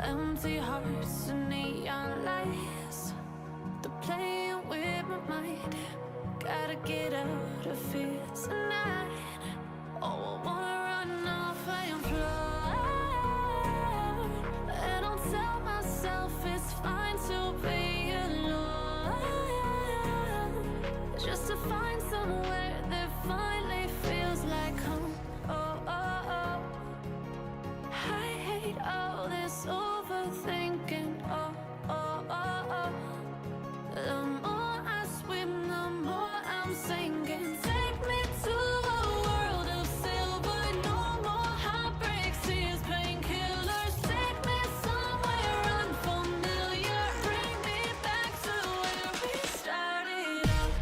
empty hearts and neon lights. They're playing with my mind. Gotta get out of here tonight. Oh, I wanna run off and fly. And I'll tell myself it's fine to be alone, just to find somewhere that finally feels like home. Oh, oh, oh. I hate all this overthinking. Oh, oh, oh, oh. The more I swim, the more I'm sinking. Take me to a world of silver. No more heartbreaks, tears, painkillers. Take me somewhere unfamiliar. Bring me back to where we started out.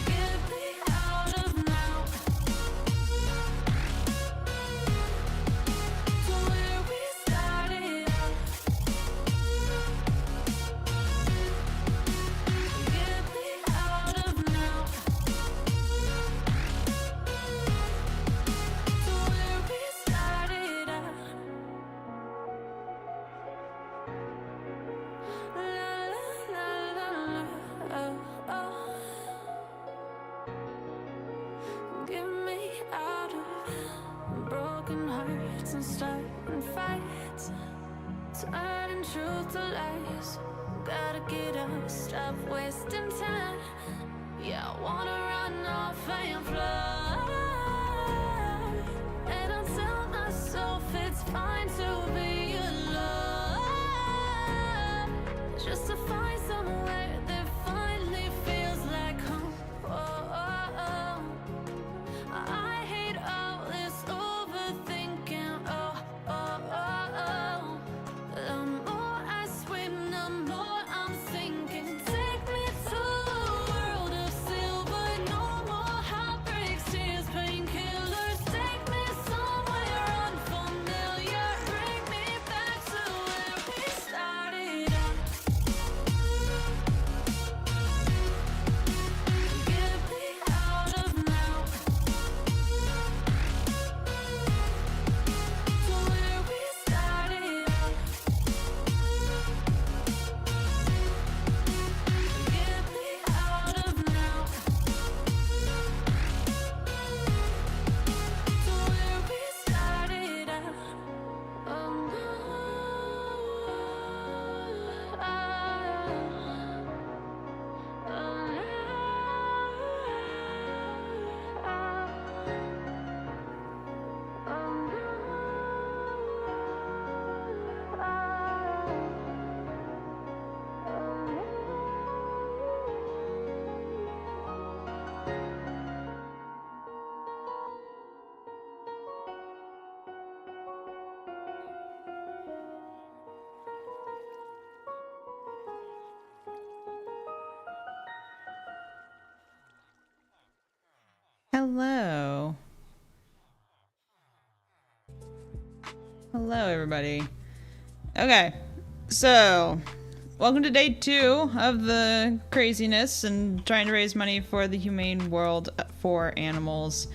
Get me out of now. To where we started out. Get me out of now. To where we started out. La la la la, oh, oh. Get me out of broken hearts and starting fights, turning truth to lies. Gotta get up, stop wasting time. Yeah, I wanna run off and fly. And I'll tell myself it's fine to be alone, just to find somewhere that finally feels like home. Oh, oh, oh. I hate all this overthinking. Oh, oh, oh, oh. The more I swim, the more I'm sinking. Take me to a world of silver. No more heartbreaks, tears, painkillers. Take me somewhere unfamiliar. Bring me back to where we started out. Get me out of now. To where we started out. Get me out of now. To where we started out. Oh no. Oh Hello. Hello, everybody. Okay, so welcome to day 2 of the craziness and trying to raise money for the Humane World for Animals.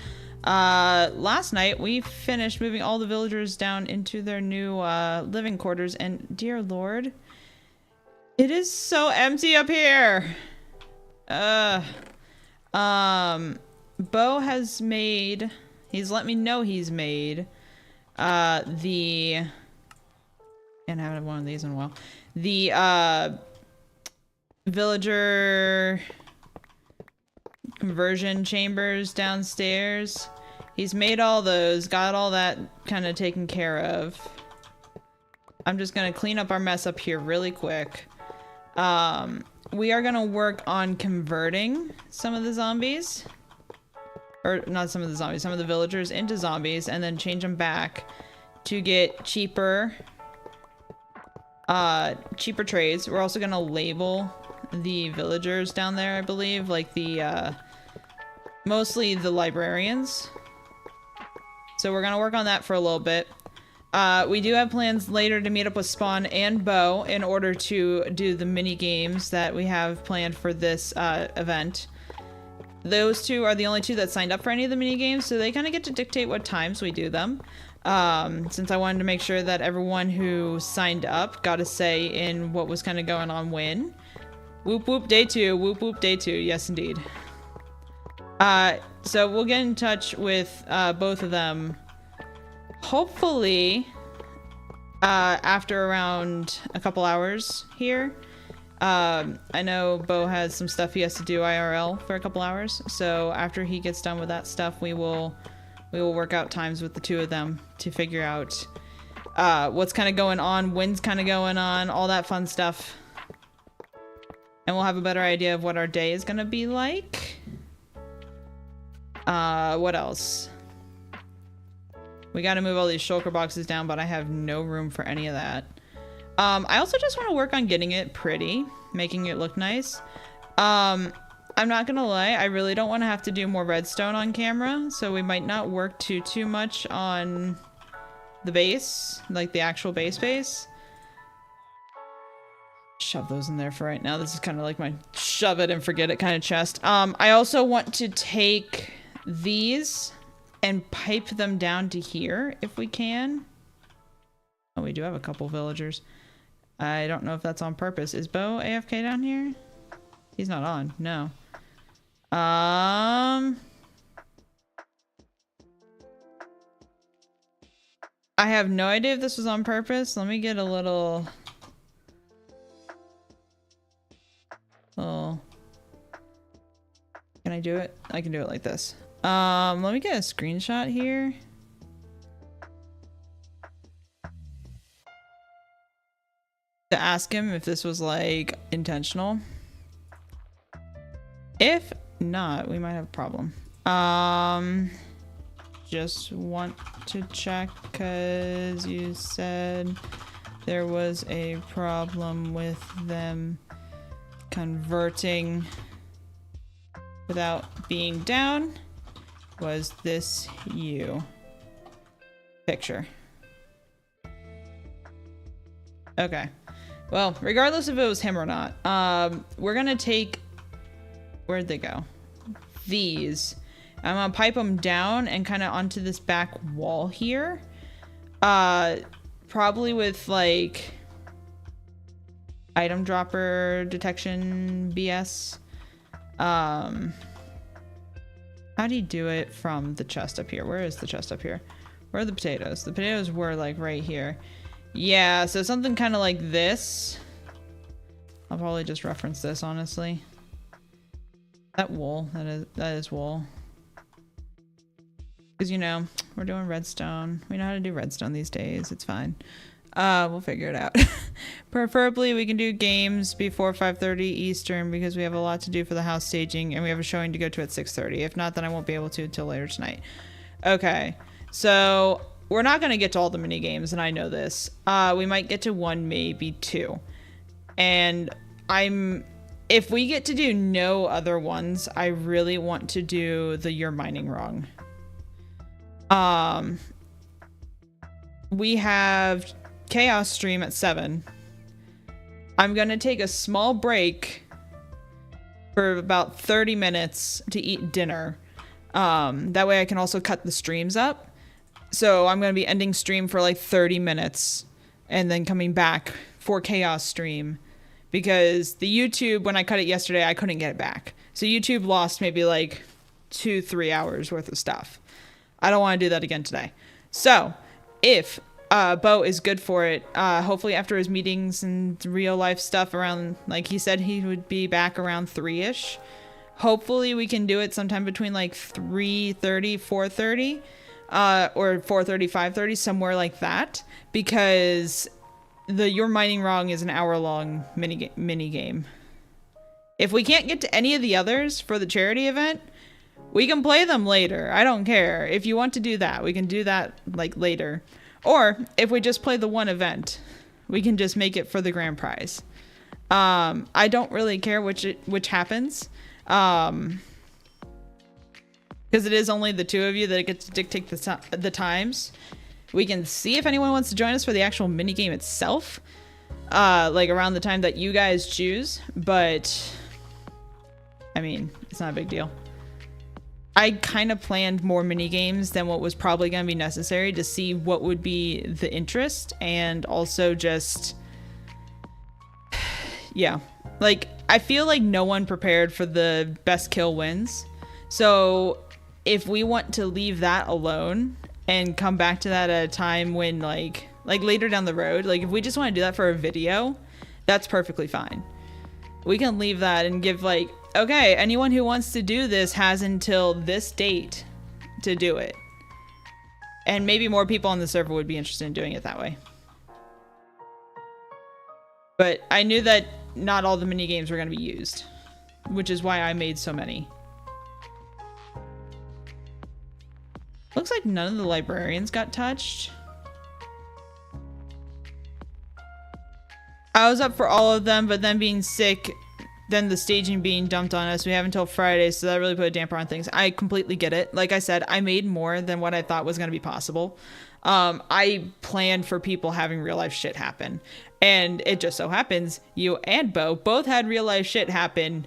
Last night we finished moving all the villagers down into their new living quarters, and dear Lord, it is so empty up here. Bo has made, he's let me know he's made, and I haven't had one of these in a while, the, villager conversion chambers downstairs. He's made all those, got all that kind of taken care of. I'm just gonna clean up our mess up here really quick. We are gonna work on converting some of the zombies. Or not some of the zombies, some of the villagers into zombies, and then change them back to get cheaper trades. We're also gonna label the villagers down there, I believe, like the mostly the librarians. So we're gonna work on that for a little bit. We do have plans later to meet up with Spawn and Bo in order to do the mini games that we have planned for this event. those two are the only two that signed up for any of the mini games, so they kind of get to dictate what times we do them. Since I wanted to make sure that everyone who signed up got a say in what was kind of going on when. Whoop whoop day 2, whoop whoop day 2, yes indeed. So we'll get in touch with both of them, hopefully after around a couple hours here. I know Bo has some stuff he has to do IRL for a couple hours, so after he gets done with that stuff, we will work out times with the two of them to figure out what's kind of going on, when's kind of going on, all that fun stuff. And we'll have a better idea of what our day is going to be like. What else? We got to move all these shulker boxes down, but I have no room for any of that. I also just want to work on getting it pretty, making it look nice. I'm not gonna lie, I really don't want to have to do more redstone on camera, so we might not work too much on the base, like the actual base. Shove those in there for right now. This is kind of like my shove it and forget it kind of chest. I also want to take these and pipe them down to here if we can. Oh, we do have a couple villagers. I don't know if that's on purpose. Is Bo AFK down here? He's not on. No. I have no idea if this was on purpose. Let me get a little... Oh. Can I do it? I can do it like this. Let me get a screenshot here. To ask him if this was like intentional. If not, we might have a problem. Just want to check because you said there was a problem with them converting without being down. Was this you? Picture. Okay. Well, regardless if it was him or not, we're gonna take... Where'd they go? These. I'm gonna pipe them down and kind of onto this back wall here. Probably with, like... item dropper detection BS. How do you do it from the chest up here? Where is the chest up here? Where are the potatoes? The potatoes were, like, right here. Yeah, so something kind of like this. I'll probably just reference this, honestly. That wool. That is wool. Because, you know, we're doing redstone. We know how to do redstone these days. It's fine. We'll figure it out. Preferably, we can do games before 5:30 Eastern because we have a lot to do for the house staging and we have a showing to go to at 6:30. If not, then I won't be able to until later tonight. Okay, so we're not going to get to all the mini games, and I know this. We might get to 1, maybe 2. And if we get to do no other ones, I really want to do the You're Mining Wrong. We have Chaos stream at 7. I'm gonna take a small break for about 30 minutes to eat dinner. That way I can also cut the streams up. So I'm gonna be ending stream for like 30 minutes and then coming back for Chaos stream. Because the YouTube, when I cut it yesterday, I couldn't get it back. So YouTube lost maybe like 2-3 hours worth of stuff. I don't want to do that again today. So if Bo is good for it, hopefully after his meetings and real life stuff around, like he said he would be back around 3-ish. Hopefully we can do it sometime between like 3:30, 4:30, or 4:30, 5:30, somewhere like that. Because the You're Mining Wrong is an hour-long mini game. If we can't get to any of the others for the charity event, we can play them later. I don't care. If you want to do that, we can do that like later. Or if we just play the one event, we can just make it for the grand prize. I don't really care which happens. Because it is only the two of you that get to dictate the times. We can see if anyone wants to join us for the actual mini game itself. Like around the time that you guys choose. But, I mean, it's not a big deal. I kind of planned more mini games than what was probably going to be necessary to see what would be the interest, and also just, yeah, like I feel like no one prepared for the best kill wins. So if we want to leave that alone and come back to that at a time when like later down the road, like if we just want to do that for a video, that's perfectly fine. We can leave that and give like, okay, anyone who wants to do this has until this date to do it. And maybe more people on the server would be interested in doing it that way. But I knew that not all the mini games were going to be used, which is why I made so many. Looks like none of the librarians got touched. I was up for all of them, but then being sick, then the staging being dumped on us. We have until Friday, so that really put a damper on things. I completely get it. Like I said, I made more than what I thought was going to be possible. I planned for people having real life shit happen. And it just so happens you and Bo both had real life shit happen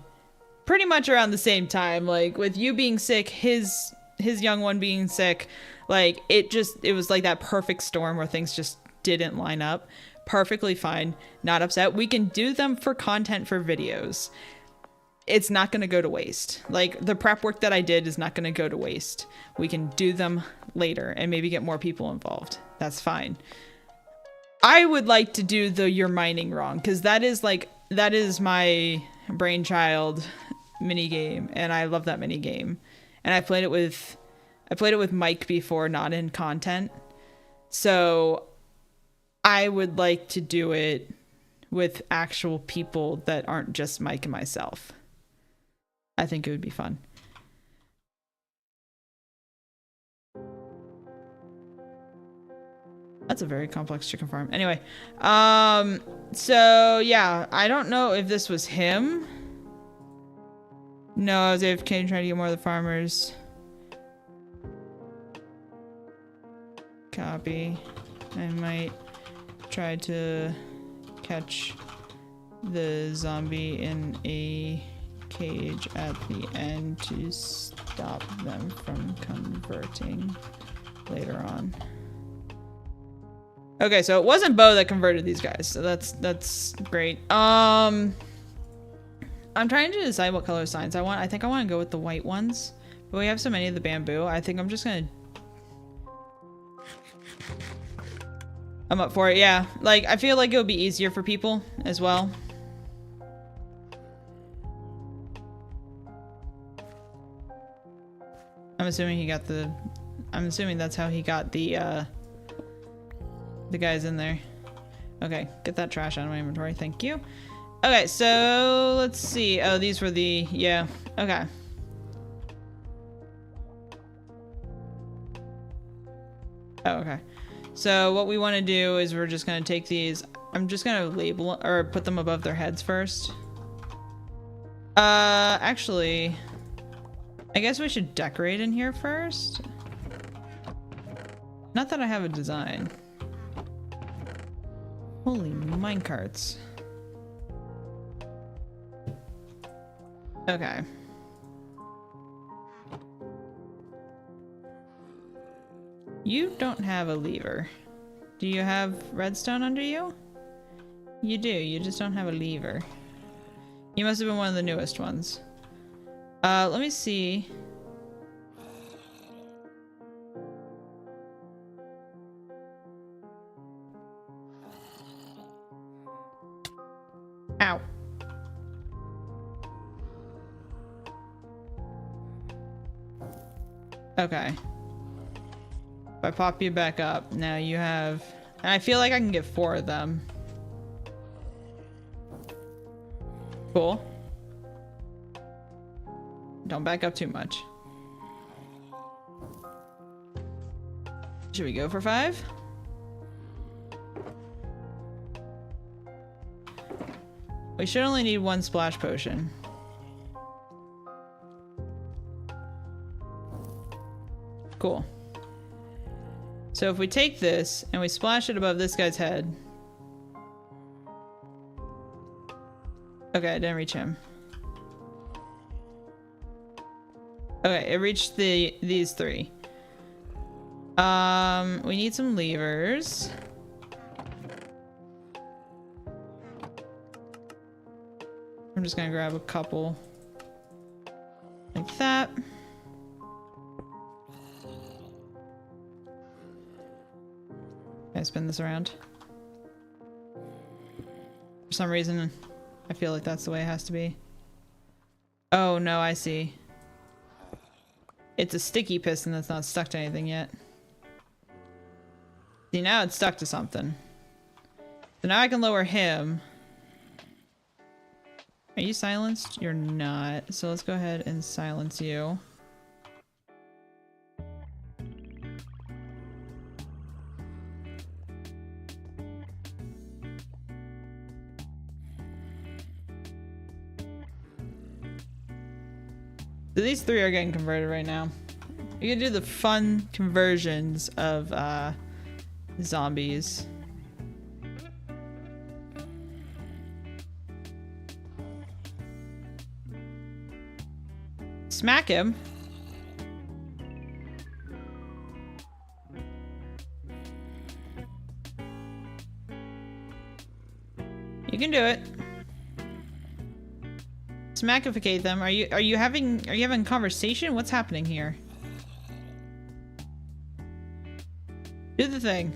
pretty much around the same time. Like with you being sick, his young one being sick, like it was like that perfect storm where things just didn't line up. Perfectly fine, not upset. We can do them for content for videos. It's not going to go to waste. Like the prep work that I did is not going to go to waste. We can do them later and maybe get more people involved. That's fine. I would like to do the you're mining wrong, because that is my brainchild mini game, and I love that mini game. And I played it with Mike before, not in content. So I would like to do it with actual people that aren't just Mike and myself. I think it would be fun. That's a very complex chicken farm. Anyway, so yeah, I don't know if this was him. No, I was AFK trying to get more of the farmers. Copy. I might try to catch the zombie in a cage at the end to stop them from converting later on. Okay, so it wasn't Bo that converted these guys, so that's great. I'm trying to decide what color signs I want. I think I want to go with the white ones, but we have so many of the bamboo. I think I'm just gonna. I'm up for it, yeah. Like, I feel like it would be easier for people as well. I'm assuming that's how he got the guys in there. Okay, get that trash out of my inventory, thank you. Okay, so let's see. Oh, these were the, yeah, okay. Oh, okay. So what we want to do is we're just going to take these. I'm just going to label or put them above their heads first. Actually, I guess we should decorate in here first. Not that I have a design. Holy minecarts. Okay. You don't have a lever. Do you have redstone under you? You do, you just don't have a lever. You must have been one of the newest ones. Let me see. Ow. Okay. If I pop you back up, now you have... And I feel like I can get 4 of them. Cool. Don't back up too much. Should we go for 5? We should only need 1 splash potion. Cool. So if we take this and we splash it above this guy's head. Okay, I didn't reach him. Okay, it reached these three. We need some levers. I'm just gonna grab a couple. Like that. Can I spin this around? For some reason, I feel like that's the way it has to be. Oh, no, I see. It's a sticky piston that's not stuck to anything yet. See, now it's stuck to something. So now I can lower him. Are you silenced? You're not. So let's go ahead and silence you. So these three are getting converted right now. You can do the fun conversions of zombies. Smack him. You can do it. Smackificate them. Are you having a conversation? What's happening here? Do the thing.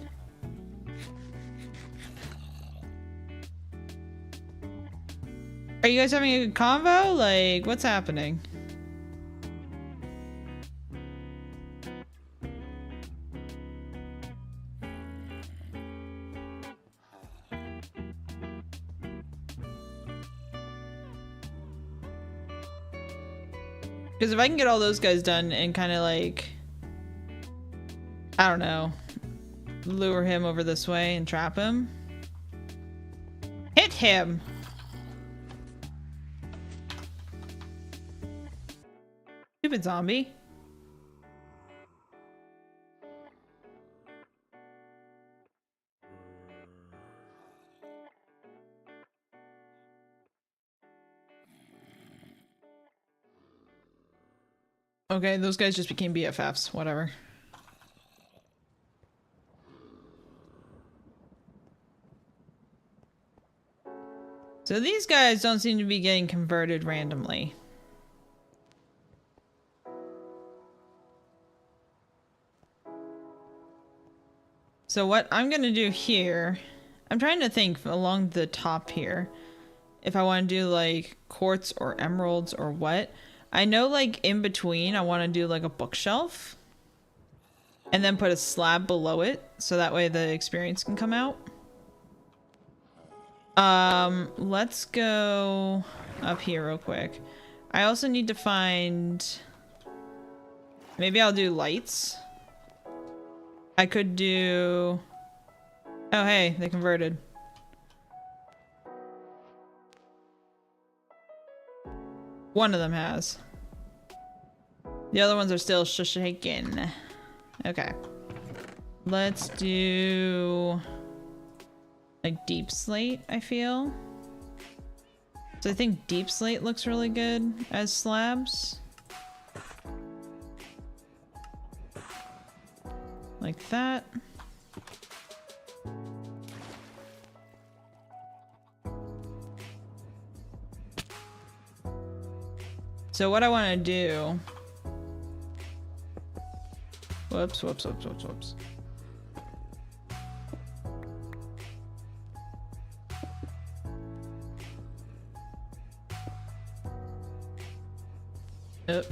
Are you guys having a good convo? Like, what's happening? Because if I can get all those guys done and kind of like, I don't know, lure him over this way and trap him. Hit him! Stupid zombie. Okay, those guys just became BFFs. Whatever. So these guys don't seem to be getting converted randomly. So what I'm gonna do here, I'm trying to think along the top here, if I want to do like quartz or emeralds or what. I know like in between I want to do like a bookshelf and then put a slab below it so that way the experience can come out. Let's go up here real quick. I also need to find, maybe I'll do lights. I could do, oh hey, they converted. One of them has. The other ones are still shaking. Okay. Let's do like deep slate, I feel. So I think deep slate looks really good as slabs. Like that. So what I want to do... Whoops. Oh.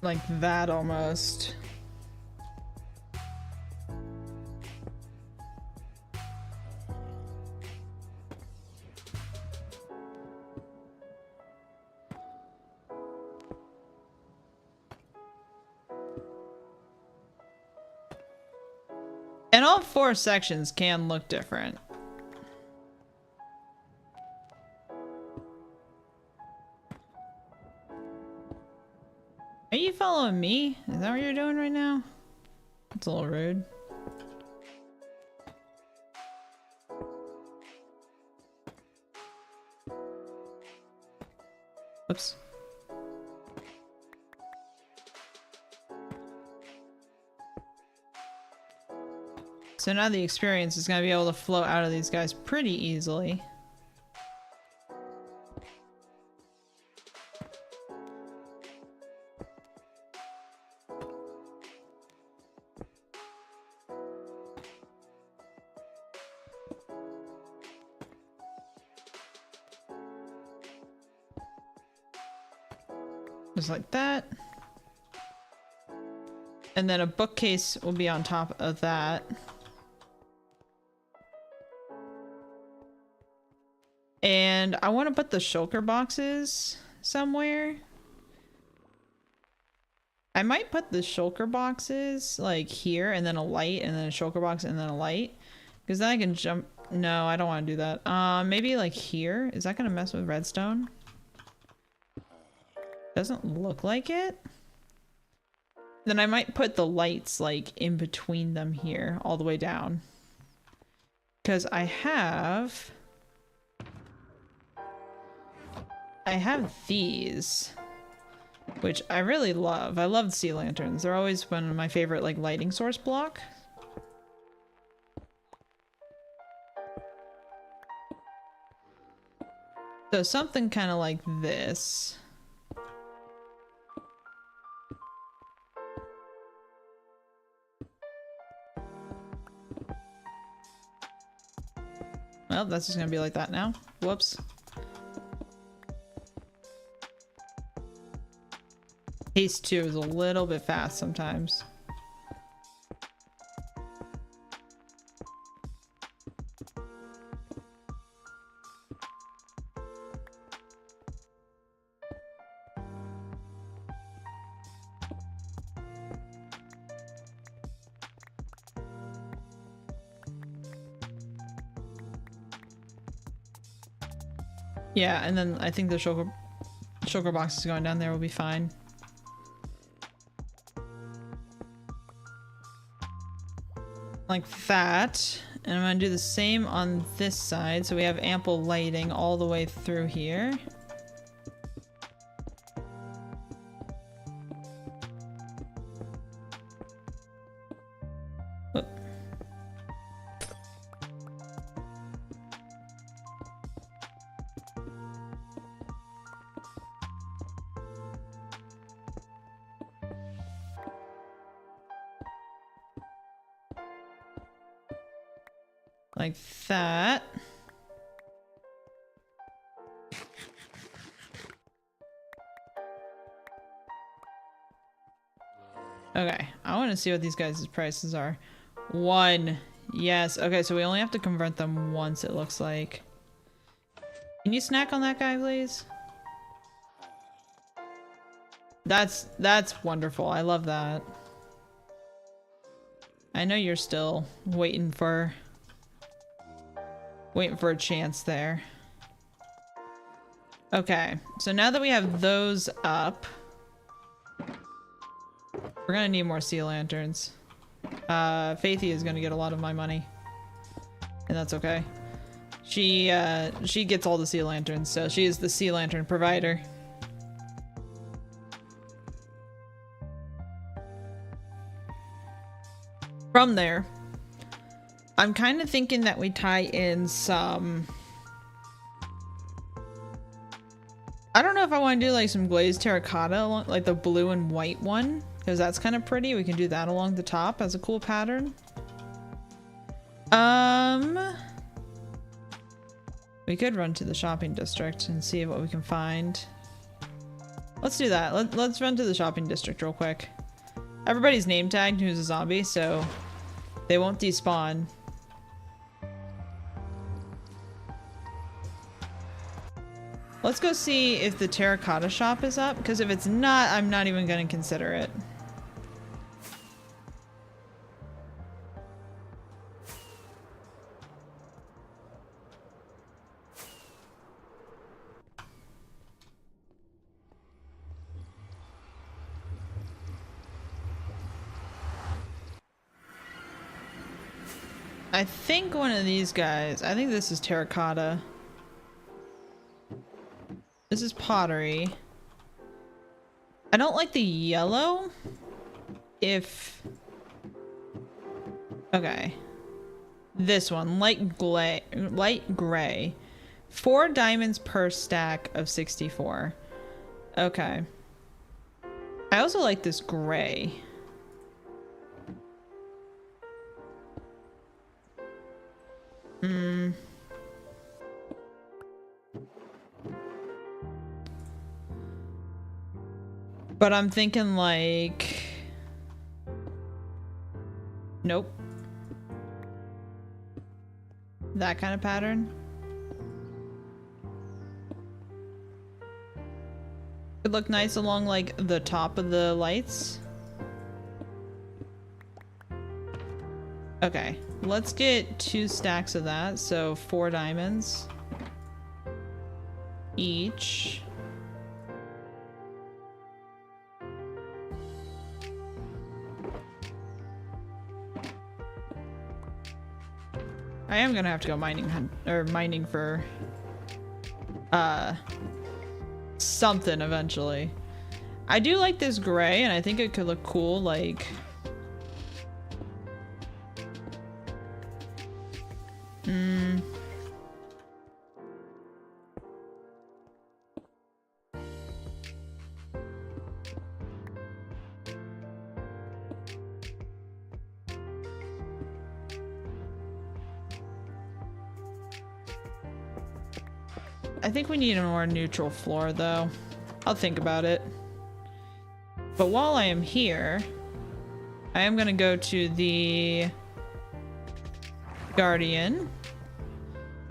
Like that almost. And all four sections can look different. Are you following following me? Is that what you're doing right now? That's a little rude. Whoops. So now the experience is going to be able to flow out of these guys pretty easily. Just like that. And then a bookcase will be on top of that. And I want to put the shulker boxes somewhere. I might put the shulker boxes like here and then a light and then a shulker box and then a light. Because then I can jump. No, I don't want to do that. Maybe like here. Is that going to mess with redstone? Doesn't look like it. Then I might put the lights like in between them here all the way down. Because I have these, which I really love. I love sea lanterns. They're always one of my favorite like lighting source block. So something kind of like this. Well, that's just gonna be like that now. Whoops. Haste 2 is a little bit fast sometimes. Yeah, and then I think the shulker box is going down there will be fine. Like that. And I'm gonna do the same on this side so we have ample lighting all the way through here. Whoop. Like that. Okay, I want to see what these guys' prices are. 1. Yes. Okay, so we only have to convert them once, it looks like. Can you snack on that guy, please? That's wonderful. I love that. I know you're still waiting for a chance there. Okay, so now that we have those up, we're gonna need more sea lanterns. Faithy is gonna get a lot of my money, and that's okay. She gets all the sea lanterns, so she is the sea lantern provider. From there, I'm kind of thinking that we tie in some... I don't know if I want to do like some glazed terracotta, like the blue and white one, because that's kind of pretty. We can do that along the top as a cool pattern. We could run to the shopping district and see what we can find. Let's do that. Let's run to the shopping district real quick. Everybody's name tagged who's a zombie, so they won't despawn. Let's go see if the terracotta shop is up, because if it's not, I'm not even going to consider it. I think one of these guys, I think this is terracotta. This is pottery. I don't like the yellow. Okay. This one, light gray. 4 diamonds per stack of 64. Okay. I also like this gray. But I'm thinking like... Nope. That kind of pattern. Could look nice along like the top of the lights. Okay, let's get 2 stacks of that. So 4 diamonds each. I am gonna have to go mining for something eventually. I do like this gray, and I think it could look cool, like I think we need a more neutral floor, though. I'll think about it. But while I am here, I am gonna go to the Guardian,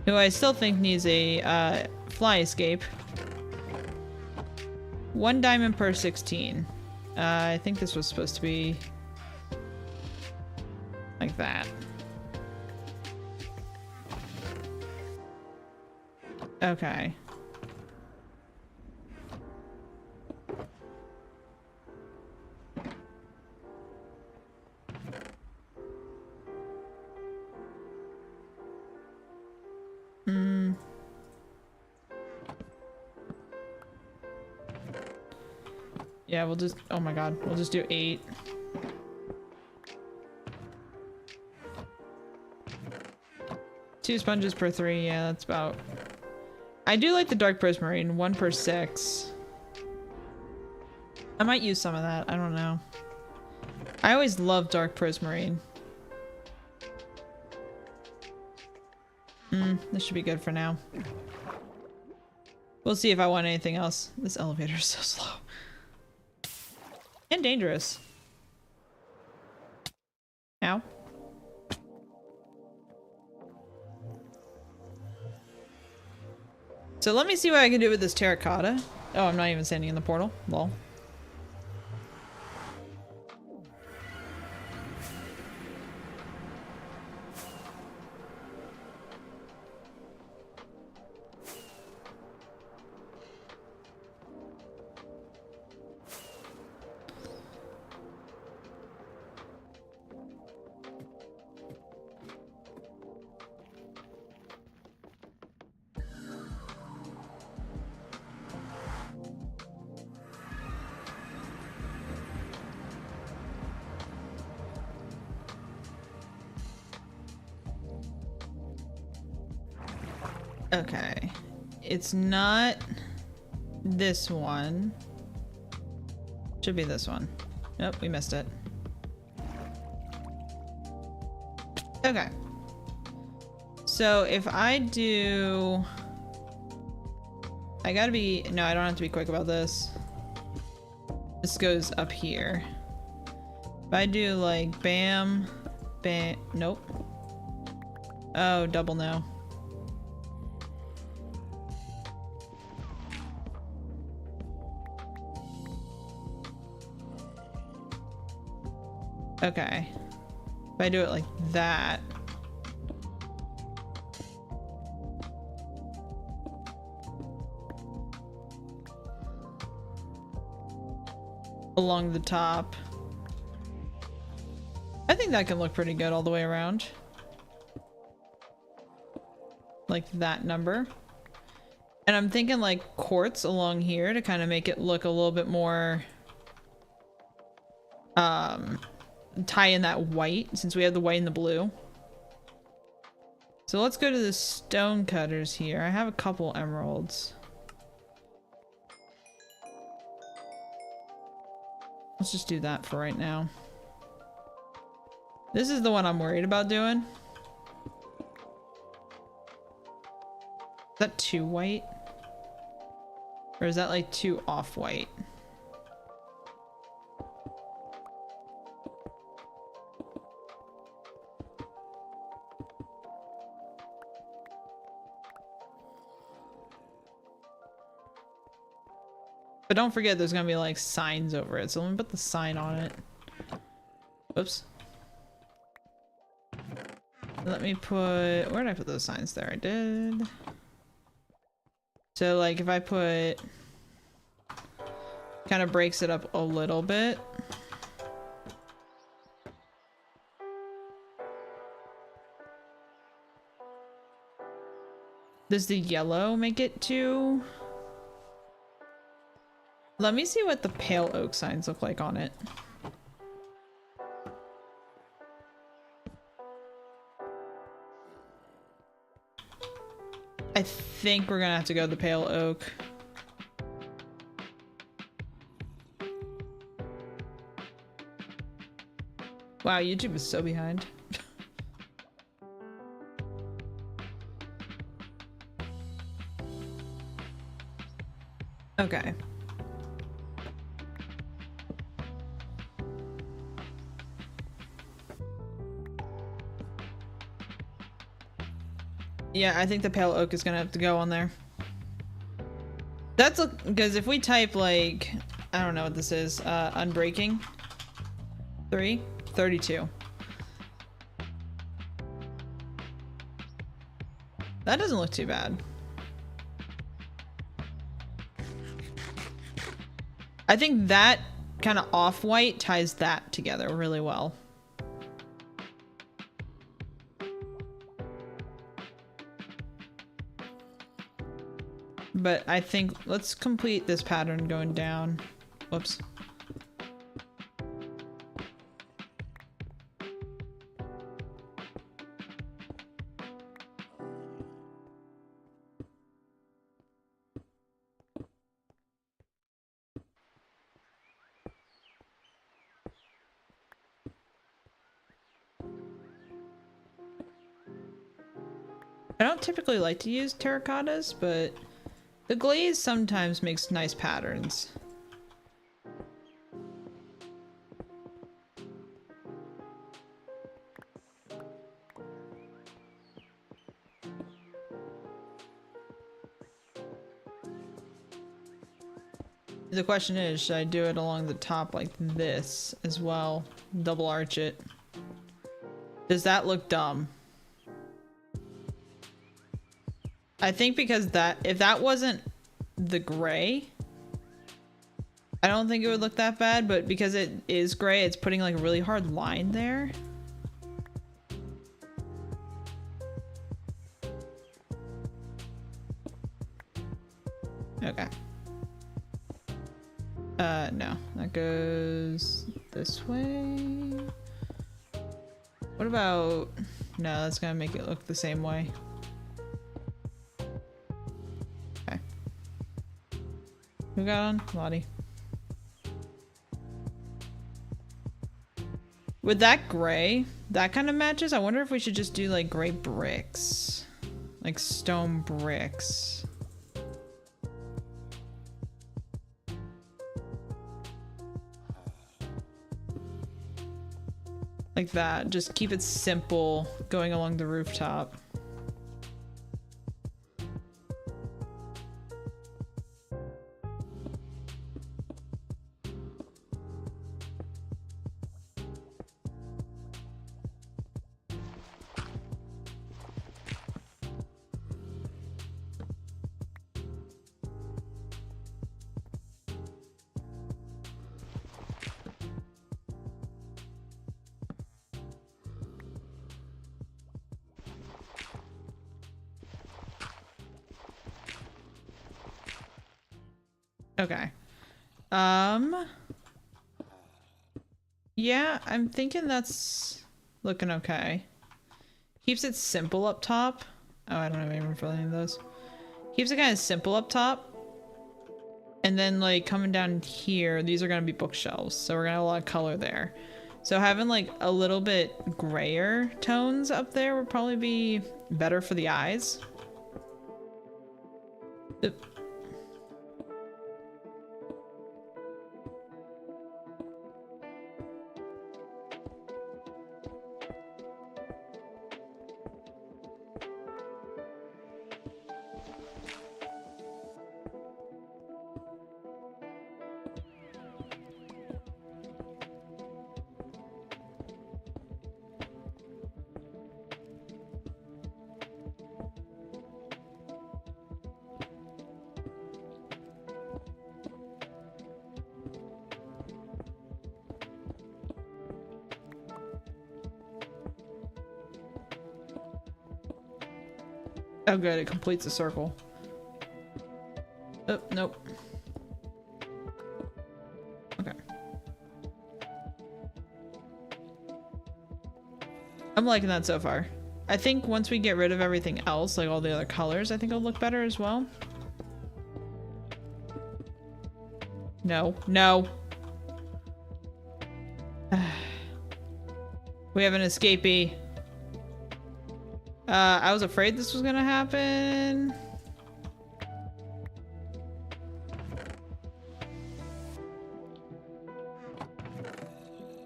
who I still think needs a fly escape. 1 diamond per 16. I think this was supposed to be like that. Okay. Yeah, we'll just, oh my god, we'll just do 8. Two sponges per 3, yeah, that's about... I do like the dark prismarine, 1 per 6. I might use some of that, I don't know. I always love dark prismarine. This should be good for now. We'll see if I want anything else. This elevator is so slow. And dangerous. Ow. So let me see what I can do with this terracotta. Oh, I'm not even standing in the portal. Lol. Okay, it's not this one. Should be this one. Nope, we missed it. Okay. So if I do... I gotta be... No, I don't have to be quick about this. This goes up here. If I do like bam, bam... Nope. Oh, double no. Okay. If I do it like that. Along the top. I think that can look pretty good all the way around. like that number. And I'm thinking like quartz along here to kind of make it look a little bit more tie in that white, since we have the white and the blue. So let's go to the stone cutters here. I have a couple emeralds. Let's just do that for right now. This is the one I'm worried about doing. Is that too white? Or is that like too off-white? But don't forget there's gonna be like signs over it, so let me put the sign on it. Oops. Let me put, where did I put those signs? There, I did. So like if I put, kind of breaks it up a little bit. Does the yellow make it too? Let me see what the pale oak signs look like on it. I think we're gonna have to go the pale oak. Wow, YouTube is so behind. Okay. Yeah, I think the pale oak is gonna have to go on there. That's because if we type like, I don't know what this is, unbreaking 32. That doesn't look too bad. I think that kind of off-white ties that together really well. But I think let's complete this pattern going down. Whoops. I don't typically like to use terracottas, but the glaze sometimes makes nice patterns. The question is, should I do it along the top like this as well? Double arch it. Does that look dumb? I think because that, if that wasn't the gray, I don't think it would look that bad, but because it is gray, it's putting like a really hard line there. Okay. No, that goes this way. What about, no, that's gonna make it look the same way. Okay. Who got on? Lottie. With that gray, that kind of matches. I wonder if we should just do like gray bricks. Like stone bricks. Like that. Just keep it simple going along the rooftop. Okay. Yeah, I'm thinking that's looking okay. Keeps it simple up top. Oh, I don't have any room for any of those. Keeps it kind of simple up top. And then like coming down here, these are gonna be bookshelves. So we're gonna have a lot of color there. So having like a little bit grayer tones up there would probably be better for the eyes. Oop. Oh good, it completes a circle. Oh, nope. Okay. I'm liking that so far. I think once we get rid of everything else, like all the other colors, I think it'll look better as well. No, no. We have an escapee. I was afraid this was gonna happen.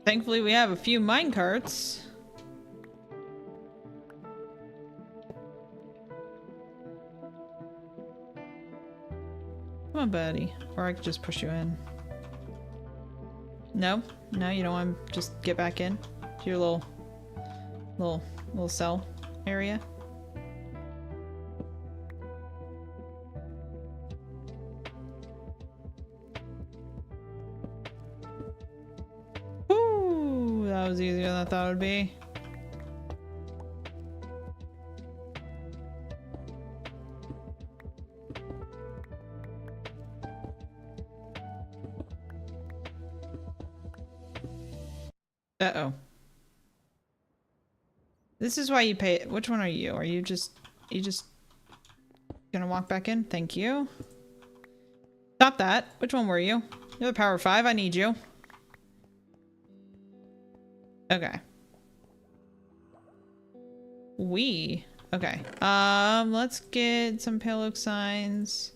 Thankfully, we have a few minecarts. Come on, buddy. Or I could just push you in. No? No, you don't want to just get back in to your little cell area? Ooh, that was easier than I thought it would be. Uh-oh. This is why you pay. Which one are you? Are you just gonna walk back in? Thank you. Stop that. Which one were you? You're the power 5. I need you. Okay. Okay. Let's get some pale oak signs.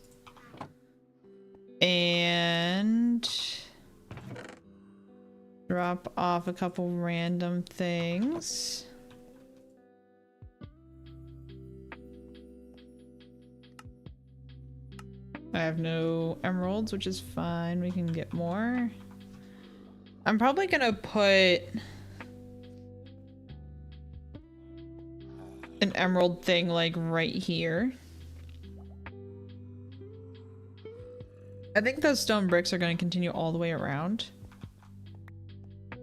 And drop off a couple random things. I have no emeralds, which is fine. We can get more. I'm probably gonna put an emerald thing like right here. I think those stone bricks are gonna continue all the way around.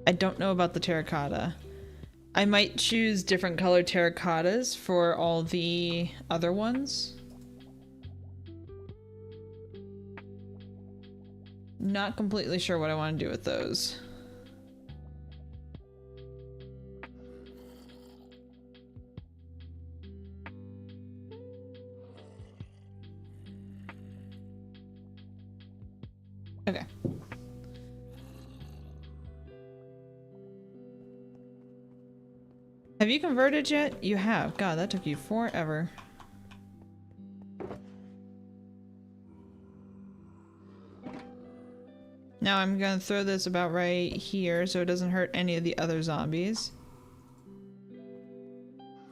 I don't know about the terracotta. I might choose different colored terracottas for all the other ones. Not completely sure what I want to do with those. Okay. Have you converted yet? You have. God, that took you forever. Now I'm gonna throw this about right here so it doesn't hurt any of the other zombies.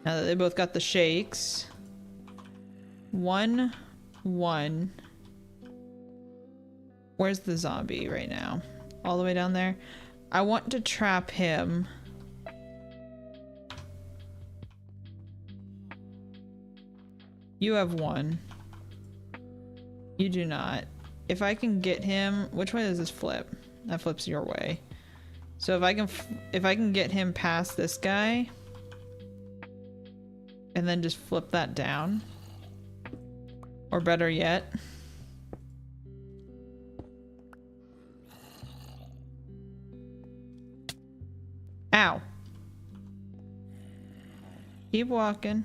Now that they both got the shakes. 1, 1. Where's the zombie right now? All the way down there? I want to trap him. You have 1. You do not. If I can get him, which way does this flip? That flips your way. So if I can get him past this guy and then just flip that down, or better yet, Keep walking.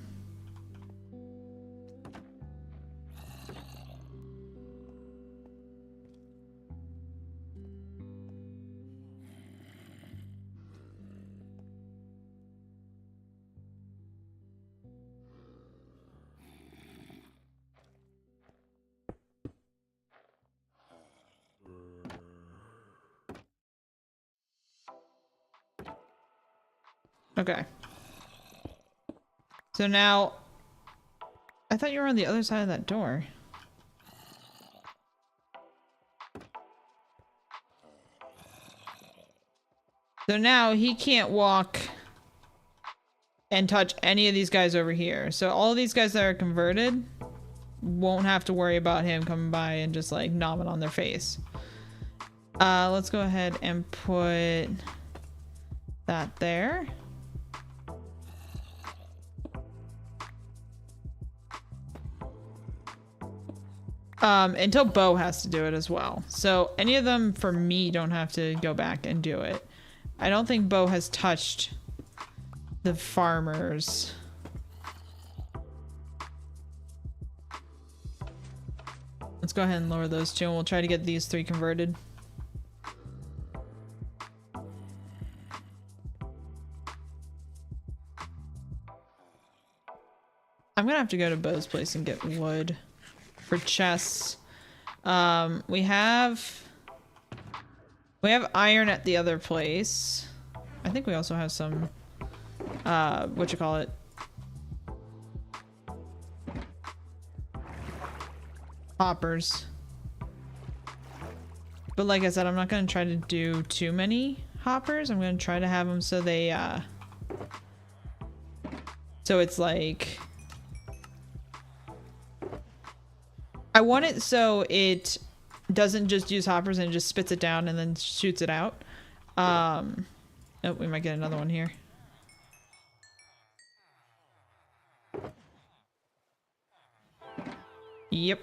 Okay. So now, I thought you were on the other side of that door. So now he can't walk and touch any of these guys over here. So all of these guys that are converted won't have to worry about him coming by and just like nomming on their face. Let's go ahead and put that there. Until Bo has to do it as well. So any of them for me don't have to go back and do it. I don't think Bo has touched the farmers. Let's go ahead and lower those two and we'll try to get these three converted. I'm gonna have to go to Bo's place and get wood for chests. We have iron at the other place. I think we also have some hoppers. But like I said, I'm not going to try to do too many hoppers. I'm going to try to have them so they so it's like I want it so it doesn't just use hoppers and it just spits it down and then shoots it out. Oh, we might get another one here. Yep.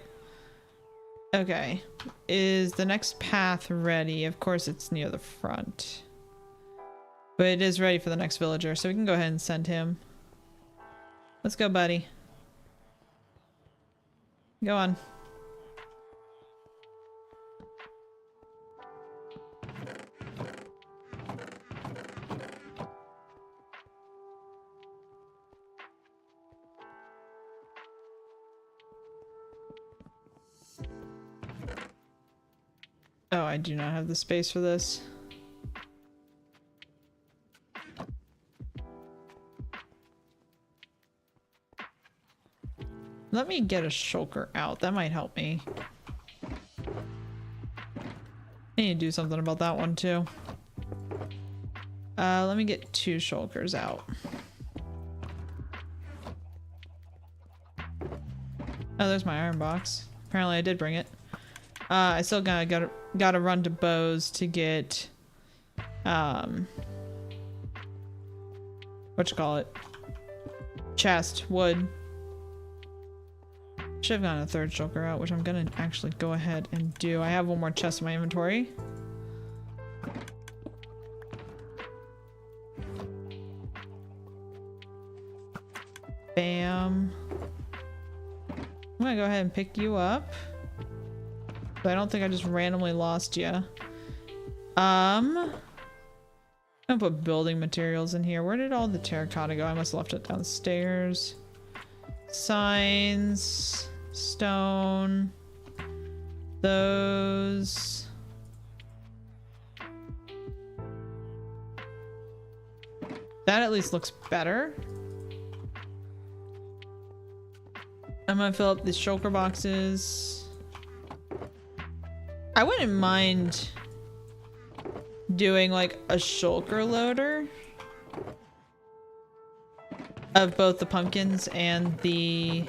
Okay. Is the next path ready? Of course it's near the front. But it is ready for the next villager, so we can go ahead and send him. Let's go, buddy. Go on. Oh, I do not have the space for this. Let me get a shulker out. That might help me. I need to do something about that one too. Let me get 2 shulkers out. Oh, there's my iron box. Apparently I did bring it. I still gotta run to Bo's to get chest wood. Should have gotten a 3rd shulker out, which I'm gonna actually go ahead and do. I have 1 more chest in my inventory. Bam. I'm gonna go ahead and pick you up. But I don't think I just randomly lost you. I'm gonna put building materials in here. Where did all the terracotta go? I must have left it downstairs. Signs, stone, those. That at least looks better. I'm gonna fill up the shulker boxes. I wouldn't mind doing like a shulker loader of both the pumpkins and the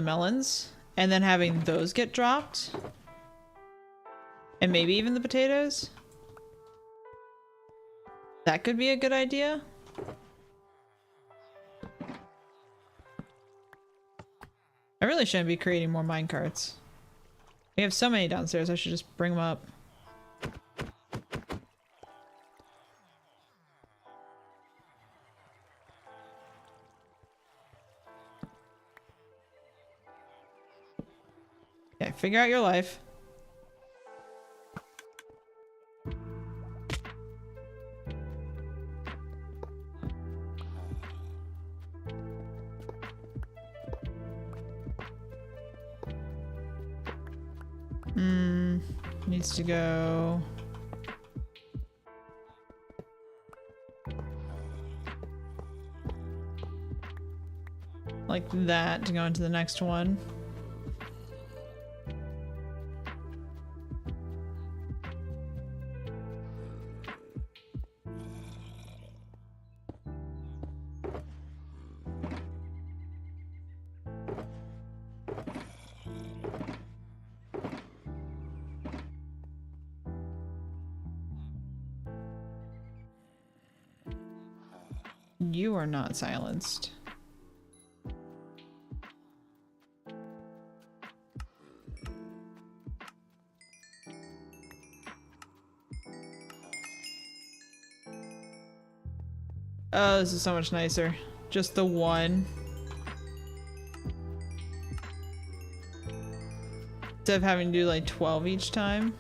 melons, and then having those get dropped, and maybe even the potatoes. That could be a good idea. I really shouldn't be creating more minecarts. We have so many downstairs, I should just bring them up. figure out your life. Needs to go. Like that to go into the next one. You are not silenced. Oh, this is so much nicer. Just the one. Instead of having to do like 12 each time.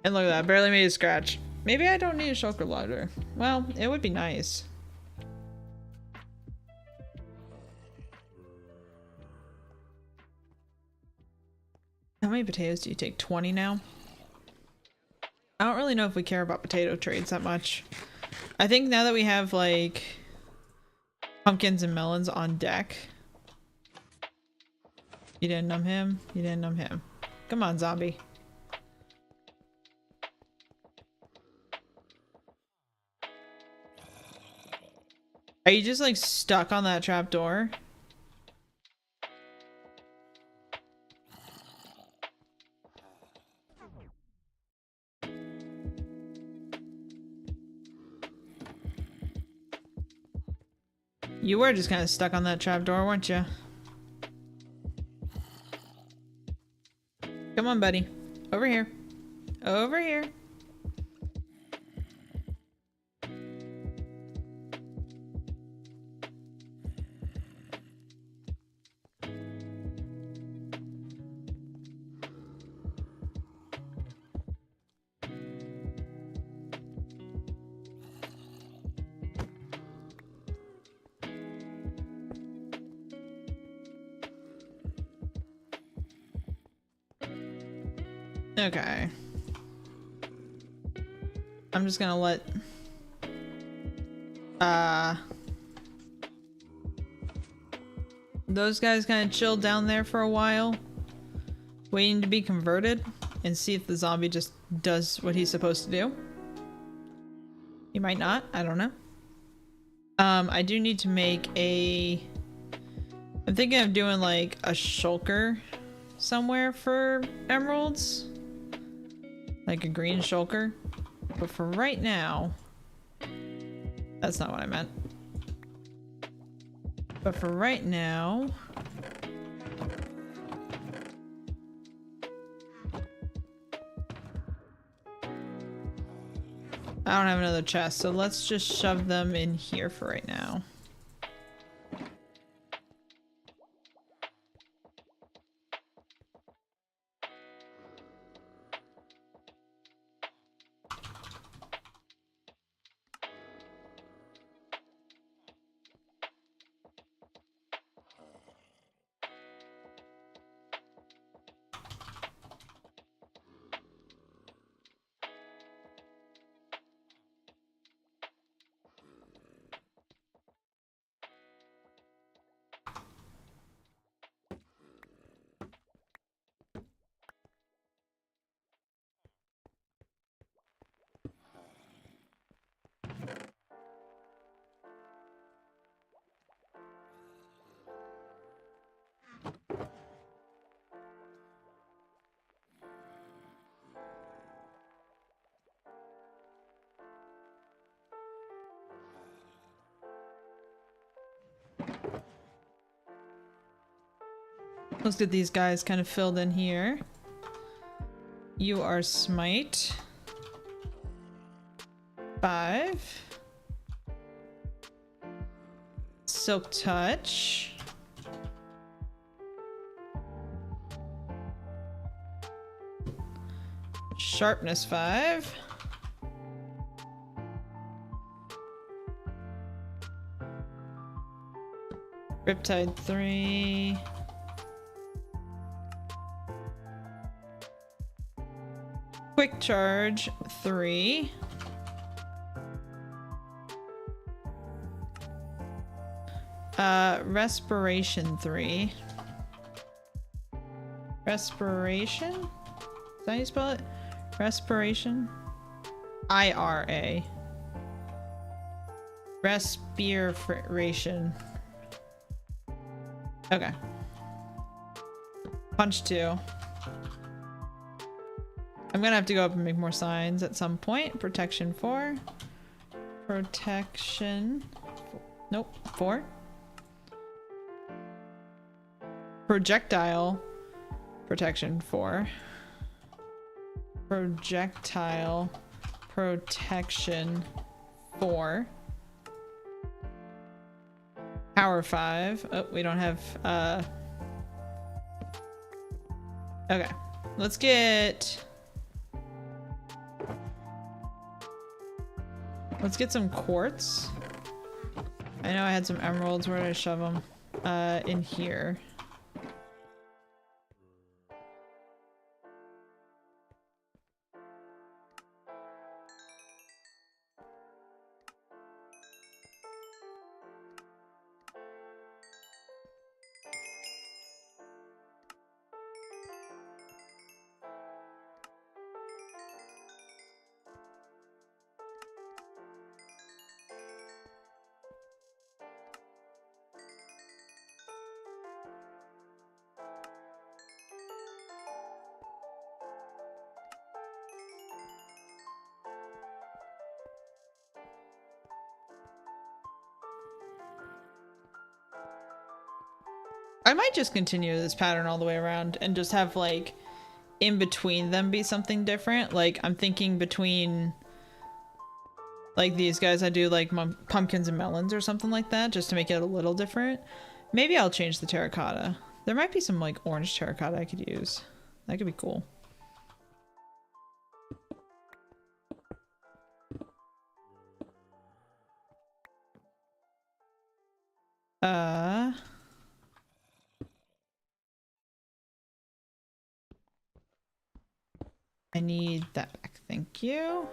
And look at that, barely made a scratch. Maybe I don't need a shulker loader. Well, it would be nice. How many potatoes do you take? 20 now? I don't really know if we care about potato trades that much. I think now that we have like pumpkins and melons on deck. You didn't numb him? You didn't numb him. Come on, zombie. Are you just like stuck on that trap door? You were just kind of stuck on that trap door, weren't you? Come on, buddy. Over here. Over here. Okay. I'm just gonna let those guys kind of chill down there for a while, waiting to be converted, and see if the zombie just does what he's supposed to do. He might not, I don't know. I do need to make a... I'm thinking of doing like a shulker somewhere for emeralds. Like a green shulker. But for right now... That's not what I meant. But for right now... I don't have another chest, so let's just shove them in here for right now. Let's get these guys kind of filled in here. You are smite. 5. Silk Touch. Sharpness 5. Riptide 3. Quick Charge 3. Respiration 3. Respiration? Is that how you spell it? Respiration? IRA. Respiration. Okay. Punch 2. I'm gonna have to go up and make more signs at some point. Protection 4. Protection. Nope. 4. Projectile. Protection 4. Projectile. Protection 4. Power 5. Oh, we don't have, okay. Let's get some quartz. I know I had some emeralds. Where did I shove them? In here. I might just continue this pattern all the way around and just have like in between them be something different. Like I'm thinking between like these guys I do like pumpkins and melons or something like that just to make it a little different. Maybe I'll change the terracotta. There might be some like orange terracotta I could use. That could be cool. I need that back, thank you.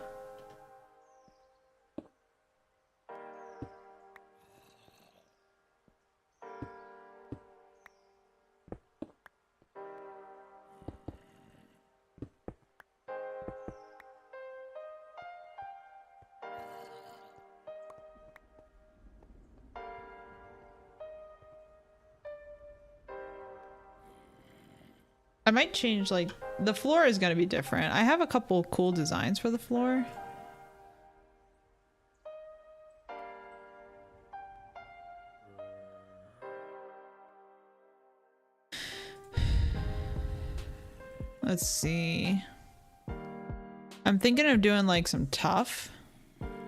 I might change, like, the floor is going to be different. I have a couple cool designs for the floor. Let's see. I'm thinking of doing, like, some tuff.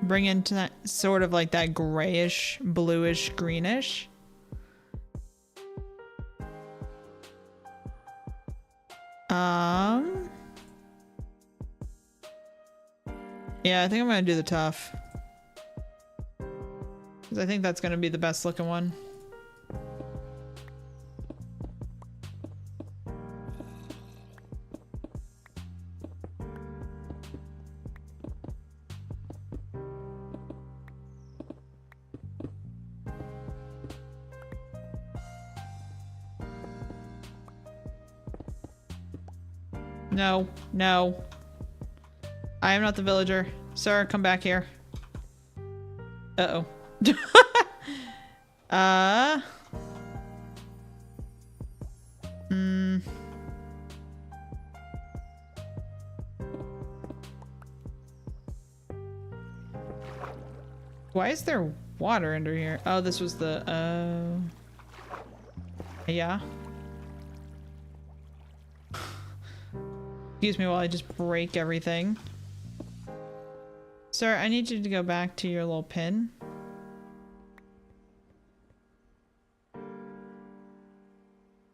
Bring into that sort of like that grayish, bluish, greenish. Yeah, I think I'm gonna do the tough. Because I think that's gonna be the best looking one. No, no. I am not the villager. Sir, come back here. Uh-oh. Why is there water under here? Oh, this was the, yeah. Excuse me while I just break everything. Sir, I need you to go back to your little pin.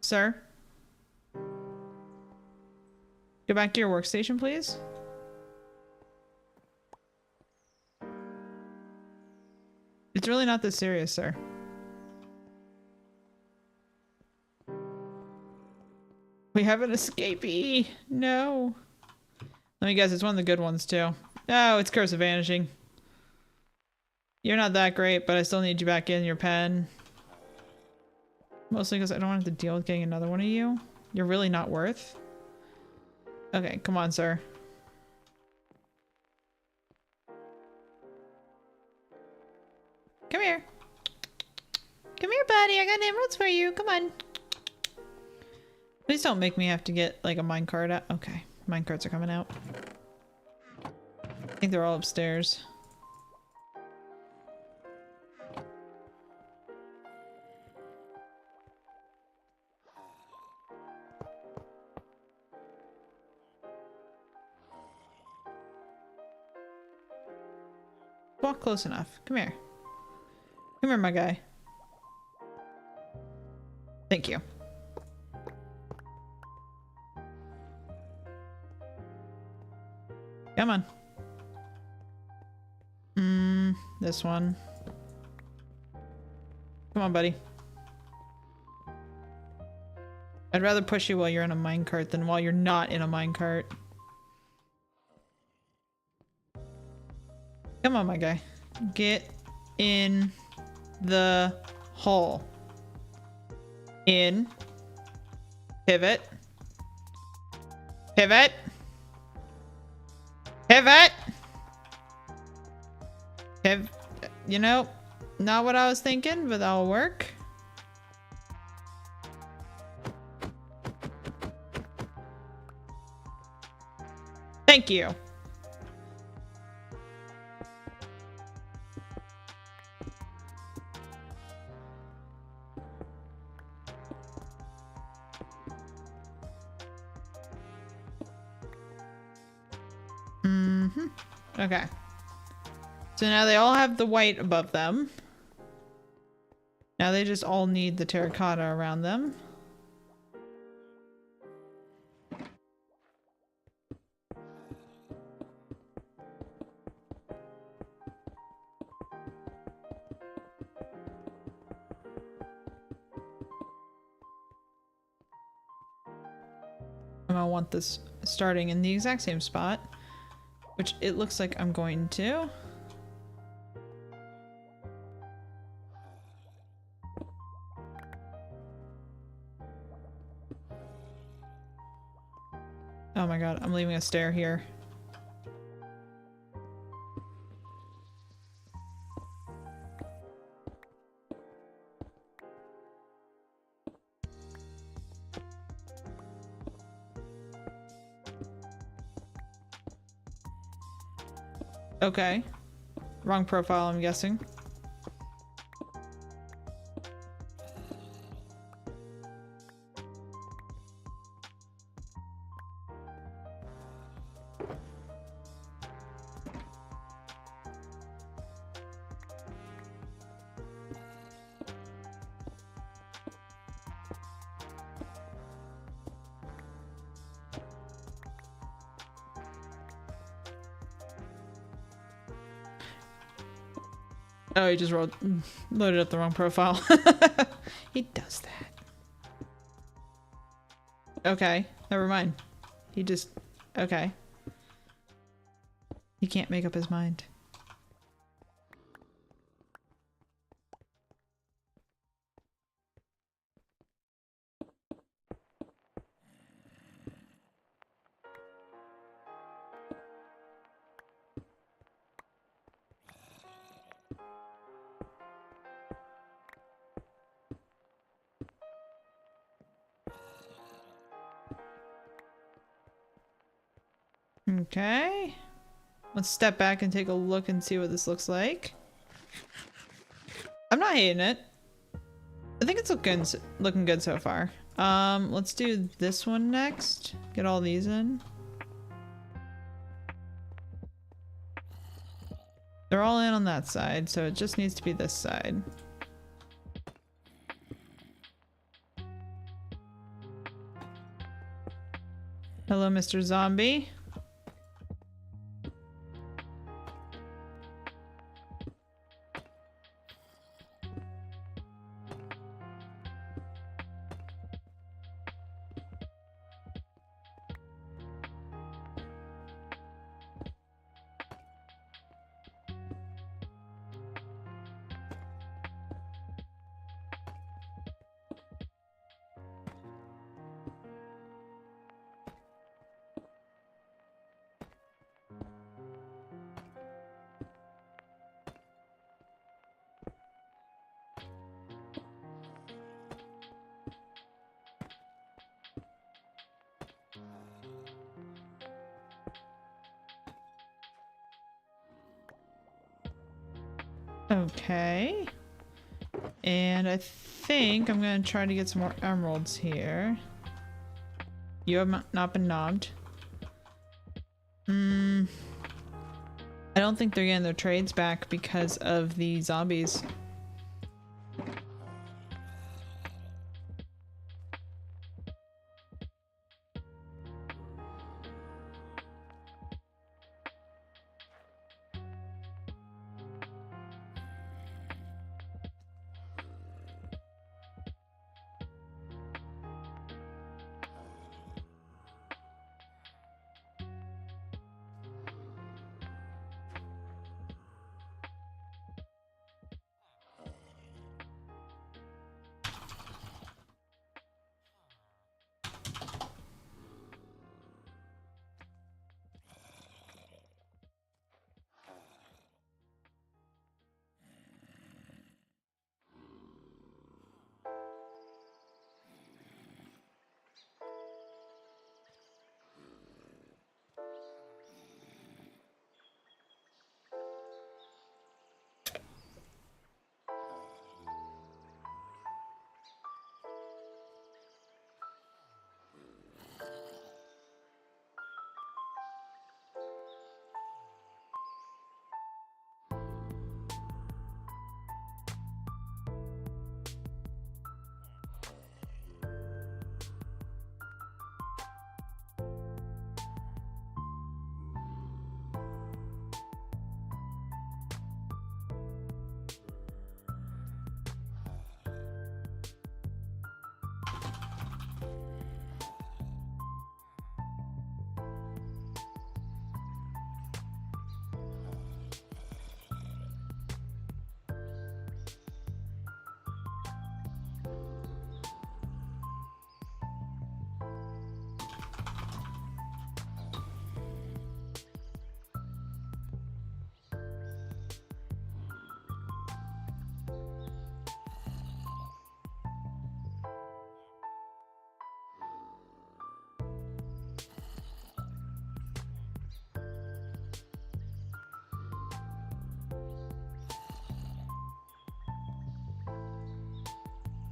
Sir? Go back to your workstation, please. It's really not this serious, sir. We have an escapee. No. Let me guess, it's one of the good ones, too. Oh, it's Curse of Vanishing. You're not that great, but I still need you back in your pen. Mostly because I don't have to deal with getting another one of you. You're really not worth. Okay, come on, sir. Come here. Come here, buddy. I got emeralds for you. Come on. Please don't make me have to get, like, a minecart out. Okay, minecarts are coming out. I think they're all upstairs. Walk close enough. Come here. Come here, my guy. Thank you. Come on. This one. Come on, buddy. I'd rather push you while you're in a minecart than while you're not in a minecart. Come on, my guy. Get in the hole. In. Pivot. Pivot. Pivot! You know, not what I was thinking, but that'll work. Thank you. Okay. So now they all have the white above them. Now they just all need the terracotta around them. And I want this starting in the exact same spot. Which it looks like I'm going to. Oh my god, I'm leaving a stair here. Okay. Wrong profile, I'm guessing. Oh, he just loaded up the wrong profile. He does that. Okay, never mind. He just... Okay. He can't make up his mind. Okay. Let's step back and take a look and see what this looks like. I'm not hating it. I think it's looking good so far. Let's do this one next. Get all these in. They're all in on that side, so it just needs to be this side. Hello, Mr. Zombie. Okay. And I think I'm gonna try to get some more emeralds here. You have not been knobbed. I don't think they're getting their trades back because of the zombies.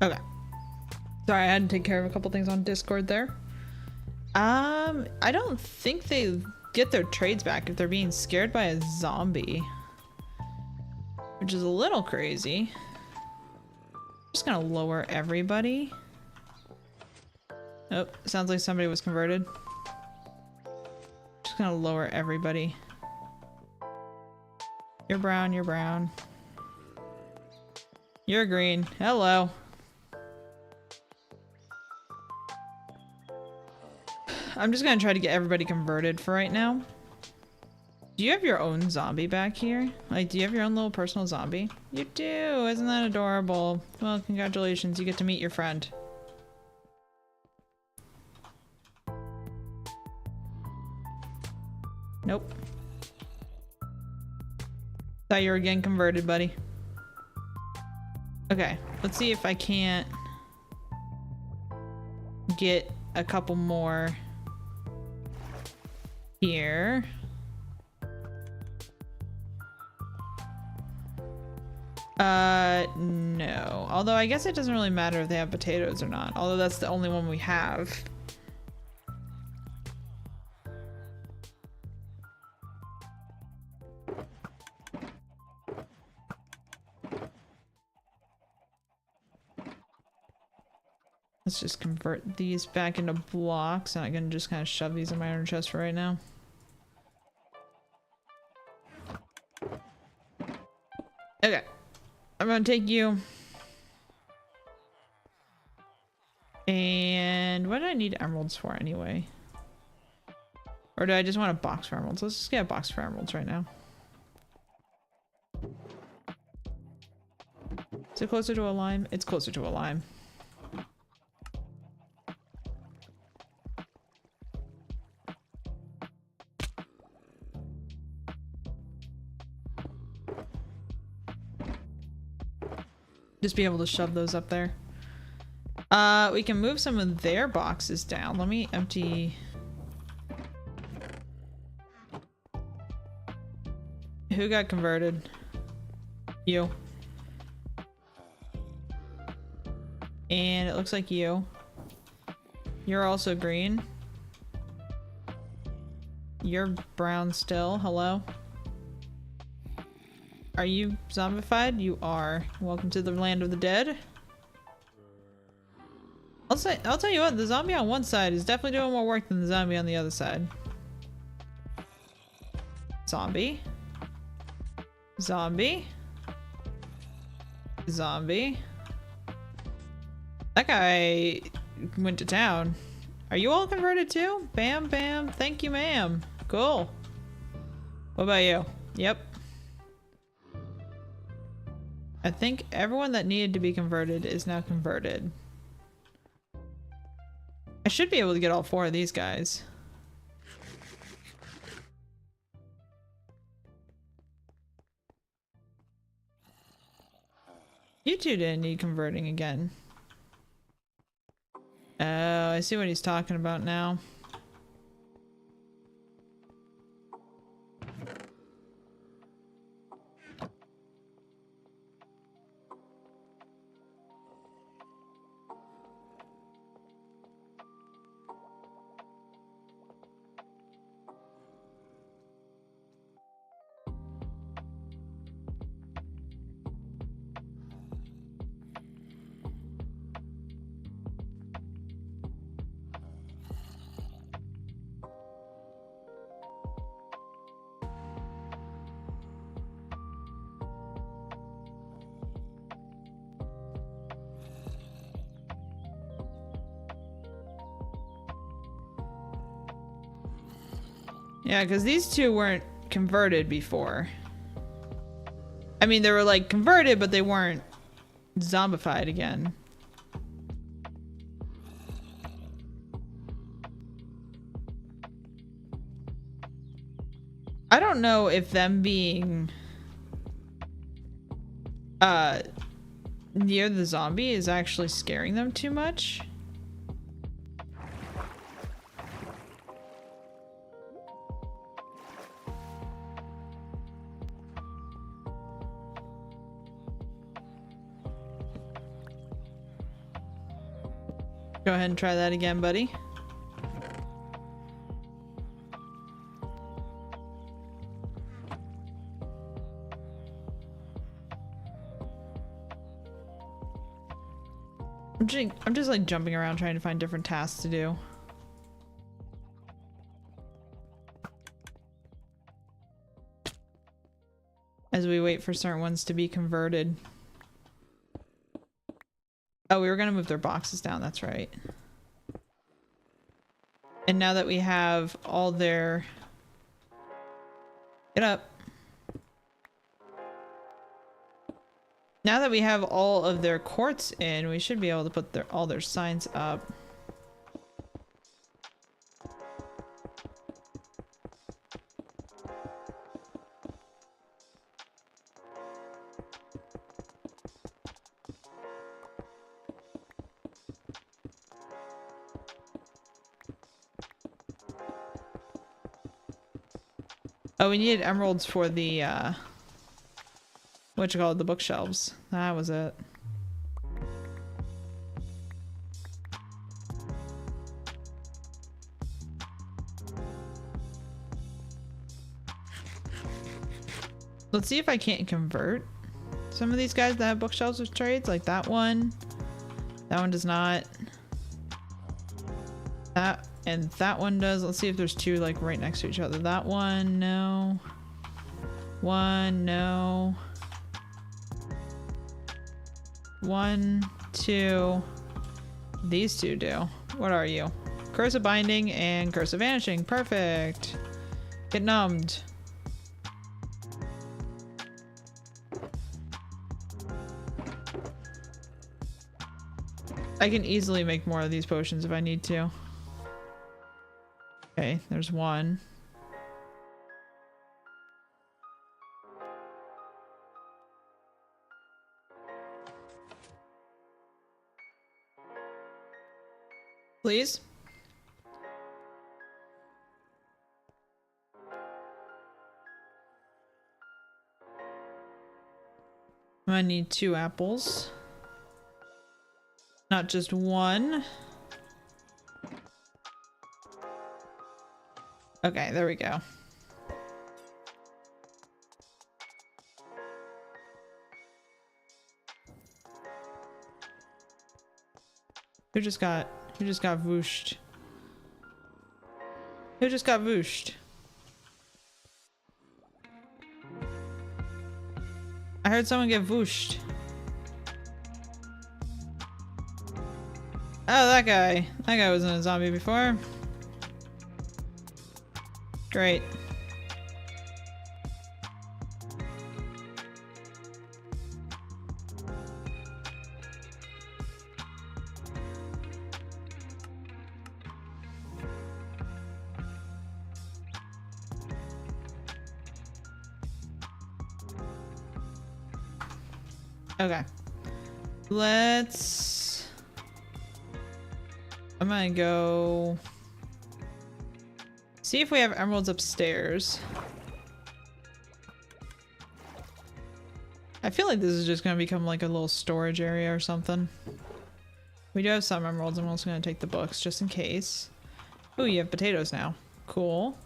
Okay. Sorry, I had to take care of a couple things on Discord there. I don't think they get their trades back if they're being scared by a zombie. Which is a little crazy. Just gonna lower everybody. Oh, sounds like somebody was converted. Just gonna lower everybody. You're brown, you're brown. You're green. Hello. I'm just gonna try to get everybody converted for right now. Do you have your own zombie back here? Like, do you have your own little personal zombie? You do! Isn't that adorable? Well, congratulations, you get to meet your friend. Nope. Thought you were getting converted, buddy. Okay, let's see if I can't get a couple more here. No. Although I guess it doesn't really matter if they have potatoes or not. Although that's the only one we have. Let's just convert these back into blocks. I'm not gonna just kind of shove these in my iron chest for right now. Okay. I'm gonna take you. And what do I need emeralds for anyway? Or do I just want a box for emeralds? Let's just get a box for emeralds right now. Is it closer to a lime? It's closer to a lime. Just be able to shove those up there. We can move some of their boxes down. Let me empty. Who got converted? You. And it looks like you. You're also green. You're brown still. Hello? Are you zombified? You are. Welcome to the land of the dead. I'll tell you what, the zombie on one side is definitely doing more work than the zombie on the other side. Zombie. Zombie. Zombie. That guy went to town. Are you all converted too? Bam, bam. Thank you, ma'am. Cool. What about you? Yep. I think everyone that needed to be converted is now converted. I should be able to get all 4 of these guys. You two didn't need converting again. Oh, I see what he's talking about now. Yeah, because these two weren't converted before. I mean, they were like converted, but they weren't zombified again. I don't know if them being near the zombie is actually scaring them too much. Go ahead and try that again, buddy. I'm just like jumping around trying to find different tasks to do. As we wait for certain ones to be converted. Oh, we were gonna move their boxes down, that's right. And now that we have all their... Get up. Now that we have all of their quartz in, we should be able to put all their signs up. Oh, we needed emeralds for the, what you call it, the bookshelves. That was it. Let's see if I can't convert some of these guys that have bookshelves with trades, like that one. That one does not. That and that one does. Let's see if there's two like right next to each other. That one, no. One, no. One, two. These two do. What are you? Curse of Binding and Curse of Vanishing. Perfect. Get numbed. I can easily make more of these potions if I need to. Okay, there's one. Please? I need 2 apples. Not just one. Okay, there we go. Who just got vooshed? Who just got vooshed? I heard someone get vooshed. Oh, that guy. That guy wasn't a zombie before. Great. Okay. Let's... I'm gonna go... see if we have emeralds upstairs. I feel like this is just gonna become like a little storage area or something. We do have some emeralds. I'm also gonna take the books just in case. Oh, you have potatoes now. Cool.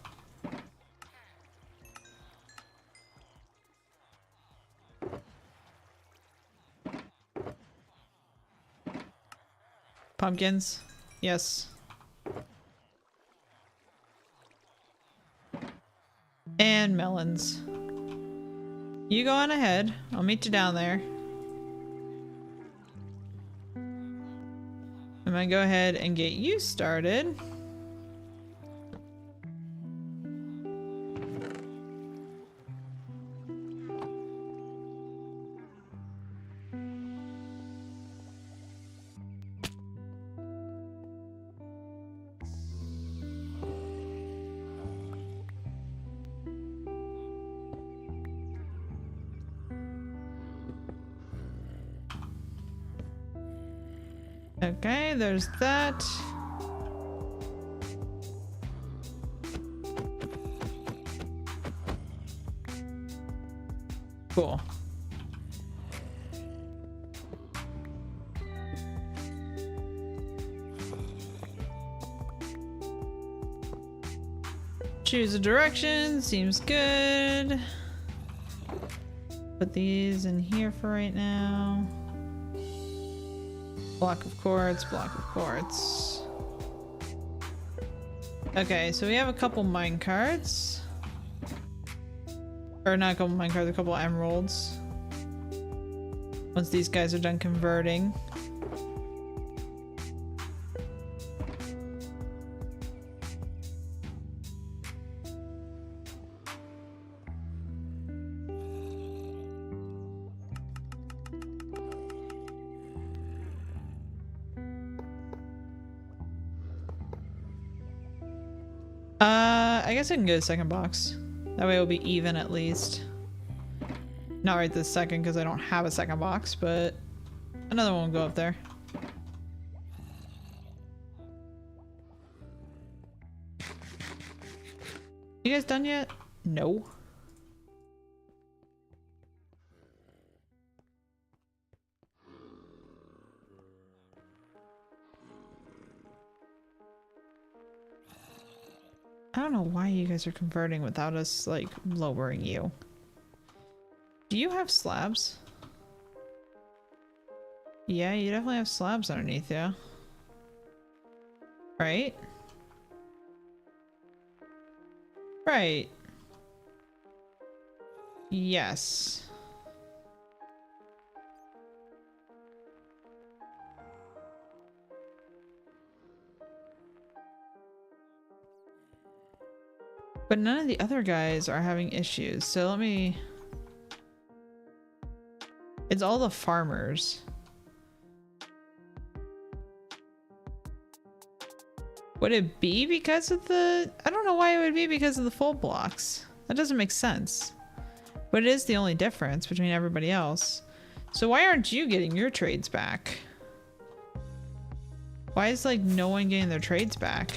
Pumpkins. Yes. And melons. You go on ahead. I'll meet you down there. I'm gonna go ahead and get you started. Okay, there's that. Cool. Choose a direction, seems good. Put these in here for right now. Block of quartz, block of quartz. Okay, so we have a couple mine cards. Or not a couple mine cards, a couple emeralds. Once these guys are done converting. I guess I can get a second box. That way it'll be even at least. Not right this second because I don't have a second box, but another one will go up there. You guys done yet? No. I don't know why you guys are converting without us, like, lowering you. Do you have slabs? Yeah, you definitely have slabs underneath you. Right? Right. Yes. But none of the other guys are having issues, so let me... It's all the farmers. Would it be because of the... I don't know why it would be because of the full blocks. That doesn't make sense. But it is the only difference between everybody else. So why aren't you getting your trades back? Why is like no one getting their trades back?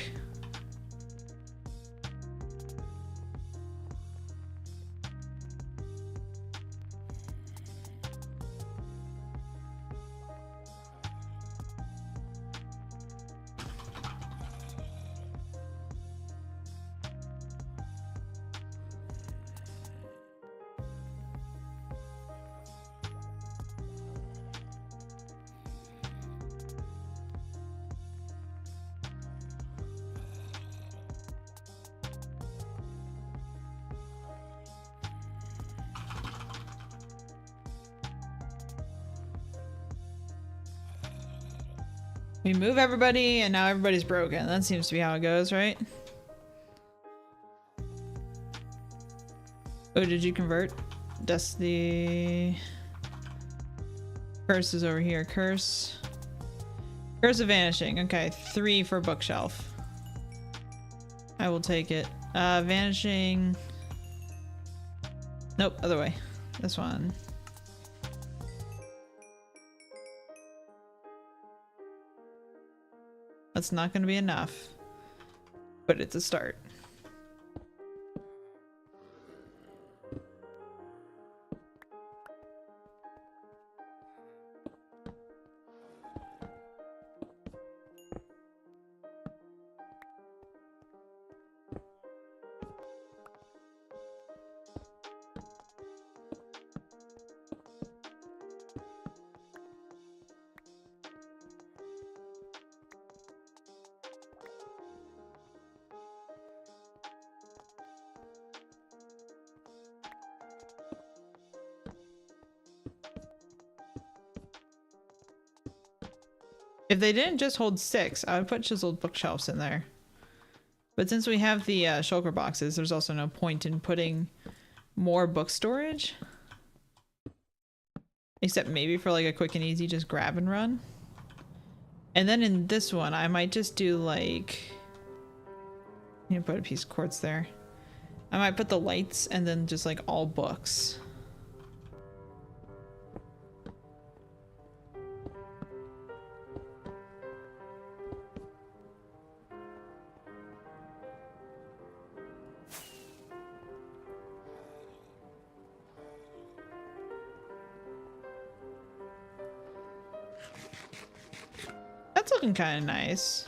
We move everybody and now everybody's broken. That seems to be how it goes, right? Oh, did you convert? Dusty. Curse is over here. Curse. Curse of Vanishing. Okay, 3 for bookshelf. I will take it. Vanishing. Nope, other way. This one. That's not going to be enough, but it's a start. If they didn't just hold 6, I would put chiseled bookshelves in there. But since we have the shulker boxes, there's also no point in putting more book storage. Except maybe for like a quick and easy just grab and run. And then in this one, I might just do like... I'm gonna put a piece of quartz there. I might put the lights and then just like all books. That's looking kind of nice.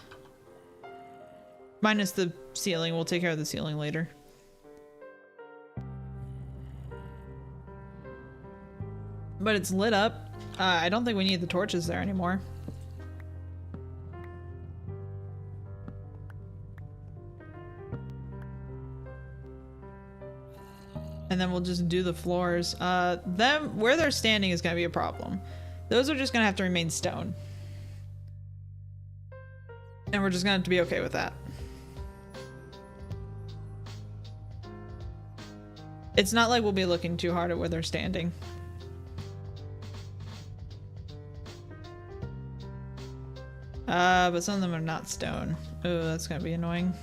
Minus the ceiling. We'll take care of the ceiling later. But it's lit up. I don't think we need the torches there anymore. And then we'll just do the floors. Where they're standing is going to be a problem. Those are just going to have to remain stone. And we're just going to have to be okay with that. It's not like we'll be looking too hard at where they're standing. But some of them are not stone. Oh, that's going to be annoying.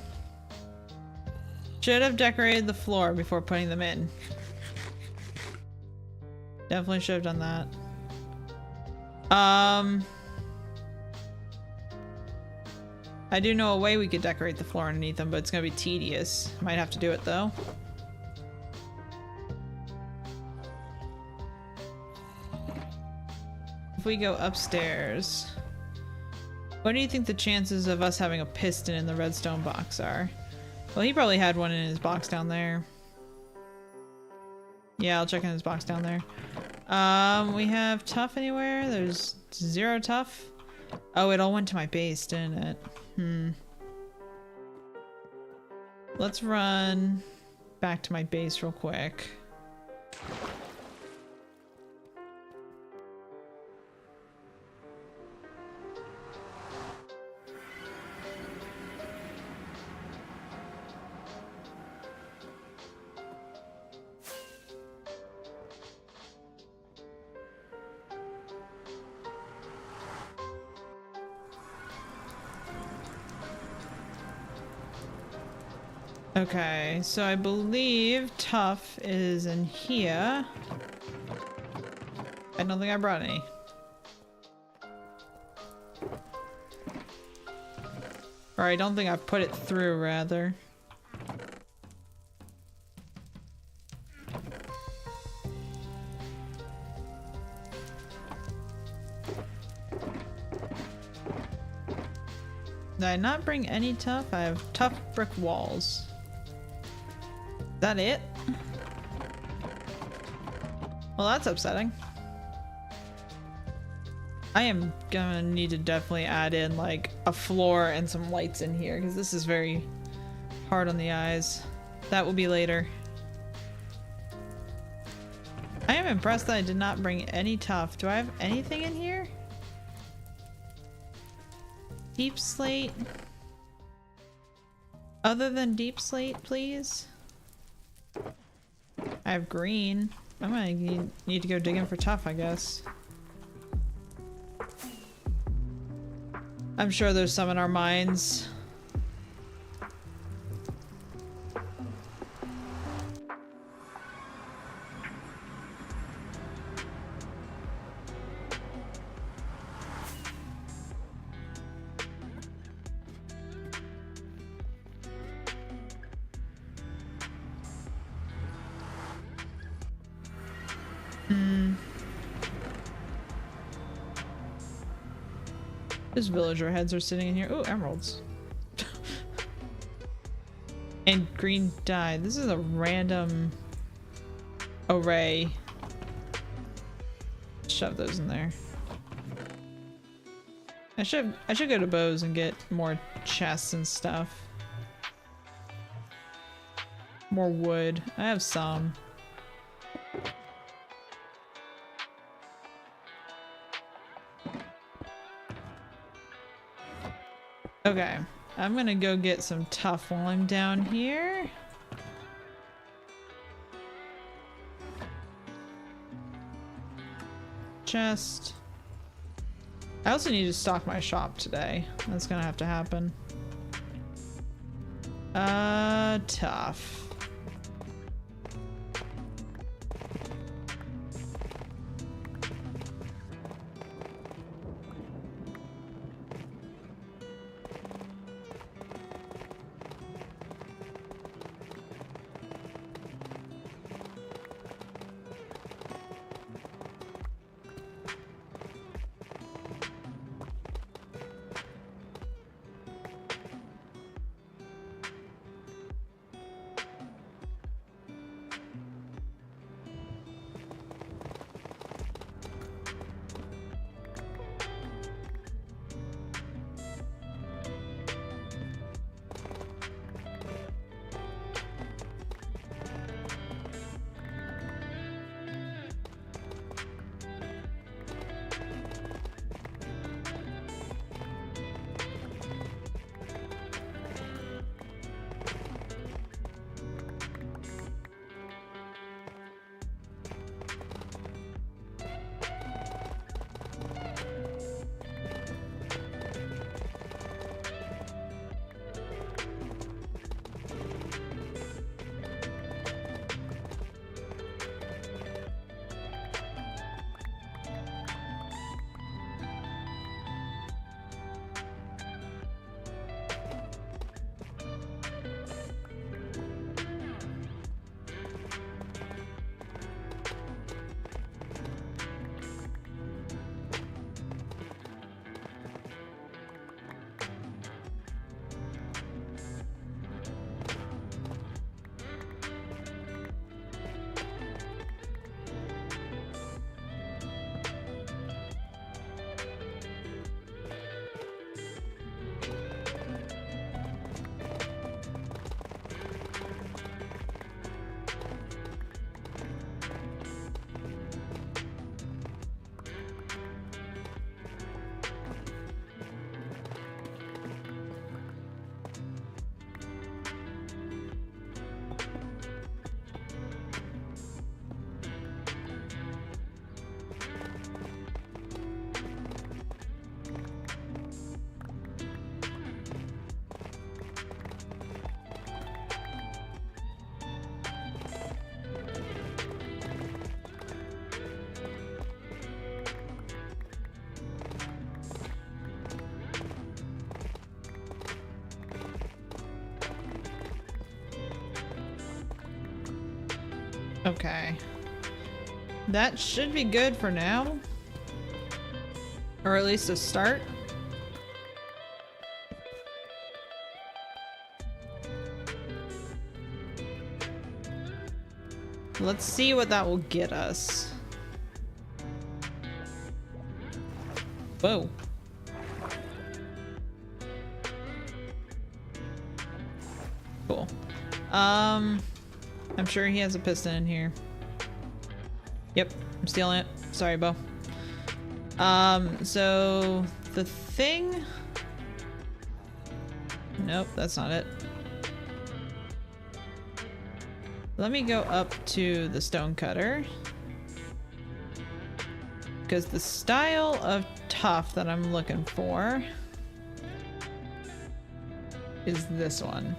Should have decorated the floor before putting them in. Definitely should have done that. I do know a way we could decorate the floor underneath them, but it's gonna be tedious. Might have to do it though. If we go upstairs, what do you think the chances of us having a piston in the redstone box are? Well, he probably had one in his box down there. Yeah, I'll check in his box down there. We have tough anywhere? There's 0 tough. Oh, it all went to my base, didn't it? Let's run back to my base real quick. Okay, so I believe Tough is in here. I don't think I brought any. Or I don't think I've put it through, rather. Did I not bring any Tough? I have tough brick walls. Is that it? Well, that's upsetting. I am gonna need to definitely add in like a floor and some lights in here because this is very hard on the eyes. That will be later. I am impressed that I did not bring any Tough. Do I have anything in here? Deep slate? Other than deep slate, please? I have green. I'm gonna need to go digging for Tough, I guess. I'm sure there's some in our mines. Those villager heads are sitting in here. Oh, emeralds. And green dye. This is a random array. Shove those in there. I should go to Bows and get more chests and stuff. More wood. I have some. Okay, I'm gonna go get some Tough while I'm down here. Chest. I also need to stock my shop today. That's gonna have to happen. Tough. Okay. That should be good for now. Or at least a start. Let's see what that will get us. Whoa. Cool. I'm sure he has a piston in here. Yep, I'm stealing it. Sorry, Bo. So the thing... Nope, that's not it. Let me go up to the stone cutter. Because the style of tough that I'm looking for is this one.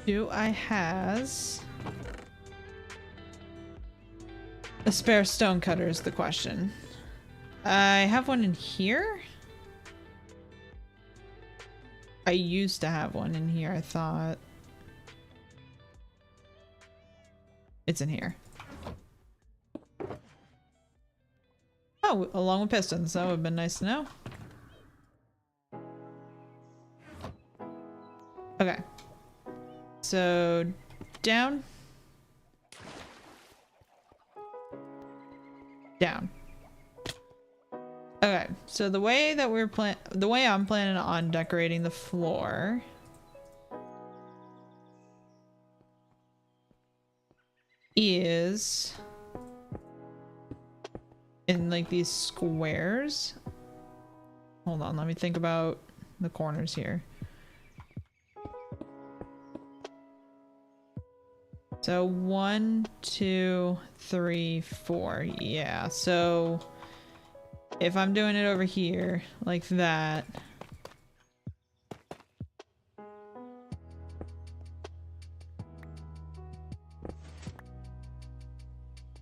Do I has a spare stone cutter is the question. I have one in here. I used to have one in here, I thought. It's in here. Oh, along with pistons. That would have been nice to know. Okay. So, down. Down. Okay, so the way that I'm planning on decorating the floor is in like these squares. Hold on, let me think about the corners here. So 1, 2, 3, 4. Yeah, so if I'm doing it over here like that,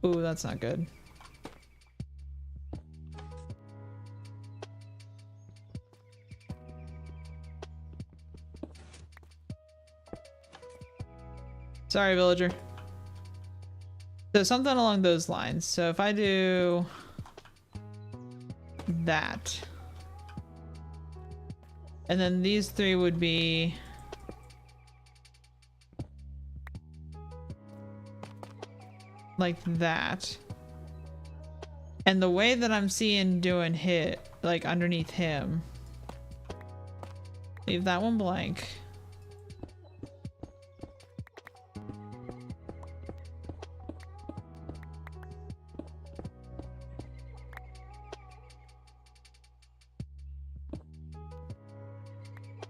ooh, that's not good. Sorry, villager. So something along those lines. So if I do that, and then these three would be like that. And the way that I'm seeing doing hit, like underneath him, leave that one blank.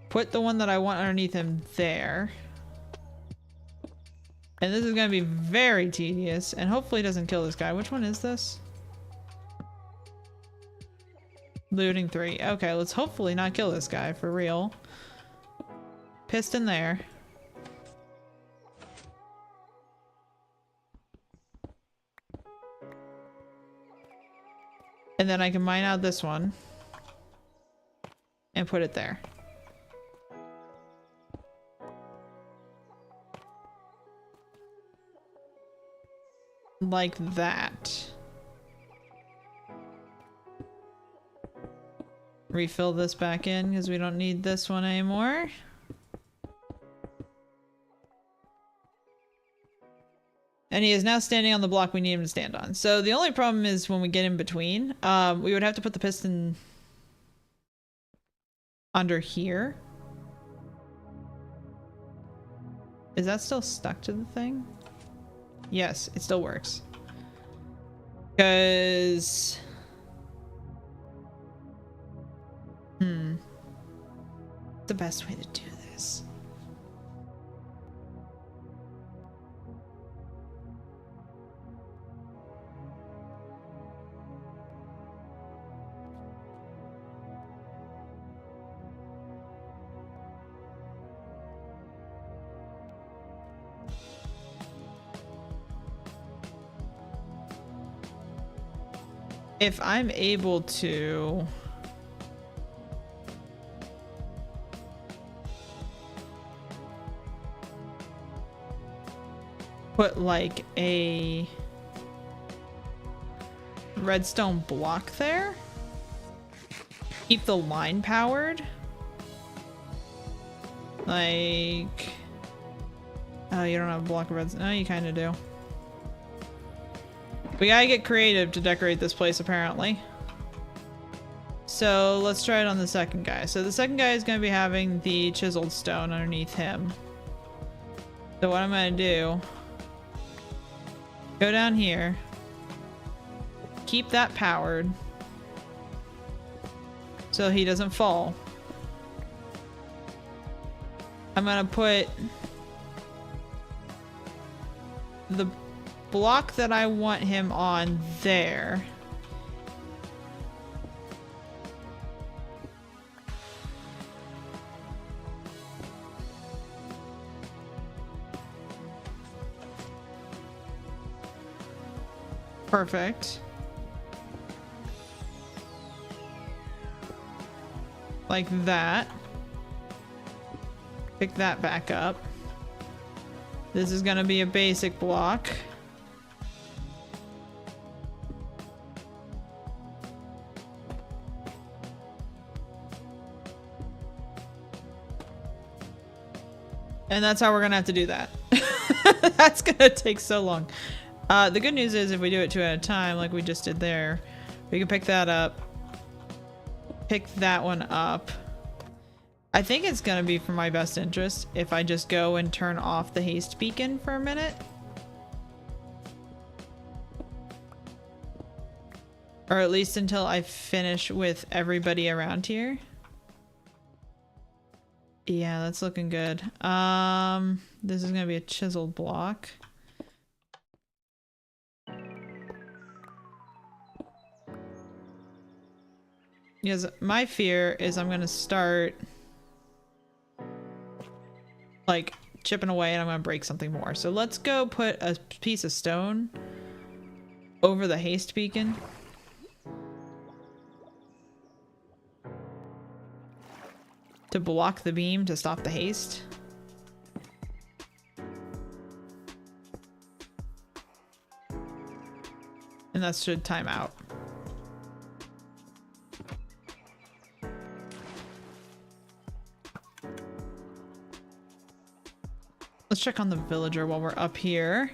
Put the one that I want underneath him there. And this is going to be very tedious, and hopefully it doesn't kill this guy. Which one is this? Looting 3. Okay, let's hopefully not kill this guy for real. Piston there. And then I can mine out this one and put it there. Like that. Refill this back in because we don't need this one anymore. And he is now standing on the block we need him to stand on. So the only problem is when we get in between, we would have to put the piston under here. Is that still stuck to the thing? Yes, it still works. Because... the best way to do this. if I'm able to put like a redstone block there, keep the line powered, like, oh, you don't have a block of redstone. No, you kind of do. We gotta get creative to decorate this place, apparently. So let's try it on the second guy. So the second guy is going to be having the chiseled stone underneath him. So what I'm going to do, go down here, keep that powered so he doesn't fall. I'm going to put the block that I want him on there. Perfect. Like that. Pick that back up. This is gonna be a basic block. And that's how we're gonna have to do that. That's gonna take so long. The good news is if we do it 2 at a time, like we just did there, we can pick that up, pick that one up. I think it's gonna be for my best interest if I just go and turn off the haste beacon for a minute. Or at least until I finish with everybody around here. Yeah, that's looking good. This is gonna be a chiseled block. Because my fear is I'm gonna start like chipping away and I'm gonna break something more. So let's go put a piece of stone over the haste beacon. To block the beam to stop the haste. And that should time out. Let's check on the villager while we're up here.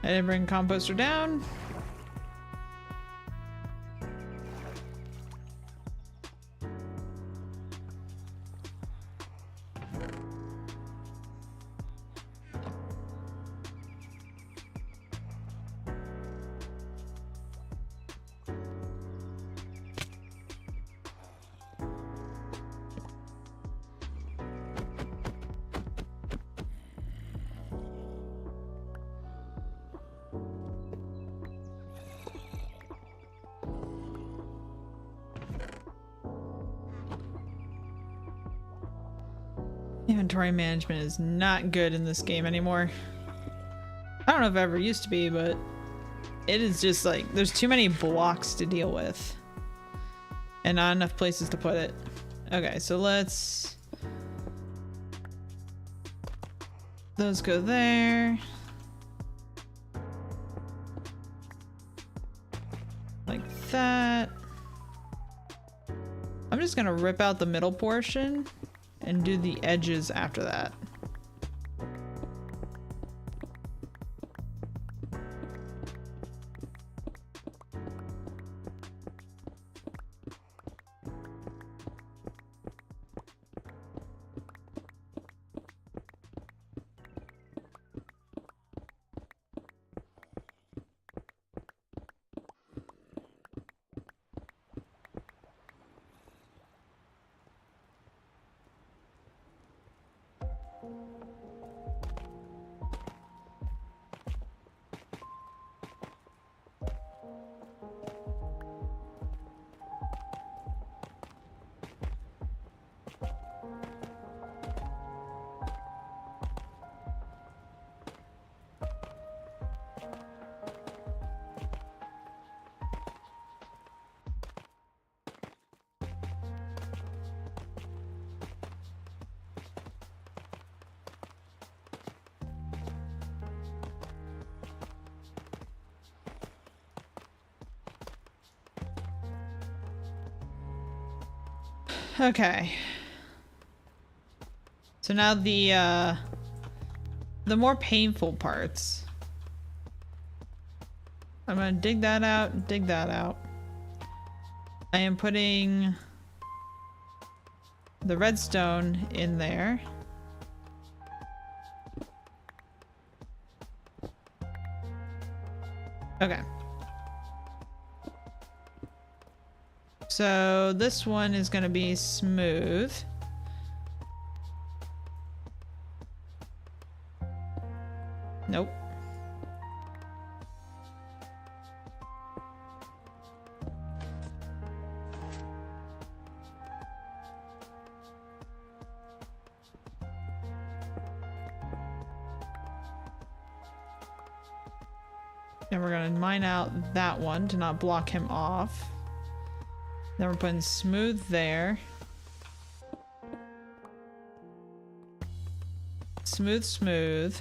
I didn't bring composter down. Inventory management is not good in this game anymore. I don't know if it ever used to be, but it is just like there's too many blocks to deal with and not enough places to put it. Okay, so let's those go there like that. I'm just gonna rip out the middle portion and do the edges after that. Okay. So now the more painful parts. I'm gonna dig that out, dig that out. I am putting the redstone in there. Okay. So this one is gonna be smooth. Nope. And we're gonna mine out that one to not block him off. Then we're putting smooth there. Smooth, smooth.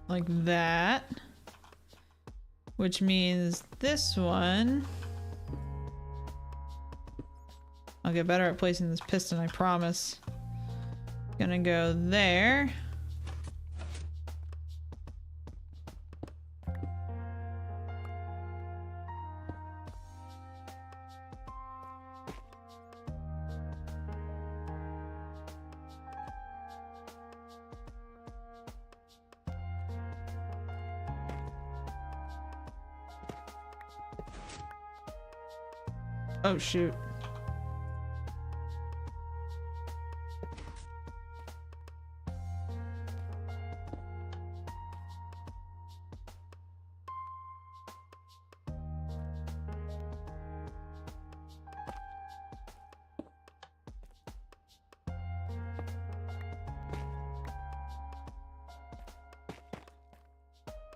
Like that. Which means this one... I'll get better at placing this piston, I promise. Gonna go there. Oh shoot.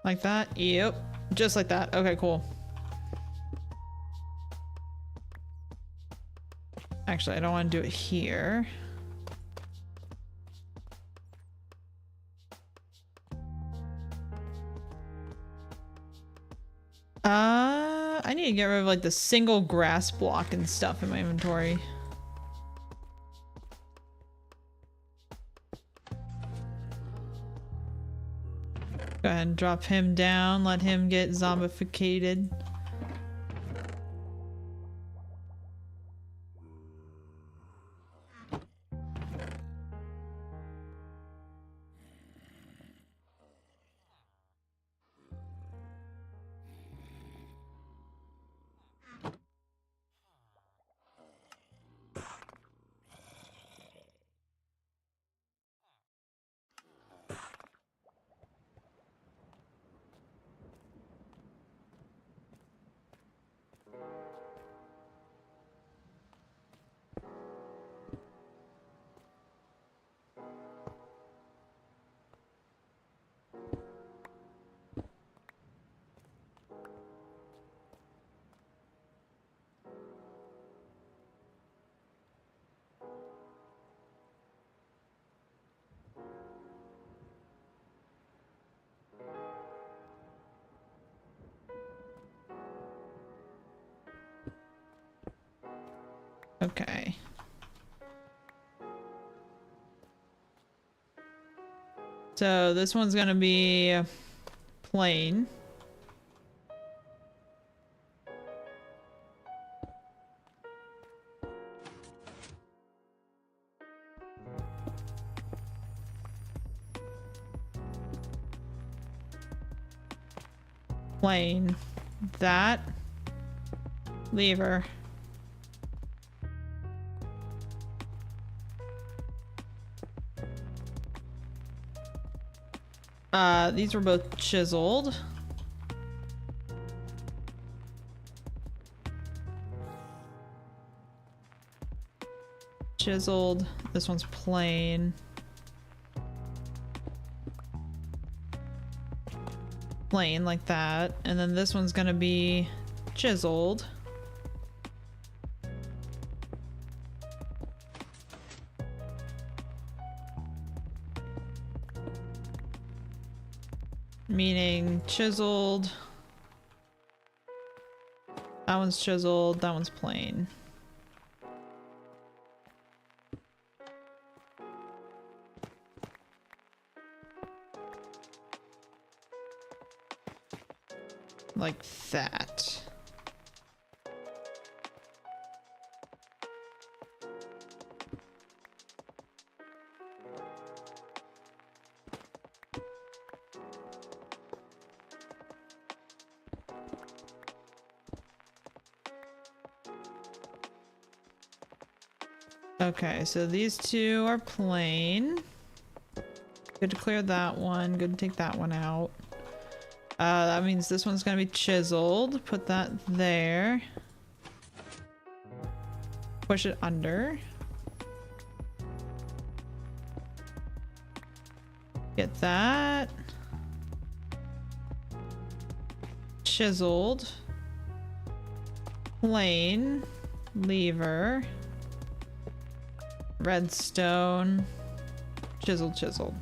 Like that? Yep. Just like that. Okay, cool. Actually, I don't want to do it here. I need to get rid of like the single grass block and stuff in my inventory. Go ahead and drop him down, let him get zombificated. Okay. So this one's gonna be plain. Plain. That. Lever. These were both chiseled. Chiseled. This one's plain. Plain like that. And then this one's gonna be chiseled. Meaning chiseled. That one's chiseled, that one's plain. Like that. Okay, so these two are plain. Good to clear that one. Good to take that one out. That means this one's gonna be chiseled. Put that there. Push it under. Get that. Chiseled. Plain. Lever. Redstone. Chiseled, chiseled.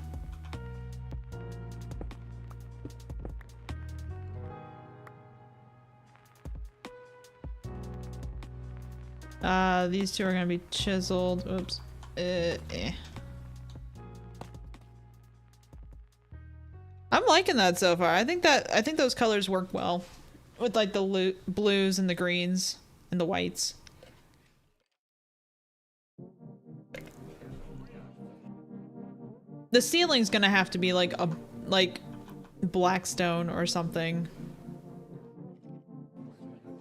These two are gonna be chiseled. Oops. I'm liking that so far. I think those colors work well with like the blues and the greens and the whites. The ceiling's gonna have to be like black stone or something.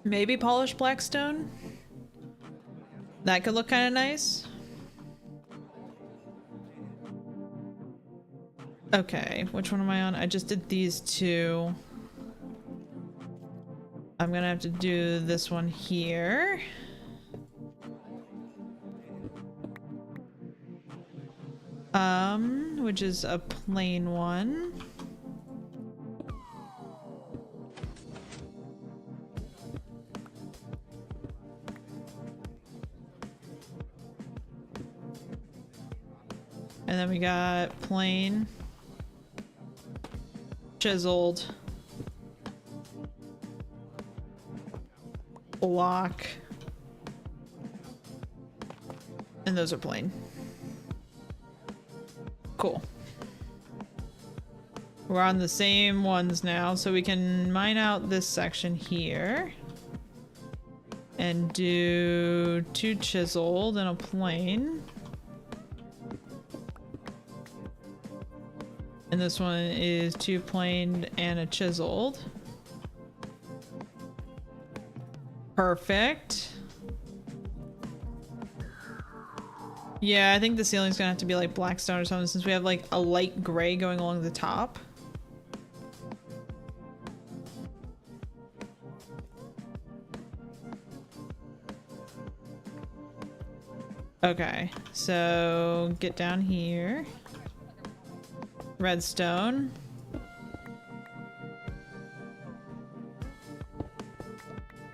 Maybe polished black stone? That could look kind of nice. Okay, which one am I on? I just did these two. I'm gonna have to do this one here. Which is a plain one. And then we got plain, chiseled, block, and those are plain. Cool. We're on the same ones now, so we can mine out this section here and do 2 chiseled and a plain. And this one is 2 planed and a chiseled. Perfect. Yeah, I think the ceiling's gonna have to be like black stone or something since we have like a light gray going along the top. Okay, so get down here. Redstone.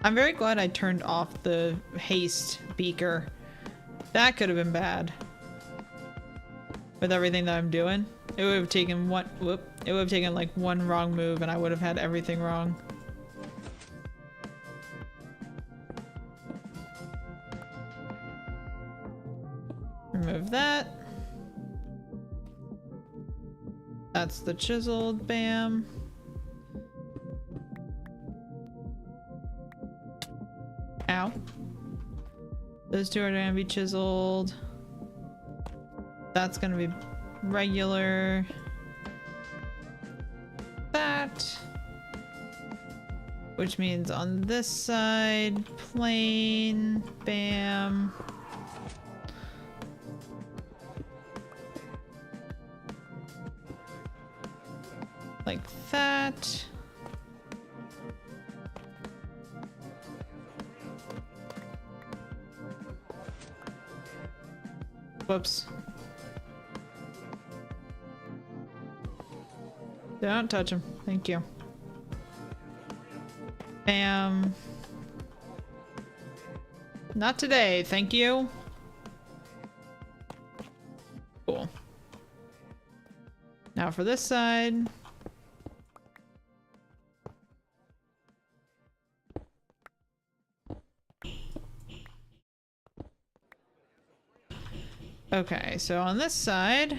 I'm very glad I turned off the haste beaker. That could have been bad. With everything that I'm doing. It would have taken one whoop. It would have taken like one wrong move and I would have had everything wrong. Remove that. That's the chiseled, bam. Ow. Those two are gonna be chiseled. That's gonna be regular. That. Which means on this side, plain, bam. Like that. Whoops. Don't touch him. Thank you. Bam. Not today, thank you. Cool. Now for this side. Okay, so on this side,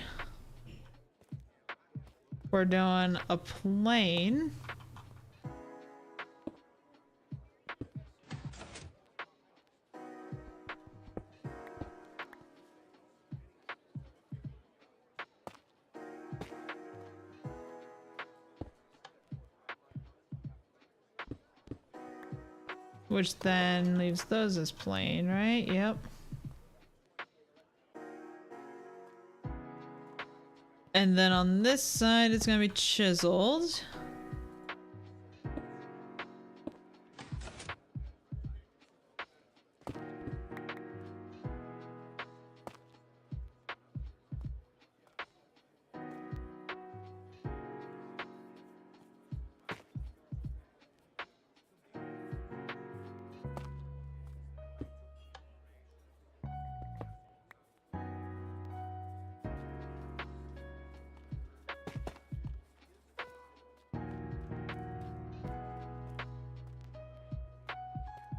we're doing a plane. Which then leaves those as plain, right? Yep. And then on this side, it's gonna be chiseled.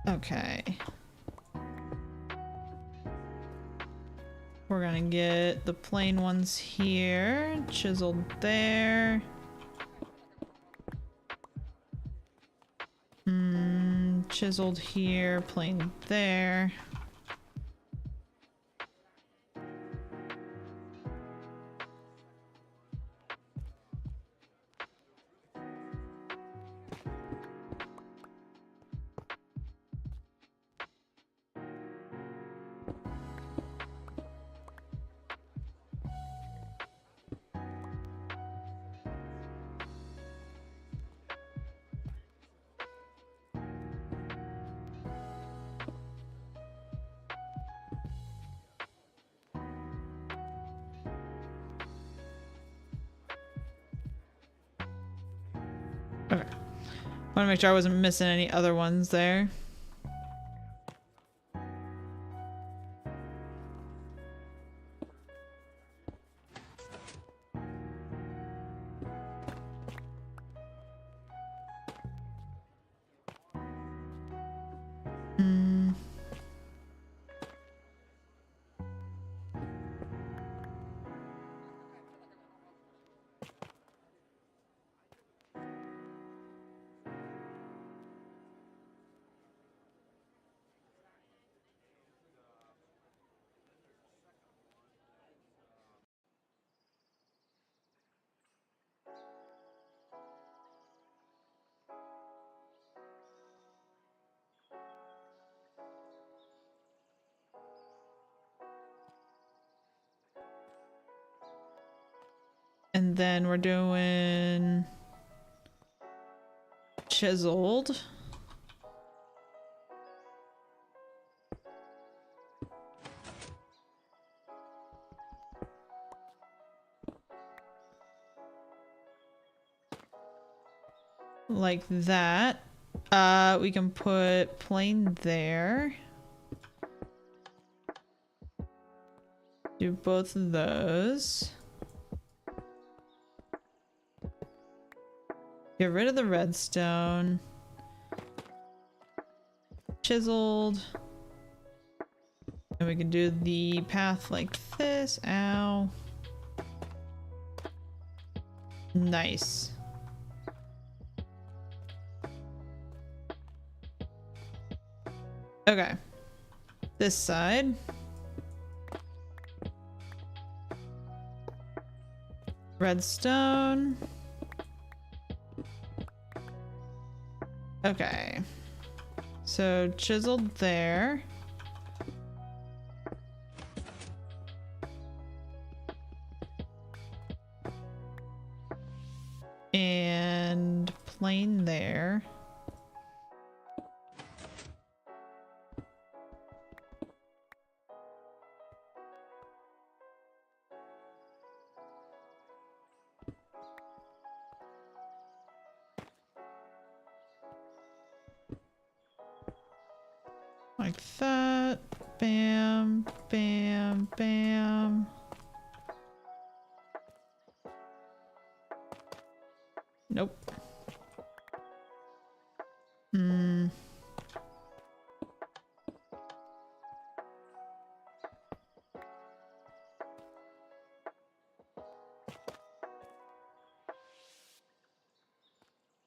Okay. We're gonna get the plain ones here, chiseled there. Chiseled here, plain there. Okay. Want to make sure I wasn't missing any other ones there. And then we're doing chiseled. Like that. We can put plain there. Do both of those. Get rid of the redstone. Chiseled. And we can do the path like this. Ow. Nice. Okay. This side. Redstone. Okay. So chiseled there. And plain there. Like that. Bam, bam, bam. Nope.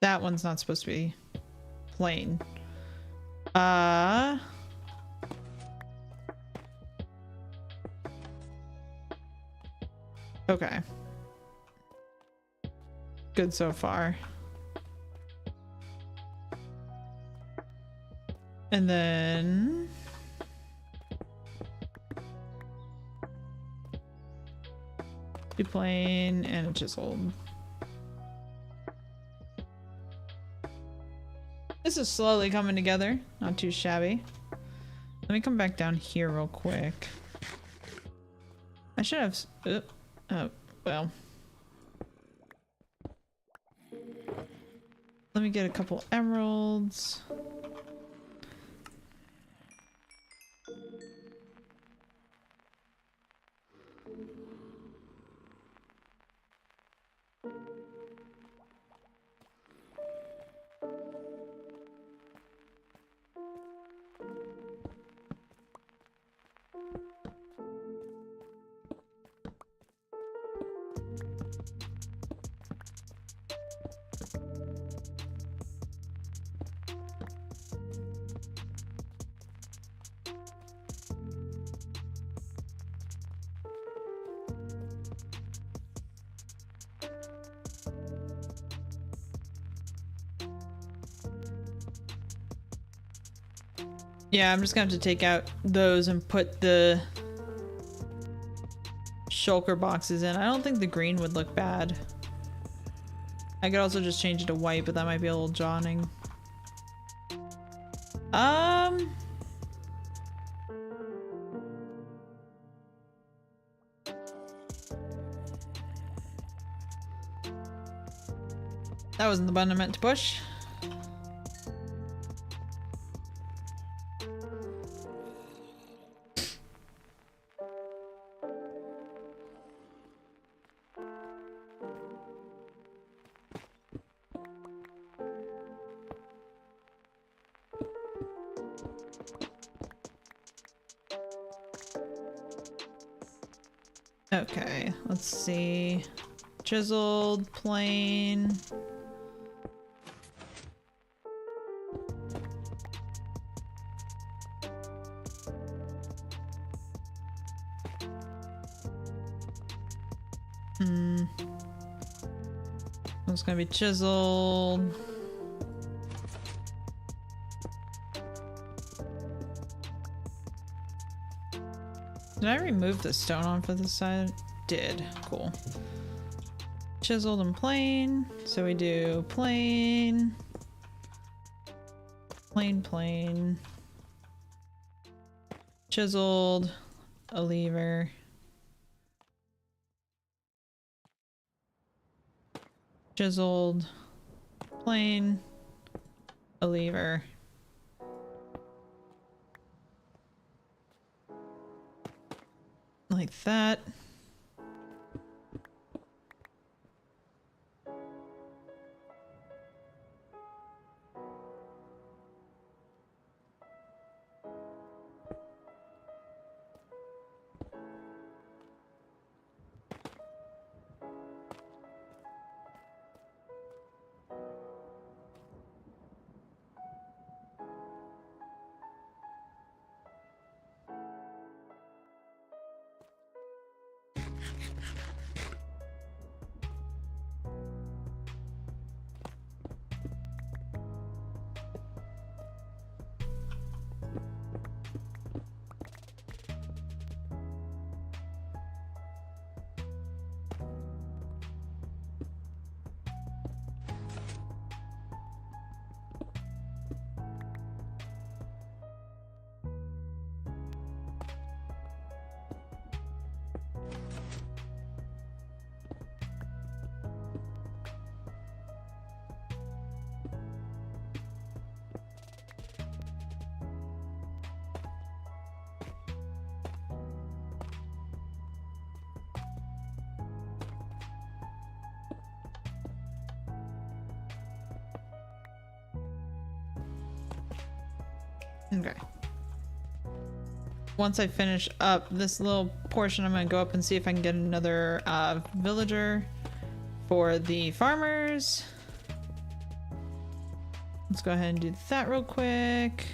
That one's not supposed to be plain. Okay. Good so far. And then a plane and a chisel. This is slowly coming together. Not too shabby. Let me come back down here real quick. I should have... oh, well. Let me get a couple emeralds. Yeah, I'm just gonna have to take out those and put the shulker boxes in. I don't think the green would look bad. I could also just change it to white, but that might be a little jaunting. That wasn't the button I meant to push. Okay, let's see. Chiseled, plain. It's gonna be chiseled. Did I remove the stone off of the side? Did. Cool. Chiseled and plain. So we do plain. Plain, plain. Chiseled. A lever. Chiseled. Plain. A lever. Like that. Okay. Once I finish up this little portion, I'm gonna go up and see if I can get another villager for the farmers. Let's go ahead and do that real quick.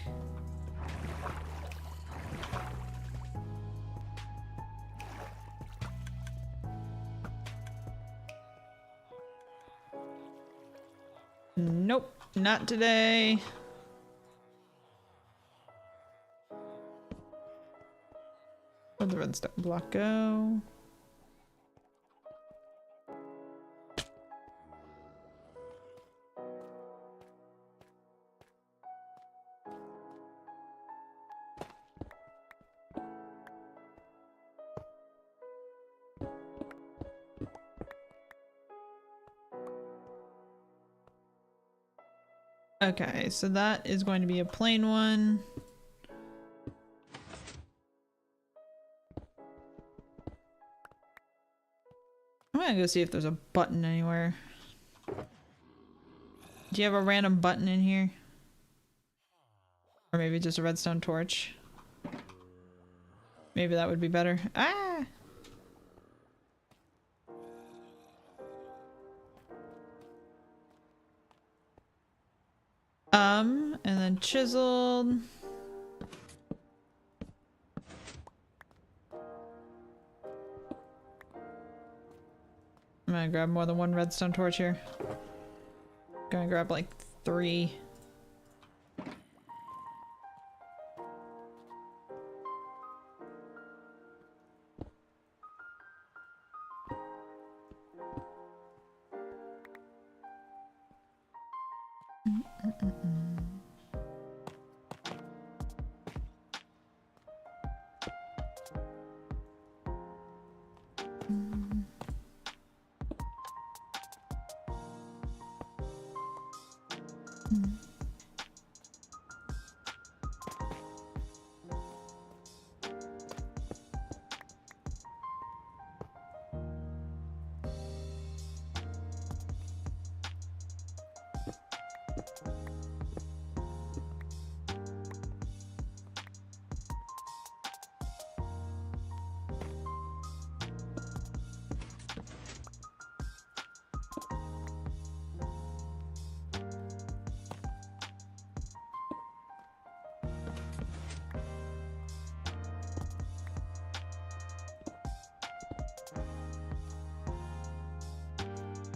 Nope, not today. Where'd the redstone block go? Okay, so that is going to be a plain one. I'm gonna go see if there's a button anywhere. Do you have a random button in here? Or maybe just a redstone torch? Maybe that would be better. Ah! And then chiseled. I'm gonna grab more than one redstone torch here. Gonna grab like 3.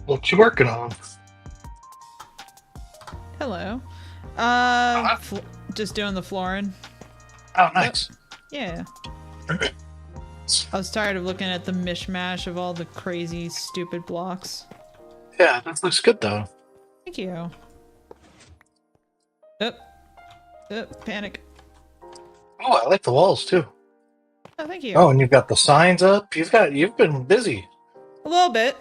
What you working on? Hello. Just doing the flooring. Oh, nice. Yeah. I was tired of looking at the mishmash of all the crazy, stupid blocks. Yeah, that looks good though. Thank you. Panic. Oh, I like the walls too. Oh, thank you. Oh, and you've got the signs up. You've been busy. A little bit.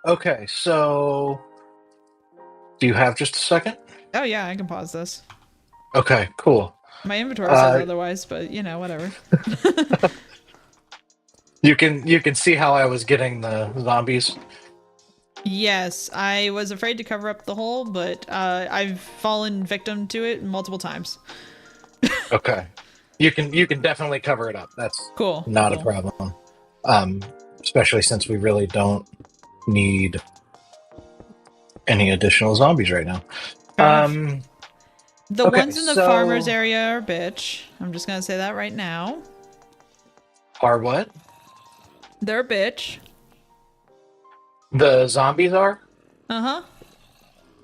Okay, so do you have just a second? Oh yeah, I can pause this. Okay, cool. My inventory says otherwise, but you know, whatever. You can see how I was getting the zombies. Yes, I was afraid to cover up the hole, but I've fallen victim to it multiple times. Okay. You can definitely cover it up. That's cool. Not cool. a problem. Especially since we really don't need any additional zombies right now. The ones in the farmers area are bitch. I'm just gonna say that right now. Are what? They're a bitch. The zombies are? Uh-huh.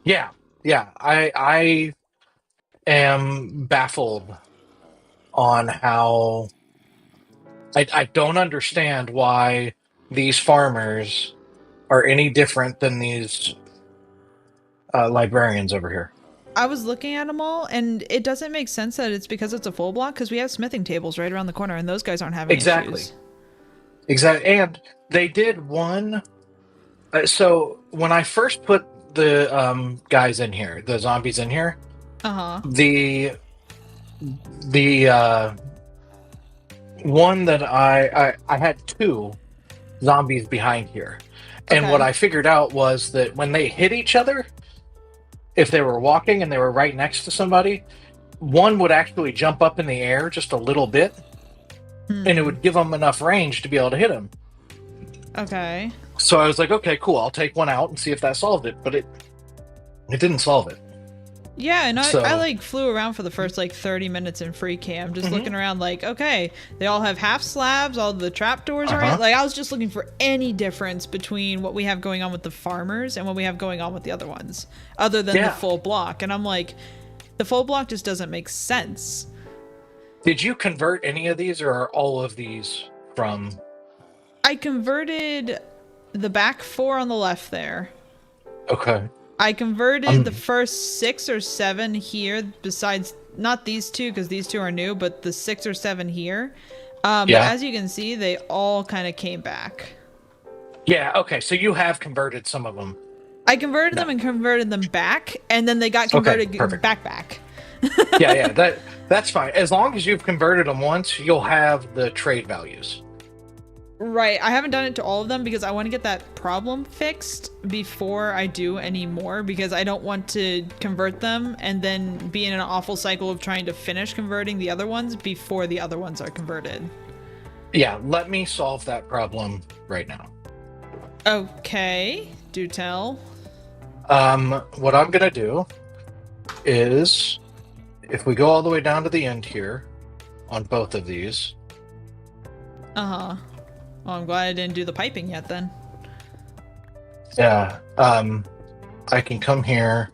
Yeah. I am baffled on how I don't understand why these farmers are any different than these librarians over here. I was looking at them all, and it doesn't make sense that it's because it's a full block, because we have smithing tables right around the corner, and those guys aren't having issues. Exactly. And they did one... so when I first put the guys in here, the zombies in here, the one that I had 2 zombies behind here. And what I figured out was that when they hit each other, if they were walking and they were right next to somebody, one would actually jump up in the air just a little bit, and it would give them enough range to be able to hit him. Okay. So I was like, okay, cool, I'll take one out and see if that solved it. But It didn't solve it. Yeah, and So, I like flew around for the first like 30 minutes in free cam, just Mhm. looking around like, okay, they all have half slabs, all the trapdoors are Uh-huh. in. Like, I was just looking for any difference between what we have going on with the farmers and what we have going on with the other ones, other than the Yeah. full block. And I'm like, the full block just doesn't make sense. Did you convert any of these, or are all of these from? I converted the back 4 on the left there. Okay. I converted the first 6 or 7 here, besides not these 2 because these 2 are new, but the 6 or 7 here. But Yeah. as you can see, they all kind of came back. Yeah. Okay. So you have converted some of them. I converted them and converted them back, and then they got converted perfect. back. Yeah. That's fine. As long as you've converted them once, you'll have the trade values. Right. I haven't done it to all of them because I want to get that problem fixed before I do any more, because I don't want to convert them and then be in an awful cycle of trying to finish converting the other ones before the other ones are converted. Yeah. Let me solve that problem right now. Okay. Do tell. What I'm gonna do is, if we go all the way down to the end here on both of these. Uh-huh. Well, I'm glad I didn't do the piping yet then. Yeah. I can come here.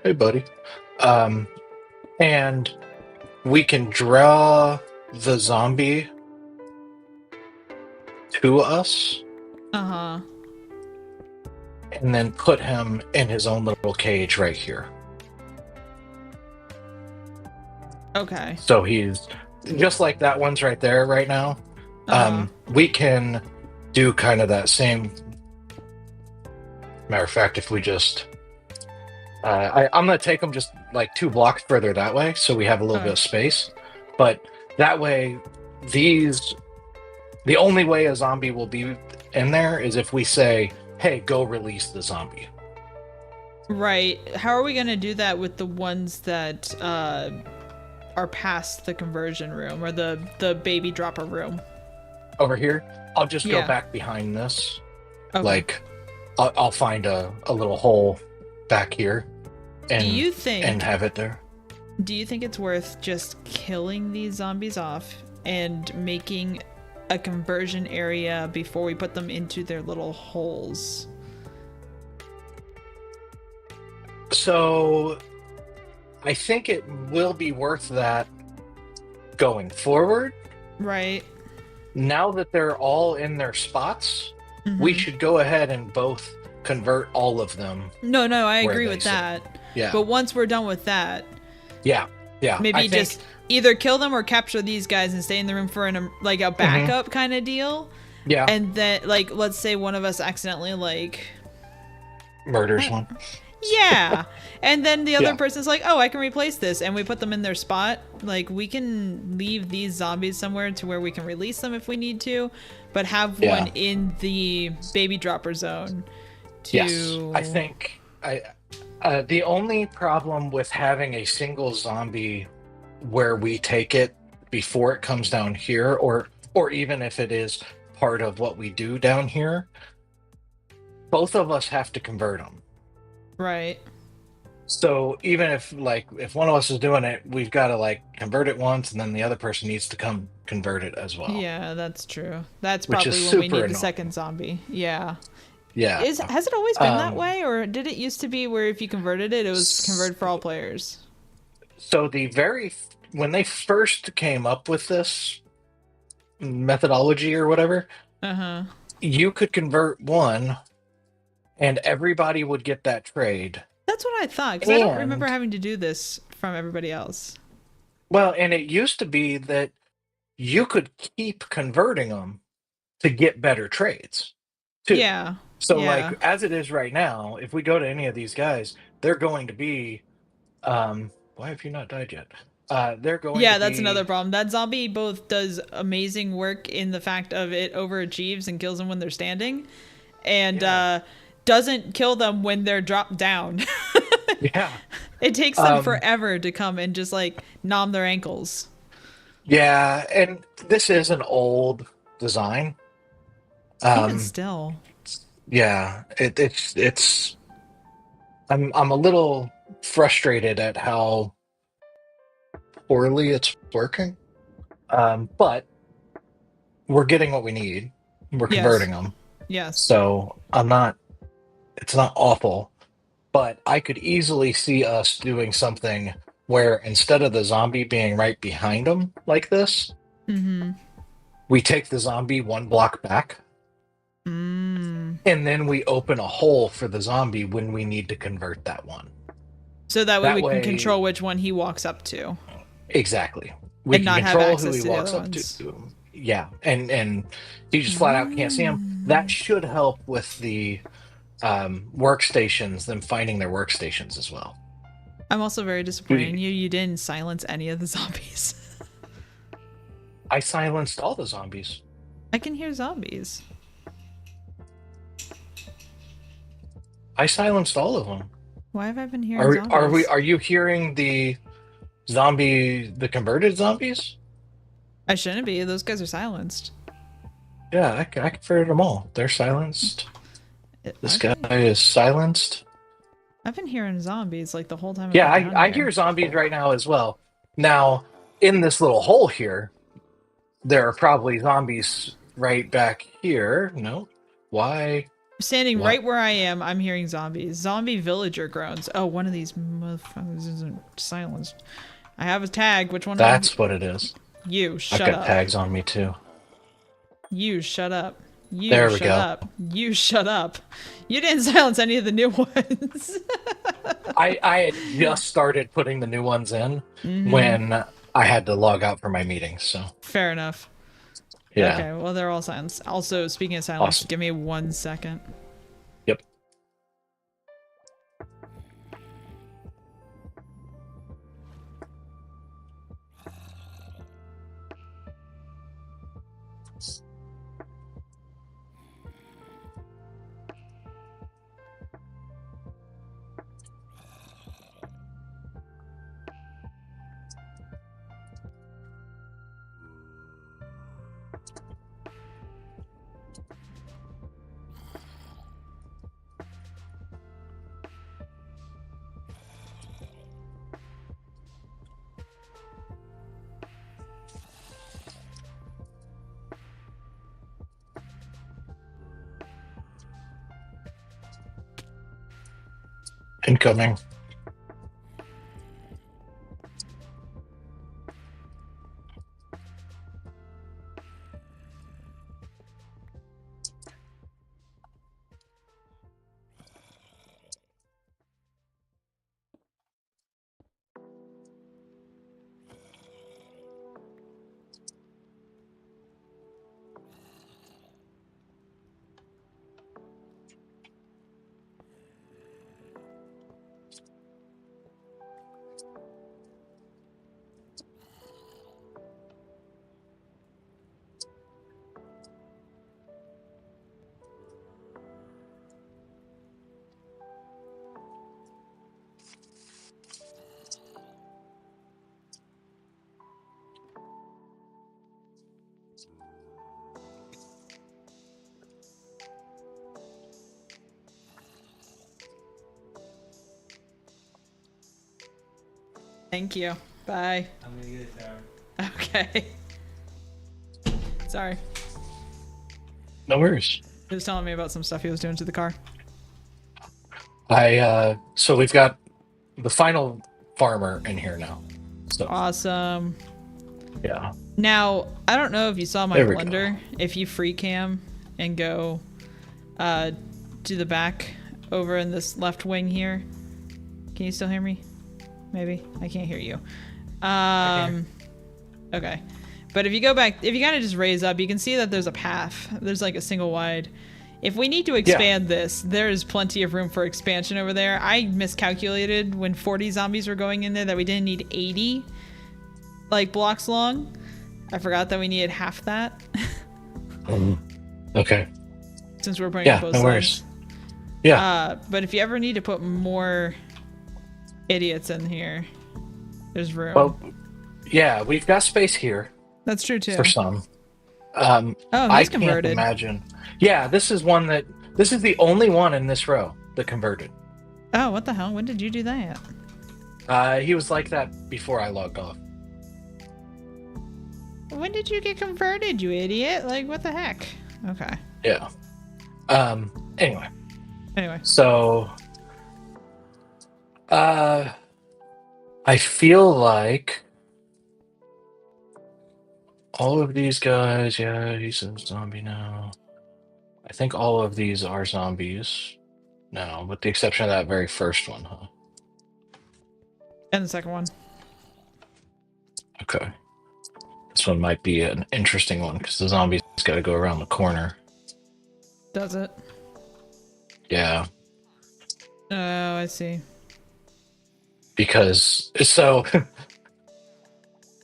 Hey, buddy. And we can draw the zombie to us Uh-huh. and then put him in his own little cage right here. Okay. So he's just like that one's right there right now. We can do kind of that same. Matter of fact, if we just, I'm gonna take them just like 2 blocks further that way, so we have a little bit of space. But that way, the only way a zombie will be in there is if we say, "Hey, go release the zombie." Right. How are we going to do that with the ones that are past the conversion room or the baby dropper room? Over here, I'll just Yeah. go back behind this. Okay. Like, I'll find a little hole back here, and do you think have it there. Do you think it's worth just killing these zombies off and making a conversion area before we put them into their little holes? So, I think it will be worth that going forward. Right. Now that they're all in their spots, we should go ahead and both convert all of them. No, I where agree they with sit. that. Yeah. But once we're done with that, Yeah. maybe I think- just either kill them or capture these guys and stay in the room for like a backup kind of deal. Yeah. And then, like, let's say one of us accidentally, like, murders one. yeah. And then the other Yeah. person's like, oh, I can replace this. And we put them in their spot. Like, we can leave these zombies somewhere to where we can release them if we need to, but have Yeah. one in the baby dropper zone to... Yes. I think the only problem with having a single zombie where we take it before it comes down here, or even if it is part of what we do down here, both of us have to convert them. Right. So even if one of us is doing it, we've got to like convert it once, and then the other person needs to come convert it as well. Yeah, that's true. That's Which probably is when we super need the annoying. second zombie. Yeah. Yeah. Has it always been that way, or did it used to be where if you converted it, it was converted for all players? So when they first came up with this methodology or whatever, you could convert one, and everybody would get that trade. That's what I thought, because I don't remember having to do this from everybody else. Well, and it used to be that you could keep converting them to get better trades, too. Yeah. So, yeah. like, as it is right now, if we go to any of these guys, they're going to be, why have you not died yet? They're going to that's be... another problem. That zombie both does amazing work in the fact of it overachieves and kills them when they're standing, and doesn't kill them when they're dropped down. Yeah. It takes them forever to come and just, like, nom their ankles. Yeah, and this is an old design. Even still. Yeah, it's I'm a little frustrated at how poorly it's working. But we're getting what we need. We're Yes. converting them. Yes. So it's not awful, but I could easily see us doing something where instead of the zombie being right behind them like this, Mm-hmm. we take the zombie one block back, Mm. and then we open a hole for the zombie when we need to convert that one. So that way That we can way, control which one he walks up to. exactly. We And can not have control who access he to the walks other up to. ones. Yeah, and you just flat out can't see him. That should help with the workstations, them finding their workstations as well. I'm also very disappointed in you. You didn't silence any of the zombies. I silenced all the zombies. I can hear zombies. I silenced all of them. Why have I been hearing zombies? Are you hearing the converted zombies? I shouldn't be. Those guys are silenced. Yeah, I converted them all. They're silenced. This guy I've is silenced. been hearing zombies like the whole time. Yeah, I've been down I here. hear zombies right now as well. Now, in this little hole here, there are probably zombies right back here. No? Why? Standing What? right where I am, I'm hearing zombies. Zombie villager groans. Oh, one of these motherfuckers isn't silenced. I have a tag. Which one? That's what it is. You shut I've got up. tags on me too. You shut up. You There we shut go. up. You shut up. You didn't silence any of the new ones. I had just started putting the new ones in when I had to log out for my meetings. So Fair enough. yeah. Okay, well they're all silenced. Also, speaking of silence, Awesome. give me 1 second. Yep. Incoming. Thank you. Bye. I'm gonna get a shower. Okay. Sorry. No worries. He was telling me about some stuff he was doing to the car. So we've got the final farmer in here now. So Awesome. yeah. Now, I don't know if you saw my There we go. blender. If you free cam and go to the back over in this left wing here. Can you still hear me? Maybe. I can't hear you. Okay. But if you go back, if you kind of just raise up, you can see that there's a path. There's like a single wide. If we need to expand this, there is plenty of room for expansion over there. I miscalculated when 40 zombies were going in there that we didn't need 80 like blocks long. I forgot that we needed half that. Okay. Since we're putting Yeah, up both no sides. worries. Yeah. But if you ever need to put more idiots in here, there's room. Well, yeah, we've got space here That's true too. for some. Oh, I he's can't converted. imagine. Yeah, this is the only one in this row that converted. Oh, what the hell? When did you do that? He was like that before I logged off. When did you get converted, you idiot? Like, what the heck? Okay. Yeah. Anyway. Anyway. So, I feel like all of these guys, yeah, he's a zombie now. I think all of these are zombies now, with the exception of that very first one, huh? And the second one. Okay. This one might be an interesting one because the zombies got to go around the corner. Does it? Yeah. Oh, I see. Because, so,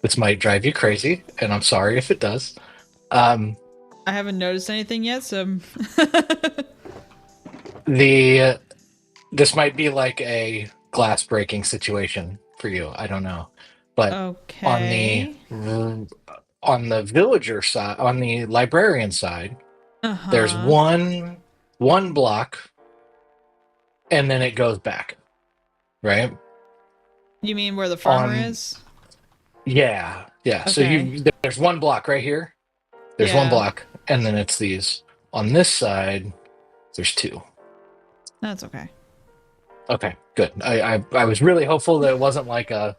this might drive you crazy, and I'm sorry if it does. I haven't noticed anything yet, so... This might be like a glass breaking situation for you. I don't know. But okay. on the villager side, on the librarian side, there's one block, and then it goes back, right? You mean where the farmer is? Yeah. Okay. So there's one block right here. There's one block, and then it's these. On this side, there's two. That's okay. Okay, good. I was really hopeful that it wasn't like a,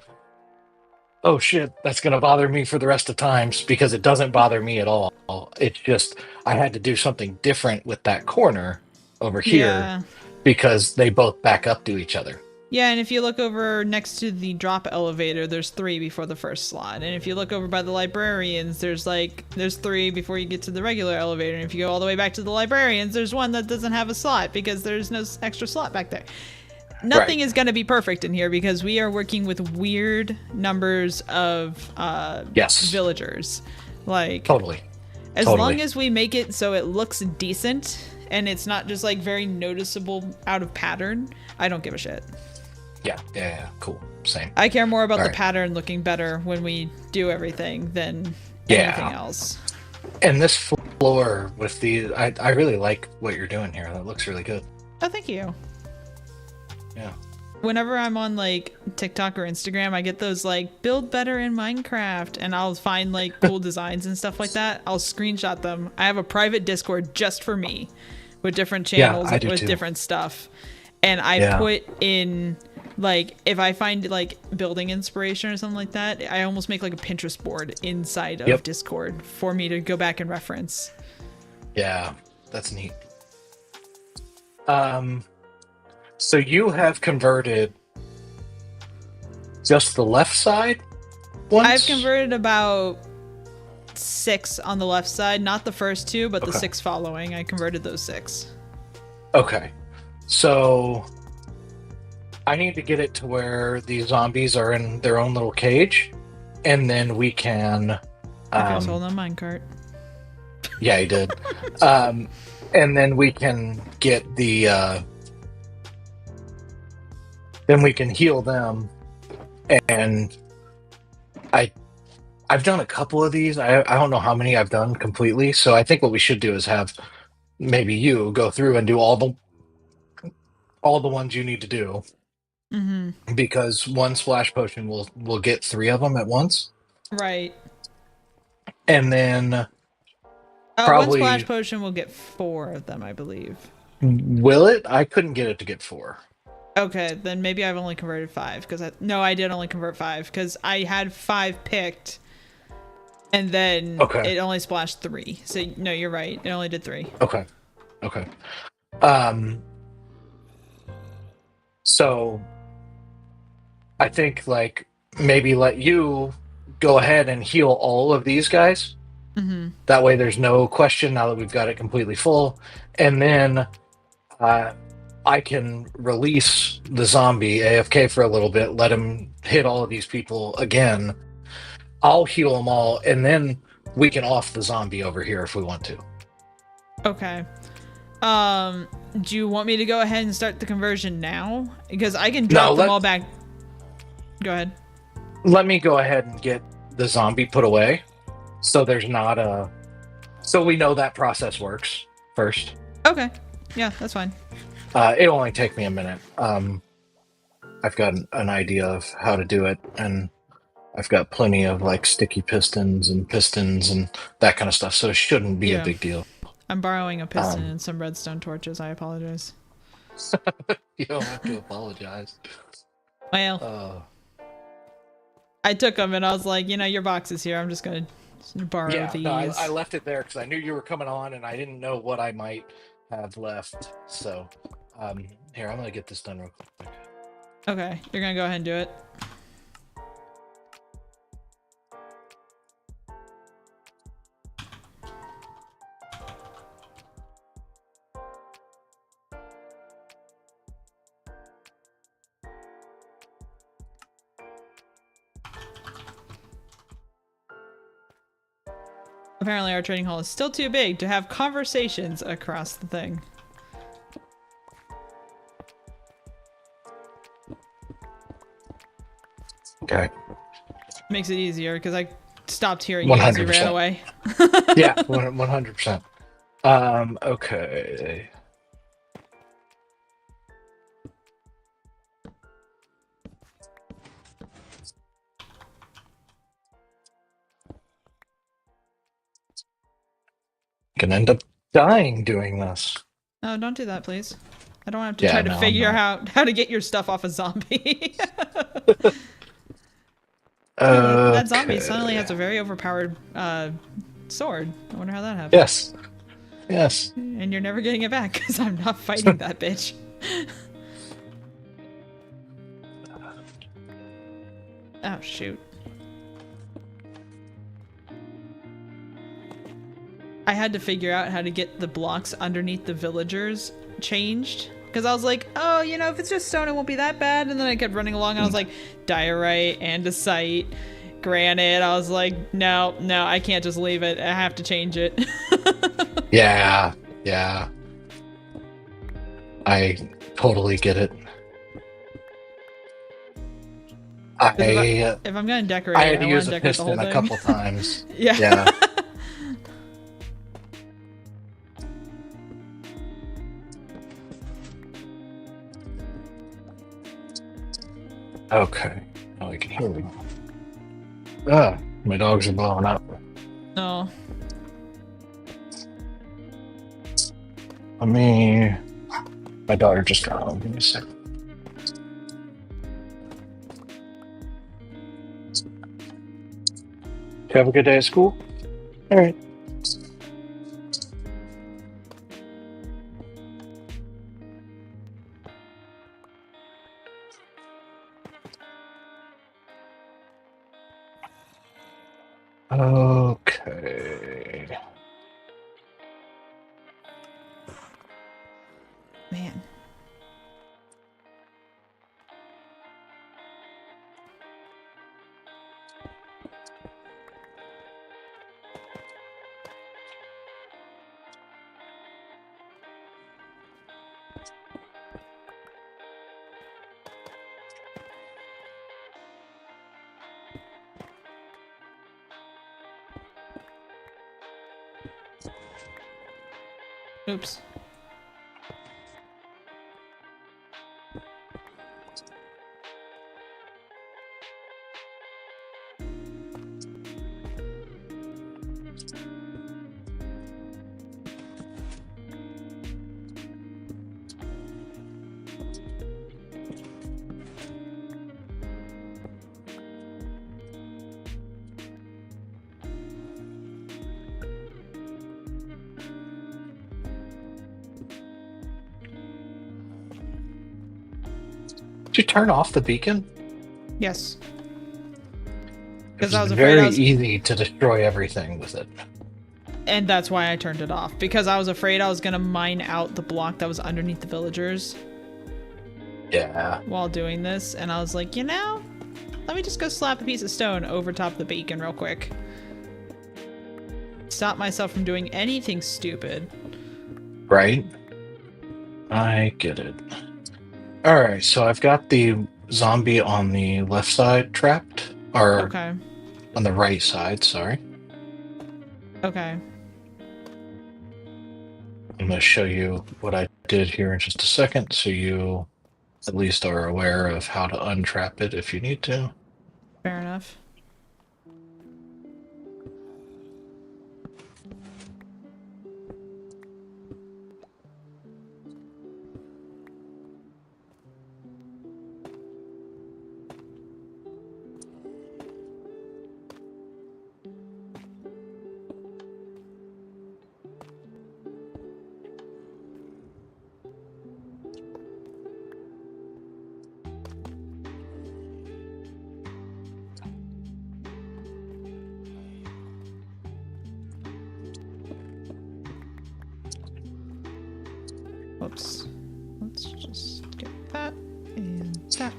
oh shit, that's going to bother me for the rest of times, because it doesn't bother me at all. It's just I had to do something different with that corner over here because they both back up to each other. Yeah, and if you look over next to the drop elevator, there's 3 before the first slot. And if you look over by the librarians, there's 3 before you get to the regular elevator. And if you go all the way back to the librarians, there's one that doesn't have a slot because there's no extra slot back there. Nothing is going to be perfect in here because we are working with weird numbers of villagers. Like, totally. As long as we make it so it looks decent and it's not just like very noticeable out of pattern, I don't give a shit. Yeah, cool. Same. I care more about the pattern looking better when we do everything than anything else. And this floor with the, I really like what you're doing here. That looks really good. Oh, thank you. Yeah. Whenever I'm on like TikTok or Instagram, I get those like build better in Minecraft, and I'll find like cool designs and stuff like that. I'll screenshot them. I have a private Discord just for me with different channels with different stuff. And I put in like, if I find like building inspiration or something like that, I almost make like a Pinterest board inside of Discord for me to go back and reference. Yeah, that's neat. So you have converted just the left side once? I've converted about 6 on the left side, not the first 2, but the 6 following. I converted those 6. Okay. So I need to get it to where these zombies are in their own little cage, and then we can... I was holding a minecart. Yeah, he did. And then we can get the... then we can heal them, and I've done a couple of these. I don't know how many I've done completely, so I think what we should do is have maybe you go through and do all the ones you need to do, because one splash potion will get 3 of them at once, right? And then probably one splash potion will get 4 of them, I believe. Will it? I couldn't get it to get 4. Okay, then maybe I've only converted 5 because I did only convert 5 because I had 5 picked, and then it only splashed 3. So no, you're right. It only did 3. Okay. So I think like maybe let you go ahead and heal all of these guys. That way there's no question now that we've got it completely full, and then I can release the zombie AFK for a little bit, let him hit all of these people again. I'll heal them all, and then we can off the zombie over here if we want to. Okay. Do you want me to go ahead and start the conversion now? Because I can drop them all back. Go ahead. Let me go ahead and get the zombie put away, so there's not a... So we know that process works first. Okay. Yeah, that's fine. It'll only take me a minute. I've got an idea of how to do it, and I've got plenty of like sticky pistons and that kind of stuff, so it shouldn't be a Yeah. big deal. I'm borrowing a piston and some redstone torches. I apologize. You don't have to apologize. Well, I took them and I was like, your box is here. I'm just gonna borrow these. No, I left it there because I knew you were coming on, and I didn't know what I might have left. So, here, I'm gonna get this done real quick. Okay, you're gonna go ahead and do it. Apparently our trading hall is still too big to have conversations across the thing. Okay. Makes it easier because I stopped hearing you as you ran away. Yeah, 100%. Okay. Gonna end up dying doing this. No, don't do that, please. I don't have to try to figure out how to get your stuff off a zombie. That zombie suddenly has a very overpowered sword. I wonder how that happened. Yes. Yes. And you're never getting it back because I'm not fighting that bitch. Oh, shoot. I had to figure out how to get the blocks underneath the villagers changed. Because I was like, oh, if it's just stone, it won't be that bad. And then I kept running along and I was like, diorite, andesite, granite. I was like, no, I can't just leave it. I have to change it. Yeah. I totally get it. If I'm going to decorate, I had to I use want to a decorate the whole piston thing. a couple times. Yeah. Okay. Now we can hear me. Ah, my dogs are blowing up. No. My daughter just got home. Give me a second. You have a good day at school? All right. Okay. Man. Oops. Did you turn off the beacon? Yes. Because I was very afraid easy to destroy everything with it. And that's why I turned it off. Because I was afraid I was going to mine out the block that was underneath the villagers. Yeah. While doing this. And I was like, let me just go slap a piece of stone over top of the beacon real quick. Stop myself from doing anything stupid. Right? I get it. Alright, so I've got the zombie on the left side trapped. Or Okay. on the right side, sorry. Okay. I'm going to show you what I did here in just a second, so you at least are aware of how to untrap it if you need to. Fair enough. Whoops. Let's just get that and that.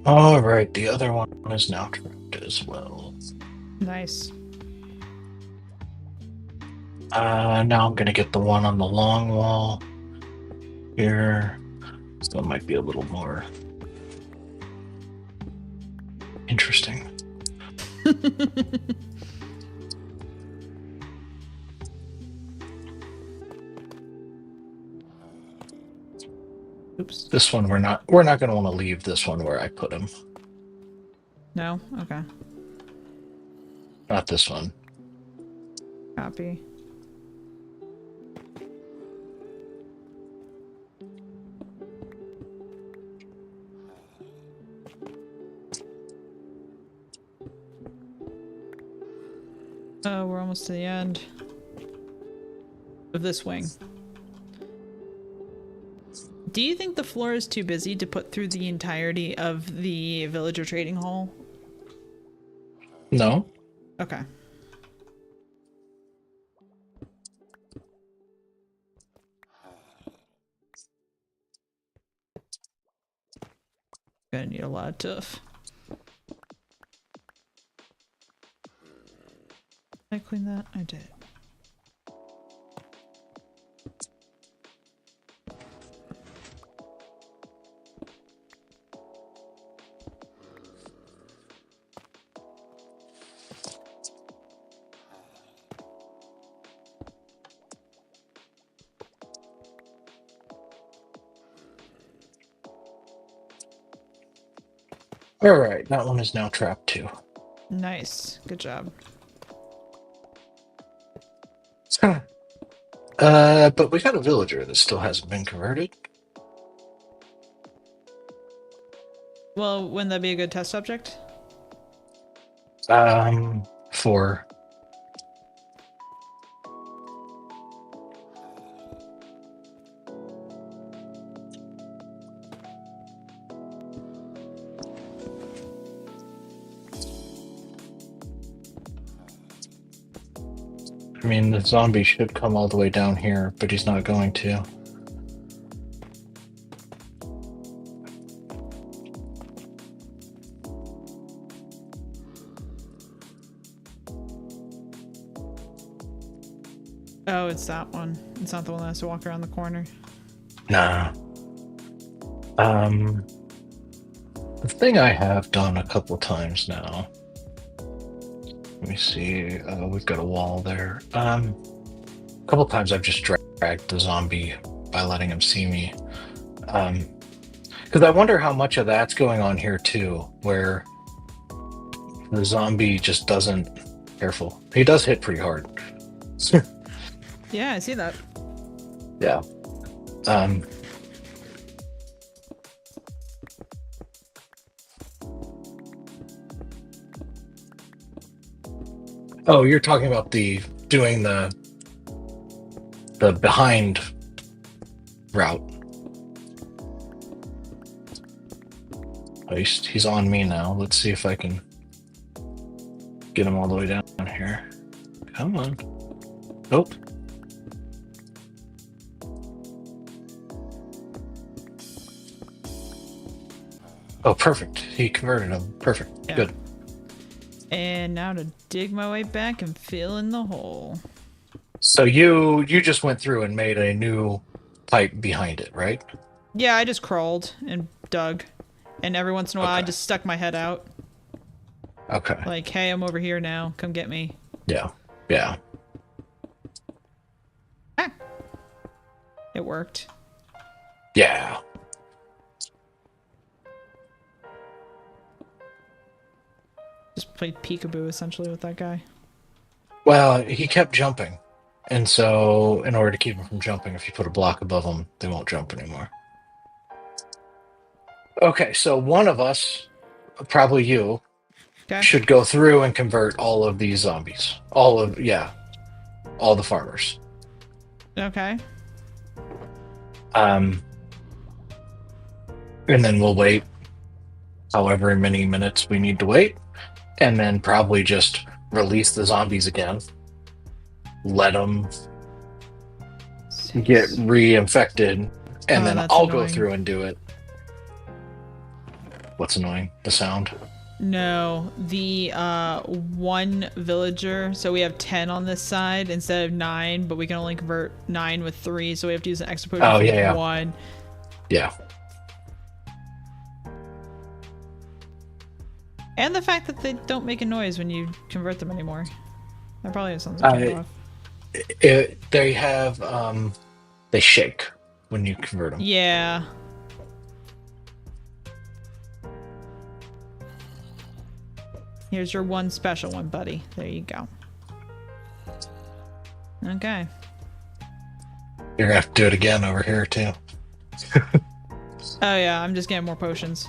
Alright, the other one is now trapped as well. Nice. Now I'm gonna get the one on the long wall here. So it might be a little more interesting. Oops. This one we're not going to want to leave this one where I put him. No? Okay. Not this one. Copy. Oh, we're almost to the end of this wing. Do you think the floor is too busy to put through the entirety of the villager trading hall? No. Okay. Gonna need a lot of tuff. Did I clean that? I did. Alright, that one is now trapped too. Nice. Good job. But we got a villager that still hasn't been converted. Well, wouldn't that be a good test subject? For I mean, the zombie should come all the way down here, but he's not going to. Oh, it's that one. It's not the one that has to walk around the corner. Nah. The thing I have done a couple times now. Let me see. We've got a wall there. A couple times I've just dragged the zombie by letting him see me. Because I wonder how much of that's going on here too, where the zombie just doesn't. Careful. He does hit pretty hard. Yeah, I see that. Yeah. Um. Oh, you're talking about doing the behind route. Oh, he's on me now. Let's see if I can get him all the way down here. Come on. Nope. Oh, perfect. He converted him. Perfect. Yeah. Good. And now to dig my way back and fill in the hole. So you just went through and made a new pipe behind it, right? Yeah, I just crawled and dug. And every once in a while, I Okay. just stuck my head out. Okay. Like, hey, I'm over here now. Come get me. Yeah. Yeah. Ah. It worked. Yeah. Just played peekaboo, essentially, with that guy. Well, he kept jumping. And so, in order to keep him from jumping, if you put a block above them, they won't jump anymore. Okay, so one of us, probably you, Okay. should go through and convert all of these zombies. All the farmers. Okay. And then we'll wait however many minutes we need to wait, and then probably just release the zombies again. Let them get reinfected, and Oh, then that's I'll go annoying. through and do it. What's annoying? The sound? No, the one villager. So we have 10 on this side instead of 9, but we can only convert 9 with 3, so we have to use an extra potion Oh, for yeah. 1. Yeah. And the fact that they don't make a noise when you convert them anymore. That probably has something to turn off. They have, they shake when you convert them. Yeah. Here's your one special one, buddy. There you go. Okay. You're gonna have to do it again over here, too. Oh yeah, I'm just getting more potions.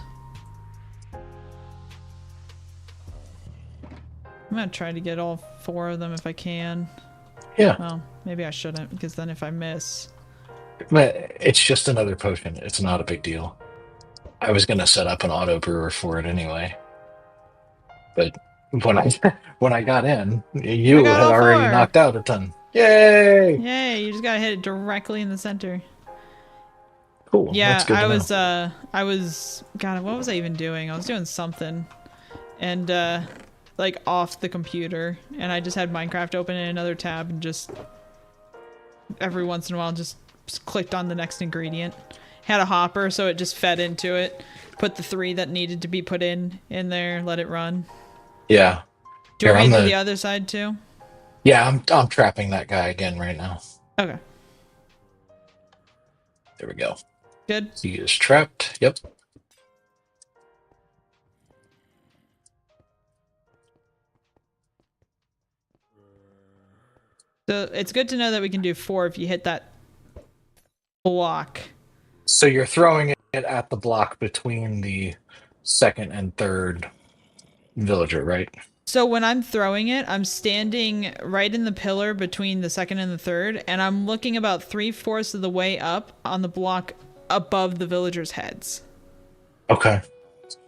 I'm gonna try to get all 4 of them if I can. Yeah. Well, maybe I shouldn't, because then if I miss... But it's just another potion. It's not a big deal. I was gonna set up an auto brewer for it anyway. But when I got in, you got had all already 4. knocked out a ton. Yay! Yay, you just gotta hit it directly in the center. Cool. Yeah, That's good to know. I was, God, what was I even doing? I was doing something. And, like, off the computer. And I just had Minecraft open in another tab and just, every once in a while, just clicked on the next ingredient. Had a hopper, so it just fed into it. Put the 3 that needed to be put in there, let it run. Yeah. Do you Here, want me to I'm do the other side, too? Yeah, I'm trapping that guy again right now. Okay. There we go. Good. He is trapped. Yep. So it's good to know that we can do 4 if you hit that block. So you're throwing it at the block between the second and third villager, right? So when I'm throwing it, I'm standing right in the pillar between the second and the third, and I'm looking about 3/4 of the way up on the block above the villagers' heads. Okay.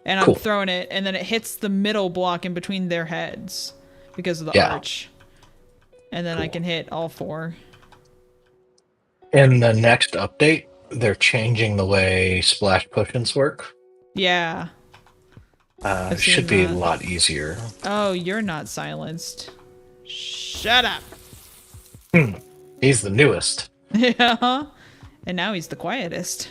And I'm Cool. throwing it, and then it hits the middle block in between their heads because of the Yeah. arch. And then I Cool. can hit all 4. In the next update, they're changing the way splash potions work. Yeah. I've seen Should be a that. lot easier. Oh, you're not silenced. Shut up. He's the newest. Yeah. And now he's the quietest.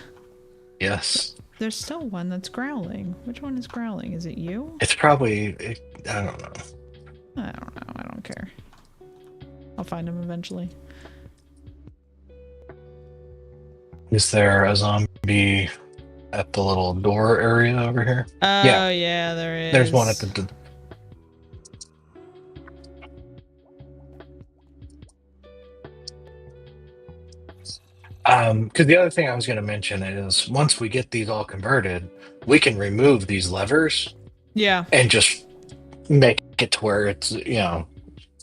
Yes. There's still one that's growling. Which one is growling? Is it you? It's probably, I don't know. I don't know. I don't care. I'll find him eventually. Is there a zombie at the little door area over here? Oh, Yeah. yeah, there is. There's one at the. Because the other thing I was going to mention is once we get these all converted, we can remove these levers Yeah. and just make it to where it's, The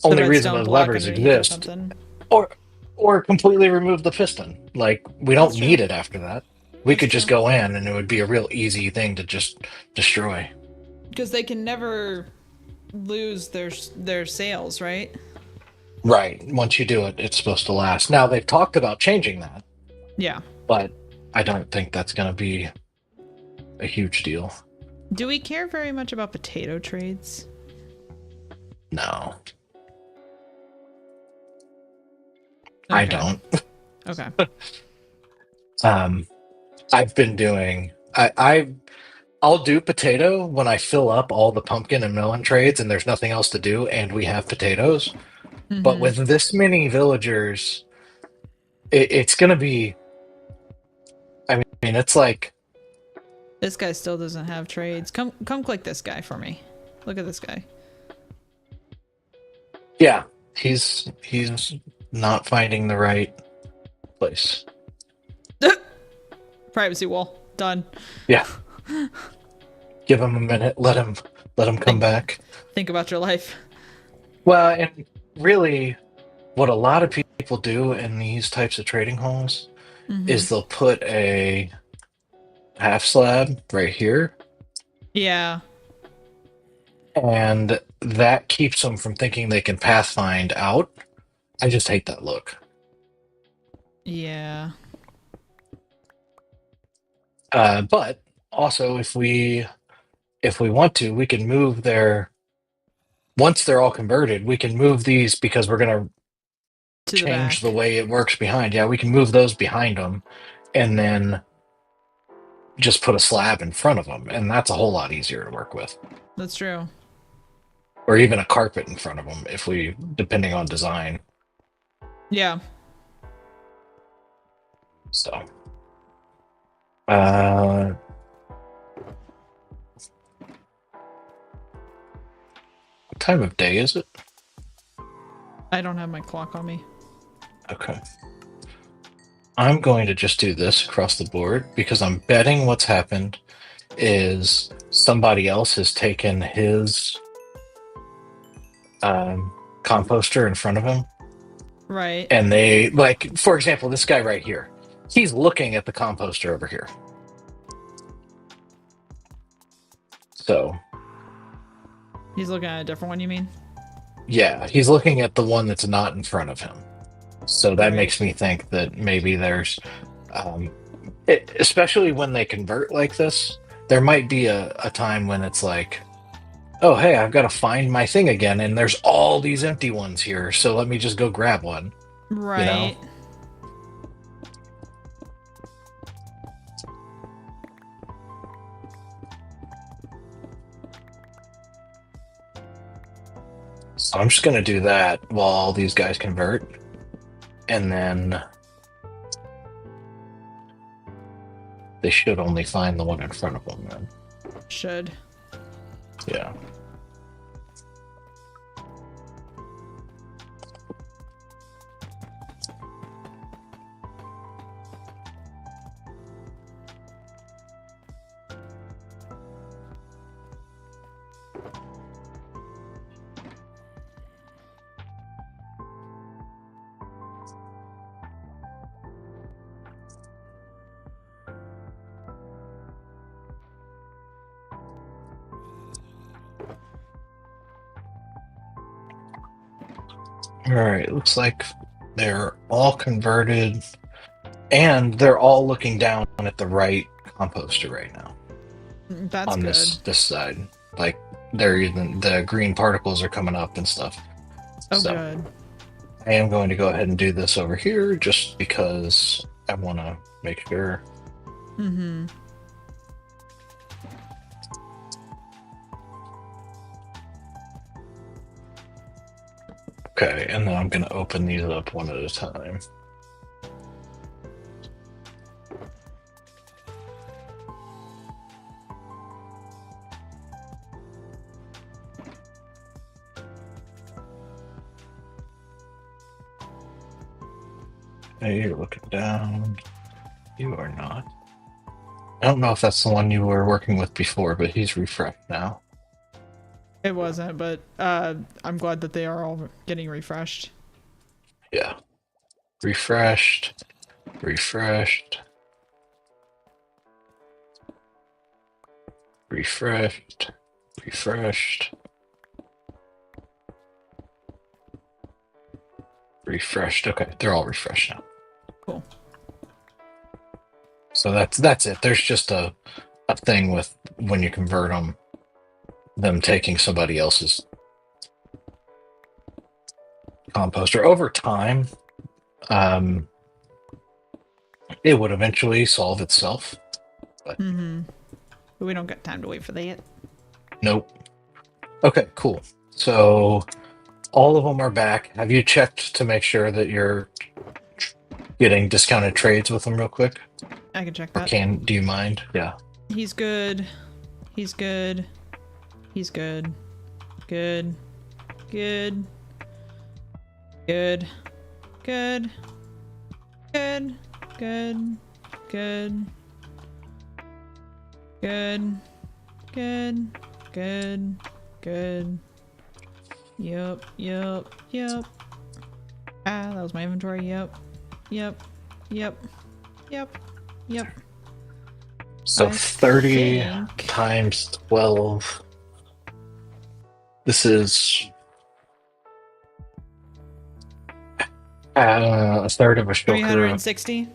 only reason redstone those block levers underneath or exist, something. or completely remove the piston. Like we That's don't true. need it after that. We That's could just true. go in and it would be a real easy thing to just destroy. Because they can never lose their sails, right? Right. Once you do it, it's supposed to last. Now they've talked about changing that, Yeah. but I don't think that's going to be a huge deal. Do we care very much about potato trades? No, Okay. I don't. Okay. I've been doing. I'll do potato when I fill up all the pumpkin and melon trades and there's nothing else to do and we have potatoes. But Mm-hmm. with this many villagers, it's going to be. I mean, it's like, This guy still doesn't have trades. Come click this guy for me. Look at this guy. yeah, he's not finding the right place. Privacy wall. Done. Yeah, give him a minute. Let him come back. Think about your life. Well, and really, what a lot of people do in these types of trading halls is they'll put a half slab right here, Yeah. and that keeps them from thinking they can pathfind out. I just hate that look. Yeah. But also, if we want to, we can move their. Once they're all converted, we can move these because we're going to To the back. change the way it works behind. Yeah, we can move those behind them, and then just put a slab in front of them, and that's a whole lot easier to work with. That's true. Or even a carpet in front of them, if we, depending on design. Yeah. So, what time of day is it? I don't have my clock on me. Okay. I'm going to just do this across the board because I'm betting what's happened is somebody else has taken his composter in front of him. Right. And they, like, for example, this guy right here, he's looking at the composter over here. So, He's looking at a different one, you mean? yeah, he's looking at the one that's not in front of him. So that Right. makes me think that maybe there's, especially when they convert like this, there might be a time when it's like, oh, hey, I've got to find my thing again, and there's all these empty ones here, so let me just go grab one. Right. So I'm just going to do that while all these guys convert. And then they should only find the one in front of them then. Should. Yeah. All right, looks like they're all converted and they're all looking down at the right composter right now. That's on good. this side. Like they're even the green particles are coming up and stuff. Oh, So good. I am going to go ahead and do this over here just because I want to make sure. Mm-hmm. Okay, and then I'm going to open these up one at a time. Hey, you're looking down. You are not. I don't know if that's the one you were working with before, but he's refreshed now. It wasn't, but I'm glad that they are all getting refreshed. Yeah. Refreshed. Refreshed. Refreshed. Refreshed. Refreshed. Okay, they're all refreshed now. Cool. So that's it. There's just a thing with when you convert them taking somebody else's composter over time. It would eventually solve itself. But But we don't got time to wait for that. nope. Okay, cool. So all of them are back. Have you checked to make sure that you're getting discounted trades with them real quick? I can check Or that. do you mind? Yeah. He's good. He's good. He's good. Good. Good. Good. Good. Good. Good. Good. Good. Good. Good. Good. Yep. Yep. Yep. Ah, that was my inventory. Yep. Yep. Yep. Yep. Yep. So I 30 think- times 12. This is a third of a shulker. 360.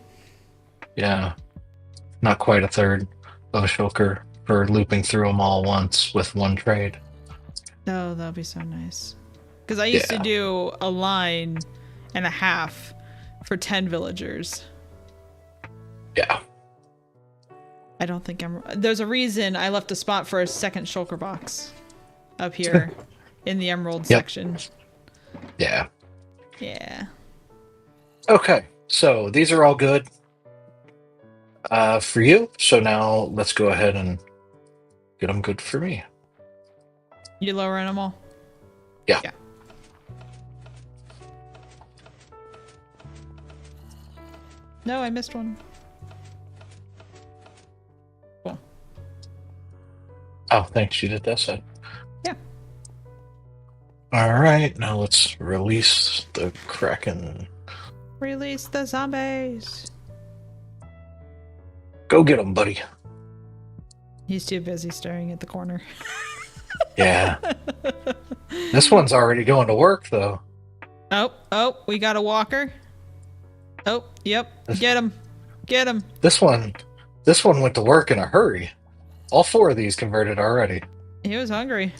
Yeah. Not quite a third of a shulker for looping through them all once with one trade. Oh, that'd be so nice. Because I used to do a line and a half for 10 villagers. Yeah. I don't think I'm... There's a reason I left a spot for a second shulker box up here in the emerald section. Yeah. Yeah. Okay. So these are all good for you. So now let's go ahead and get them good for me. You lowering them all? Yeah. Yeah. No, I missed one. Cool. Oh, thanks. You did that side. Yeah. All right. Now let's release the Kraken. Release the zombies. Go get them, buddy. He's too busy staring at the corner. Yeah. This one's already going to work, though. Oh, we got a walker. Oh, yep. Get him. Get him. This one went to work in a hurry. All 4 of these converted already. He was hungry.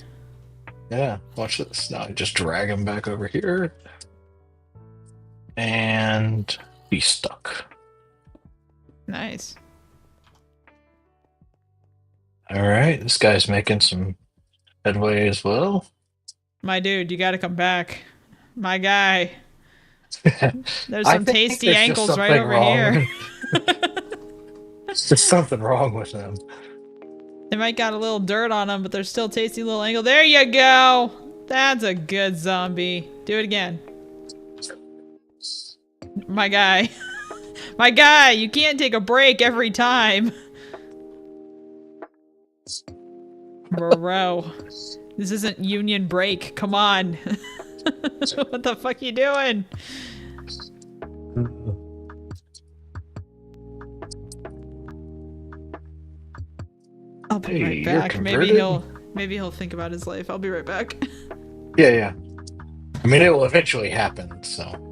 Yeah, watch this. Now I just drag him back over here. And he's stuck. Nice. All right, this guy's making some headway as well. My dude, you gotta come back. My guy. There's I some think tasty there's just ankles right something over wrong. here. There's just something wrong with them. They might got a little dirt on them, but they're still tasty little ankles. There you go. That's a good zombie. Do it again. My guy. My guy, you can't take a break every time. Bro. This isn't union break. Come on. What the fuck you doing? I'll be Hey, right you're back. converted? Maybe he'll think about his life. I'll be right back. Yeah. I mean, it will eventually happen, so.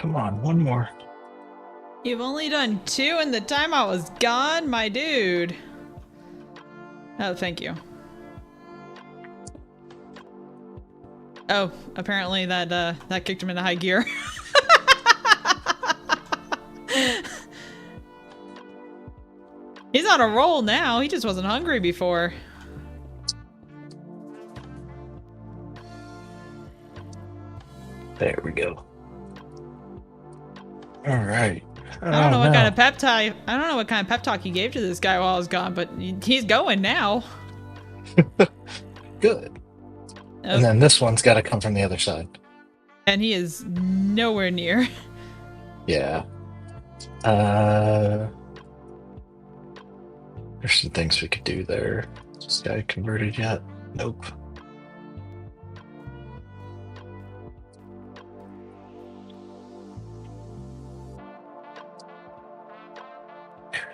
Come on, one more. You've only done 2 in the time I was gone, my dude. Oh, thank you. Oh, apparently that kicked him into high gear. He's on a roll now. He just wasn't hungry before. There we go. All right. I don't know what kind of pep talk. I don't know what kind of pep talk you gave to this guy while I was gone, but he's going now. Good. Oh, And then this one's got to come from the other side. and he is nowhere near. Yeah. There's some things we could do there. Is this guy converted yet? Nope.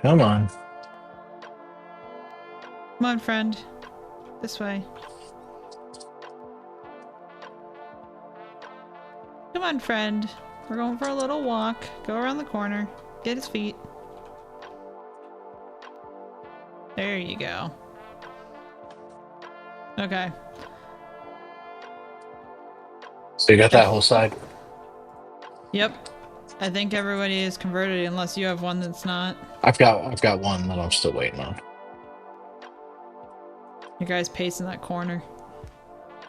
Come on. Come on, friend. This way. Come on, friend. We're going for a little walk. Go around the corner. Get his feet. There you go. Okay. So you got that whole side? Yep. I think everybody is converted unless you have one that's not. I've got one that I'm still waiting on. Your guy's pacing that corner.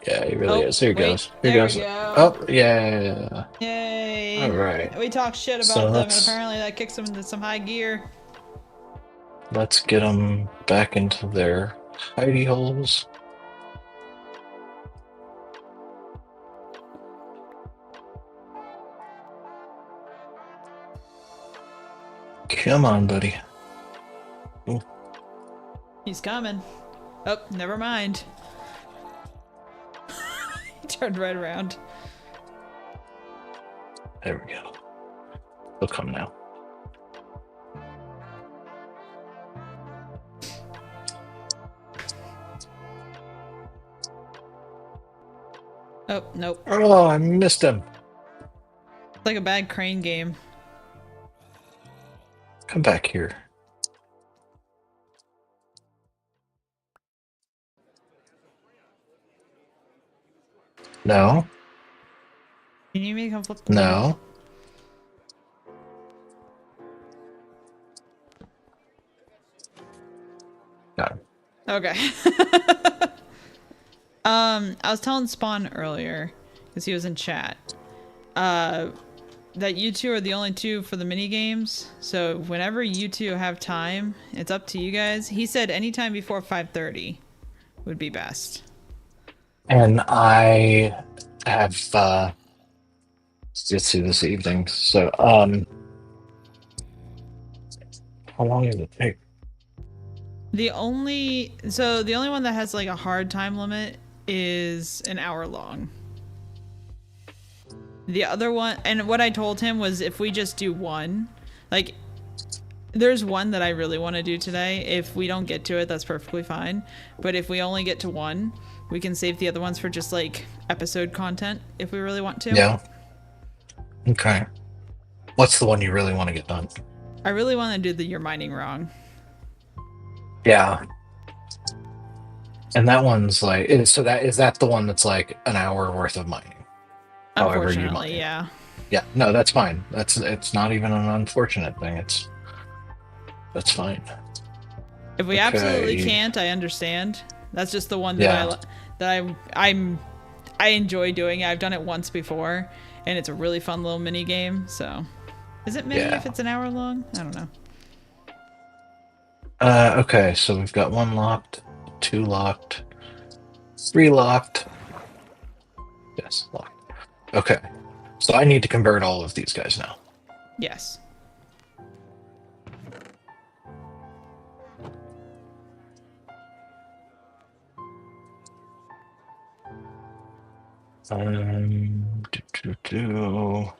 Yeah, he really is. Here he wait, goes. Here there goes. we go. Oh, yeah. Yay! All right. We talked shit about So them, and let's- apparently that kicks them into some high gear. Let's get them back into their hidey holes. Come on, buddy. Ooh. He's coming. Oh, never mind. He turned right around. There we go. He'll come now. Oh, nope. Oh, I missed him. It's like a bad crane game. Come back here. No. You need me to come flip the No. No. Okay. I was telling Spawn earlier, because he was in chat, that you two are the only two for the mini games. So whenever you two have time, it's up to you guys. He said anytime before 5:30 would be best. And I have jitsu this evening. So how long does it take? The only one that has like a hard time limit is an hour long. The other one, and what I told him was if we just do one, like there's one that I really want to do today. If we don't get to it, that's perfectly fine. But if we only get to one, we can save the other ones for just like episode content if we really want to. Yeah. Okay. What's the one you really want to get done? I really want to do the You're Mining Wrong. Yeah. And that one's like, is that the one that's like an hour worth of mining? However you Unfortunately, mine. yeah. Yeah, no, that's fine. It's not even an unfortunate thing. That's fine. If we absolutely can't, I understand. That's just the one that I enjoy doing. I've done it once before, and it's a really fun little mini game. So, is it mini if it's an hour long? I don't know. Okay, so we've got 1 locked, 2 locked, 3 locked. Yes, locked. Okay, so I need to convert all of these guys now. Yes. Do, do, do.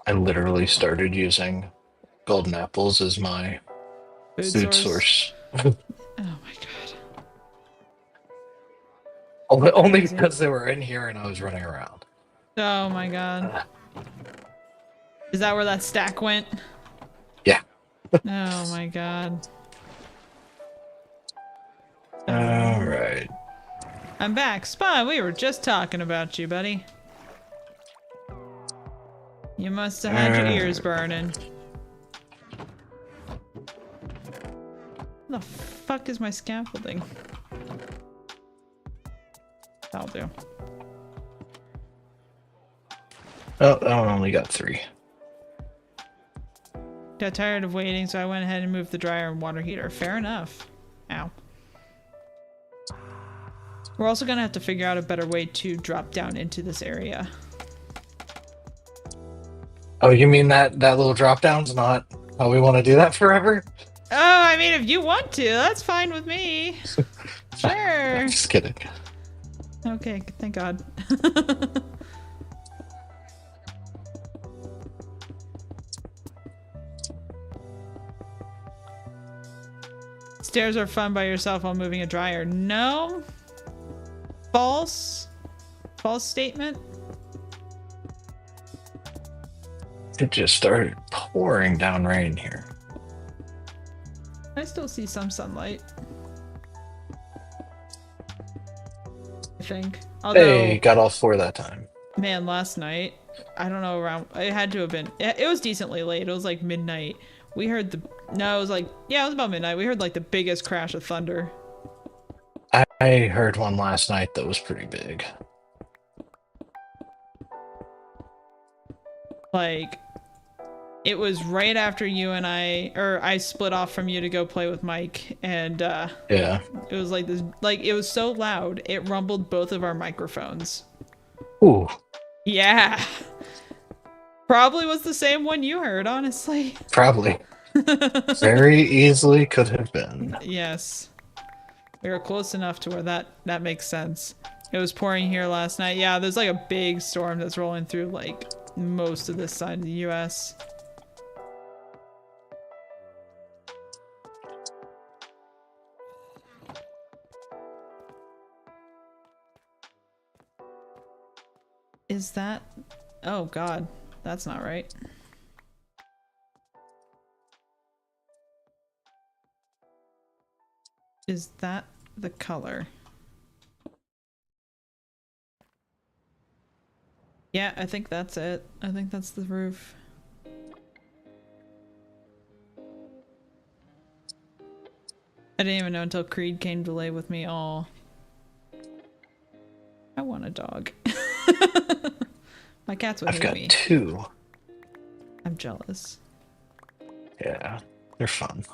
I literally started using golden apples as my food source. Oh my god. Only Crazy. because they were in here and I was running around. Oh my god. Is that where that stack went? Yeah. Oh my god. Alright. I'm back. Spawn, we were just talking about you, buddy. You must have had your ears burning. What the fuck is my scaffolding? That'll do. Oh, I only got 3. Got tired of waiting, so I went ahead and moved the dryer and water heater. Fair enough. Ow. We're also gonna have to figure out a better way to drop down into this area. Oh, you mean that little drop down's not how we want to do that forever? Oh, I mean, if you want to, that's fine with me. Sure. Just kidding. Okay, thank God. Stairs are fun by yourself while moving a dryer. No. False. False statement. It just started pouring down rain here. I still see some sunlight. I think. Although, Hey, got all 4 that time. man, last night, I don't know, around, it had to have been, it was decently late. It was like midnight. We heard the, no, it was like, yeah, it was about midnight. We heard like the biggest crash of thunder. I heard one last night that was pretty big. Like, it was right after you and I split off from you to go play with Mike, and Yeah. it was like this, like, it was so loud, it rumbled both of our microphones. Ooh. Yeah. Probably was the same one you heard, honestly. Probably. Very easily could have been. Yes. We were close enough to where that makes sense. It was pouring here last night. Yeah, there's like a big storm that's rolling through like most of this side of the US. Is that... Oh god, that's not right. Is that the color? Yeah, I think that's it. I think that's the roof. I didn't even know until Creed came to lay with me. All. I want a dog. My cats would I've hate got me. 2. I'm jealous. Yeah, they're fun.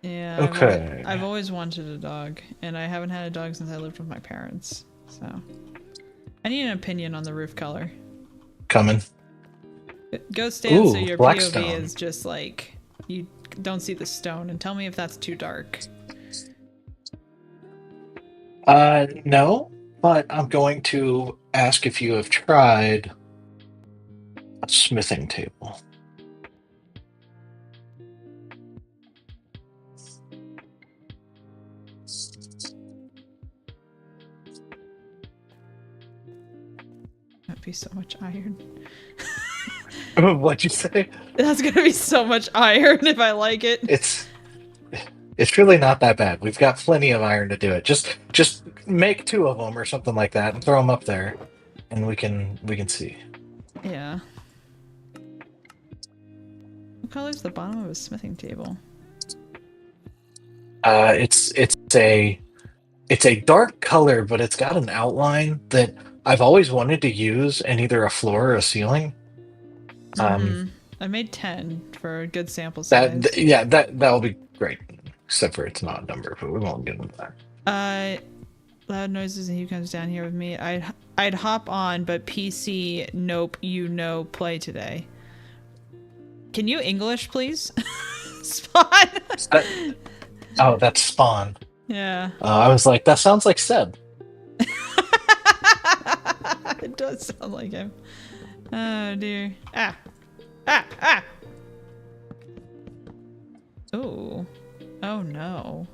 Yeah. Okay. I've always wanted a dog, and I haven't had a dog since I lived with my parents. So, I need an opinion on the roof color. Coming. Go stand so Ooh, your black POV stone. is just like you don't see the stone, and tell me if that's too dark. No, but I'm going to ask if you have tried a smithing table. That'd be so much iron. What'd you say? That's gonna be so much iron if I like it. It's really not that bad. We've got plenty of iron to do it. Just make 2 of them or something like that and throw them up there, and we can see. Yeah. What color's the bottom of a smithing table? It's a dark color, but it's got an outline that I've always wanted to use in either a floor or a ceiling. I made 10 for a good sample size. That'll be great. Except for it's not a number, but we won't get into that. Loud noises and he comes down here with me. I'd hop on, but PC, nope, play today. Can you English, please? Spawn. Oh, that's Spawn. Yeah. I was like, that sounds like Seb. It does sound like him. Oh dear. Ah, Ah! Ah! Ooh. Oh no.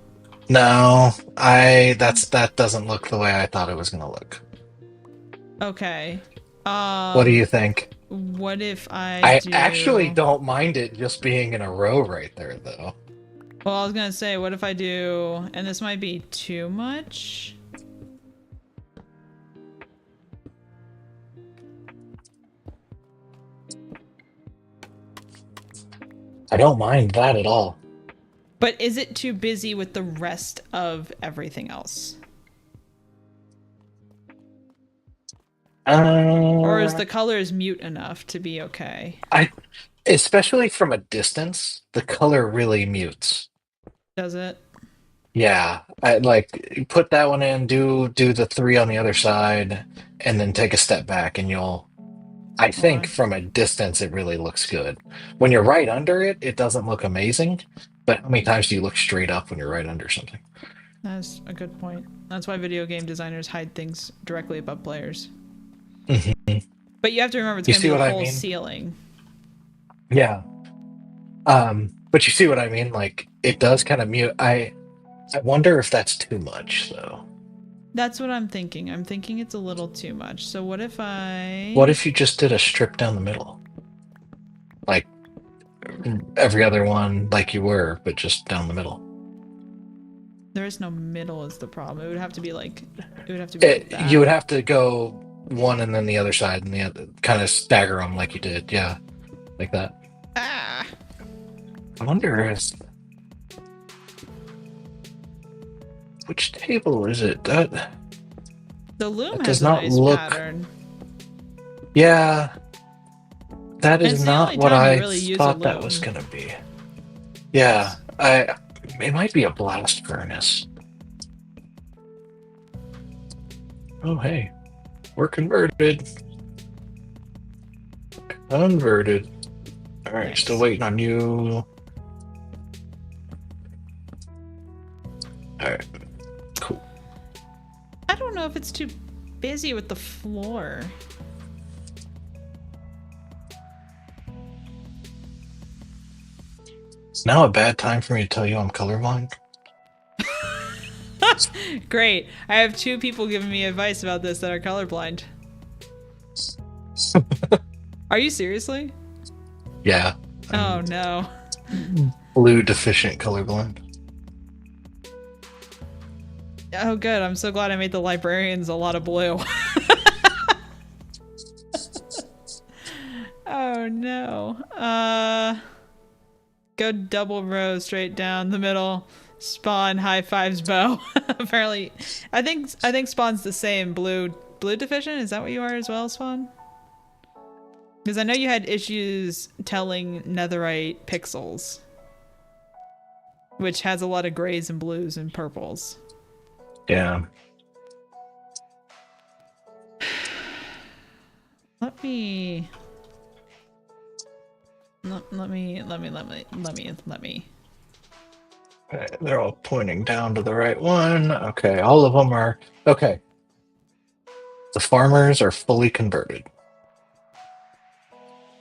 No, that doesn't look the way I thought it was gonna look. Okay. What do you think? What if I I actually do... don't mind it just being in a row right there, though. Well, I was gonna say, what if I do... And this might be too much? I don't mind that at all. But is it too busy with the rest of everything else? Or is the colors mute enough to be okay? Especially from a distance, the color really mutes. Does it? Yeah, I like put that one in, do the three on the other side, and then take a step back, and you'll. I think Why? from a distance, it really looks good. When you're right under it, it doesn't look amazing. But how many times do you look straight up when you're right under something? That's a good point. That's why video game designers hide things directly above players. Hmm. But you have to remember it's You going to see be what the I whole mean? ceiling. Yeah. But you see what I mean? Like it does kind of mute. I wonder if that's too much though. That's what I'm thinking. I'm thinking it's a little too much. So what if What I... if you just did a strip down the middle? Like every other one like you were, but just down the middle. There is no middle is the problem. It would have to be like... It would have to be like that. You would have to go one and then the other side and the other, kind of stagger them like you did. Yeah, like that. Ah! I wonder if which table is it? That The loom That has does a not nice look- pattern. yeah, that It's is the not only what time you I really use a thought that loom. was gonna be. Yeah, it might be a blast furnace. Oh hey, we're converted. Converted. All right, Nice. still waiting on you. All right, cool. I don't know if it's too busy with the floor. It's now a bad time for me to tell you I'm colorblind. Great. I have 2 people giving me advice about this that are colorblind. Are you seriously? Yeah. Oh no. Blue deficient colorblind. Oh good. I'm so glad I made the librarians a lot of blue. Oh no. Go double row straight down the middle. Spawn high fives bow. Apparently, I think Spawn's the same. Blue deficient. Is that what you are as well, Spawn? Because I know you had issues telling netherite pixels, which has a lot of grays and blues and purples. Yeah. Let me. Okay, they're all pointing down to the right one. Okay, all of them are. Okay. The farmers are fully converted.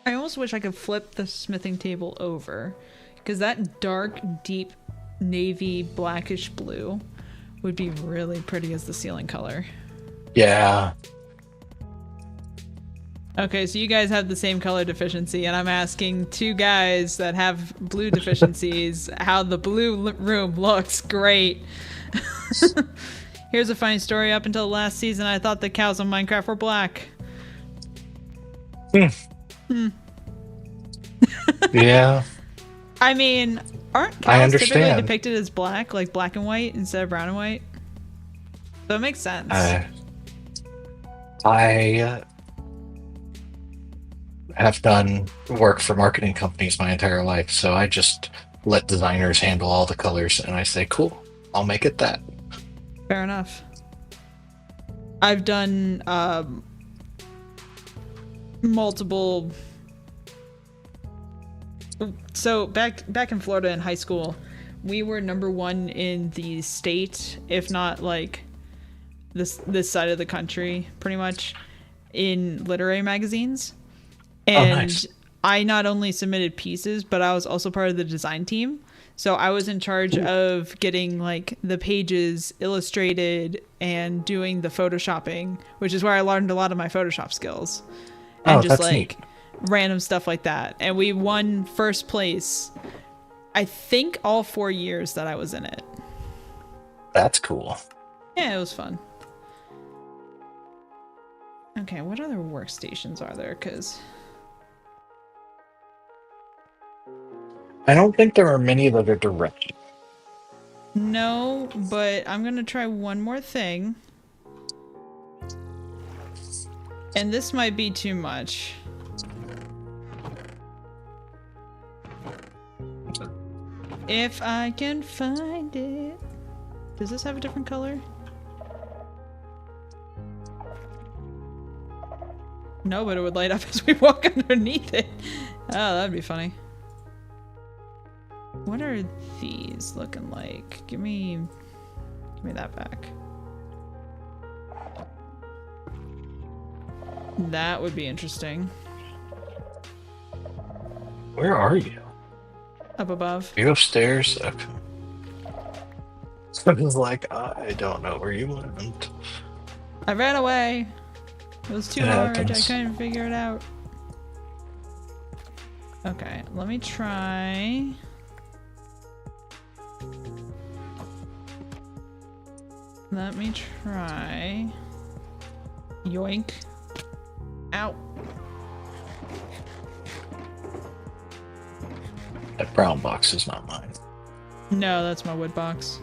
I almost wish I could flip the smithing table over, because that dark, deep navy blackish blue would be really pretty as the ceiling color. Yeah. Okay, so you guys have the same color deficiency, and I'm asking 2 guys that have blue deficiencies how the blue room looks. Great. Here's a funny story. Up until last season, I thought the cows on Minecraft were black. Yeah. I mean, aren't I cows typically understand. depicted as black, like black and white instead of brown and white? So it makes sense. I have done work for marketing companies my entire life, so I just let designers handle all the colors, and I say, cool, I'll make it that. Fair enough. I've done multiple. So back in Florida in high school, we were #1 in the state, if not like this side of the country, pretty much, in literary magazines. And nice. I not only submitted pieces, but I was also part of the design team. So I was in charge of getting like the pages illustrated and doing the photoshopping, which is where I learned a lot of my Photoshop skills. And just that's like neat. random stuff like that. And we won first place, I think, all 4 years that I was in it. That's cool. Yeah, it was fun. Okay, what other workstations are there? Because I don't think there are many that are direct. no, but I'm gonna try one more thing. And this might be too much. If I can find it. Does this have a different color? No, but it would light up as we walk underneath it. Oh, that'd be funny. What are these looking like? Give me that back. That would be interesting. Where are you? Up above. Are you upstairs? Okay. I was like, I don't know where you went. I ran away. It was too It hard. I happens. couldn't figure it out. Okay, let me try. Let me try. Yoink. Ow. That brown box is not mine. No, that's my wood box.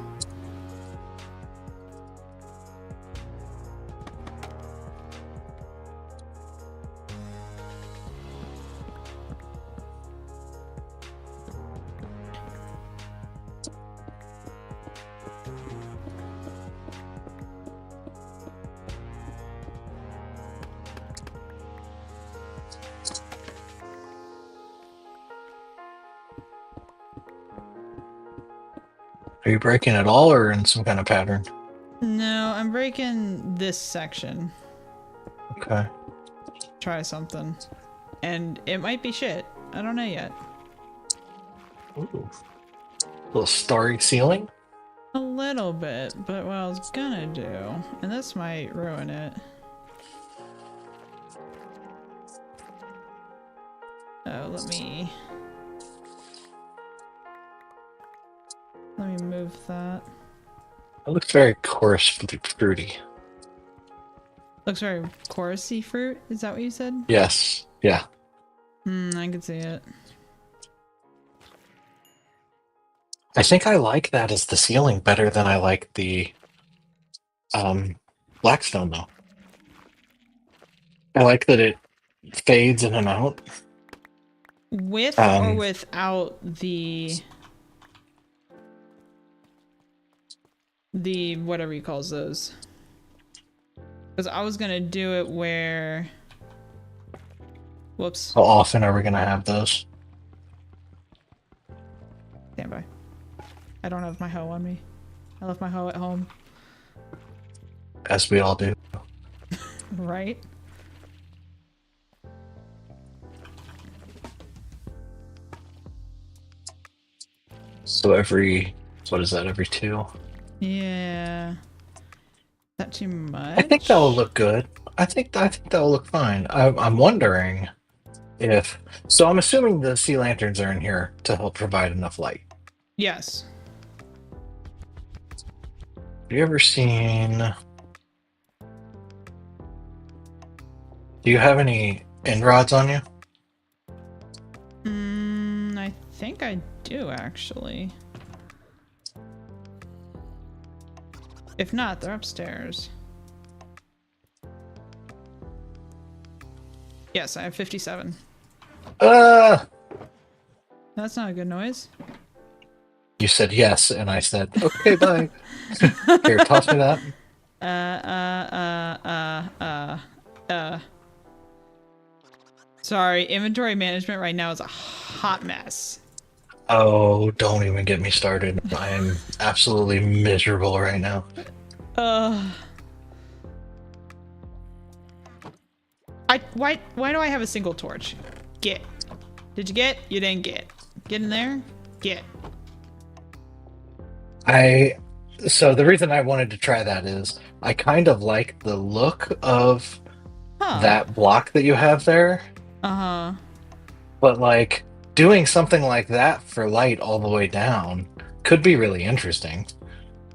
Are you breaking it all or in some kind of pattern? No, I'm breaking this section. Okay. Try something. And it might be shit. I don't know yet. Ooh. Little starry ceiling? A little bit, but what I was gonna do, and this might ruin it. Oh, let me move that. It looks very coarse, fruity. Looks very chorusy fruit. Is that what you said? Yes. Yeah. I can see it. I think I like that as the ceiling better than I like the Blackstone, though. I like that it fades in and out. With or without the whatever he calls those. Because I was gonna do it where. Whoops. How often are we going to have those? Stand by. I don't have my hoe on me. I left my hoe at home. As we all do. Right? So every, what is that, every 2? Yeah. Is that too much? I think that will look good. I think that will look fine. I'm wondering if, so I'm assuming the sea lanterns are in here to help provide enough light. Yes. Have you ever seen, do you have any end rods on you? I think I do actually. If not, they're upstairs. Yes, I have 57. That's not a good noise. You said yes, and I said, okay, bye. Here, toss me that. Sorry, inventory management right now is a hot mess. Oh, don't even get me started. I am absolutely miserable right now. Why do I have a single torch? Get. Did you get? You didn't get. Get in there. Get. So the reason I wanted to try that is I kind of like the look of Huh. that block that you have there, Uh-huh. but like doing something like that for light all the way down could be really interesting.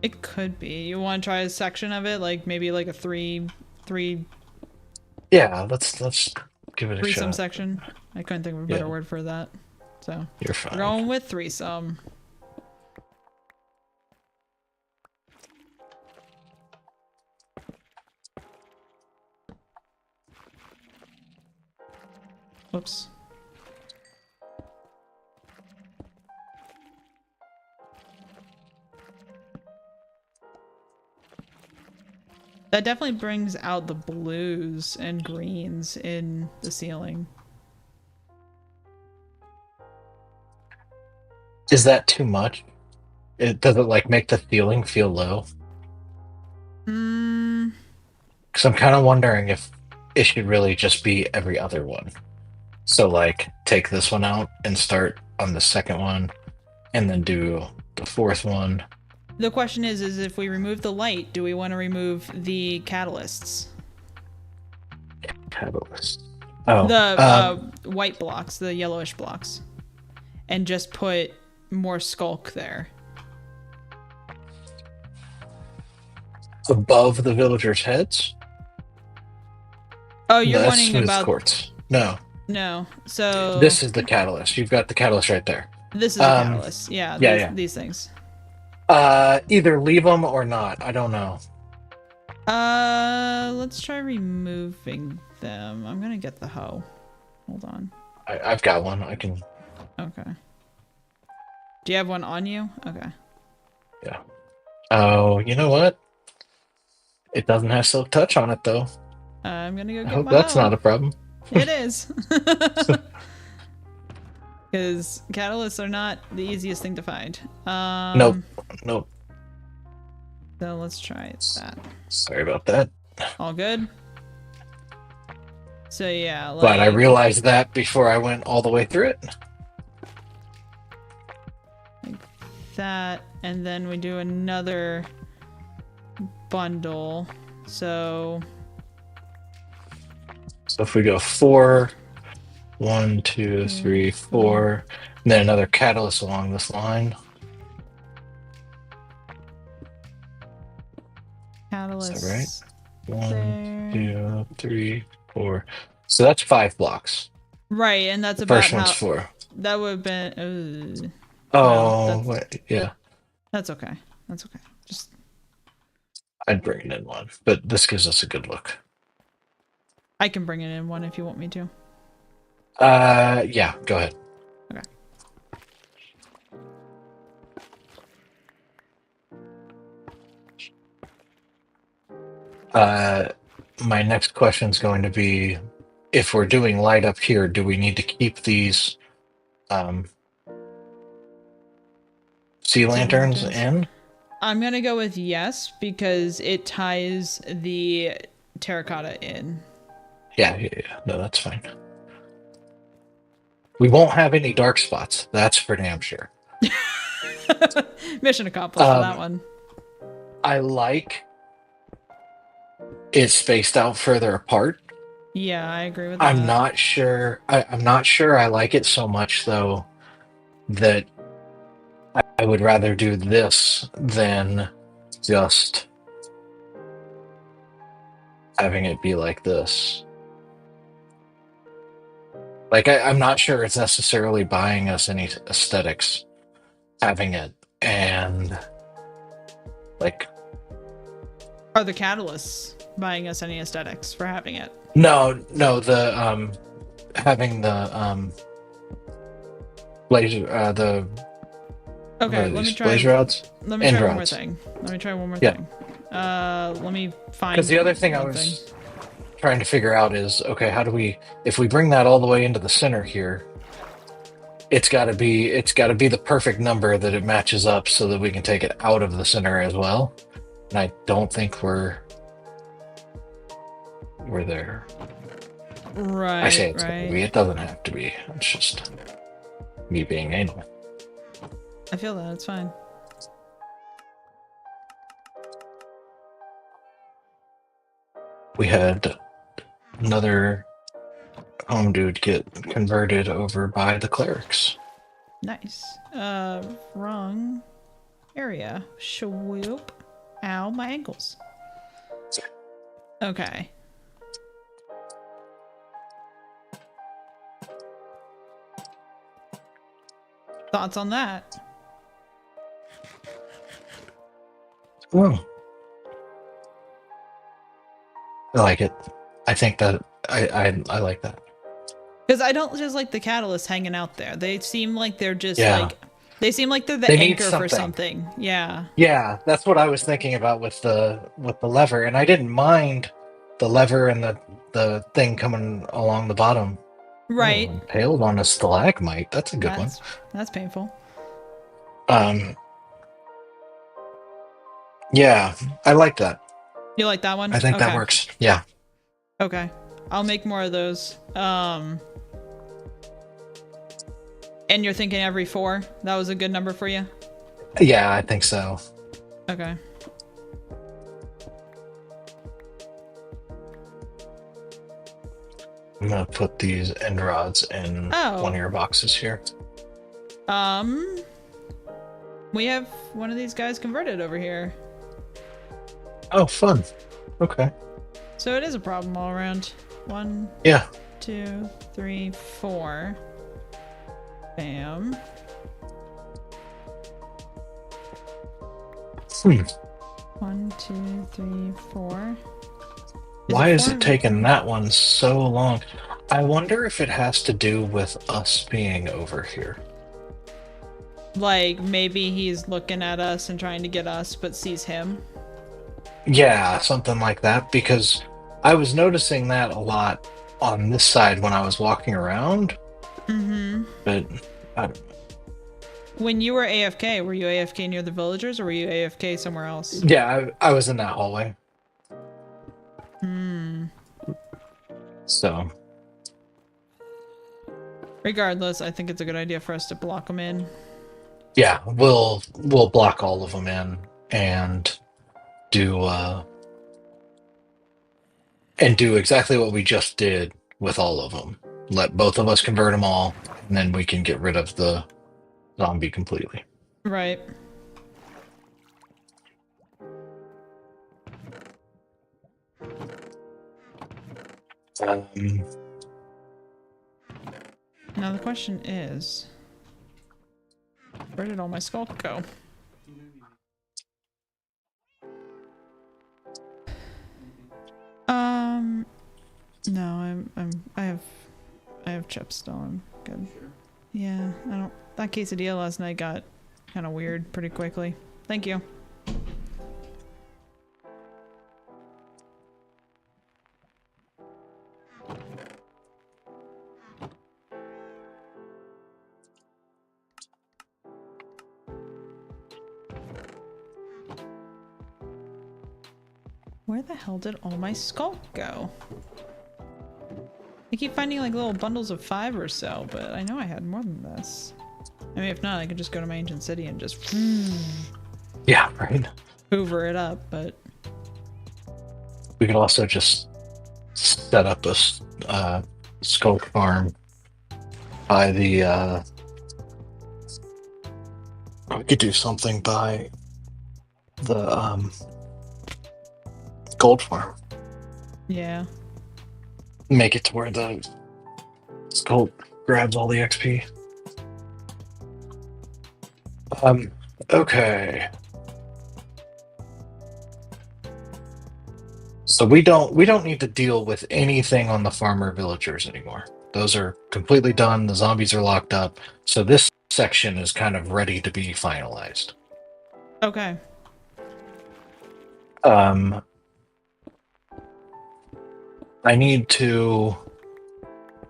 It could be. You want to try a section of it? Like maybe like a three Yeah, let's give it a threesome shot. section. I couldn't think of a better Yeah. word for that. So You're fine. we're going with threesome. Whoops. That definitely brings out the blues and greens in the ceiling. Is that too much? Does it like make the ceiling feel low? Mm, Because I'm kind of wondering if it should really just be every other one. So like take this one out and start on the second one, and then do the fourth one. the question is if we remove the light, do we want to remove the catalysts? Catalyst. Oh, The white blocks, the yellowish blocks. And just put more skulk there. above the villagers' heads. Oh, you're That's wanting smooth about... quartz. No, No. So... this is the catalyst. You've got the catalyst right there. This is a catalyst. Yeah, yeah. These things. Either leave them or not. I don't know. Let's try removing them. I'm gonna get the hoe. Hold on. I've got one. I can. Okay. Do you have one on you? Okay. Yeah. Oh, you know what? It doesn't have silk touch on it though. I'm gonna go I get hope my that's hoe. not a problem. It is. Because catalysts are not the easiest thing to find. Nope. So let's try that. Sorry about that. All good? So yeah, But I like, realized that before I went all the way through it. that, and then we do another bundle. So if we go 4, 1, 2, 3, 4, and then another catalyst along this line. catalyst. Is that right? 1, there. 2, 3, 4. So that's 5 blocks. Right, and that's The about first how one's 4. that would have been. Oh, that's- wait, yeah. That's okay. That's okay. Just I'd bring it in 1, but this gives us a good look. I can bring it in 1 if you want me to. Yeah, go ahead. Okay. My next question is going to be, if we're doing light up here, do we need to keep these sea lanterns in? I'm gonna go with yes because it ties the terracotta in. Yeah. No, that's fine. We won't have any dark spots. That's for damn sure. Mission accomplished for that one. I like it spaced out further apart. Yeah, I agree with that. I'm not sure. I'm not sure I like it so much though that I would rather do this than just having it be like this. Like I'm not sure it's necessarily buying us any aesthetics having it, and like Are the catalysts buying us any aesthetics for having it? no the having the blazer the Okay, what are let me these, try. blaze rods. Let me End try one more rods. thing. Let me try one more Yeah. thing. Let me find. Because the other thing I one was trying to figure out is, okay, how do we, if we bring that all the way into the center here, it's got to be the perfect number that it matches up so that we can take it out of the center as well. And I don't think we're there. Right. I say it's right. gonna be. It doesn't have to be. It's just me being anal. I feel that. It's fine. We had another home dude get converted over by the clerics. Nice. Wrong area. Swoop. Ow, my ankles. Okay. Thoughts on that? Oh. I like it. I think that I like that. Because I don't just like the catalyst hanging out there. They seem like they're just Yeah. like they seem like they're the They need anchor for something. something. Yeah. Yeah, that's what I was thinking about with the lever, and I didn't mind the lever and the thing coming along the bottom. Right. Oh, impaled on a stalagmite. That's a good one. That's painful. Yeah, I like that. You like that one? I think Okay. that works. Yeah. Okay. I'll make more of those. And you're thinking every 4? That was a good number for you? Yeah, I think so. Okay. I'm gonna put these end rods in one of your boxes here. We have one of these guys converted over here. Oh, fun. Okay. So it is a problem all around. 1, Yeah. 2, 3, 4. Bam. Hmm. 1, 2, 3, 4. Why is it taking that one so long? I wonder if it has to do with us being over here. Like, maybe he's looking at us and trying to get us, but sees him. Yeah, something like that, because I was noticing that a lot on this side when I was walking around. Mm-hmm. But I don't know. When you were AFK, were you AFK near the villagers or were you AFK somewhere else? Yeah, I was in that hallway. Hmm. So. Regardless, I think it's a good idea for us to block them in. Yeah, we'll block all of them in and do exactly what we just did with all of them. Let both of us convert them all, and then we can get rid of the zombie completely. Right. Now the question is, where did all my skulk go? No, I have chips still. I'm good. Yeah, I don't. That quesadilla last night got kind of weird pretty quickly. Thank you. Where the hell did all my skulk go? I keep finding like little bundles of 5 or so, but I know I had more than this. I mean, if not, I could just go to my ancient city and just Yeah, right. hoover it up, but We could also just set up a skulk farm by the. We could do something by the gold farm. yeah. Make it to where the skulk grabs all the XP. Okay. So we don't need to deal with anything on the farmer villagers anymore. Those are completely done. The zombies are locked up. So this section is kind of ready to be finalized. Okay. I need to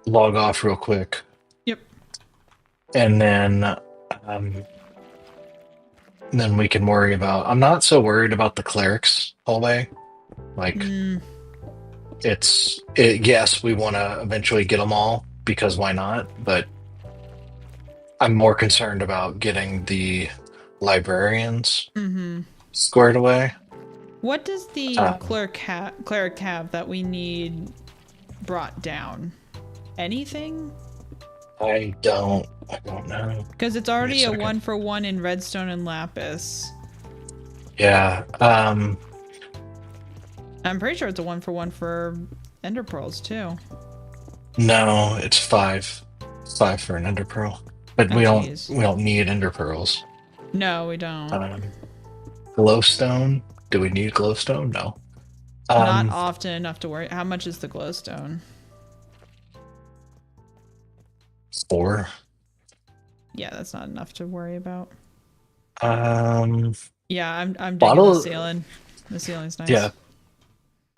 log off real quick. Yep. And then we can worry about. I'm not so worried about the clerics hallway. Like, yes, we want to eventually get them all because why not? But I'm more concerned about getting the librarians Mm-hmm. squared away. What does the Uh, cleric have that we need brought down? Anything? I don't know. Because it's Give me already a second. 1-for-1 in redstone and lapis. Yeah. I'm pretty sure it's a 1-for-1 for ender pearls too. No, it's 5. 5 for an ender pearl. But Oh jeez. we don't need ender pearls. No, we don't. Um, glowstone. Do we need glowstone? No. Not Um, often enough to worry. How much is the glowstone? 4. Yeah, that's not enough to worry about. Um, Yeah, I'm digging the bottle. ceiling. The ceiling's nice. Yeah,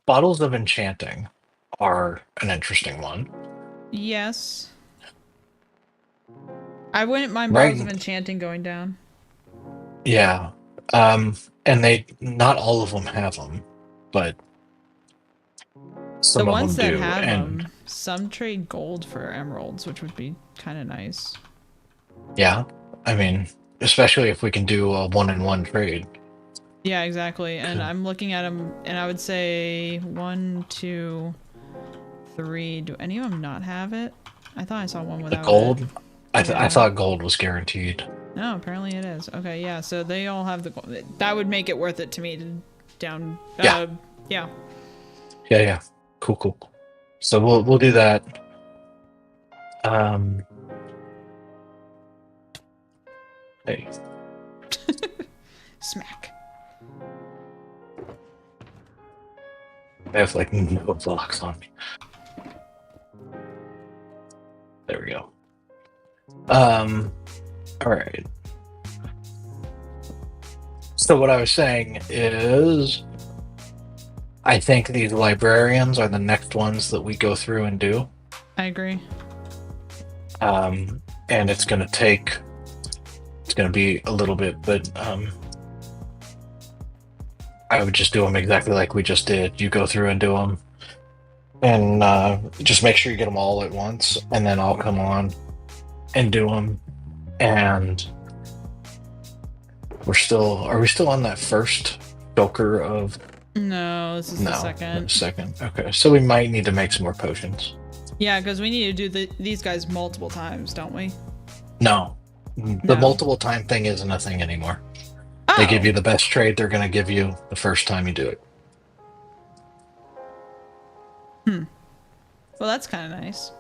bottles of enchanting are an interesting one. Yes. I wouldn't mind Right. bottles of enchanting going down. Yeah. And they not all of them have them, but some The of them ones that do. have And them, some trade gold for emeralds, which would be kind of nice. yeah, I mean, especially if we can do a 1-in-1 trade. Yeah, exactly. And I'm looking at them, and I would say 1, 2, 3. Do any of them not have it? I thought I saw one The without gold, it. I Yeah. thought gold was guaranteed. No, apparently it is. Okay, yeah. So they all have the gold. That would make it worth it to me to down. Yeah. Yeah. Yeah. Cool. So we'll do that. Hey, Smack. I have like no blocks on me. There we go. All right. So what I was saying is, I think these librarians are the next ones that we go through and do. I agree. And it's going to be a little bit, but I would just do them exactly like we just did. You go through and do them, and just make sure you get them all at once, and then I'll come on and do them. And are we still on that first Joker of? No, this is the second. Second. Okay, so we might need to make some more potions. Yeah, because we need to do these guys multiple times, don't we? No, the multiple time thing isn't a thing anymore. Oh. They give you the best trade they're going to give you the first time you do it. Well, that's kind of nice.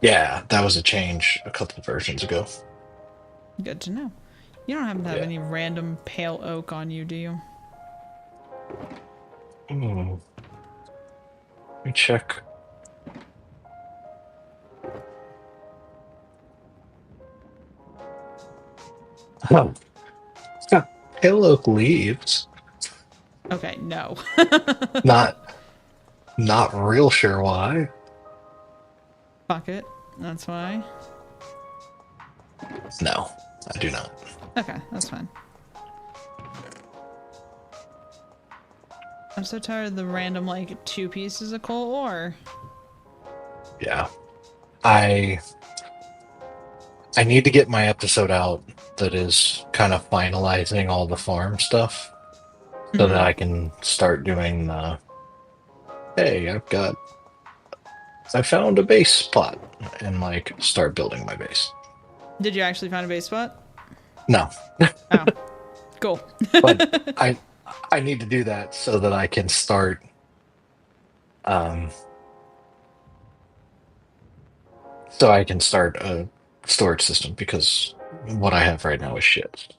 Yeah, that was a change a couple of versions ago. Good to know. You don't happen to have any random pale oak on you, do you? Let me check. Oh, it's got pale oak leaves. Okay, no. Not real sure why. Fuck it. That's why. No, I do not. Okay, that's fine. I'm so tired of the random, like, 2 pieces of coal ore. Yeah. I need to get my episode out that is kind of finalizing all the farm stuff so that I can start doing hey, I found a base spot and like start building my base. Did you actually find a base spot? No. Oh, cool. But I need to do that so that I can start a storage system, because what I have right now is shit.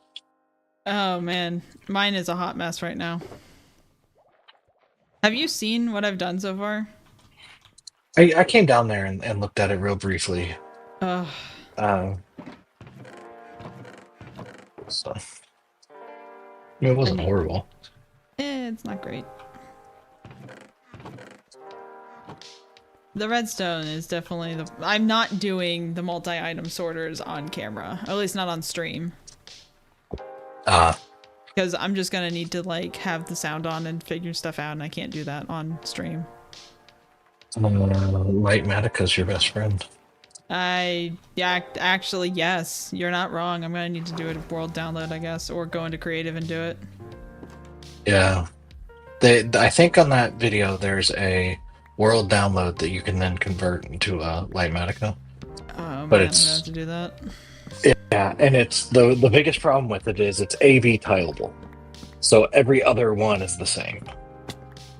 Oh man, mine is a hot mess right now. Have you seen what I've done so far? I came down there and looked at it real briefly. Ugh. So it wasn't horrible. It's not great. The redstone is definitely the... I'm not doing the multi-item sorters on camera. Or at least not on stream. Because I'm just gonna need to, like, have the sound on and figure stuff out, and I can't do that on stream. Light Matica's your best friend. Yeah, actually, yes. You're not wrong. I'm gonna need to do a world download, I guess, or go into creative and do it. Yeah. I think on that video there's a world download that you can then convert into a Lightmatica. Oh But man, I'm gonna have it's to do that. yeah, and it's the biggest problem with it is it's AV tileable. So every other one is the same.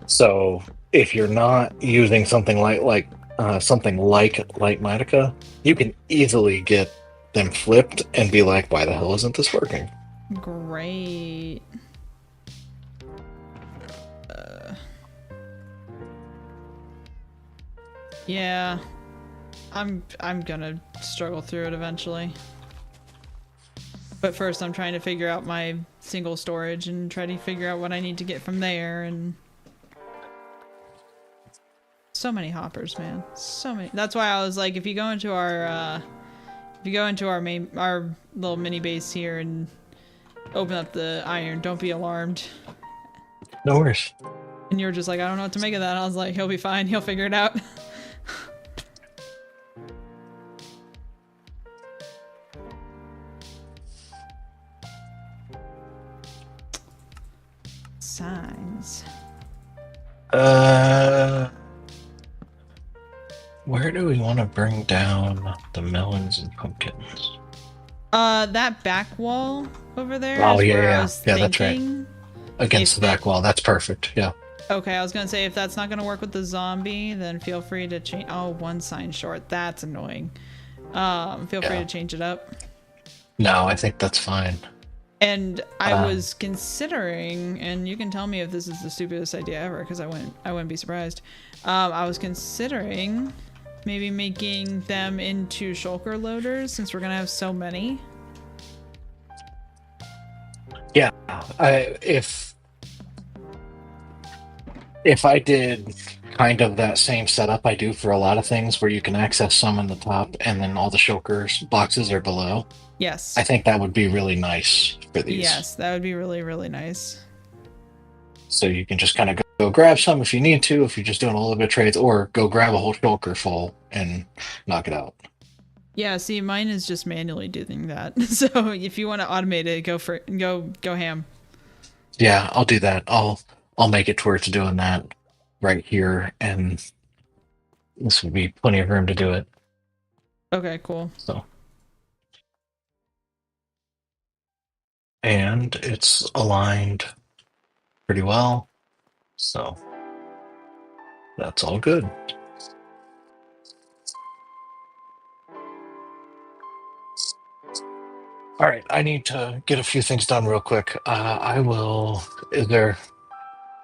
So if you're not using something like something like Lightmatica, you can easily get them flipped and be like, why the hell isn't this working? Great. Yeah. I'm gonna struggle through it eventually. But first I'm trying to figure out my single storage and try to figure out what I need to get from there, and so many hoppers, man. So many. That's why I was like, if you go into our our little mini base here and open up the iron, don't be alarmed. No worries. And you're just like, I don't know what to make of that. I was like, he'll be fine. He'll figure it out. Signs. Where do we want to bring down the melons and pumpkins? That back wall over there Oh, is yeah, where I yeah. was Yeah, that's right. thinking. Against If the back wall. That's perfect. Yeah. Okay, I was gonna say, if that's not gonna work with the zombie, then feel free to change. Oh, one sign short. That's annoying. Feel free to change it up. No, I think that's fine. And I was considering, and you can tell me if this is the stupidest idea ever, because I wouldn't be surprised. I was considering maybe making them into shulker loaders, since we're gonna have so many. Yeah. If I did kind of that same setup I do for a lot of things, where you can access some in the top and then all the shulkers boxes are below, Yes. I think that would be really nice for these. Yes, that would be really, really nice. So you can just kind of go grab some if you need to, if you're just doing a little bit of trades, or go grab a whole shulker full and knock it out. Yeah, see, mine is just manually doing that. So if you want to automate it, go ham. Yeah, I'll do that. I'll make it to where it's doing that right here, and this would be plenty of room to do it. Okay, cool. So, and it's aligned pretty well, so that's all good. All right, I need to get a few things done real quick. I will. Is there?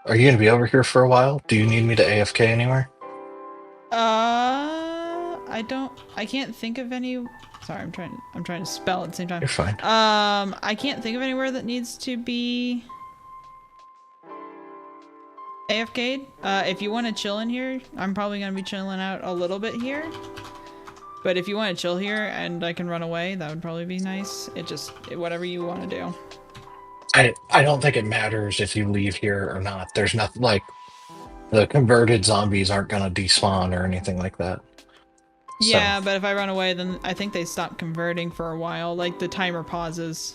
Are you going to be over here for a while? Do you need me to AFK anywhere? I can't think of any. Sorry, I'm trying to spell at the same time. You're fine. I can't think of anywhere that needs to be AFK'd. If you want to chill in here, I'm probably gonna be chilling out a little bit here. But if you want to chill here and I can run away, that would probably be nice. Whatever you want to do. I don't think it matters if you leave here or not. There's nothing like the converted zombies aren't gonna despawn or anything like that. Yeah, but if I run away, then I think they stop converting for a while. Like the timer pauses.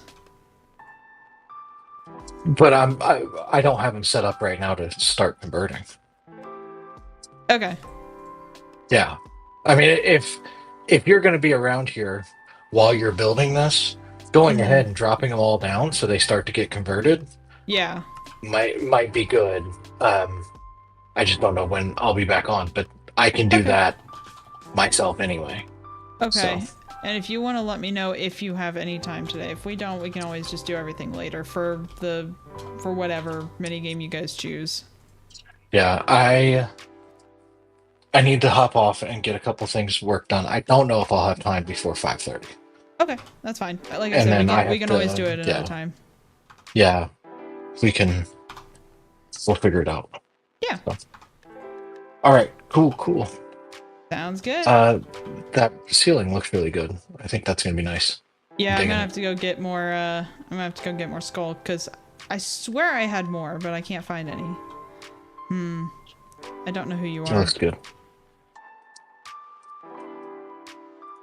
But I don't have them set up right now to start converting. Okay. Yeah, I mean if you're going to be around here while you're building this, going ahead and dropping them all down so they start to get converted. Yeah. Might be good. I just don't know when I'll be back on, but I can do that myself anyway. Okay. So. And if you want to let me know if you have any time today. If we don't, we can always just do everything later for whatever minigame you guys choose. Yeah, I need to hop off and get a couple things worked done. I don't know if I'll have time before 5:30. Okay, that's fine. Like I said, we can always do it another time. Yeah, we'll figure it out. Yeah. So. All right, cool. Sounds good. That ceiling looks really good. I think that's gonna be nice. Yeah, I'm gonna have to go get more. I'm gonna have to go get more skull because I swear I had more, but I can't find any. I don't know who you are. That looks good.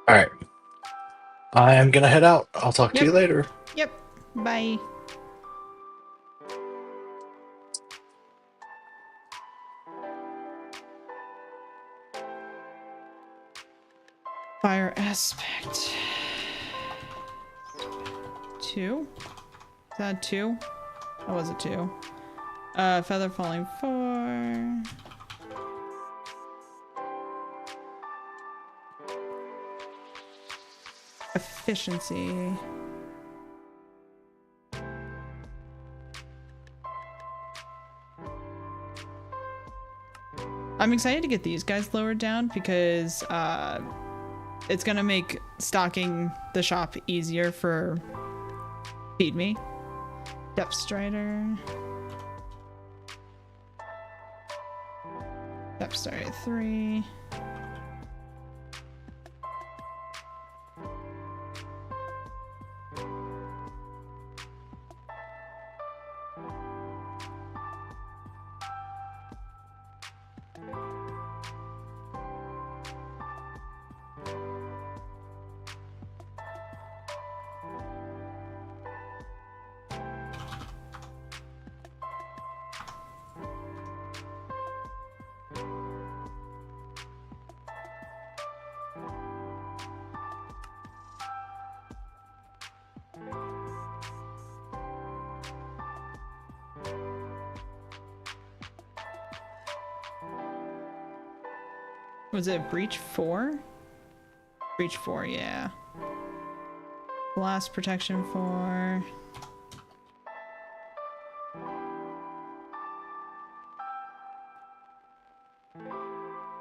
All right. I am gonna head out. I'll talk to Yep. you later. Yep. Bye. Fire aspect. 2? Is that 2? That was a 2. Feather falling 4. Efficiency. I'm excited to get these guys lowered down because it's gonna make stocking the shop easier for Feed Me. Depth Strider. Depth Strider 3. Was it Breach 4? Breach 4, yeah. Blast Protection 4.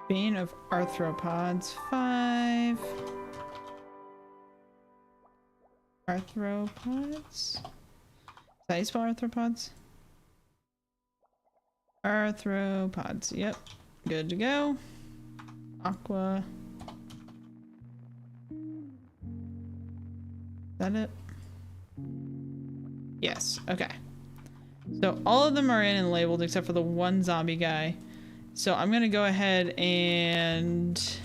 Bane of Arthropods 5. Arthropods? Is that how you spell arthropods? Arthropods, yep. Good to go. Aqua. Is that it? Yes, okay. So all of them are in and labeled except for the one zombie guy. So I'm gonna go ahead and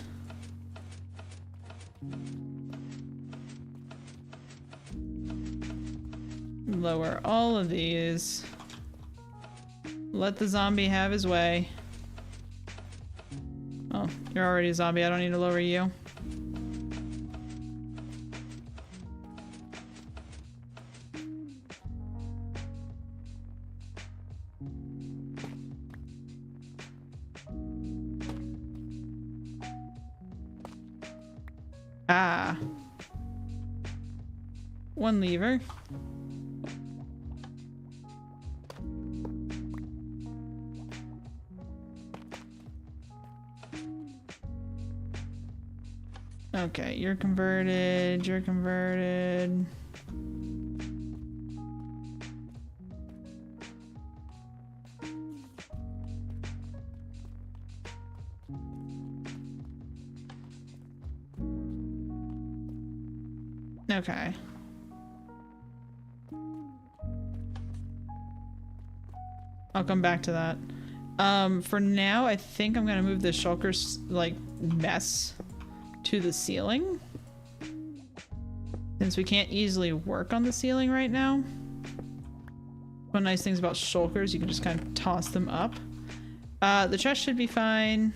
lower all of these. Let the zombie have his way. Oh, you're already a zombie. I don't need to lower you. Ah. One lever. Okay, you're converted, you're converted. Okay. I'll come back to that. For now, I think I'm gonna move the shulker's, like, mess to the ceiling. Since we can't easily work on the ceiling right now. One nice thing about shulkers, you can just kind of toss them up. The chest should be fine.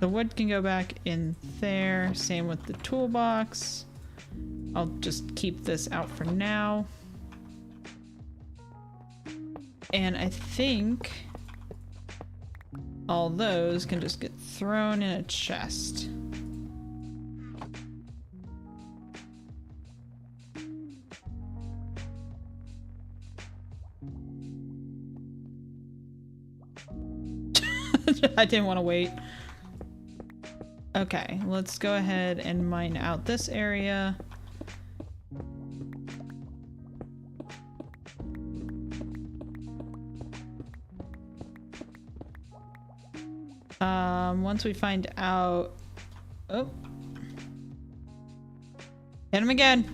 The wood can go back in there. Same with the toolbox. I'll just keep this out for now. And I think all those can just get thrown in a chest. I didn't want to wait. Okay, let's go ahead and mine out this area. Once we find out... Oh. Hit him again.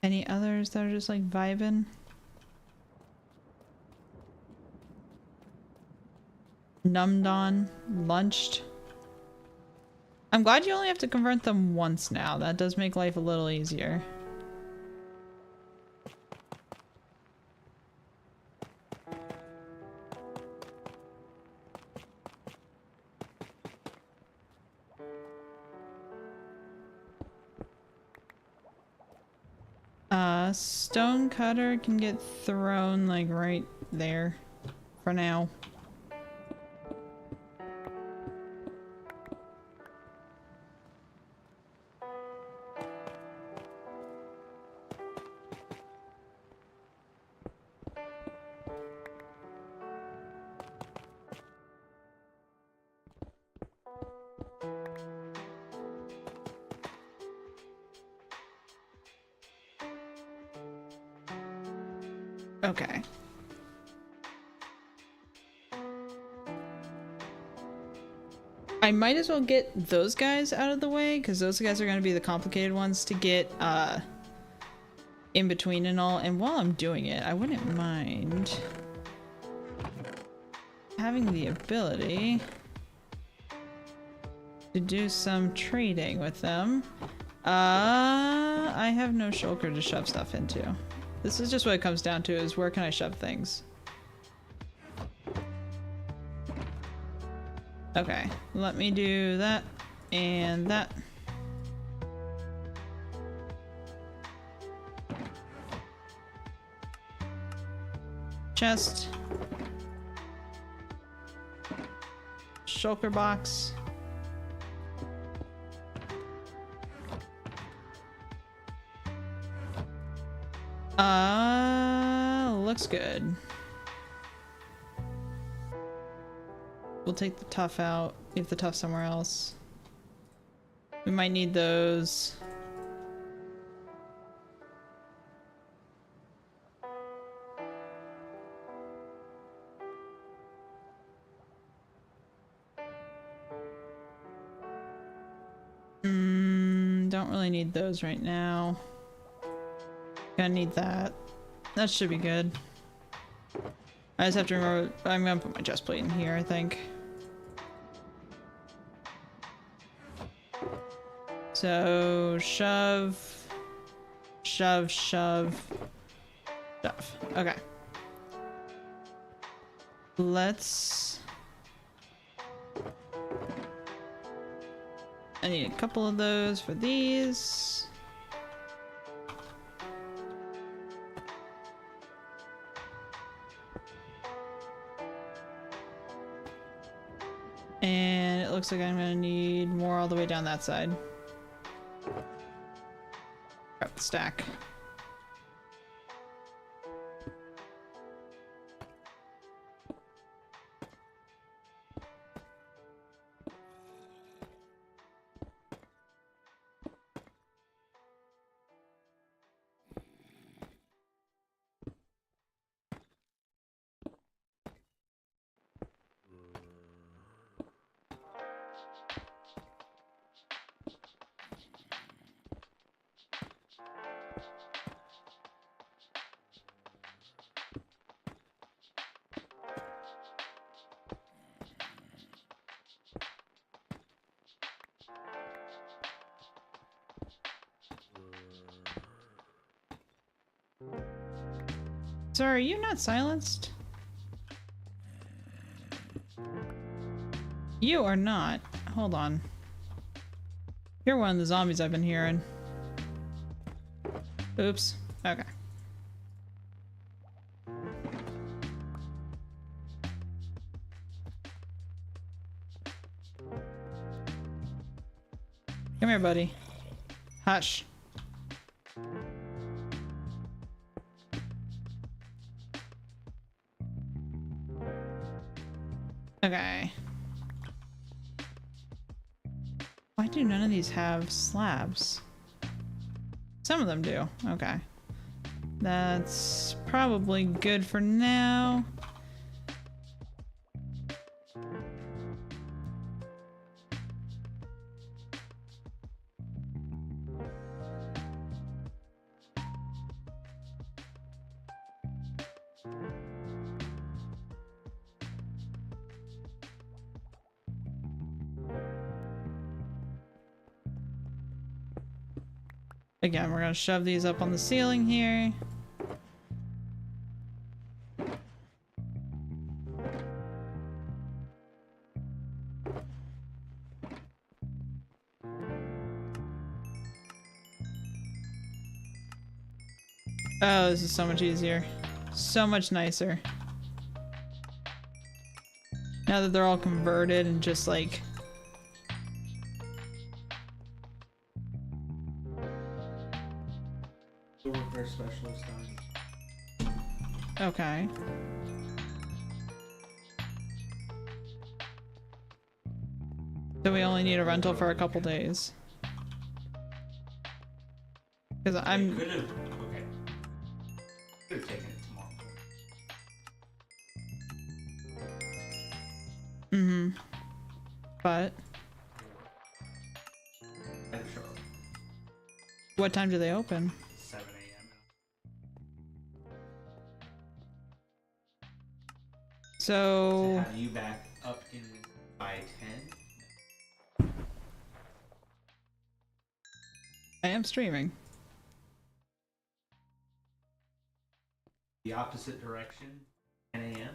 Any others that are just like vibing? Numbed on, lunched. I'm glad you only have to convert them once now. That does make life a little easier. Stone cutter can get thrown like right there for now. Okay. I might as well get those guys out of the way, because those guys are going to be the complicated ones to get in between and all. And while I'm doing it, I wouldn't mind having the ability to do some trading with them. I have no shulker to shove stuff into. This is just what it comes down to, is where can I shove things? Okay, let me do that and that. Chest. Shulker box. Looks good. We'll take the tough out, leave the tough somewhere else. We might need those. Don't really need those right now. Gonna need that. That should be good. I just have to remember, I'm gonna put my chest plate in here, I think. So, shove, shove, shove, shove. Okay. Let's... I need a couple of those for these. And it looks like I'm gonna need more all the way down that side. Grab the stack. Sir, are you not silenced? You are not. Hold on. You're one of the zombies I've been hearing. Oops. Okay. Come here, buddy. Hush. Okay. Why do none of these have slabs? Some of them do. Okay. That's probably good for now. Again, we're gonna shove these up on the ceiling here. Oh, this is so much easier. So much nicer. Now that they're all converted and just like... The repair specialist on. Okay. So we only need a rental for a couple days. Because I'm... Could have. Okay. Could have taken it tomorrow. Mm-hmm. But... I'm sure. what time do they open? 7 a.m. To So... have you back up in by 10. I am streaming. The opposite direction, 10 a.m.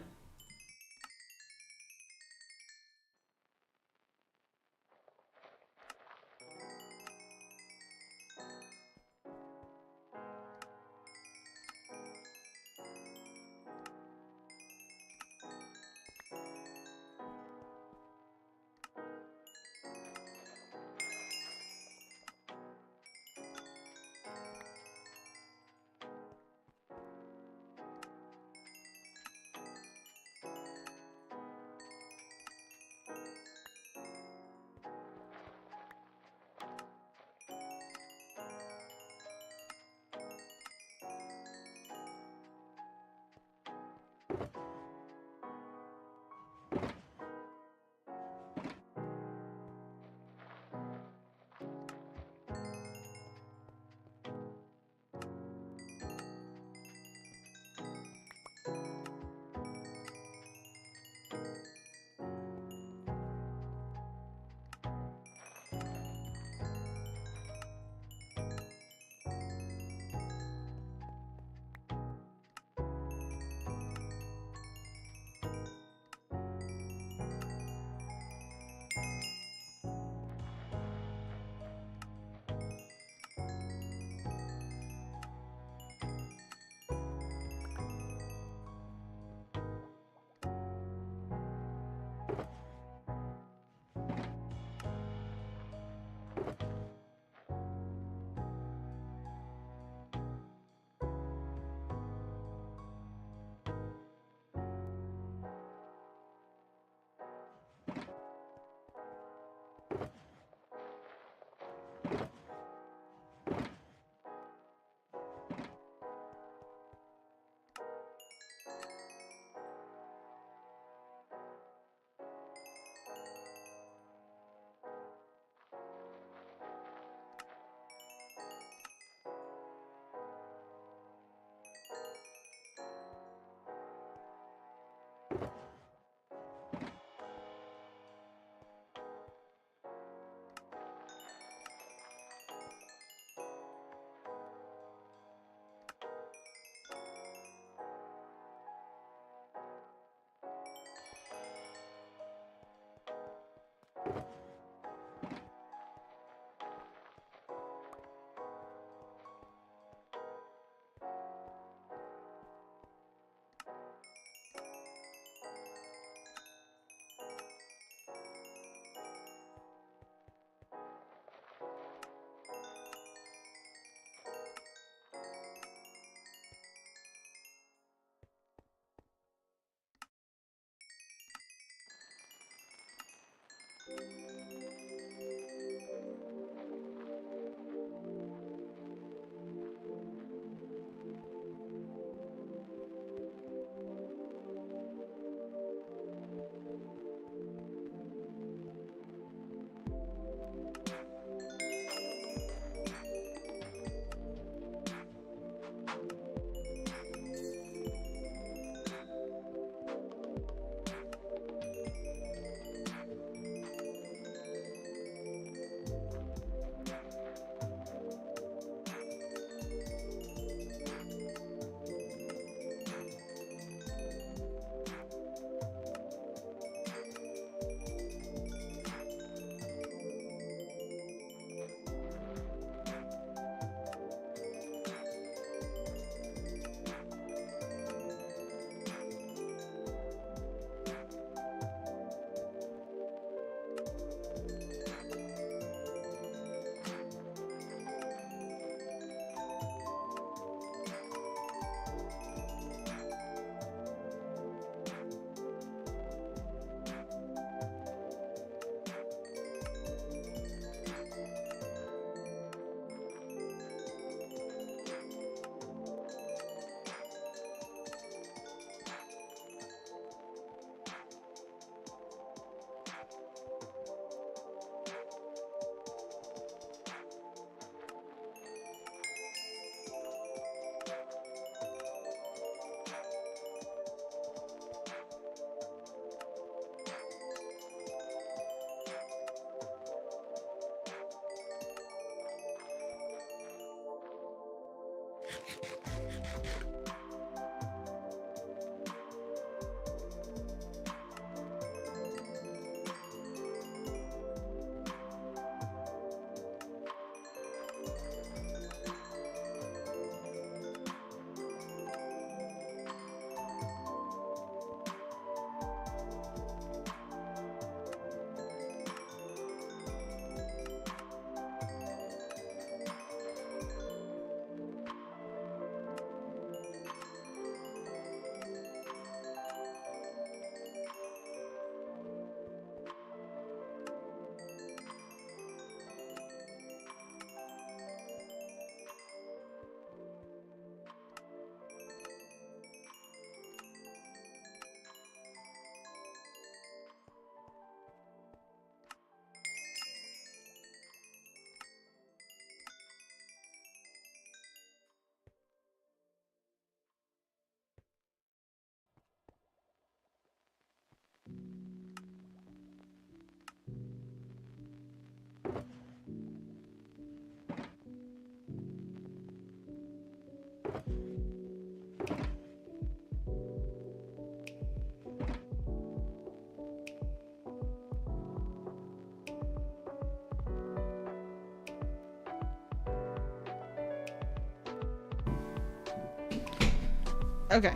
Okay.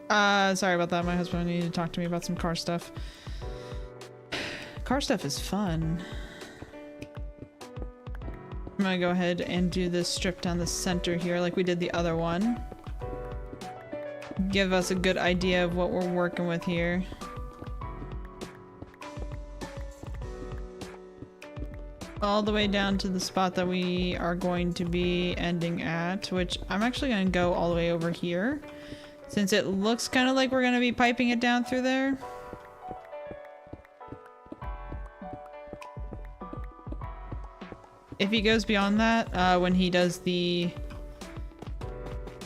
Sorry about that. My husband needed to talk to me about some car stuff. Car stuff is fun. I'm gonna go ahead and do this strip down the center here like we did the other one. Give us a good idea of what we're working with here. All the way down to the spot that we are going to be ending at, which I'm actually going to go all the way over here, since it looks kind of like we're going to be piping it down through there. If he goes beyond that, when he does the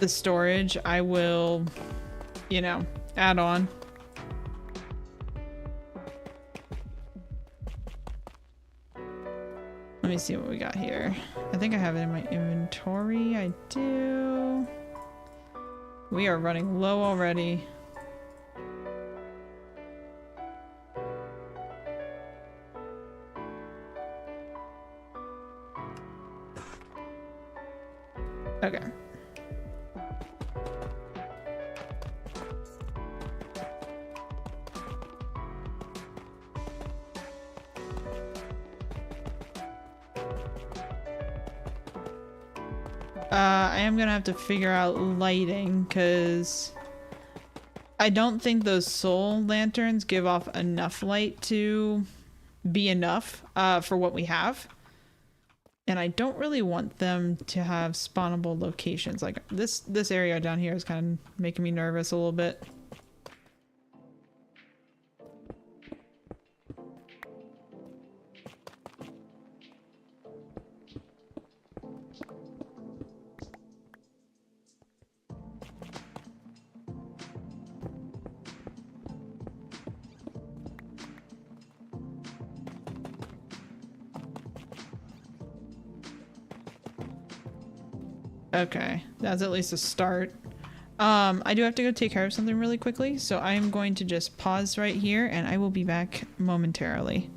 storage, I will, you know, add on. Let me see what we got here. I think I have it in my inventory. I do. We are running low already. Okay. I am gonna have to figure out lighting, because I don't think those soul lanterns give off enough light to be enough for what we have. And I don't really want them to have spawnable locations. Like this area down here is kind of making me nervous a little bit. Okay, that's at least a start. I do have to go take care of something really quickly, so I'm going to just pause right here and I will be back momentarily.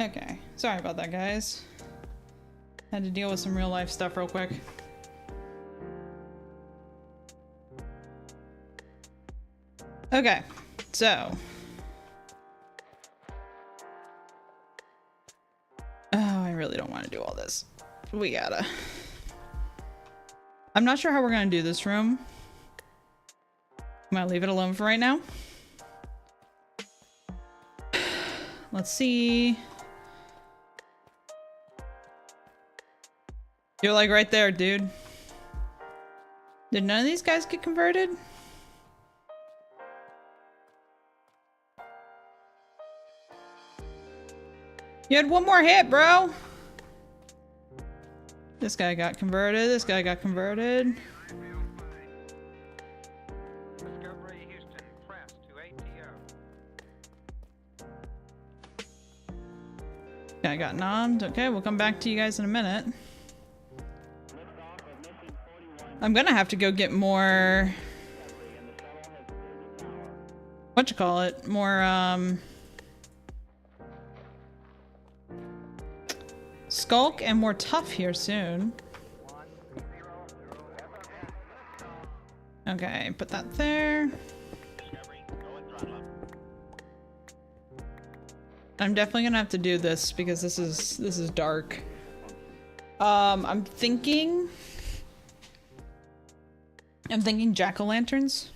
Okay, sorry about that, guys. Had to deal with some real life stuff real quick. Okay, so. Oh, I really don't want to do all this. We gotta. I'm not sure how we're gonna do this room. I'm gonna leave it alone for right now. Let's see. You're like right there, dude. Did none of these guys get converted? You had one more hit, bro. This guy got converted. This guy got converted. Discovery Houston, press to ATO. Guy got nommed. Okay, we'll come back to you guys in a minute. I'm gonna have to go get more... whatchamacallit? More, Skulk and more tough here soon. Okay, put that there. I'm definitely gonna have to do this because this is dark. I'm thinking jack-o'-lanterns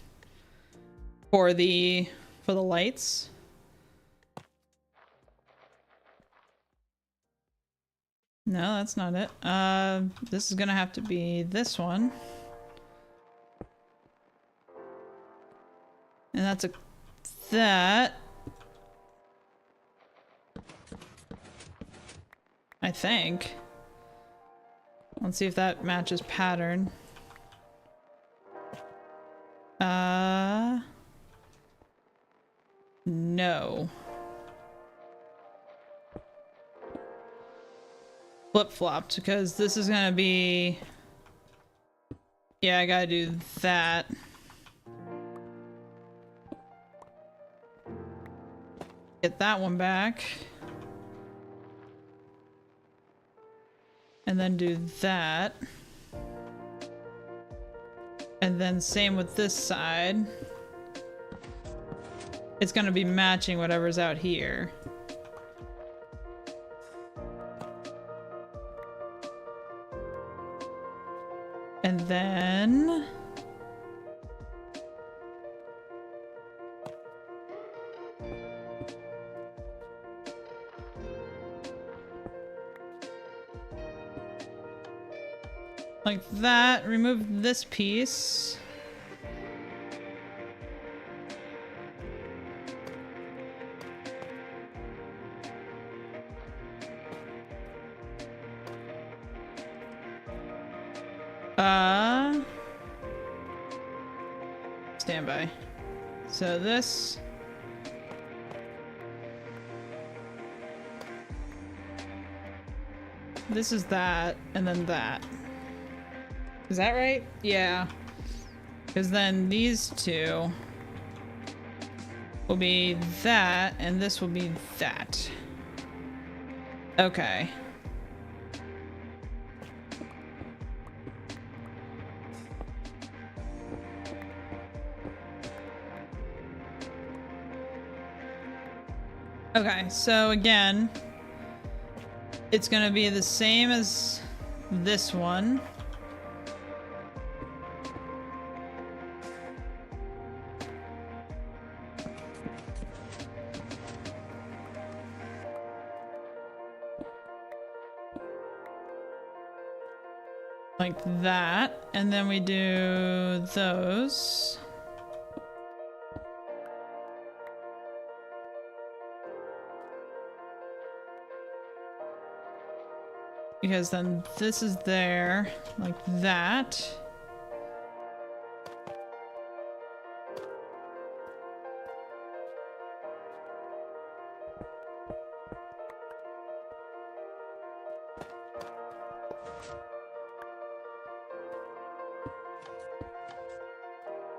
for the lights. No, that's not it. This is gonna have to be this one. And that's that. I think. Let's see if that matches pattern. No. Flip-flopped because this is gonna be... yeah, I gotta do that. Get that one back. And then do that. And then same with this side. It's gonna be matching whatever's out here. And then... like that. Remove this piece. Stand by. So this... this is that, and then that. Is that right? Yeah. Because then these two will be that, and this will be that. Okay. Okay, so again, it's gonna be the same as this one. Like that, and then we do those. Because then this is there, like that.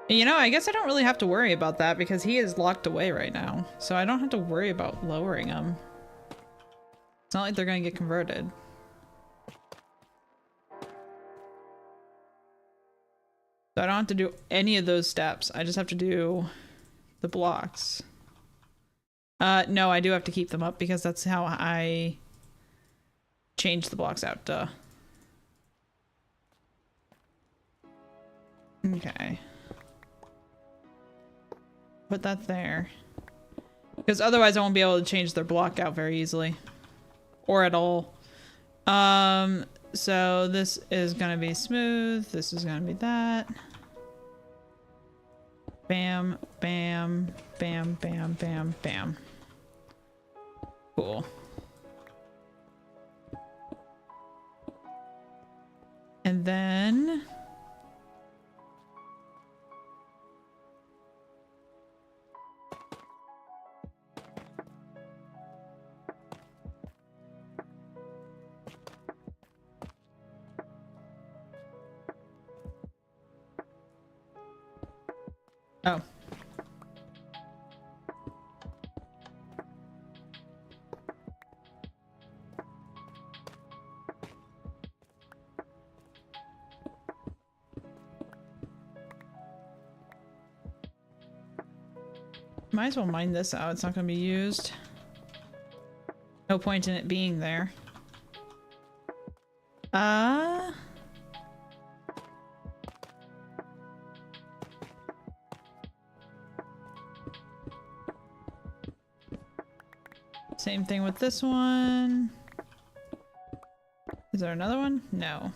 You know, I guess I don't really have to worry about that because he is locked away right now. So I don't have to worry about lowering him. It's not like they're gonna get converted. So I don't have to do any of those steps. I just have to do the blocks. No, I do have to keep them up because that's how I change the blocks out, duh. Okay. Put that there. Because otherwise I won't be able to change their block out very easily. Or at all. So this is gonna be smooth. This is gonna be that. Bam, bam, bam, bam, bam, bam. Cool. And then... Oh. Might as well mine this out. It's not going to be used. No point in it being there. Same thing with this one. Is there another one? No.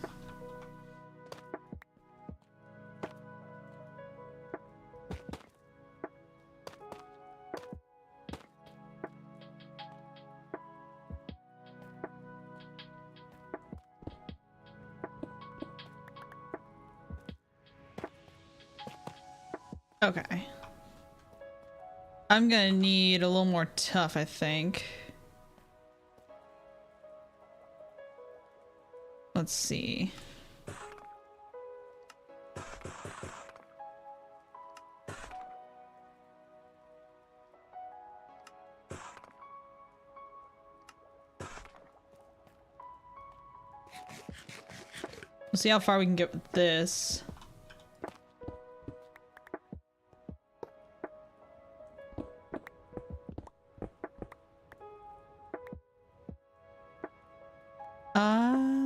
Okay. I'm gonna need a little more tough, I think. Let's see. We'll see how far we can get with this.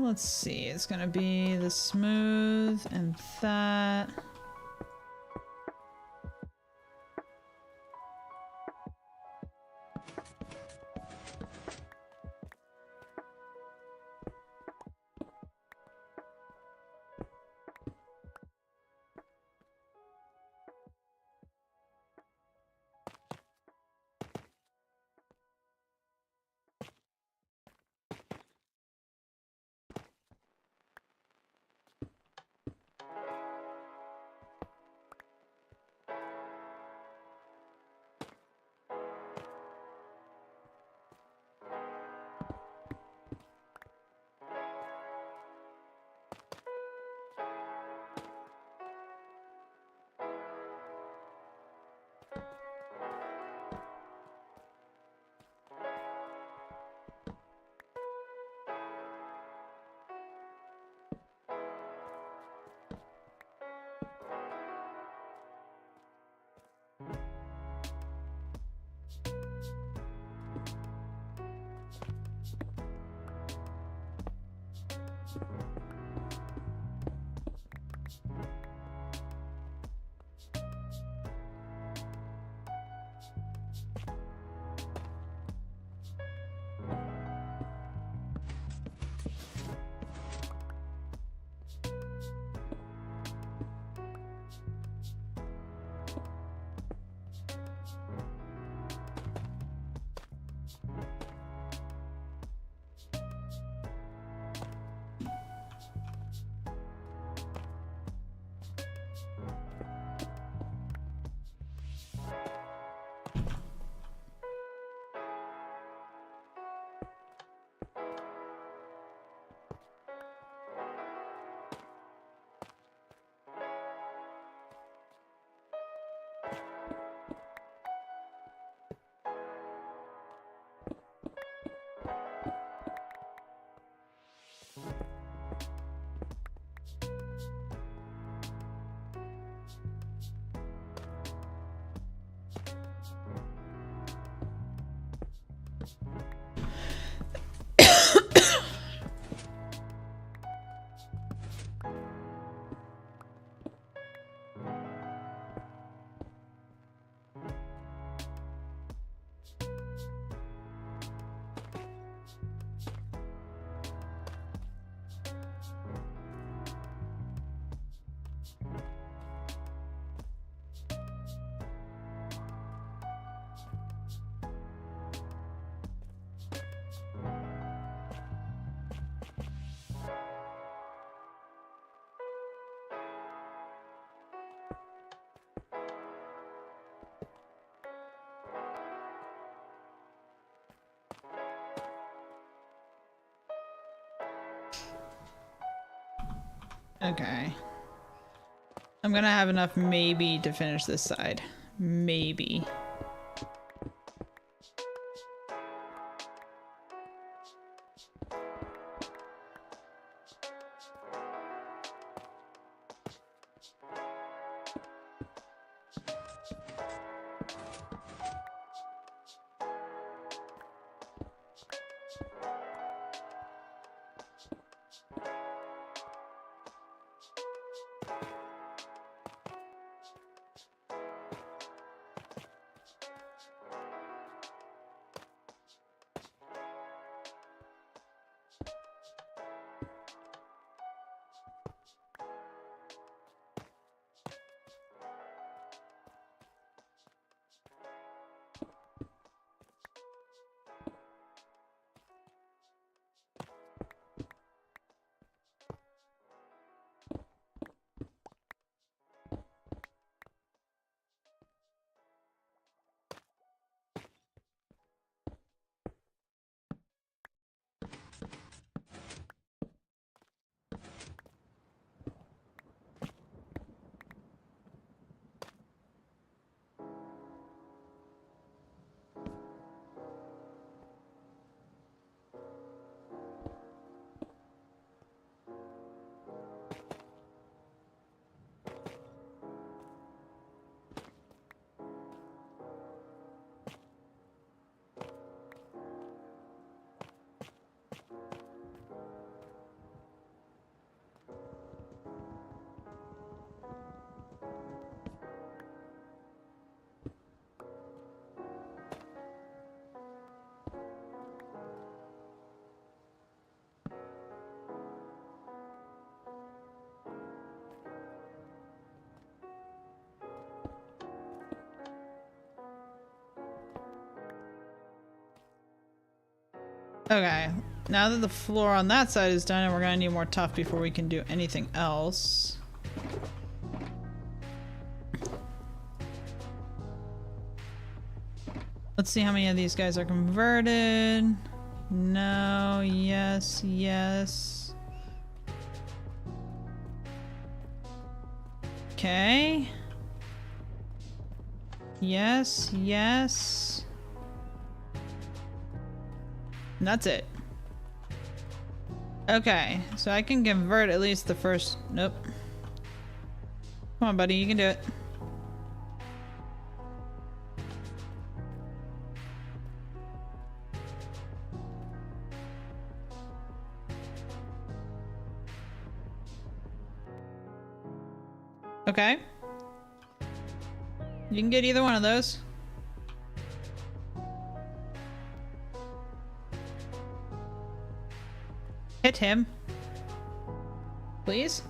Let's see. It's gonna be the smooth and that. Okay. I'm gonna have enough maybe to finish this side. Maybe. Okay, now that the floor on that side is done, and we're gonna need more tough before we can do anything else. Let's see how many of these guys are converted. No, yes, yes. Okay. Yes, yes. And that's it. Okay, so I can convert at least the first... Nope. Come on, buddy, you can do it. Okay. You can get either one of those. Hit him. Please.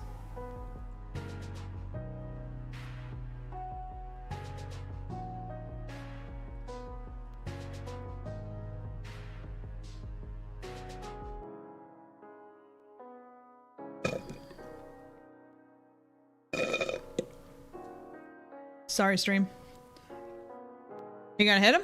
Sorry, stream. You gonna hit him?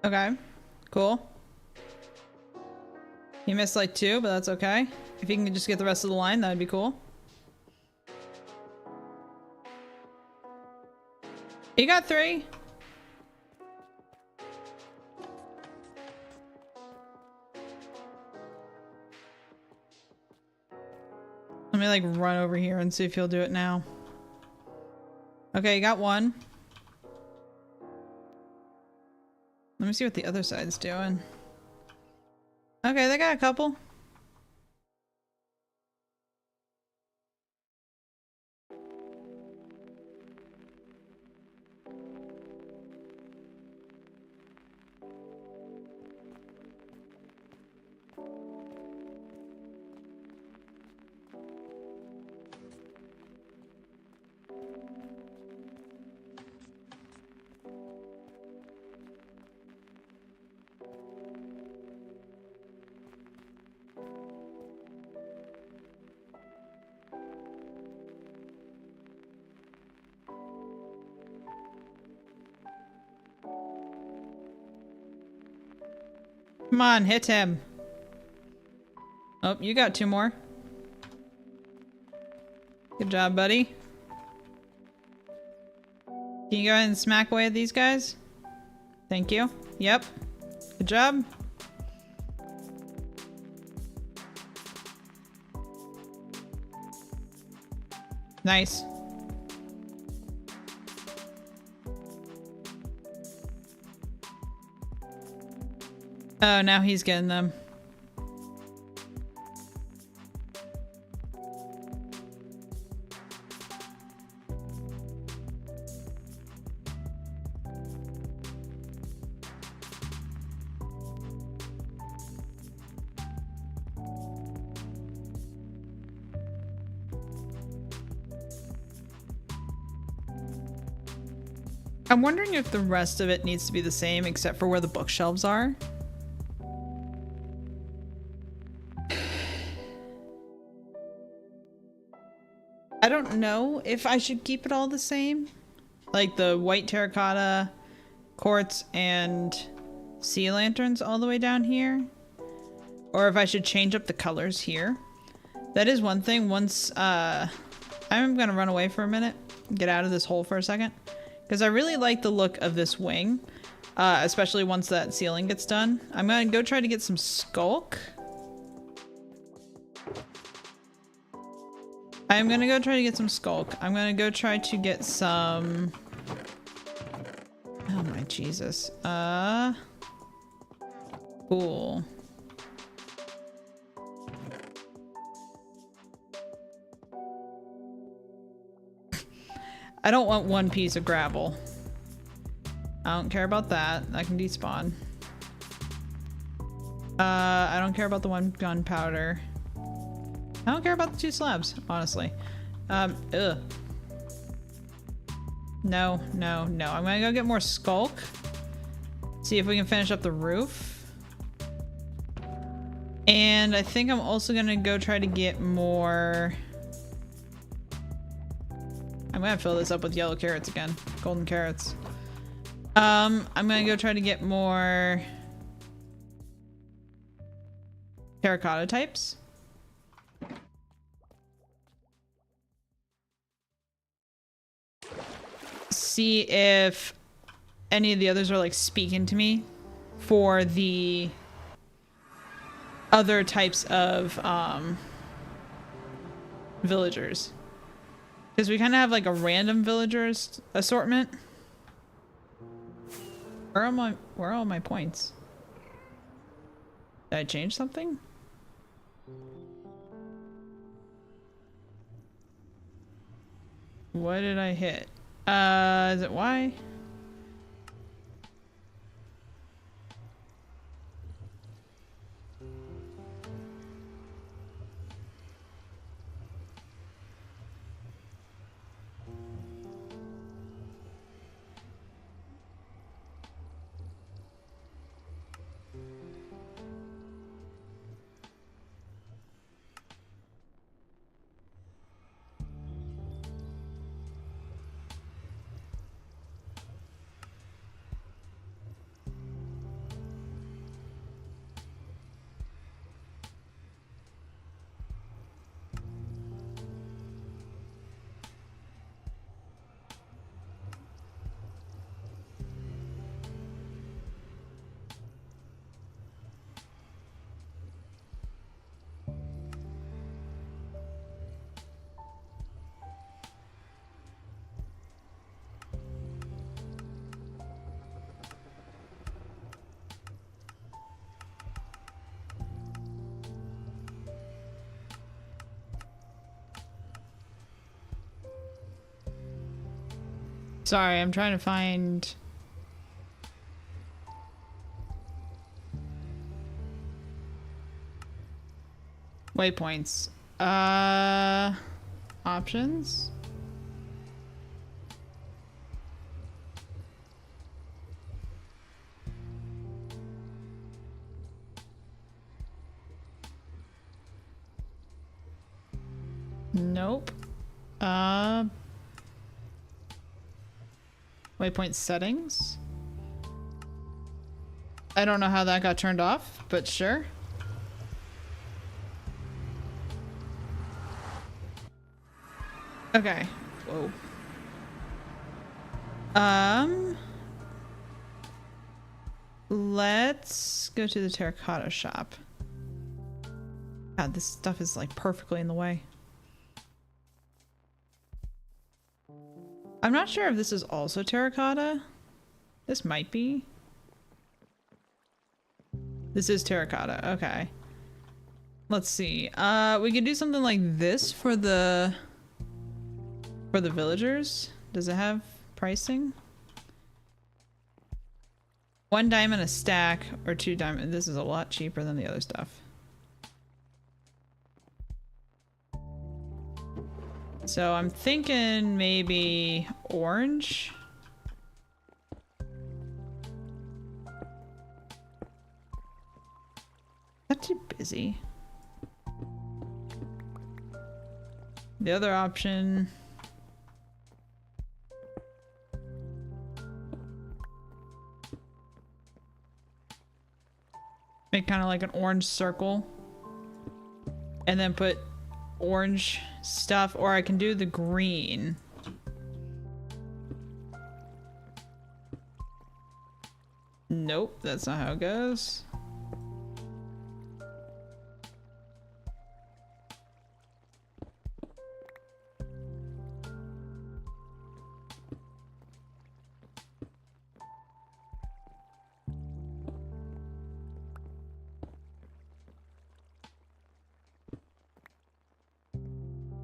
Okay, cool. He missed like 2, but that's okay. If he can just get the rest of the line, that'd be cool. He got 3. Let me like run over here and see if he'll do it now. Okay, he got 1. Let me see what the other side's doing. Okay, they got a couple. Come on, hit him. Oh, you got 2 more. Good job, buddy. Can you go ahead and smack away at these guys? Thank you. Yep. Good job. Nice. Oh, now he's getting them. I'm wondering if the rest of it needs to be the same except for where the bookshelves are. I don't know if I should keep it all the same. Like the white terracotta, quartz, and sea lanterns all the way down here. Or if I should change up the colors here. That is one thing. Once, I'm gonna run away for a minute. Get out of this hole for a second. Because I really like the look of this wing. Especially once that ceiling gets done. I'm gonna go try to get some skulk. I'm gonna go try to get some skulk. I'm gonna go try to get some... Oh my Jesus. Cool. I don't want 1 piece of gravel. I don't care about that. That can despawn. I don't care about the 1 gunpowder. I don't care about the 2 slabs, honestly. Ugh. No, no, no. I'm gonna go get more skulk. See if we can finish up the roof. And I think I'm also gonna go try to get more... I'm gonna fill this up with yellow carrots again. Golden carrots. I'm gonna go try to get more... terracotta types. See if any of the others are like speaking to me for the other types of villagers, because we kind of have like a random villagers assortment. Where are all my points? Did I change something? What did I hit? Is it Y? Sorry, I'm trying to find... waypoints. Options? Nope. Waypoint settings. I don't know how that got turned off, but sure. Okay. Whoa. Let's go to the terracotta shop. God, this stuff is like perfectly in the way. I'm not sure if this is also terracotta. This might be. This is terracotta. Okay. Let's see. We could do something like this for the villagers. Does it have pricing? 1 diamond a stack or 2 diamond. This is a lot cheaper than the other stuff. So I'm thinking maybe orange. Not too busy. The other option. Make kind of like an orange circle. And then put orange stuff, or I can do the green. Nope, that's not how it goes.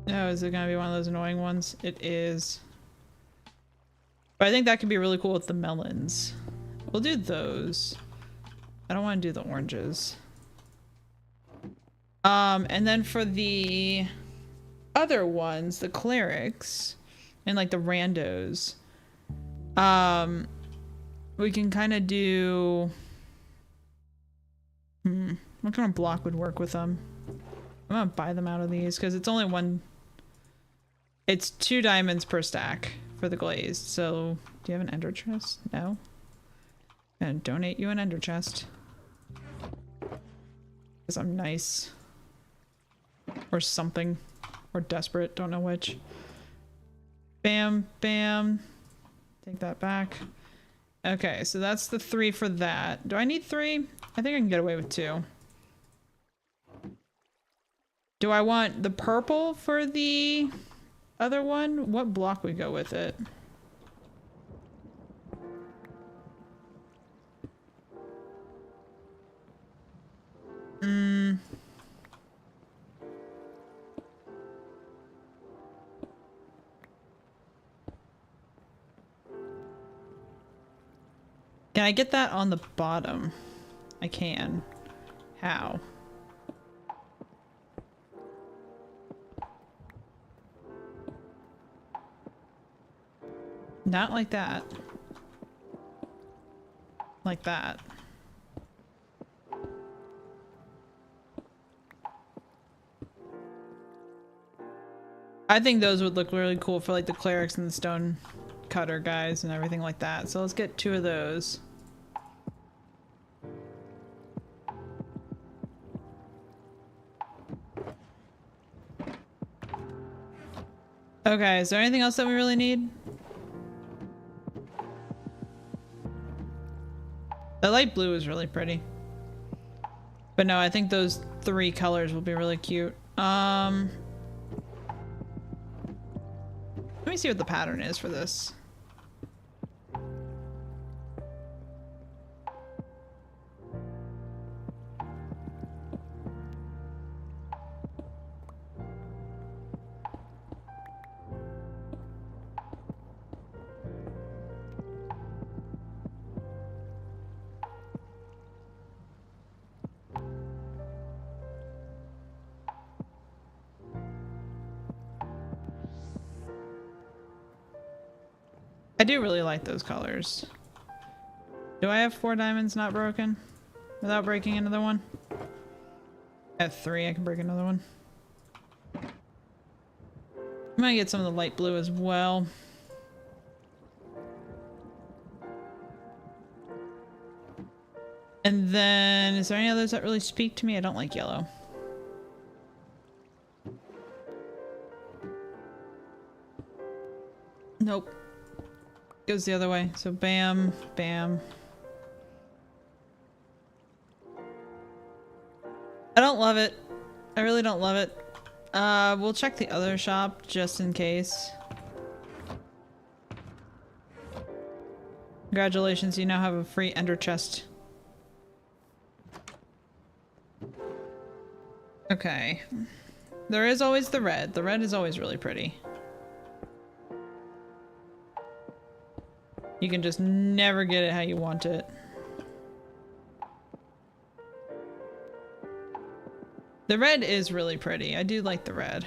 Oh, is it gonna be one of those annoying ones? It is. But I think that could be really cool with the melons. We'll do those. I don't want to do the oranges. And then for the other ones, the clerics and like the randos, we can kind of do, what kind of block would work with them? I'm gonna buy them out of these because it's only one. It's 2 diamonds per stack for the glazed. So, do you have an ender chest? No. I'm gonna donate you an ender chest. Because I'm nice. Or something. Or desperate, don't know which. Bam, bam. Take that back. Okay, so that's the 3 for that. Do I need 3? I think I can get away with 2. Do I want the purple for the other one? What block we go with it? Can I get that on the bottom? I can. How? Not like that. Like that. I think those would look really cool for like the clerics and the stone cutter guys and everything like that. So let's get 2 of those. Okay, is there anything else that we really need? The light blue is really pretty. But no, I think those 3 colors will be really cute. Let me see what the pattern is for this. I do really like those colors. Do I have 4 diamonds not broken? Without breaking another one? I have 3, I can break another one. I'm gonna get some of the light blue as well. And then, is there any others that really speak to me? I don't like yellow. Nope. Goes the other way. So bam, bam. I don't love it. I really don't love it. We'll check the other shop just in case. Congratulations, you now have a free ender chest. Okay. There is always the red. The red is always really pretty. You can just never get it how you want it. The red is really pretty. I do like the red.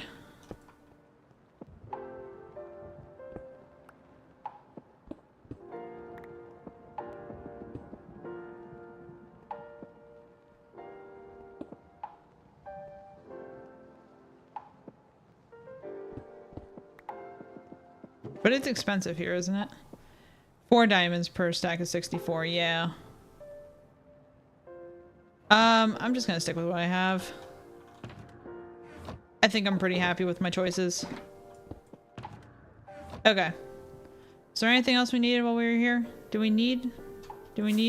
But it's expensive here, isn't it? 4 diamonds per stack of 64, yeah. I'm just gonna stick with what I have. I think I'm pretty happy with my choices. Okay. Is there anything else we needed while we were here? Do we need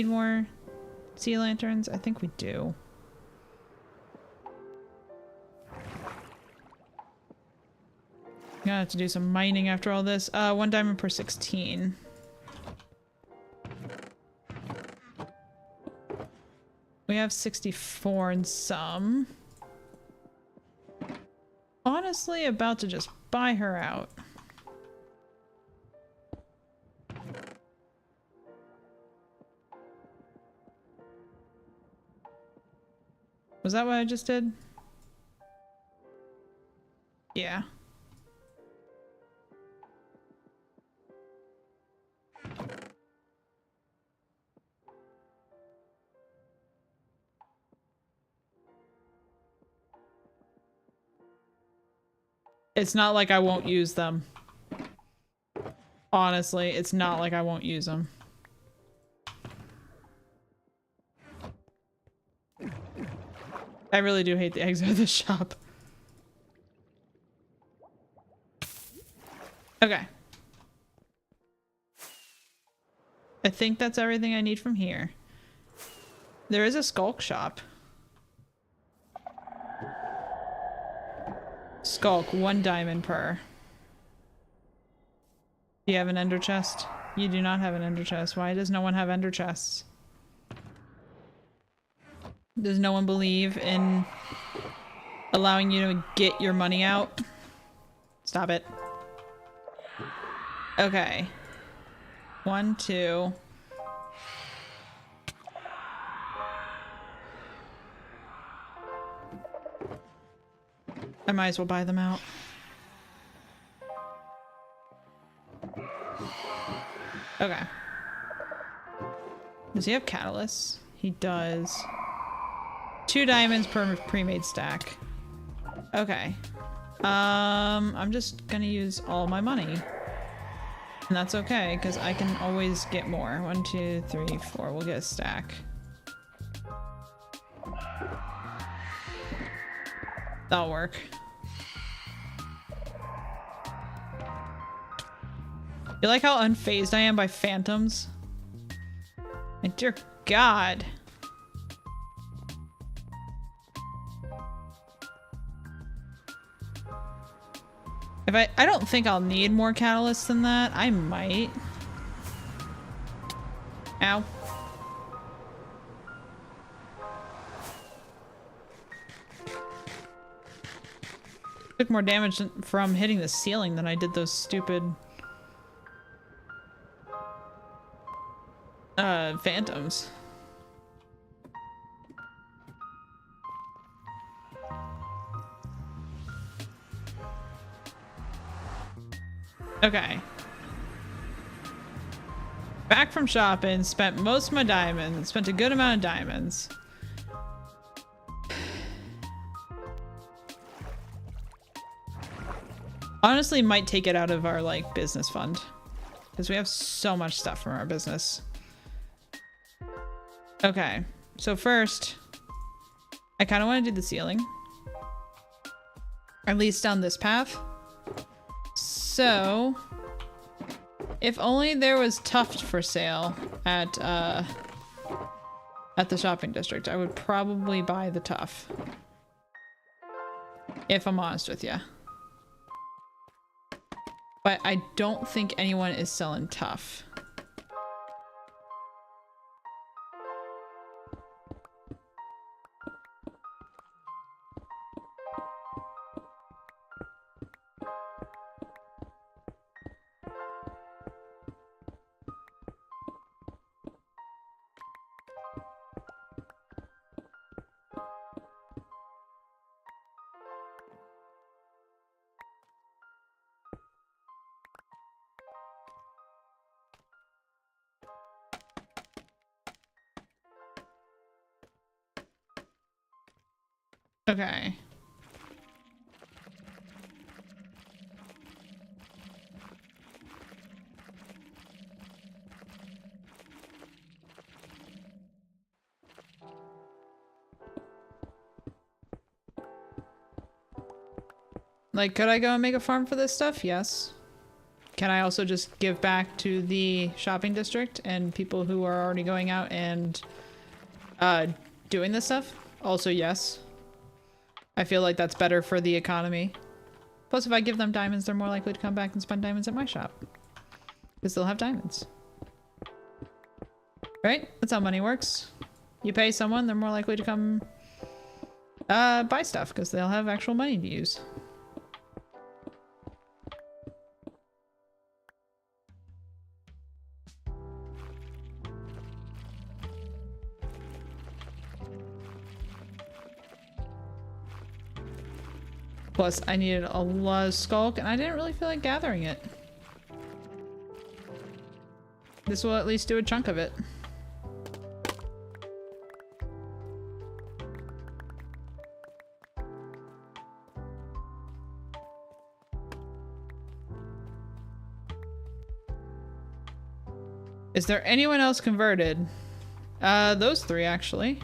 more sea lanterns? I think we do. Gonna have to do some mining after all this. 1 diamond per 16. We have 64 and some. Honestly, about to just buy her out. Was that what I just did? Yeah. It's not like I won't use them. Honestly, it's not like I won't use them. I really do hate the eggs out of the shop. Okay. I think that's everything I need from here. There is a skulk shop. Skulk, 1 diamond per. Do you have an ender chest? You do not have an ender chest. Why does no one have ender chests? Does no one believe in allowing you to get your money out? Stop it. Okay. 1, 2. I might as well buy them out. Okay. Does he have catalysts? He does. 2 diamonds per pre-made stack. Okay. I'm just gonna use all my money. And that's okay, because I can always get more. 1, 2, 3, 4. We'll get a stack. That'll work. You like how unfazed I am by phantoms? And dear God. If I don't think I'll need more catalysts than that. I might. Ow. Took more damage from hitting the ceiling than I did those stupid phantoms. Okay. Back from shopping, spent most of my diamonds, spent a good amount of diamonds. Honestly, might take it out of our, like, business fund. Because we have so much stuff from our business. Okay. So first, I kind of want to do the ceiling. At least down this path. So, if only there was tuft for sale at the shopping district, I would probably buy the tuft. If I'm honest with you. But I don't think anyone is selling tuft. Okay. Like, could I go and make a farm for this stuff? Yes. Can I also just give back to the shopping district and people who are already going out and doing this stuff? Also, yes. I feel like that's better for the economy. Plus, if I give them diamonds, they're more likely to come back and spend diamonds at my shop. Because they'll have diamonds. Right? That's how money works. You pay someone, they're more likely to come buy stuff because they'll have actual money to use. Plus, I needed a lot of skulk, and I didn't really feel like gathering it. This will at least do a chunk of it. Is there anyone else converted? Those three, actually.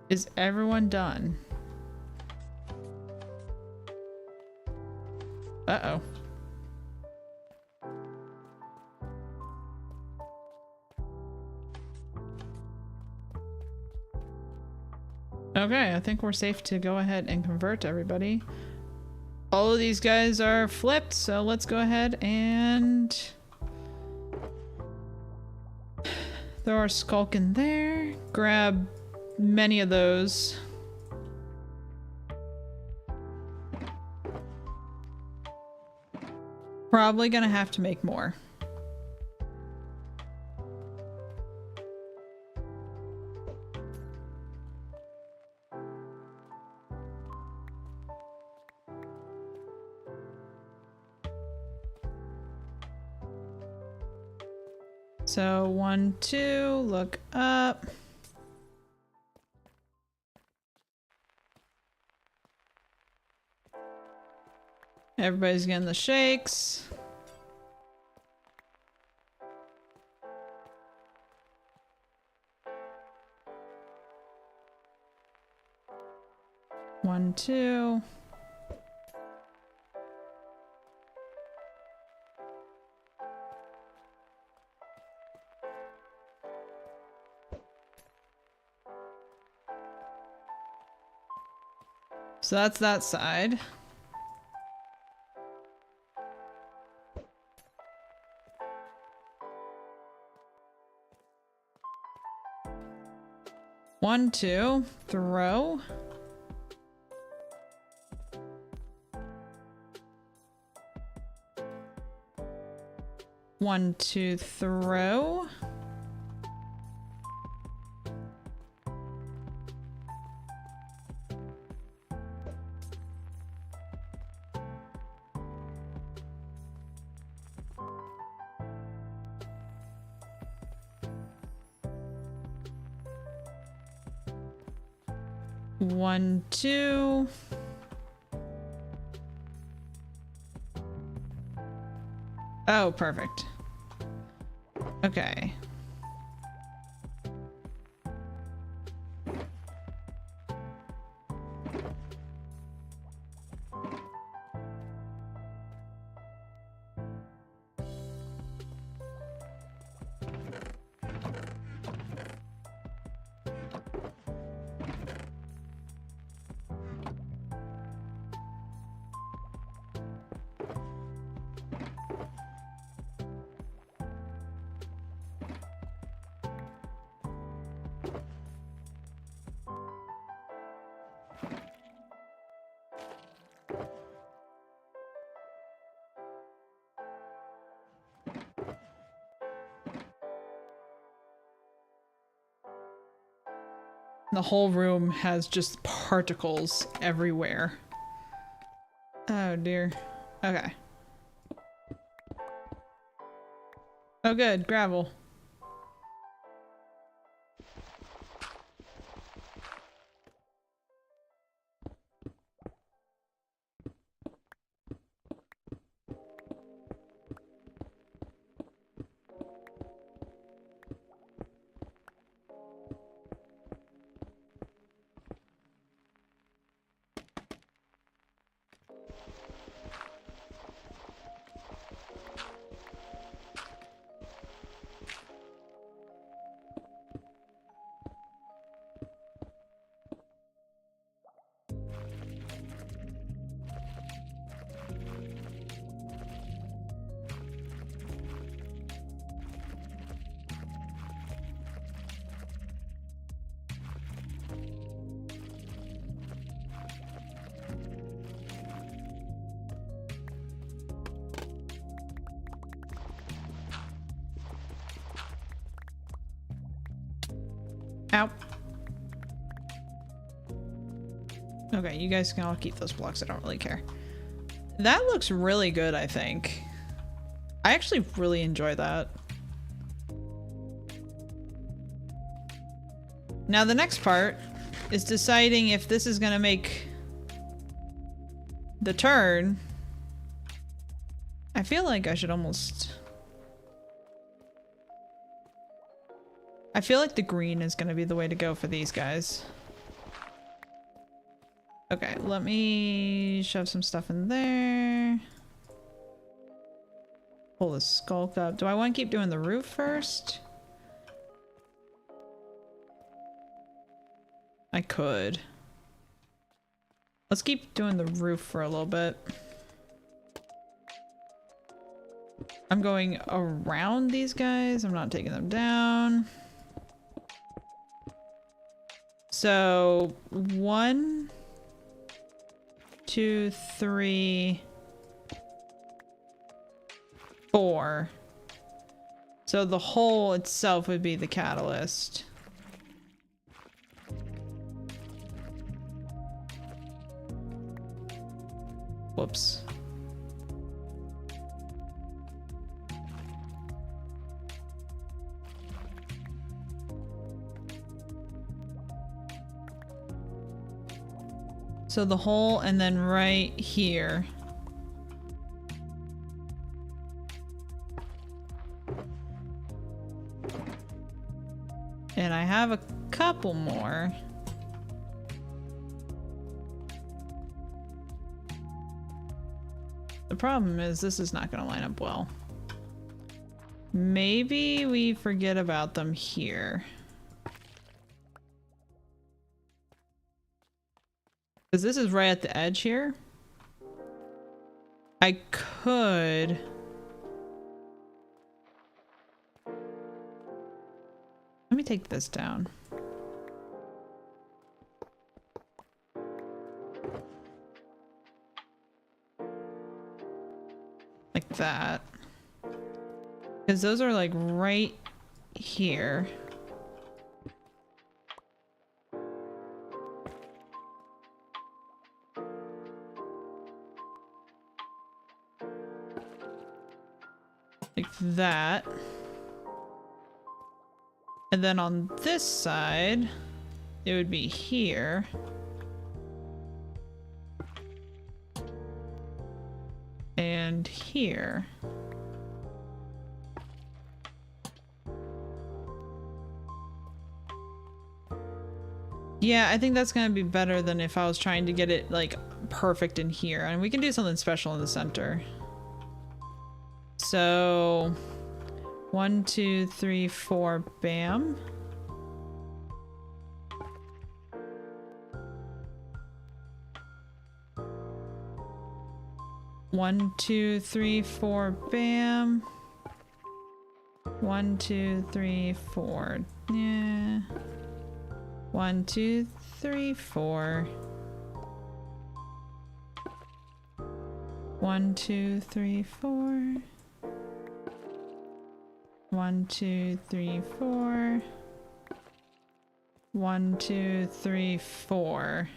Is everyone done? Uh-oh. Okay, I think we're safe to go ahead and convert everybody. All of these guys are flipped, so let's go ahead and throw our skulk in there. Grab many of those. Probably gonna have to make more. So 1, 2, look up. Everybody's getting the shakes. One, two. So that's that side. One, two, throw. One, two, throw. One, two. Oh, perfect. Okay. The whole room has just particles everywhere. Oh dear. Okay. Oh good, gravel. Ow. Okay, you guys can all keep those blocks. I don't really care. That looks really good, I think. I actually really enjoy that. Now the next part is deciding if this is gonna make the turn. I feel like I should almost... I feel like the green is gonna be the way to go for these guys. Okay, let me shove some stuff in there. Pull the skulk up. Do I want to keep doing the roof first? I could. Let's keep doing the roof for a little bit. I'm going around these guys. I'm not taking them down. So 1, 2, 3, 4. So the hole itself would be the catalyst. Whoops. So the hole and then right here. And I have a couple more. The problem is this is not going to line up well. Maybe we forget about them here. Because this is right at the edge here. I could... Let me take this down. Like that. Because those are like right here. Like that. And then on this side, it would be here. And here. Yeah, I think that's gonna be better than if I was trying to get it like perfect in here. And we can do something special in the center. So 1, 2, 3, 4, bam. One, two, three, four, bam. 1, 2, 3, 4. Yeah. 1, 2, 3, 4. 1, 2, 3, 4. 1, 2, 3, 4. 1, 2, 3, 4.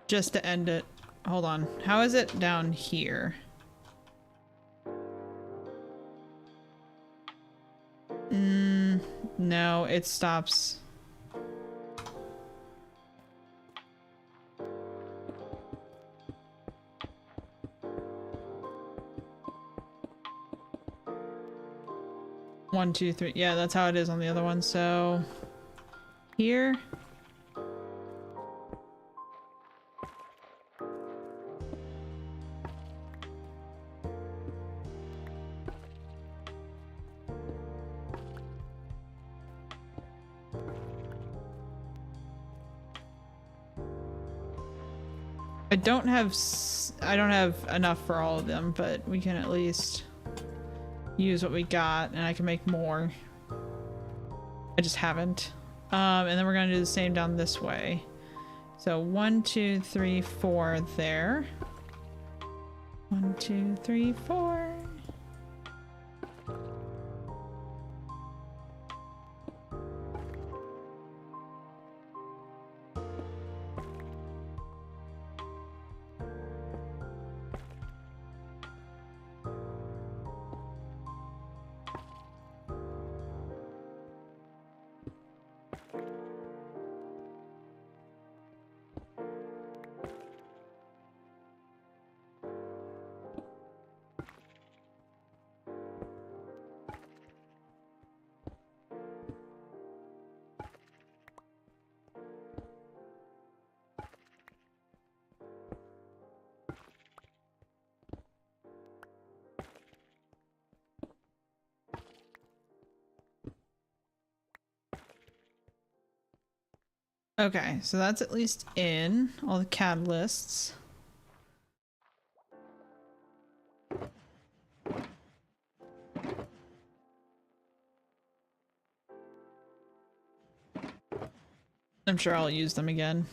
Just to end it. Hold on. How is it down here? No, it stops. One, two, three. Yeah, that's how it is on the other one. So here. I don't have enough for all of them, but we can at least use what we got, and I can make more. I just haven't. And then we're gonna do the same down this way. So 1, 2, 3, 4 there. 1, 2, 3, 4. Okay, so that's at least in all the catalysts. I'm sure I'll use them again.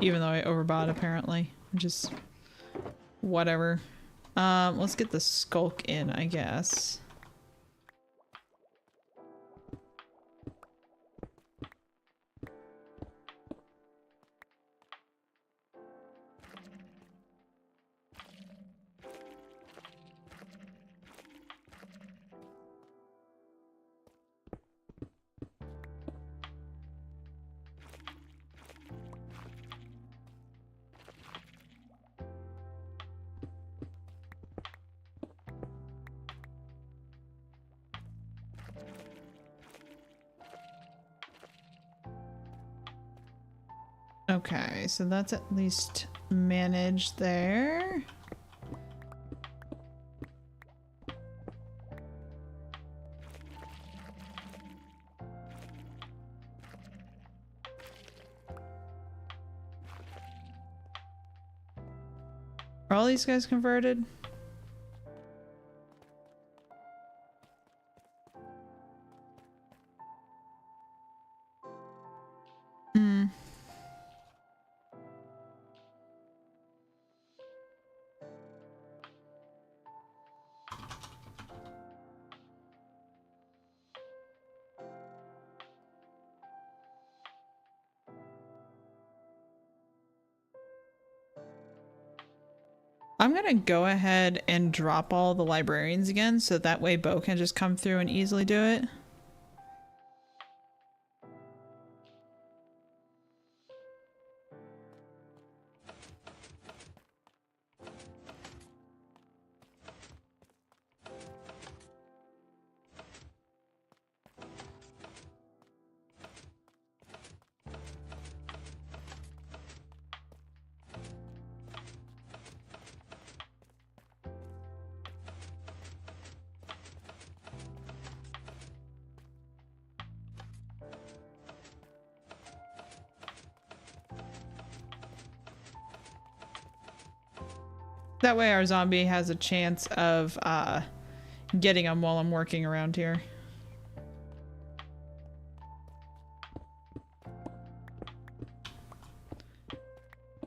Even though I overbought apparently. Just whatever. Let's get the skulk in, I guess. Okay, so that's at least managed there. Are all these guys converted? I'm gonna go ahead and drop all the librarians again, so that way Bo can just come through and easily do it. That way our zombie has a chance of getting them while I'm working around here.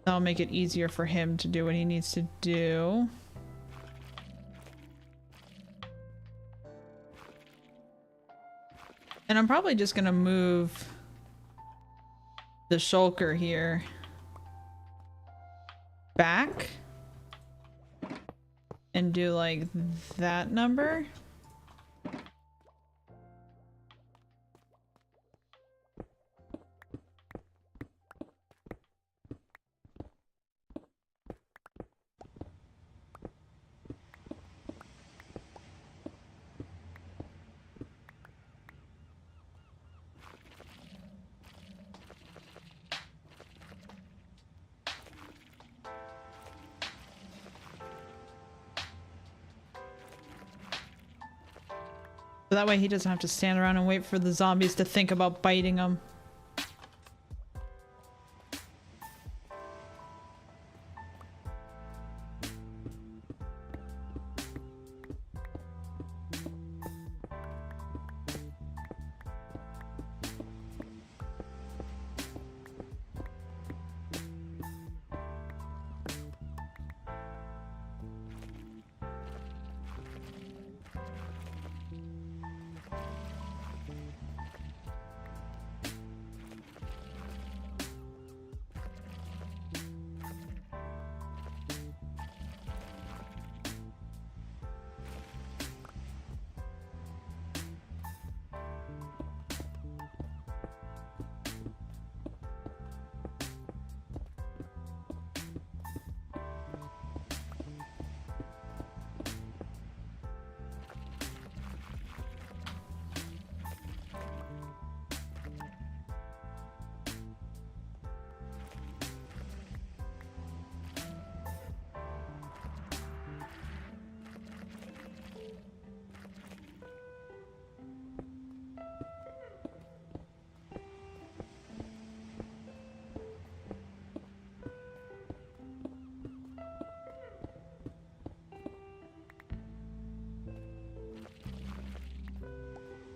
That'll make it easier for him to do what he needs to do. And I'm probably just gonna move the shulker here back and do like that number. So that way he doesn't have to stand around and wait for the zombies to think about biting him.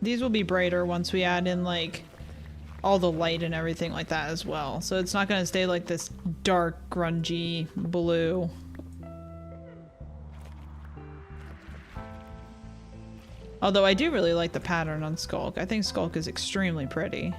These will be brighter once we add in like all the light and everything like that as well. So it's not going to stay like this dark, grungy blue. Although I do really like the pattern on Skulk. I think Skulk is extremely pretty.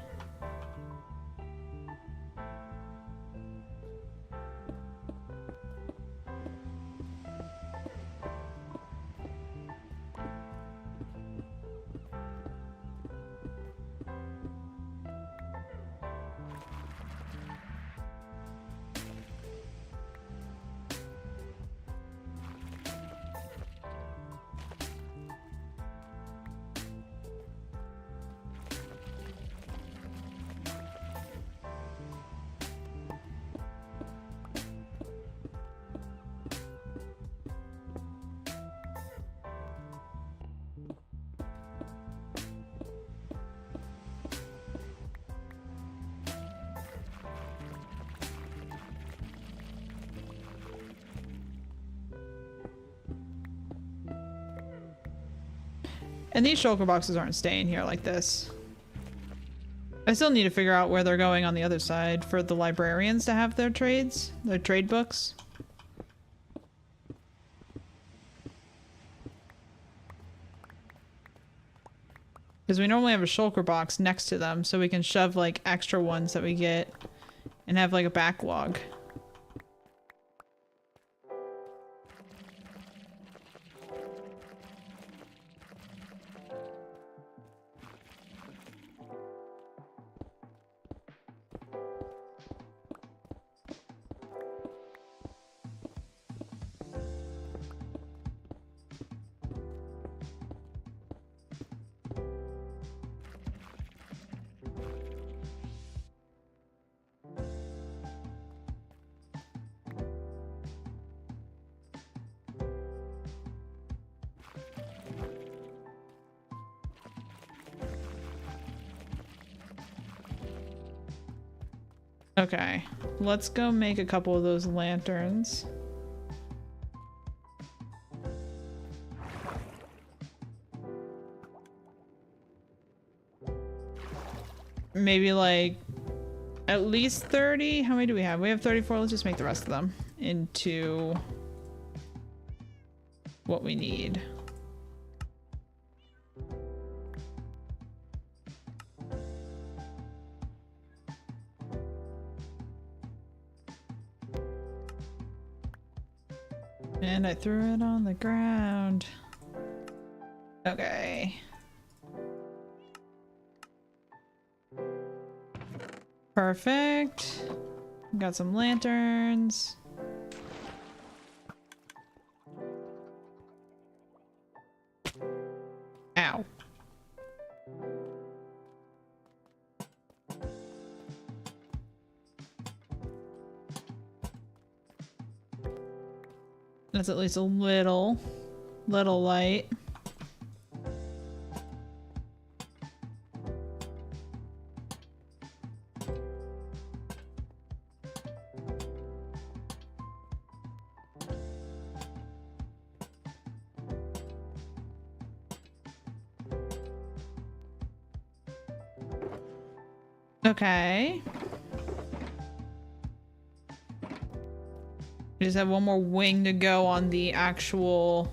And these shulker boxes aren't staying here like this. I still need to figure out where they're going on the other side for the librarians to have their trades, their trade books. Because we normally have a shulker box next to them, so we can shove like extra ones that we get and have like a backlog. Okay, let's go make a couple of those lanterns. maybe like at least 30. How many do we have? We have 34. Let's just make the rest of them into what we need. And I threw it on the ground. Okay. Perfect. Got some lanterns. Ow. That's at least a little light. Okay. We just have one more wing to go on the actual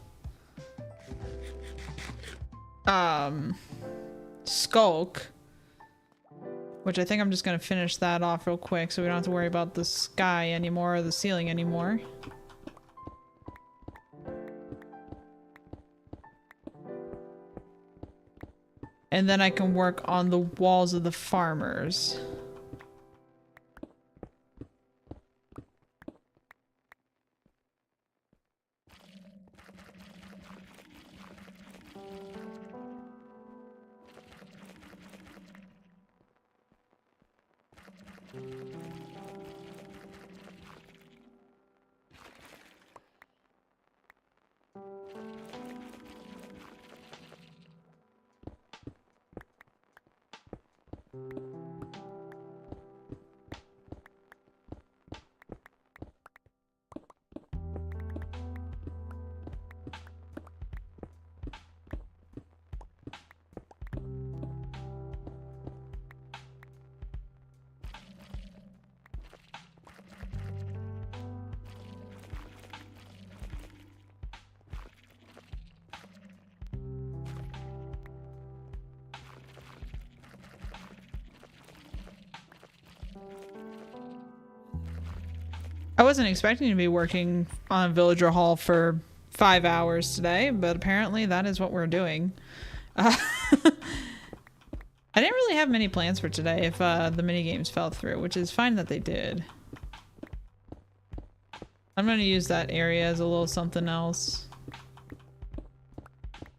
skulk, which I think I'm just gonna finish that off real quick so we don't have to worry about the sky anymore or the ceiling anymore. And then I can work on the walls of the farmers. I wasn't expecting to be working on Villager Hall for 5 hours today, but apparently that is what we're doing. I didn't really have many plans for today if the minigames fell through, which is fine that they did. I'm going to use that area as a little something else.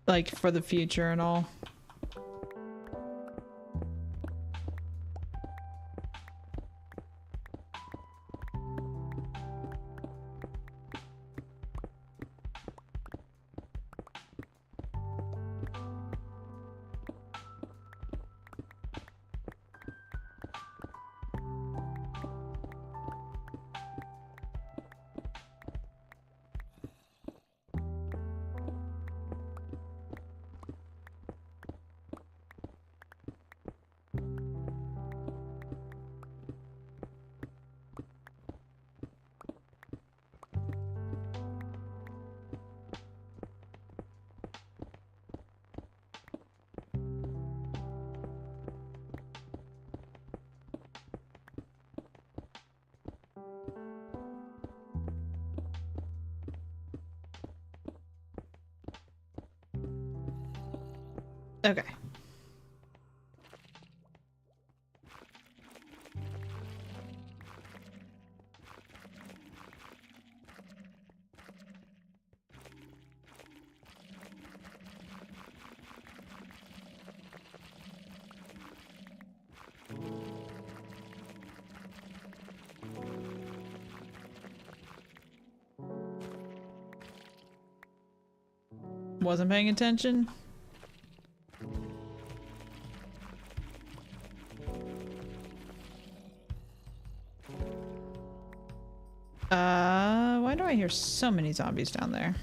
Like, for the future and all. Okay. Wasn't paying attention. Why do I hear so many zombies down there?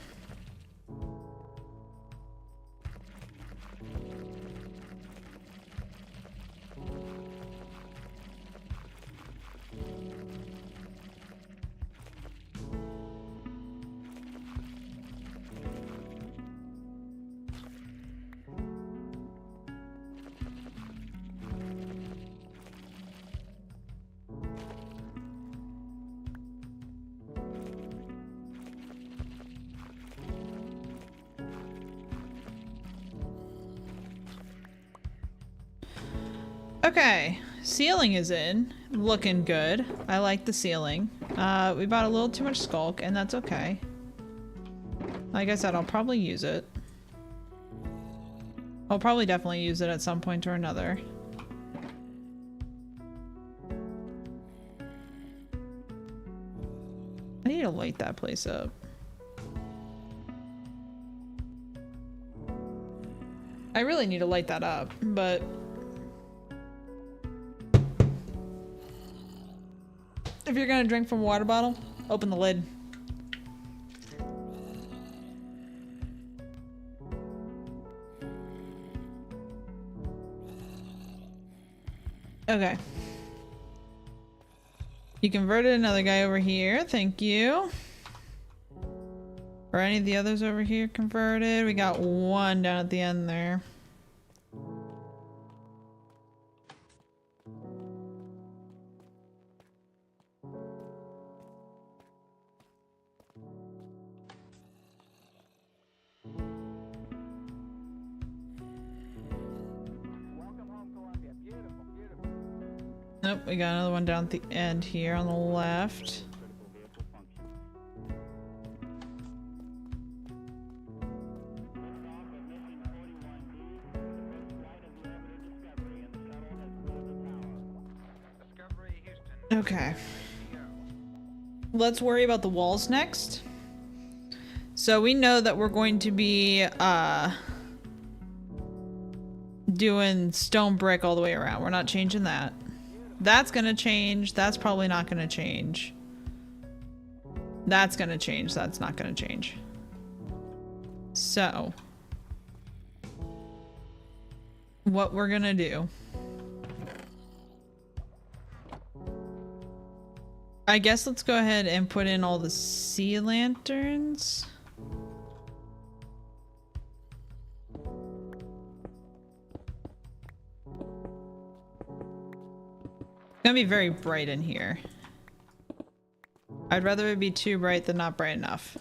Okay, ceiling is in. Looking good. I like the ceiling. We bought a little too much skulk, and that's okay. Like I said, I'll probably use it. I'll probably definitely use it at some point or another. I need to light that place up. I really need to light that up, but... if you're gonna drink from a water bottle, open the lid. Okay. You converted another guy over here. Thank you. Are any of the others over here converted? We got one down at the end there. Nope, we got another one down at the end here on the left. Discovery Houston. Okay. Let's worry about the walls next. So we know that we're going to be doing stone brick all the way around. We're not changing that. That's gonna change. That's probably not gonna change. That's gonna change. That's not gonna change. So what we're gonna do, I guess let's go ahead and put in all the sea lanterns. It's gonna be very bright in here. I'd rather it be too bright than not bright enough.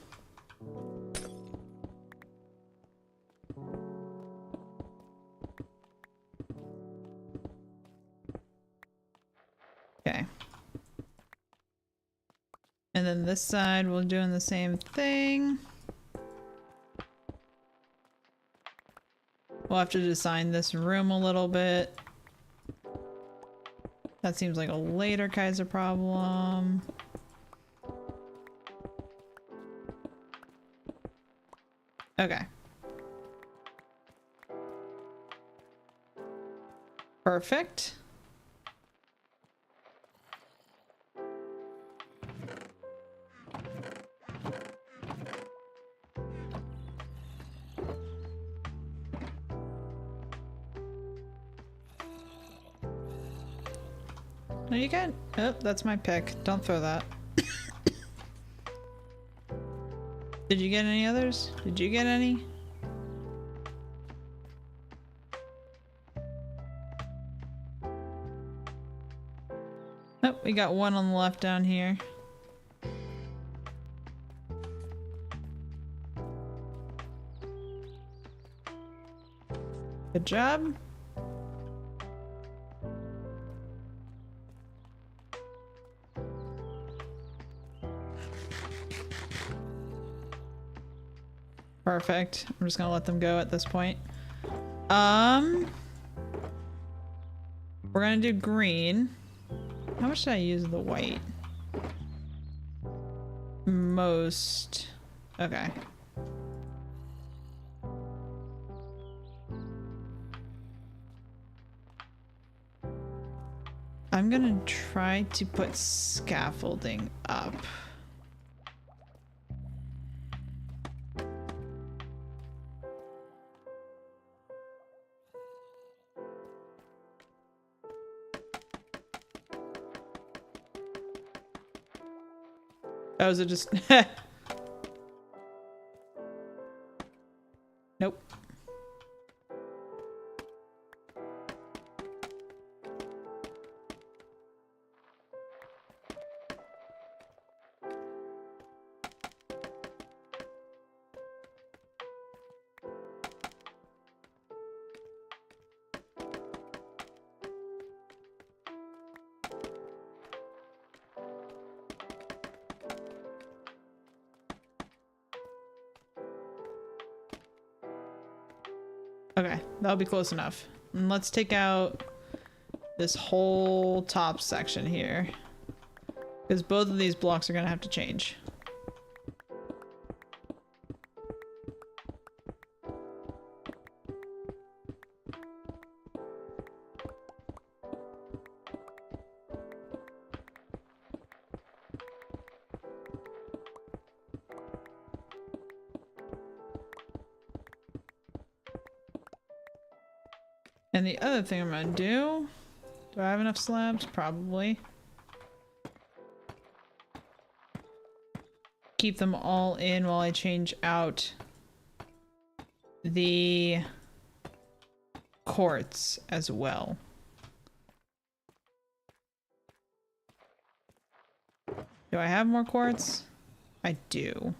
Okay. And then this side, we're doing the same thing. We'll have to design this room a little bit. That seems like a later Kaiser problem. Okay. Perfect. No, you can. Oh, that's my pick. Don't throw that. Did you get any others? Did you get any? Oh, we got one on the left down here. Good job. Perfect. I'm just gonna let them go at this point. We're gonna do green. How much did I use of the white? Most. Okay. I'm gonna try to put scaffolding up. Oh, is it just... Nope. That'll be close enough. And let's take out this whole top section here. Because both of these blocks are gonna have to change. And the other thing I'm gonna do I have enough slabs? Probably. Keep them all in while I change out the quartz as well. Do I have more quartz? I do.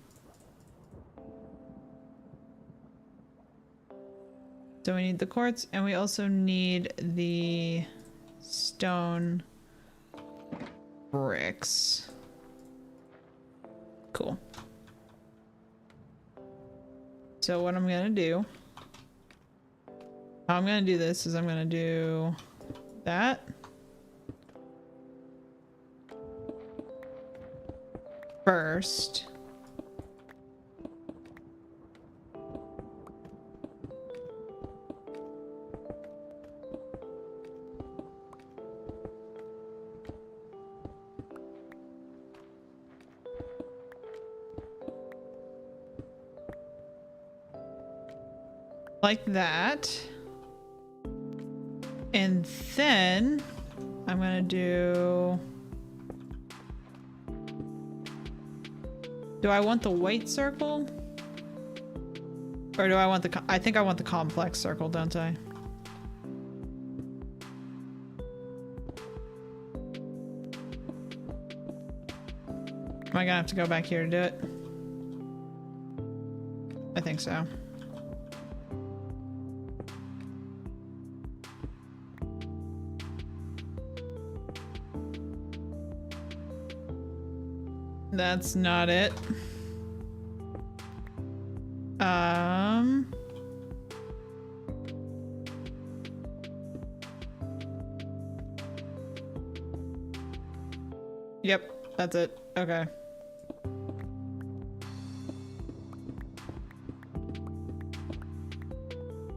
So we need the quartz, and we also need the stone bricks. Cool. So what I'm gonna do, how I'm gonna do this is I'm gonna do that. First. Like that. And then I'm gonna do I want the white circle? Or do I want the I think I want the complex circle, don't I? Am I gonna have to go back here to do it? I think so. That's not it. Yep, that's it. Okay.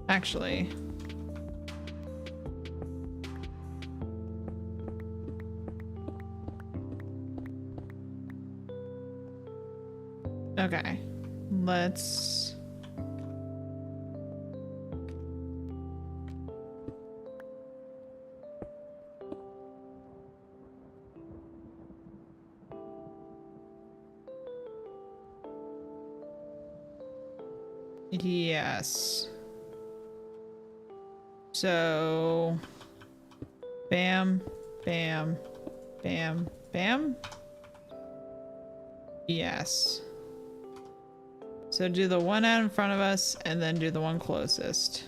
Actually. Okay, let's... Yes. So... Bam, bam, bam, bam. Yes. So do the one out in front of us, and then do the one closest.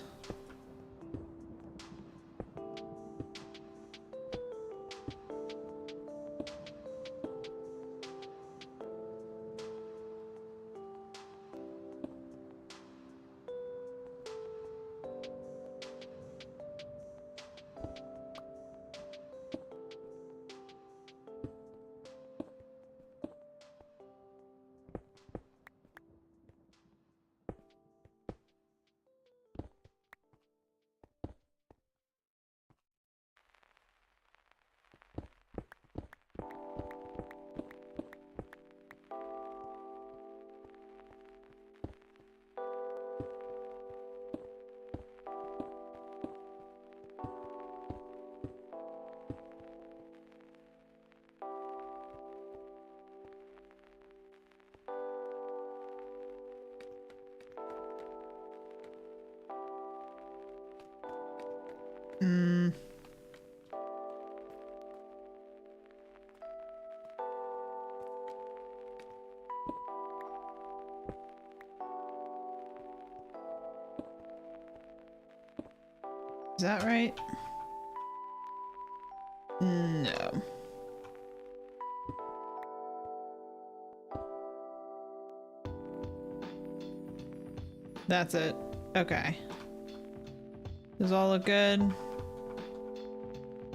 Is that right? No. That's it. Okay. Does all look good?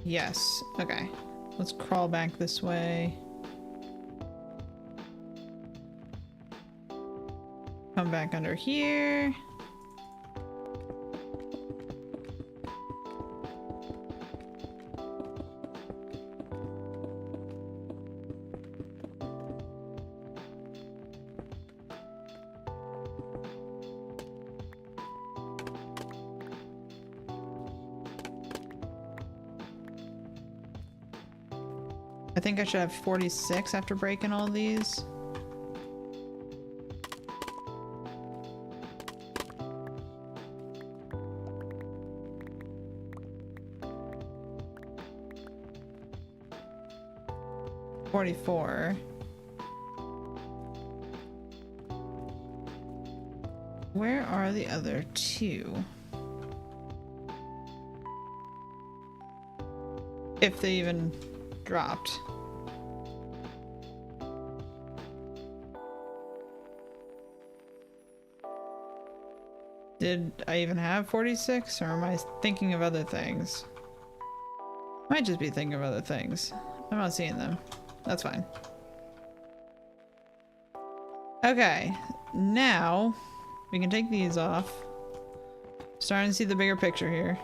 Yes. Okay. Let's crawl back this way. Come back under here. I think I should have 46 after breaking all these. $44. Where are the other two? If they even dropped. Did I even have 46, or am I thinking of other things? Might just be thinking of other things. I'm not seeing them. That's fine. Okay, now we can take these off. Starting to see the bigger picture here.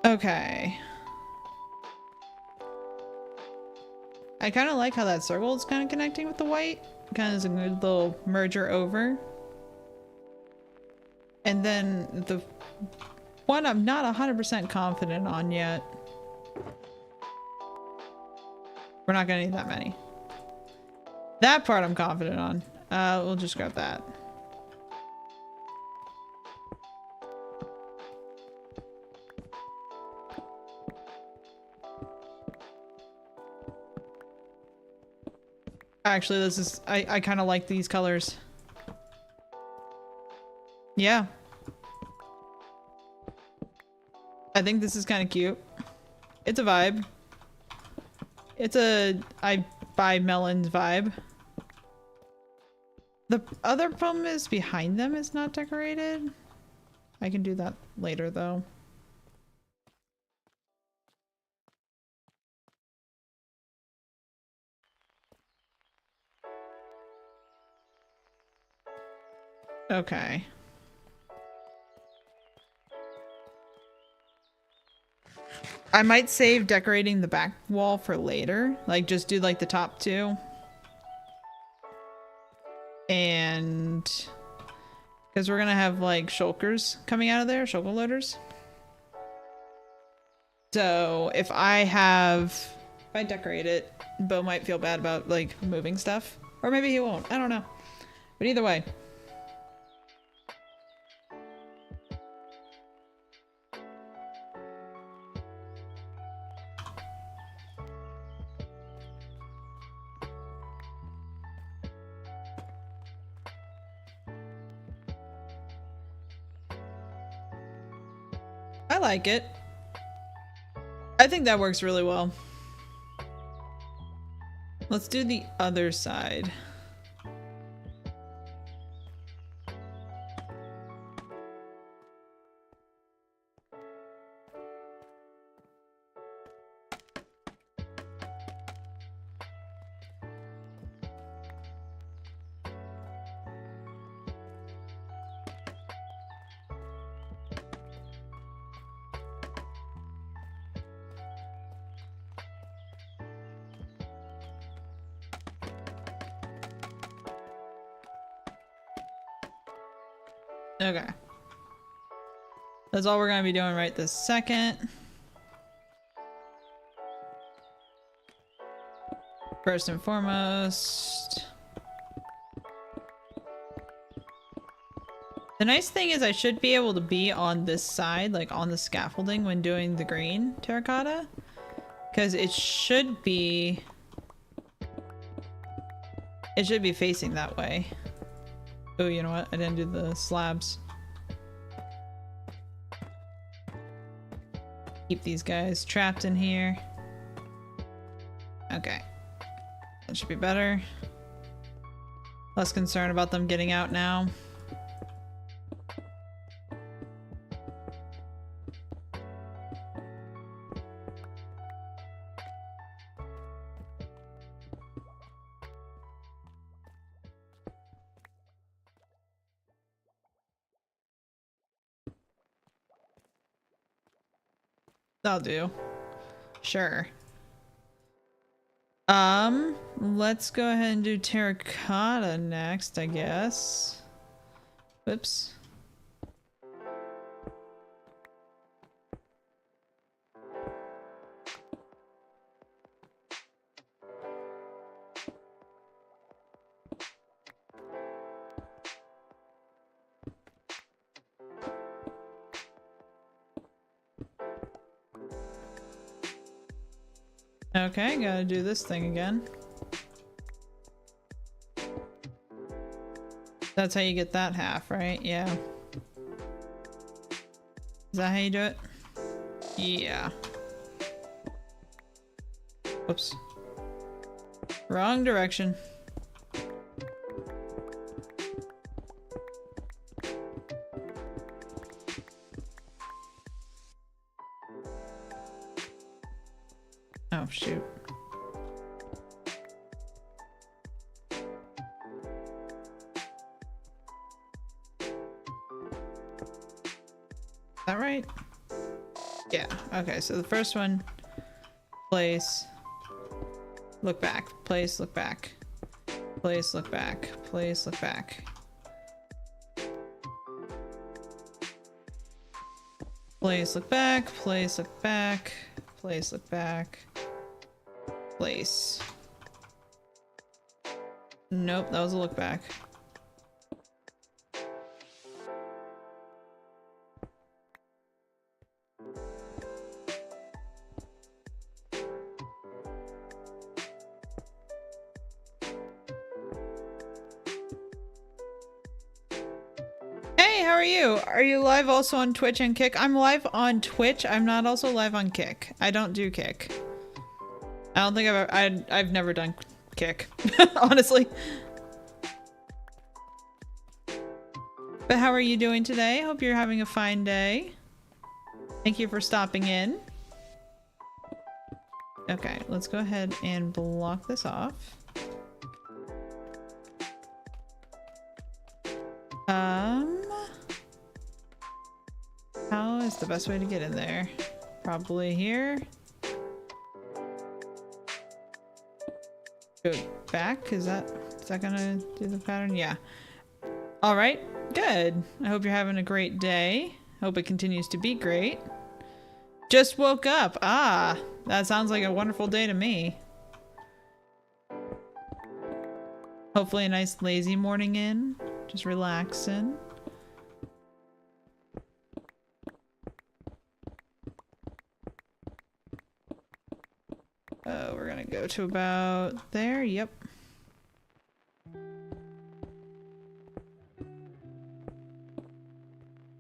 Okay. I kind of like how that circle is kind of connecting with the white. Kind of is a good little merger over. And then the one I'm not 100% confident on yet. We're not gonna need that many. That part I'm confident on. We'll just grab that. Actually, this is, I kind of like these colors. Yeah. I think this is kind of cute. It's a vibe. It's a I buy melons vibe. The other problem is behind them is not decorated. I can do that later though. Okay. I might save decorating the back wall for later. Like, just do, like, the top two. And... because we're gonna have, like, shulkers coming out of there. Shulker loaders. So, if I decorate it, Bo might feel bad about, like, moving stuff. Or maybe he won't. I don't know. But either way. I like it. I think that works really well. Let's do the other side. Okay. That's all we're gonna be doing right this second. First and foremost. The nice thing is I should be able to be on this side, like on the scaffolding when doing the green terracotta. Because it should be facing that way. Oh, you know what? I didn't do the slabs. Keep these guys trapped in here. Okay. That should be better. Less concerned about them getting out now. That'll do. Sure. Let's go ahead and do terracotta next, I guess. Whoops. Okay, gotta do this thing again. That's how you get that half, right? Yeah. Is that how you do it? Yeah. Whoops. Wrong direction. Oh, shoot. Is that right? Yeah. Okay, so the first one, place, look back, place, look back, place, look back, place, look back. Place, look back, place, look back, place, look back, place. Nope, that was a look back. Hey, how are you? Are you live also on Twitch and Kick? I'm live on Twitch. I'm not also live on Kick. I don't do Kick. I don't think I've never done Kick, honestly. But how are you doing today? Hope you're having a fine day. Thank you for stopping in. Okay, let's go ahead and block this off. How is the best way to get in there? Probably here. Go back? Is that gonna do the pattern? Yeah. All right, good. I hope you're having a great day. Hope it continues to be great. Just woke up. Ah, that sounds like a wonderful day to me. Hopefully a nice lazy morning in. Just relaxing. We're gonna go to about there. Yep.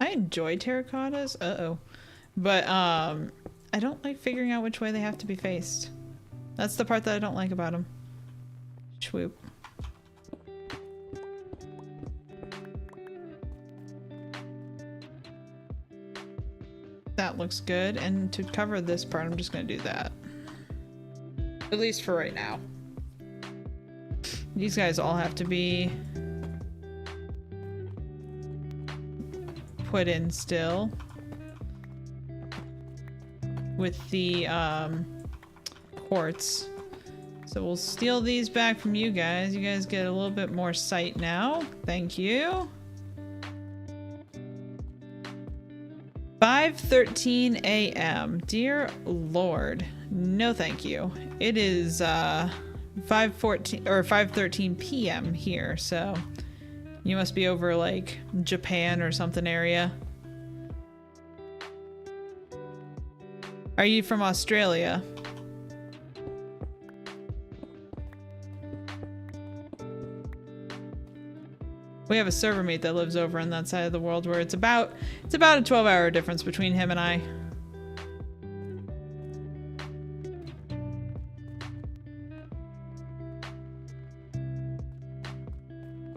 I enjoy terracottas. Uh-oh. But, I don't like figuring out which way they have to be faced. That's the part that I don't like about them. Schwoop. That looks good. And to cover this part, I'm just gonna do that. At least for right now. These guys all have to be put in still. With the quartz. So we'll steal these back from you guys. You guys get a little bit more sight now. Thank you. 5:13 a.m. Dear Lord. No thank you. It is 5:14 or 5:13 p.m. here, so you must be over like Japan or something area. Are you from Australia? We have a server mate that lives over on that side of the world where it's about a 12-hour difference between him and I.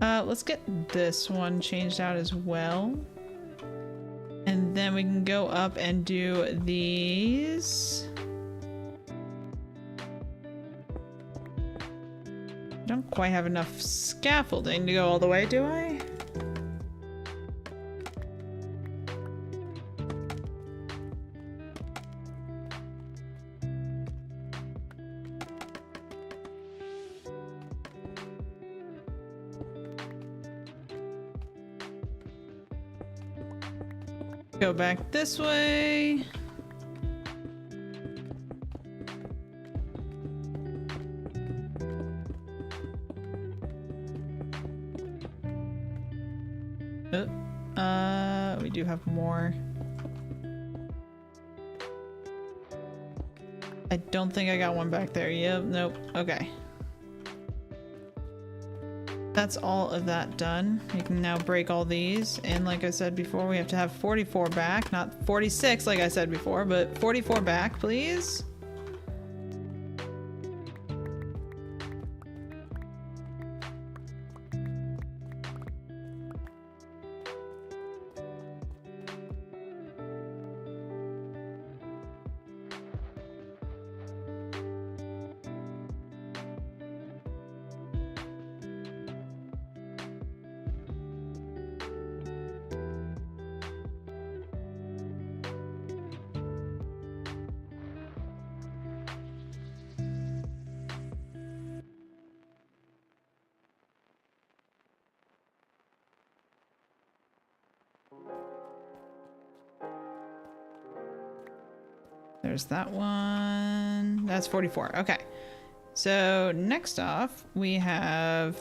Let's get this one changed out as well. And then we can go up and do these. Don't quite have enough scaffolding to go all the way, do I? Go back this way. We do have more. I don't think I got one back there. Yep, nope. Okay. That's all of that done. You can now break all these, and like I said before, we have to have 44 back, not 46 like I said before, but 44 back, please. There's that one. That's 44. Okay. So next off, we have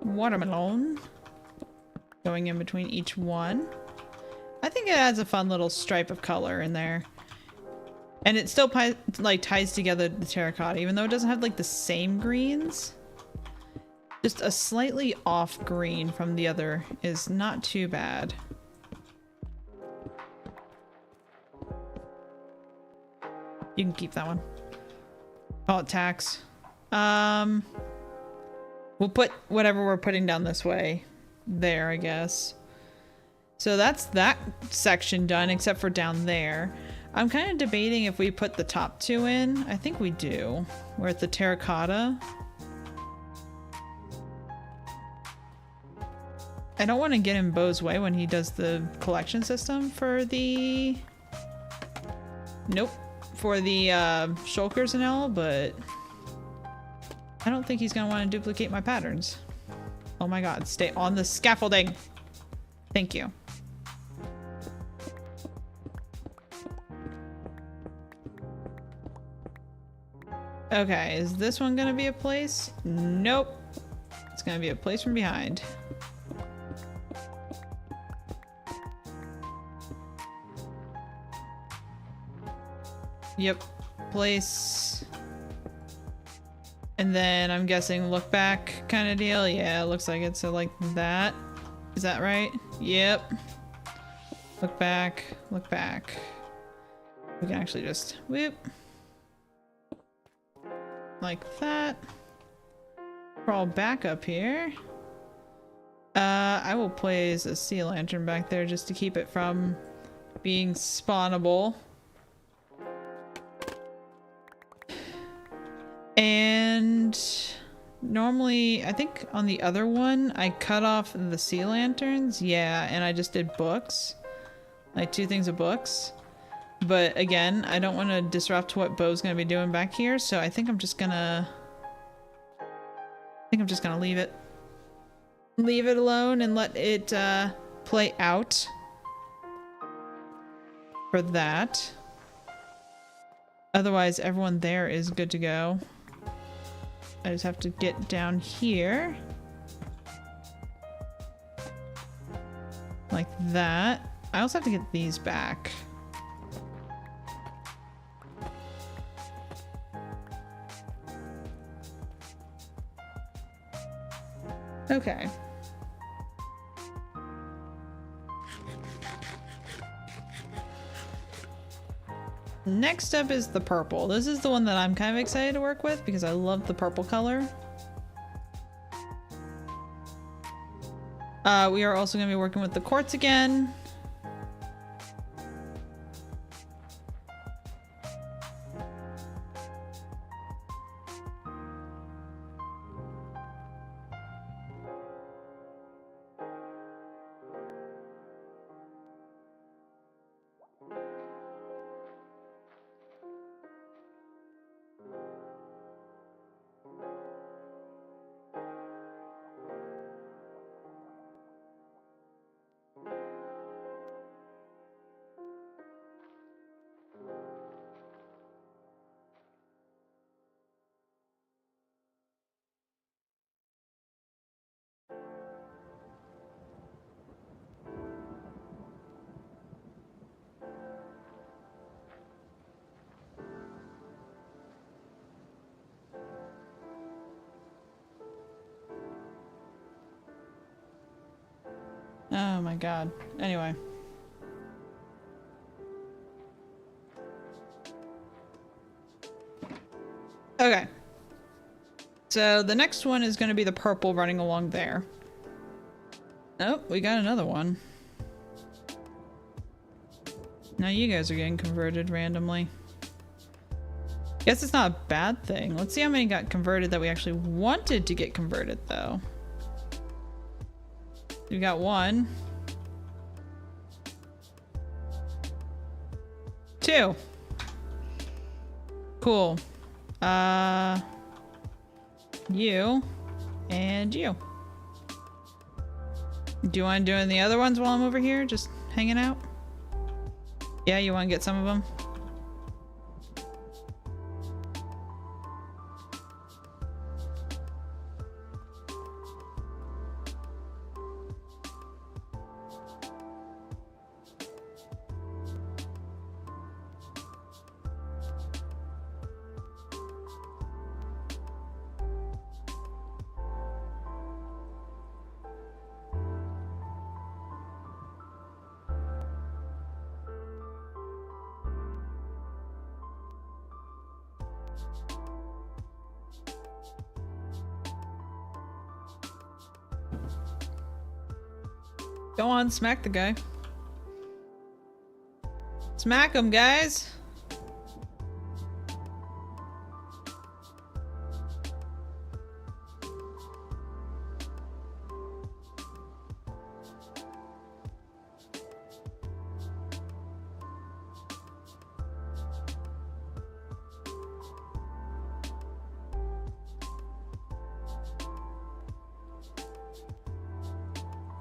watermelon going in between each one. I think it adds a fun little stripe of color in there. And it still like ties together the terracotta, even though it doesn't have like the same greens. Just a slightly off green from the other is not too bad. You can keep that one. Call it tax. We'll put whatever we're putting down this way there, I guess. So that's that section done, except for down there. I'm kind of debating if we put the top two in. I think we do. We're at the terracotta. I don't want to get in Bo's way when he does the collection system for the... Nope. For the shulkers and all, but I don't think he's gonna want to duplicate my patterns. Oh my god, stay on the scaffolding. Thank you. Okay, is this one gonna be a place? Nope. It's gonna be a place from behind. Yep, place. And then I'm guessing look back kind of deal. Yeah, it looks like it's like that. Is that right? Yep. Look back, look back. We can actually just whoop. Like that. Crawl back up here. I will place a sea lantern back there just to keep it from being spawnable. And normally, I think on the other one, I cut off the sea lanterns. Yeah, and I just did books. Like 2 things of books. But again, I don't want to disrupt what Bo's going to be doing back here, so I think I'm just gonna... leave it. Leave it alone and let it play out. For that. Otherwise, everyone there is good to go. I just have to get down here. Like that. I also have to get these back. Okay. Next up is the purple. This is the one that I'm kind of excited to work with because I love the purple color. We are also going to be working with the quartz again. Oh my god. Anyway. Okay. So the next one is going to be the purple running along there. Oh, we got another one. Now you guys are getting converted randomly. Guess it's not a bad thing. Let's see how many got converted that we actually wanted to get converted, though. We got one. 2. Cool. You. And you. Do you want to do any of the other ones while I'm over here? Just hanging out? Yeah, you want to get some of them? Go on, smack the guy. Smack him, guys!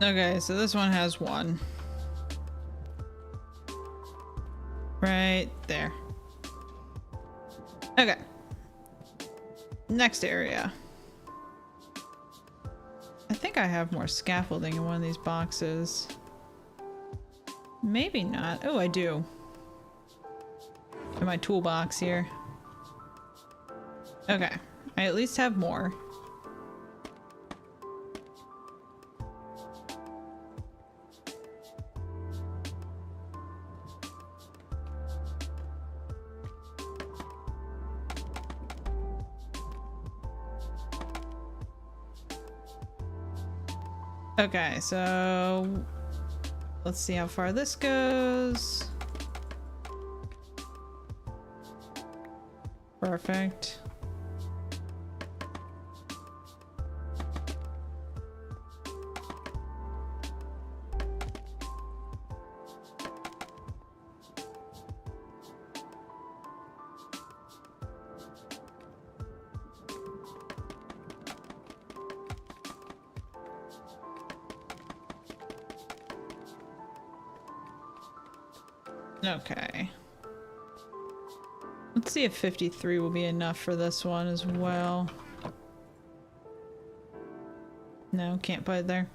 Okay, so this one has 1. Right there. Okay. Next area. I think I have more scaffolding in one of these boxes. Maybe not. Oh, I do. In my toolbox here. Okay. I at least have more. Okay, so let's see how far this goes. Perfect. Okay. Let's see if 53 will be enough for this one as well. No, can't put it there.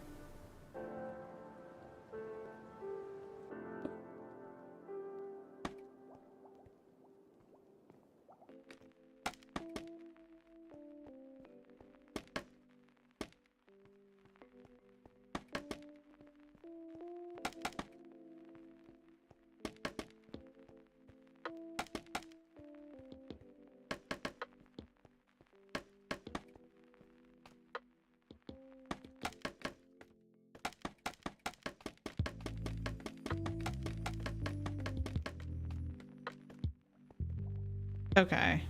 Okay.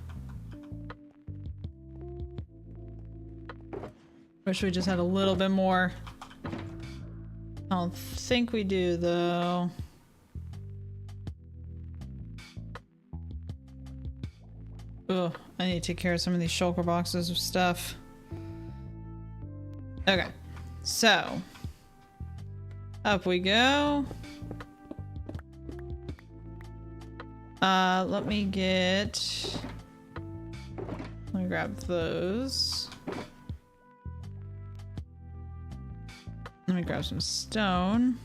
Wish we just had a little bit more. I don't think we do, though. Ugh, I need to take care of some of these shulker boxes of stuff. Okay, so up we go. Let me grab those. Let me grab some stone.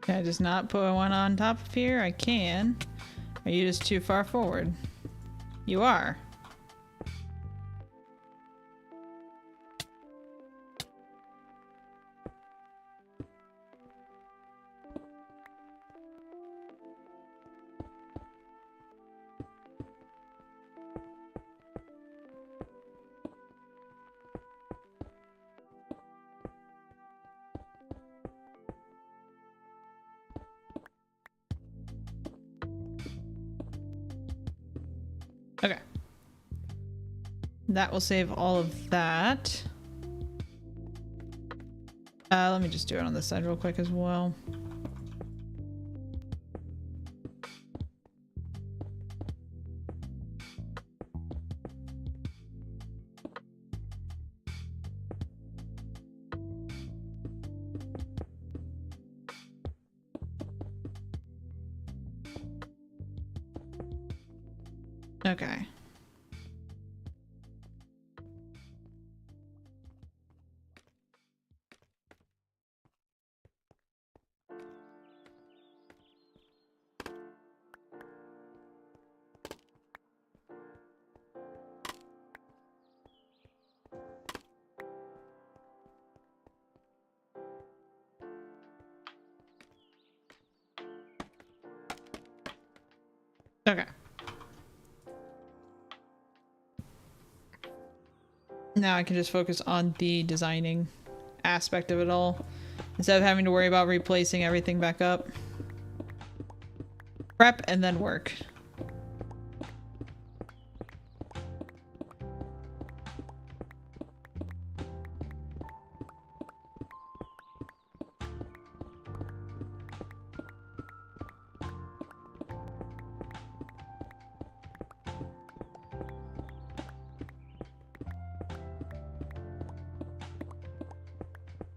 Can I just not put one on top of here? I can. Are you just too far forward? You are. Okay. That will save all of that. Let me just do it on this side real quick as well. Okay. Okay. Now I can just focus on the designing aspect of it all instead of having to worry about replacing everything back up. Prep and then work.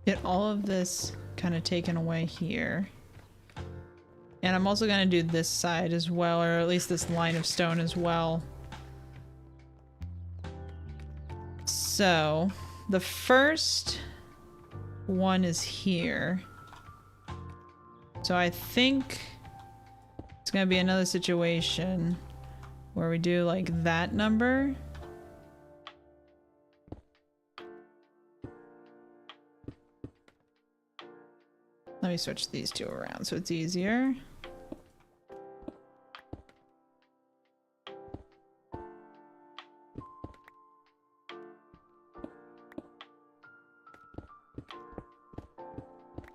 Get all of this kind of taken away here. And I'm also going to do this side as well, or at least this line of stone as well. So, the first one is here. So I think it's going to be another situation where we do like that number. Let me switch these two around so it's easier.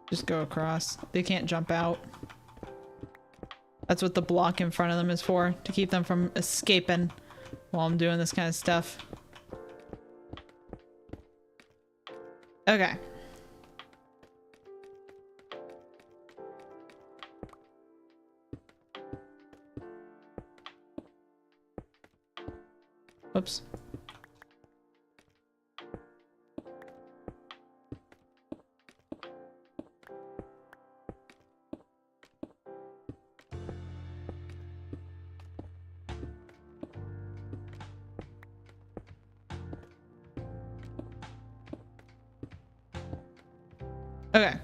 Just go across. They can't jump out. That's what the block in front of them is for, to keep them from escaping while I'm doing this kind of stuff. Okay. Oops. Okay,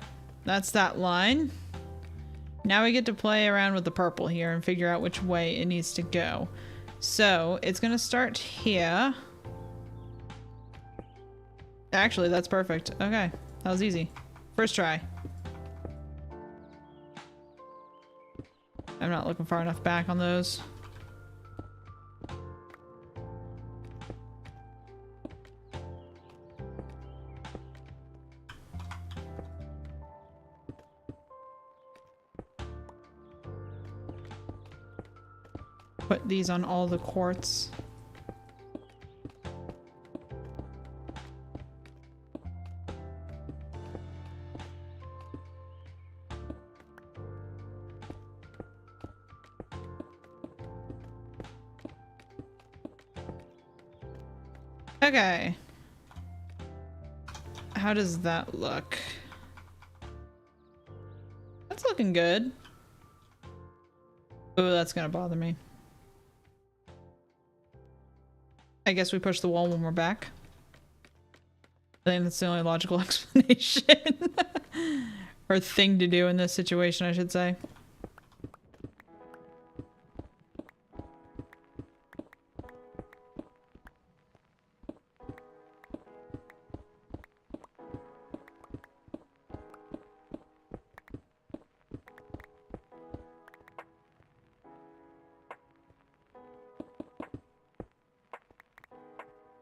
that's that line. Now we get to play around with the purple here and figure out which way it needs to go. So it's gonna start here. Actually, that's perfect. Okay, that was easy. First try. I'm not looking far enough back on those. Put these on all the quartz. Okay. How does that look? That's looking good. Oh, that's gonna bother me. I guess we push the wall when we're back. I think that's the only logical explanation. Or thing to do in this situation, I should say.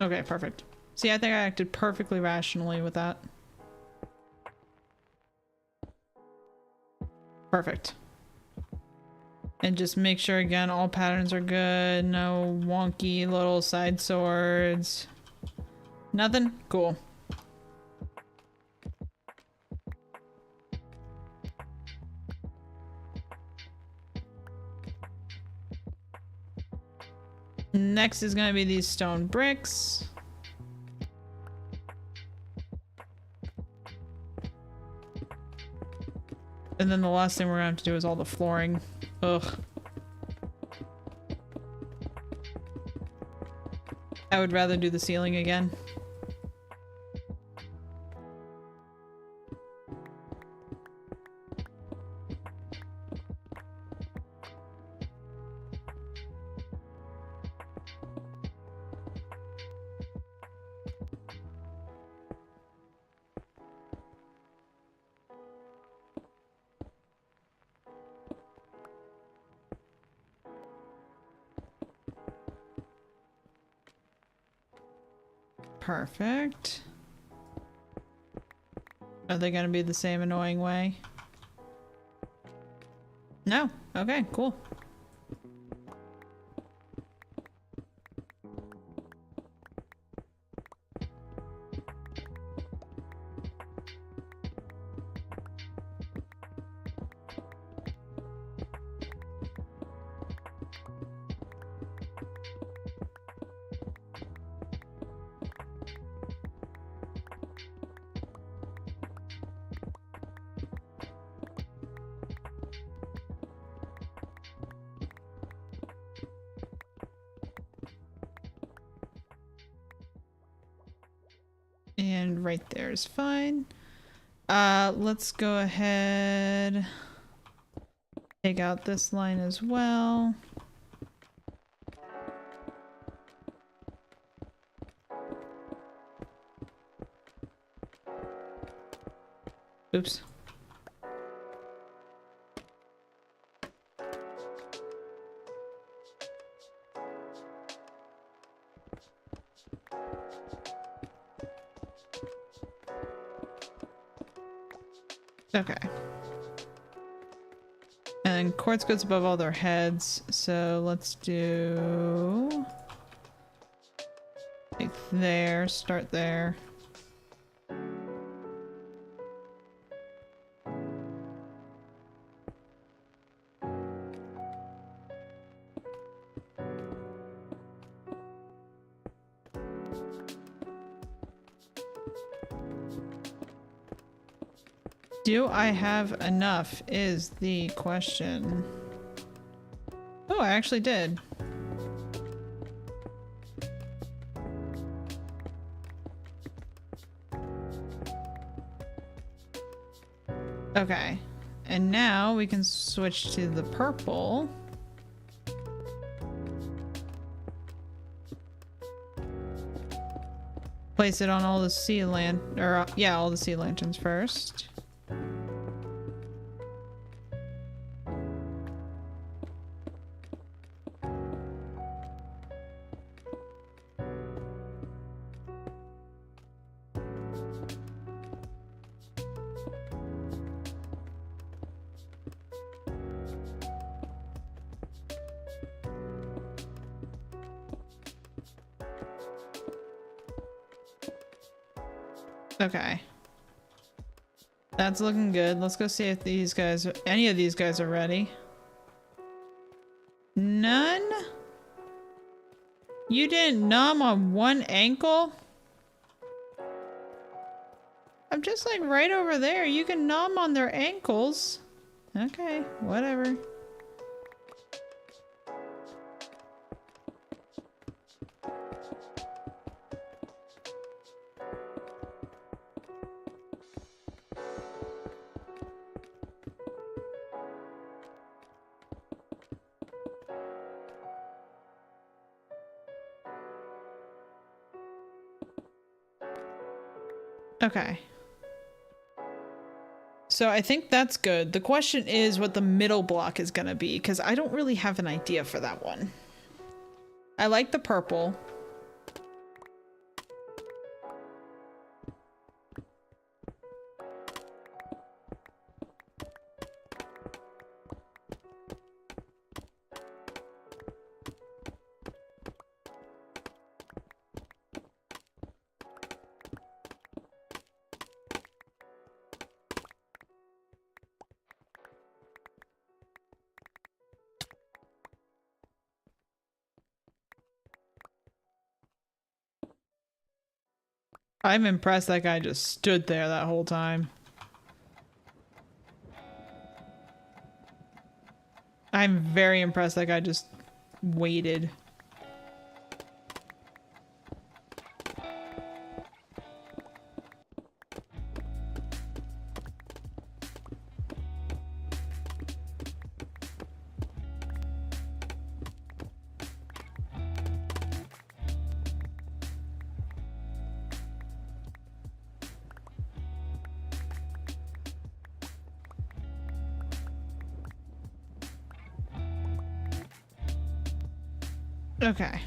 Okay, perfect. See, I think I acted perfectly rationally with that. Perfect. And just make sure, again, all patterns are good. No wonky little side swords. Nothing? Cool. Next is going to be these stone bricks. And then the last thing we're going to have to do is all the flooring. Ugh. I would rather do the ceiling again. Perfect. Are they gonna be the same annoying way? No. Okay, cool. And right there is fine. Let's go ahead. Take out this line as well. Oops. Okay. And quartz goes above all their heads, so let's do like there, start there. Do I have enough is the question. Oh, I actually did. Okay. And now we can switch to the purple. Place it on all the sea all the sea lanterns first. Okay. That's looking good. Let's go see if these guys, any of these guys are ready. None? You didn't numb on one ankle? I'm just like right over there. You can numb on their ankles. Okay, whatever. Okay. So I think that's good. The question is what the middle block is gonna be, because I don't really have an idea for that one. I like the purple. I'm impressed that guy just stood there that whole time. I'm very impressed that guy just waited. Okay.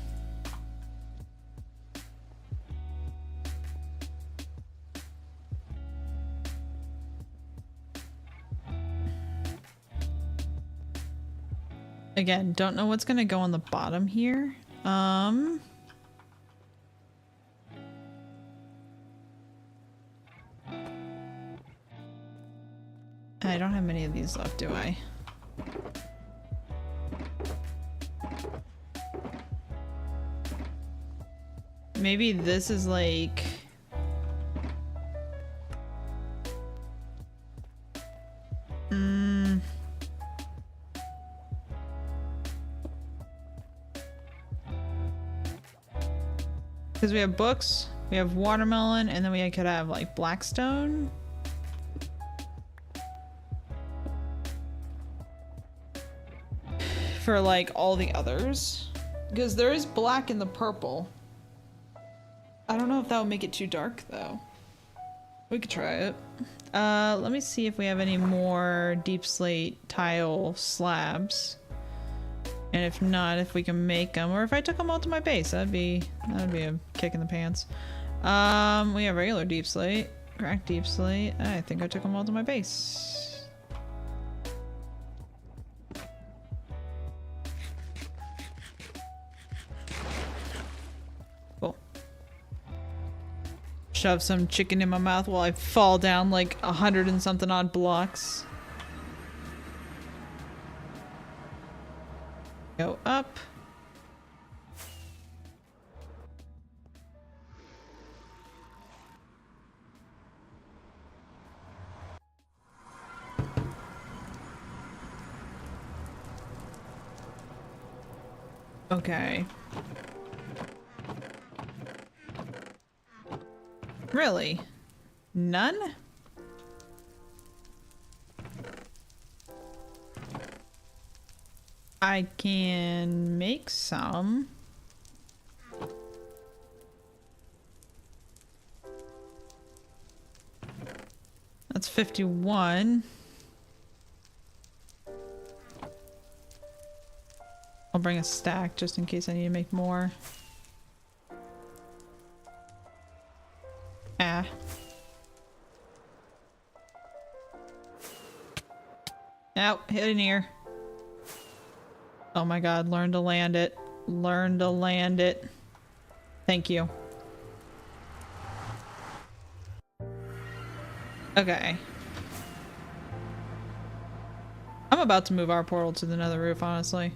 Again, don't know what's gonna go on the bottom here. I don't have many of these left, do I? Maybe this is like... Because we have books, we have watermelon, and then we could have like blackstone. For like all the others. Because there is black in the purple. I don't know if that would make it too dark though. We could try it. Let me see if we have any more deep slate tile slabs. And if not, if we can make them, or if I took them all to my base, that'd be a kick in the pants. We have regular deep slate, cracked deep slate. I think I took them all to my base. Cool. Shove some chicken in my mouth while I fall down like 100 and something odd blocks. Go up. Okay. Really? None? I can make some. That's 51. I'll bring a stack just in case I need to make more. Ah. Ow, hit an ear. Oh my god, learn to land it. Learn to land it. Thank you. Okay. I'm about to move our portal to the nether roof, honestly.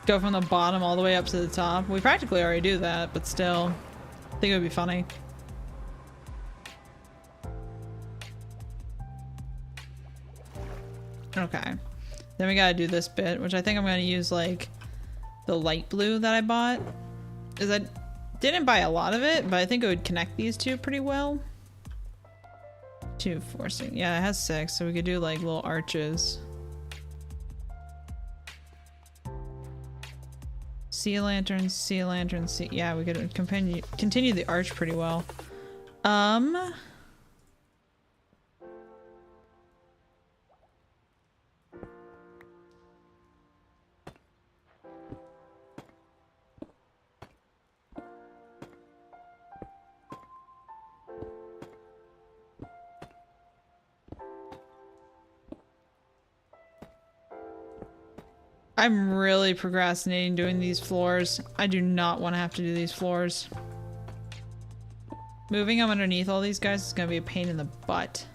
Go from the bottom all the way up to the top. We practically already do that, but still. I think it would be funny. Okay. Then we gotta do this bit, which I think I'm gonna use like the light blue that I bought. Is I didn't buy a lot of it, but I think it would connect these two pretty well. 2, 4, 6. Yeah, it has 6, so we could do like little arches. Sea lantern, sea lantern, sea. Yeah, we could continue the arch pretty well. I'm really procrastinating doing these floors. I do not want to have to do these floors. Moving them underneath all these guys is going to be a pain in the butt.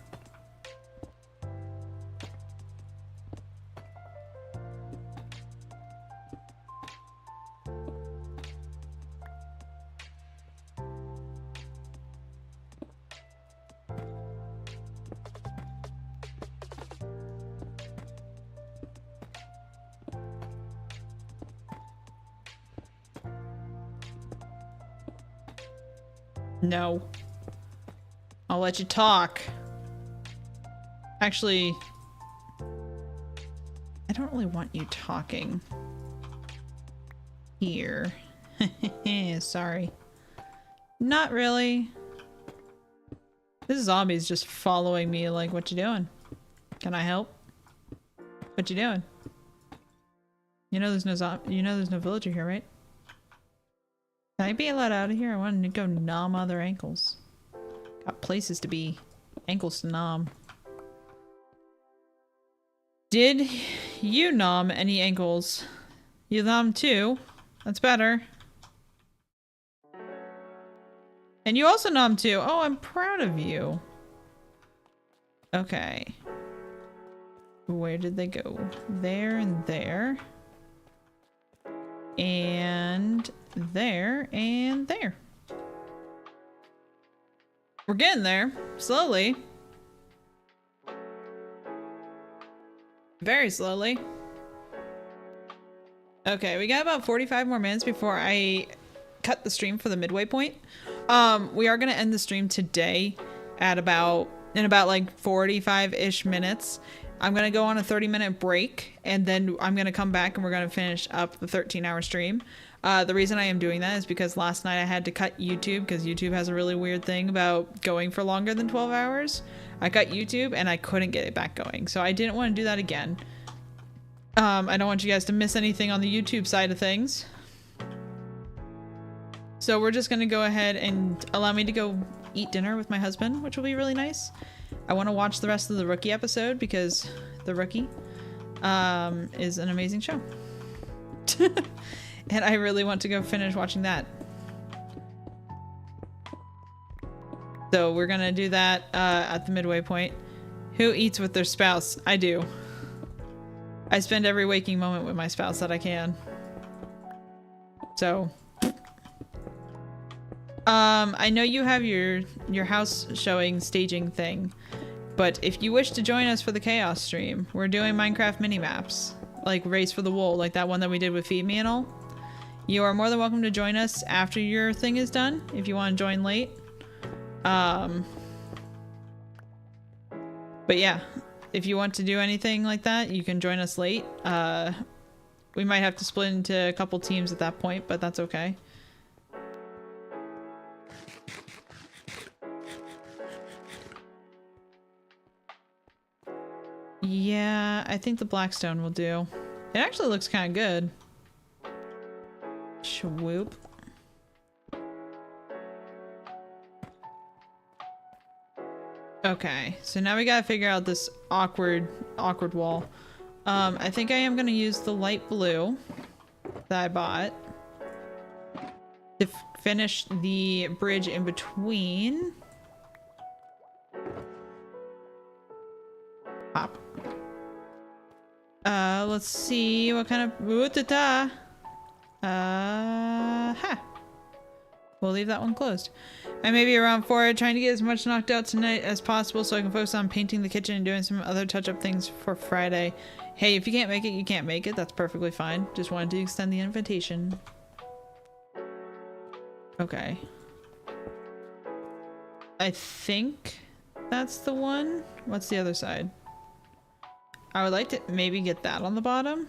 No. I'll let you talk. Actually, I don't really want you talking here. Sorry. Not really. This zombie's just following me like, what you doing? Can I help? What you doing? You know there's no villager here, right? Can I be allowed out of here? I want to go nom other ankles. Got places to be. Ankles to nom. Did you nom any ankles? You nom too. That's better. And you also nom too. Oh, I'm proud of you. Okay. Where did they go? There and there. And there and there. We're getting there. Slowly. Very slowly. Okay, we got about 45 more minutes before I cut the stream for the midway point. We are gonna end the stream today at in about like 45-ish minutes. I'm gonna go on a 30-minute break, and then I'm gonna come back and we're gonna finish up the 13-hour stream. The reason I am doing that is because last night I had to cut YouTube because YouTube has a really weird thing about going for longer than 12 hours. I cut YouTube and I couldn't get it back going, so I didn't want to do that again. I don't want you guys to miss anything on the YouTube side of things. So we're just gonna go ahead and allow me to go eat dinner with my husband, which will be really nice. I want to watch the rest of the Rookie episode because the Rookie is an amazing show. And I really want to go finish watching that. So we're gonna do that at the midway point. Who eats with their spouse? I do. I spend every waking moment with my spouse that I can. So I know you have your house showing staging thing, but if you wish to join us for the chaos stream, we're doing Minecraft mini maps, like Race for the Wool, like that one that we did with Feed Me and all. You are more than welcome to join us after your thing is done if you want to join late. But yeah, if you want to do anything like that, you can join us late. We might have to split into a couple teams at that point, but that's okay. Yeah, I think the blackstone will do. It actually looks kind of good. Swoop. Okay, so now we gotta figure out this awkward wall. I think I am gonna use the light blue that I bought. to finish the bridge in between. Pop. Let's see what kind of we'll leave that one closed. I may be around for it, trying to get as much knocked out tonight as possible so I can focus on painting the kitchen and doing some other touch-up things for Friday. Hey, if you can't make it, you can't make it. That's perfectly fine. Just wanted to extend the invitation. Okay. I think that's the one. What's the other side? I would like to maybe get that on the bottom.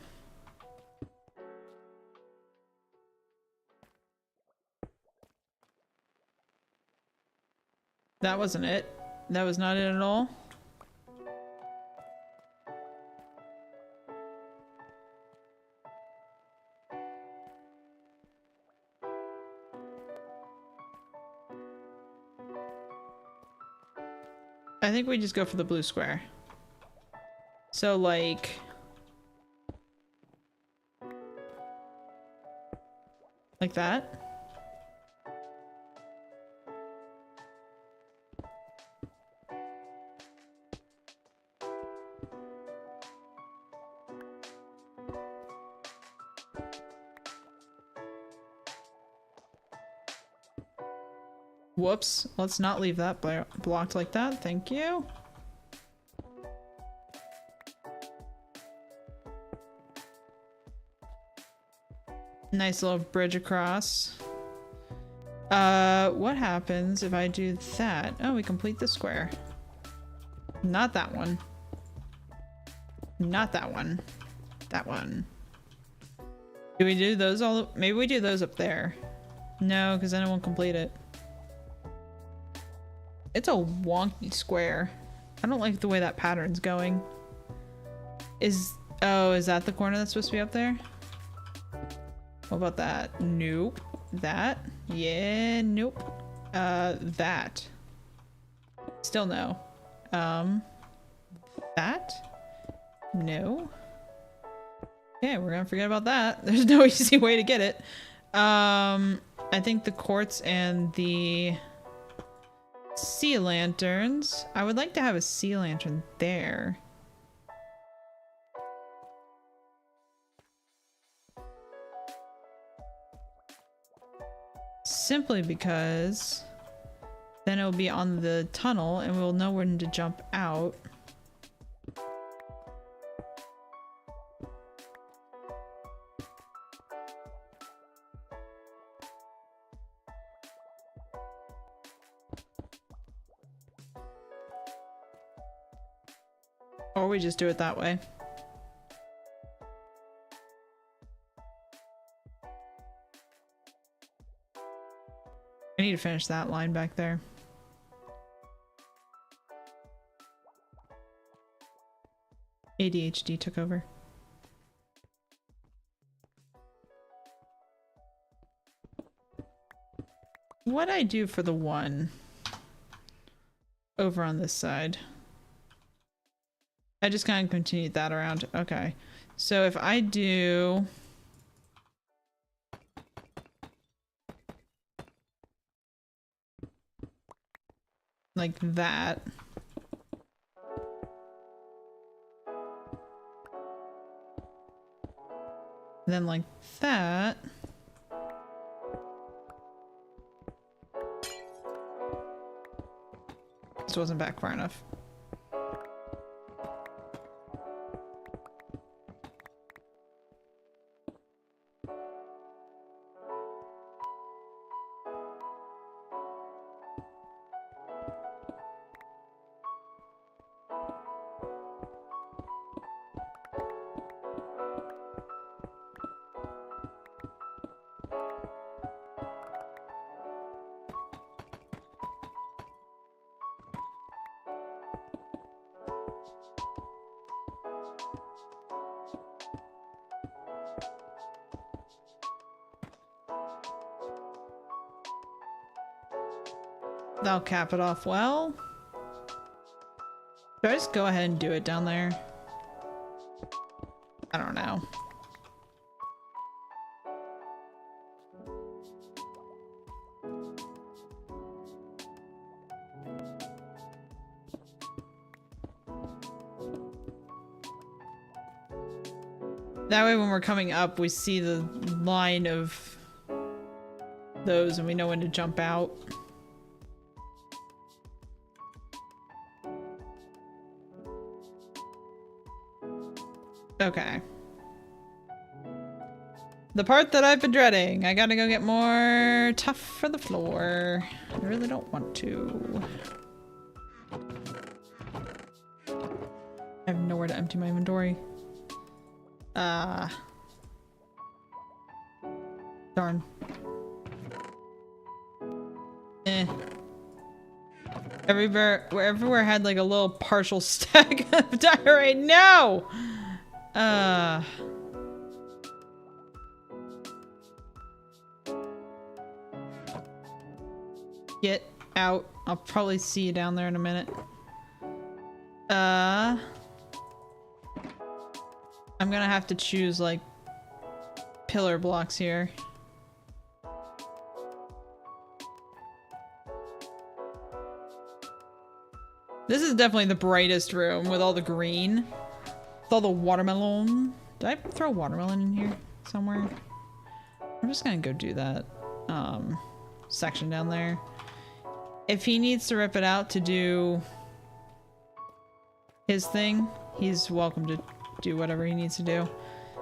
That wasn't it. That was not it at all. I think we just go for the blue square. So like that. Whoops, let's not leave that blocked like that. Thank you. Nice little bridge across. What happens if I do that? Oh, we complete the square. Not that one. Not that one. That one. Do we do those all? Maybe we do those up there. No, because then it won't complete it. It's a wonky square. I don't like the way that pattern's going. Is that the corner that's supposed to be up there? What about that? Nope. That? Yeah, nope. That. Still no. That? No. Okay, we're gonna forget about that. There's no easy way to get it. I think the quartz and the sea lanterns. I would like to have a sea lantern there. Simply because then it will be on the tunnel and we'll know when to jump out. Or we just do it that way. I need to finish that line back there. ADHD took over. What'd I do for the one over on this side? I just kind of continued that around. Okay. So if I do like that. Then like that. This wasn't back far enough. That'll cap it off well. Should I just go ahead and do it down there? I don't know. That way when we're coming up, we see the line of those and we know when to jump out. Okay. The part that I've been dreading. I gotta go get more tough for the floor. I really don't want to. I have nowhere to empty my inventory. Darn. Eh. Everywhere had like a little partial stack of diorite. No! Get out. I'll probably see you down there in a minute. I'm gonna have to choose like pillar blocks here. This is definitely the brightest room with all the green. With all the watermelon. Did I throw watermelon in here somewhere? I'm just gonna go do that section down there. If he needs to rip it out to do his thing, he's welcome to do whatever he needs to do.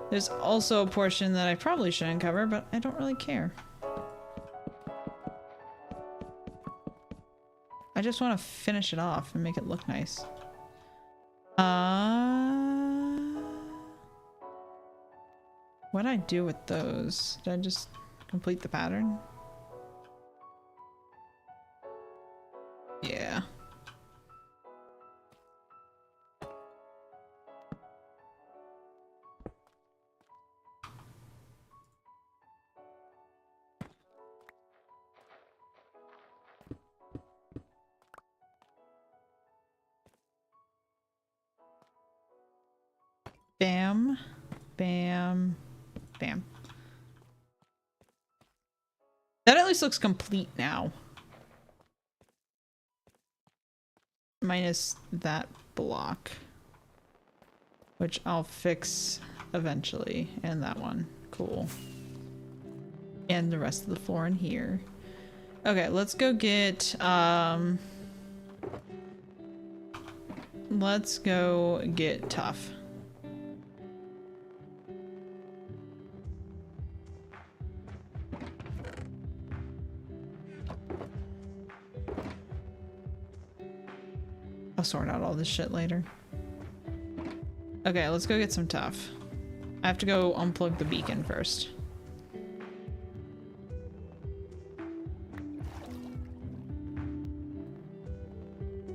There's also a portion that I probably shouldn't cover, but I don't really care. I just want to finish it off and make it look nice. What'd I do with those? Did I just complete the pattern? Yeah. Bam, bam, bam. That at least looks complete now. Minus that block. Which I'll fix eventually. And that one. Cool. And the rest of the floor in here. Okay, let's go get, let's go get tough. I'll sort out all this shit later. Okay, let's go get some tough. I have to go unplug the beacon first.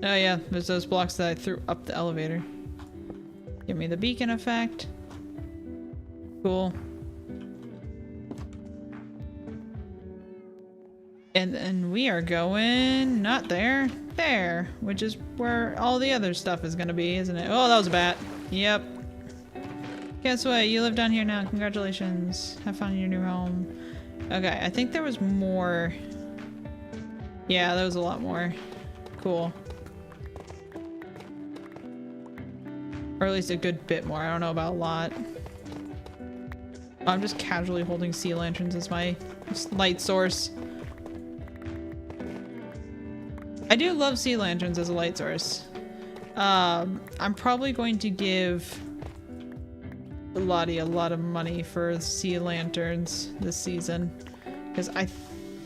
Oh yeah, there's those blocks that I threw up the elevator. Give me the beacon effect. Cool. And then we are going not there, there, which is where all the other stuff is gonna be, isn't it? Oh, that was a bat. Yep. Guess what? You live down here now. Congratulations. Have fun in your new home. Okay, I think there was more. Yeah, there was a lot more. Cool. Or at least a good bit more. I don't know about a lot. I'm just casually holding sea lanterns as my light source. I do love sea lanterns as a light source. I'm probably going to give Lottie a lot of money for sea lanterns this season. Because I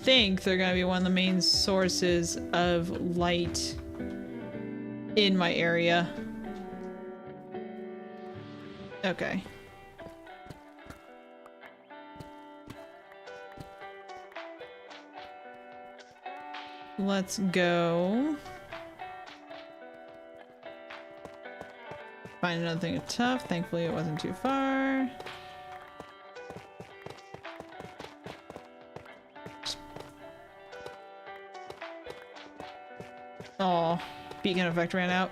think they're going to be one of the main sources of light in my area. Okay. Let's go. Find another thing of tough. Thankfully it wasn't too far. Oh, beacon effect ran out.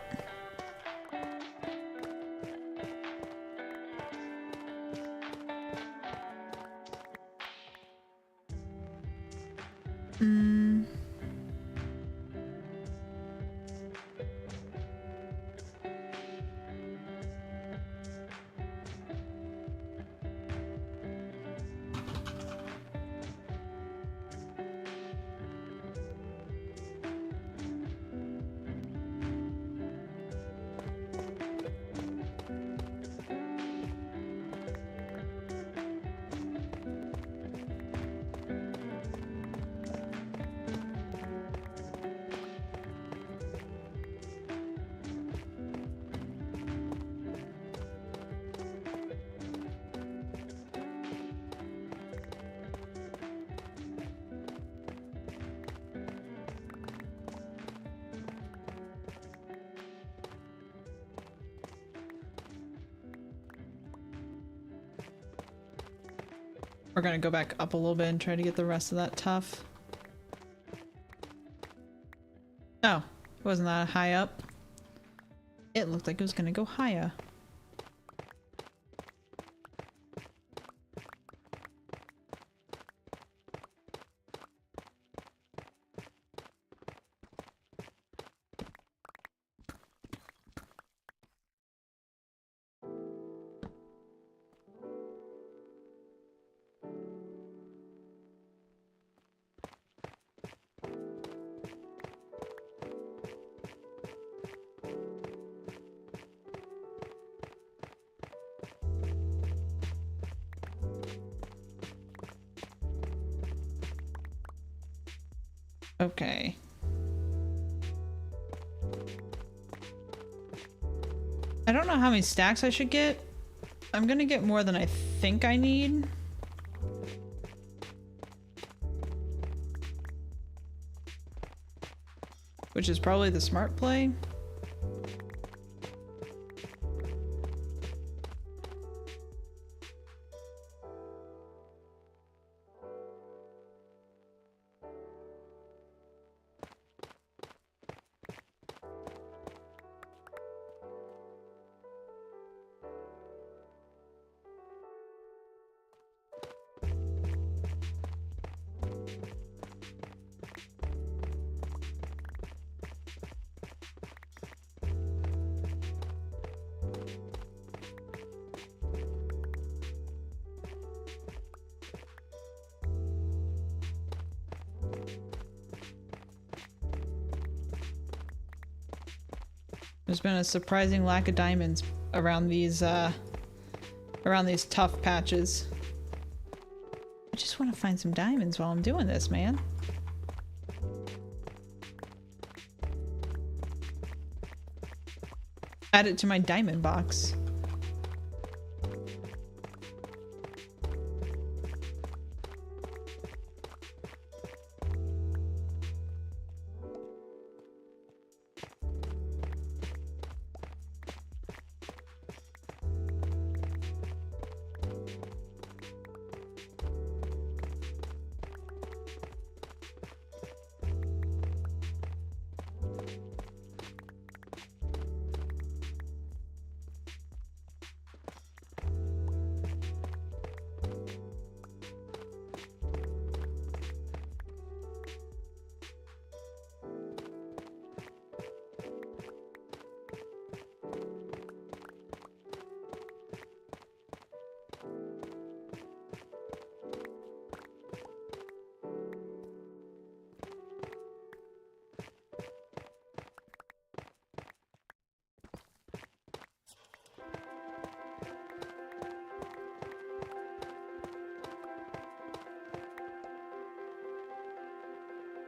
We're gonna go back up a little bit and try to get the rest of that tough. Oh, wasn't that high up? It looked like it was gonna go higher. Okay. I don't know how many stacks I should get. I'm gonna get more than I think I need. Which is probably the smart play. There's been a surprising lack of diamonds around these tough patches. I just want to find some diamonds while I'm doing this, man. Add it to my diamond box.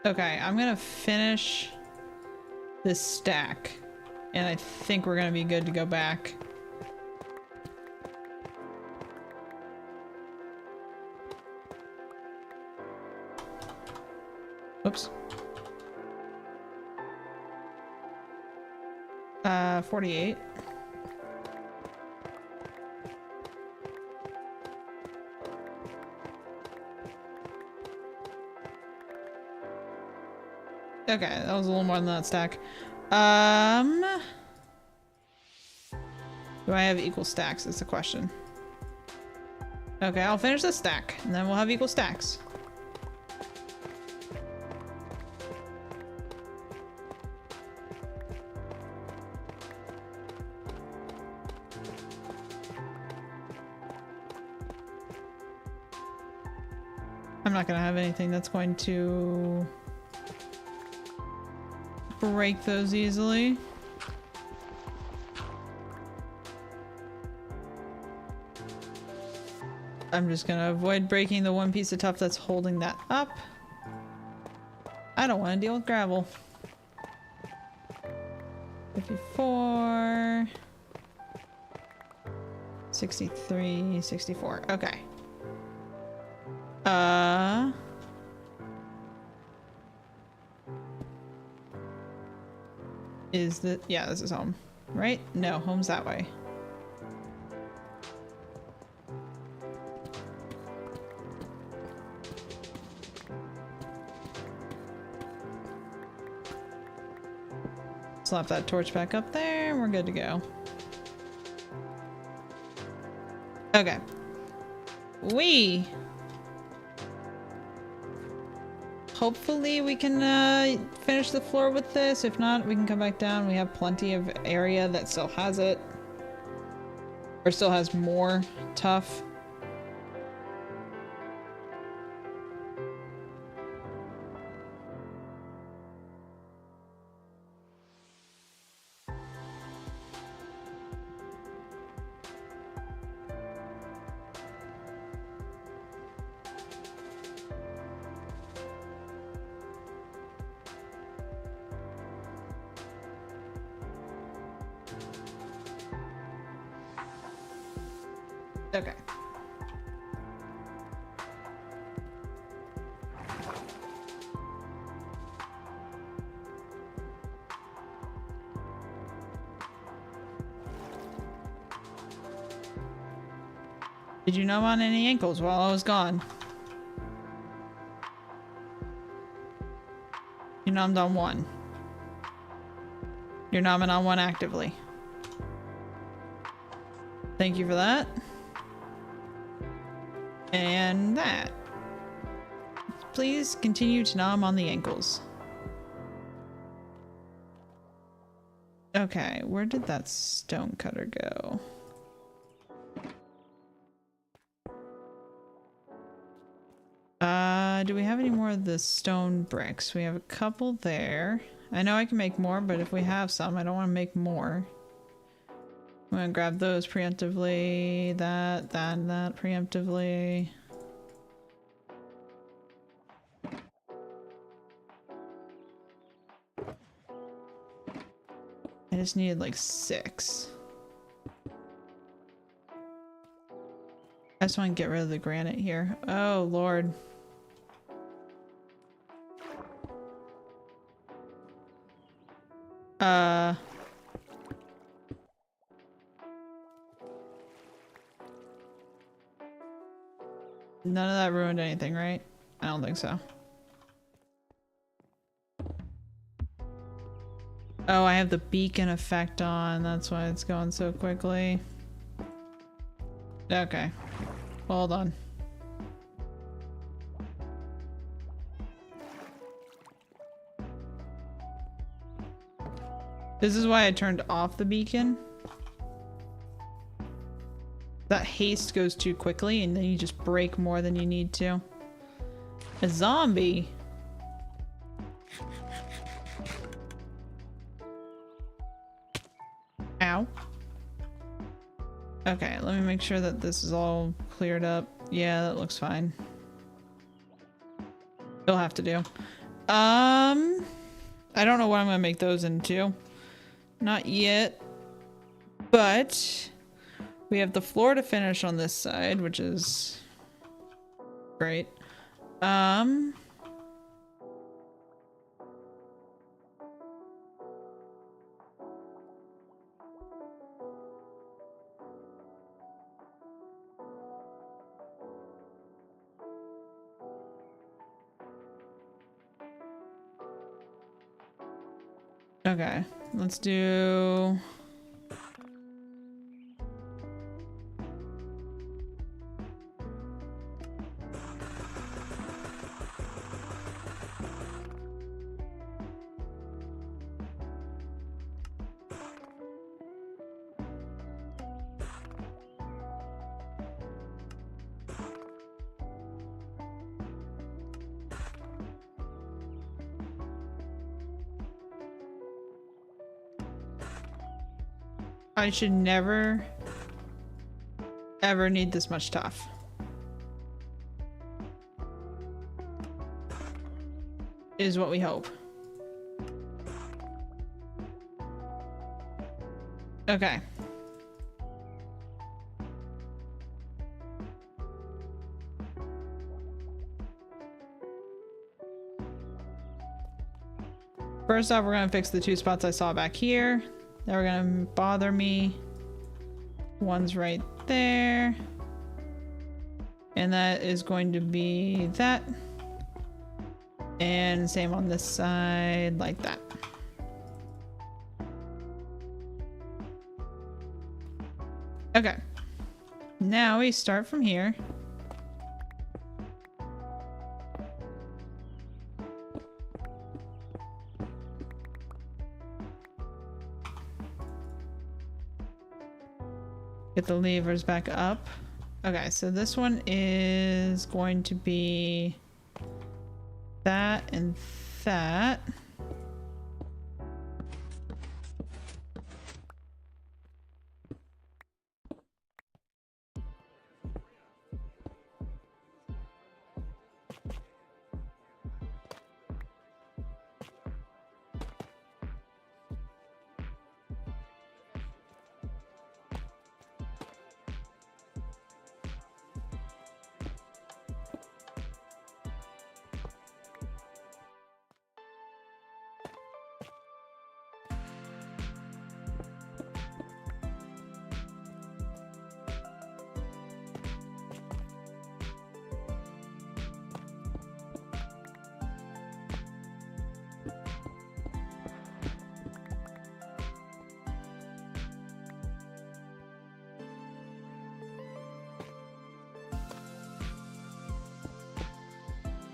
Okay, I'm gonna finish this stack, and I think we're gonna be good to go back. Oops. 48. Okay, that was a little more than that stack. Do I have equal stacks is the question. Okay, I'll finish this stack, and then we'll have equal stacks. I'm not gonna have anything that's going to break those easily. I'm just gonna avoid breaking the one piece of tuff that's holding that up. I don't want to deal with gravel. 54, 63, 64. Okay. Is the, yeah, this is home, right? No, home's that way. Slap that torch back up there and we're good to go. Okay. Hopefully we can finish the floor with this. If not, we can come back down. We have plenty of area that still has it. Or still has more tough. Okay. Did you numb on any ankles while I was gone? You numbed on one. You're numbing on one actively. Thank you for that. And that. Please continue to numb on the ankles. Okay, where did that stone cutter go? Do we have any more of the stone bricks? We have a couple there. I know I can make more, but if we have some, I don't want to make more. I'm gonna grab those preemptively, that preemptively. I just needed like 6. I just want to get rid of the granite here. Oh, Lord. None of that ruined anything, right? I don't think so. Oh, I have the beacon effect on. That's why it's going so quickly. Okay. Hold on. This is why I turned off the beacon. That haste goes too quickly and then you just break more than you need to. A zombie? Ow. Okay, let me make sure that this is all cleared up. Yeah, that looks fine. It'll have to do. I don't know what I'm gonna make those into. Not yet. But we have the floor to finish on this side, which is great. Okay, let's do... I should never, ever need this much tough. Is what we hope. Okay. First off, we're gonna fix the 2 spots I saw back here. That were gonna bother me. One's right there. And that is going to be that. And same on this side, like that. Okay. Now we start from here. Get the levers back up. Okay, so this one is going to be that and that.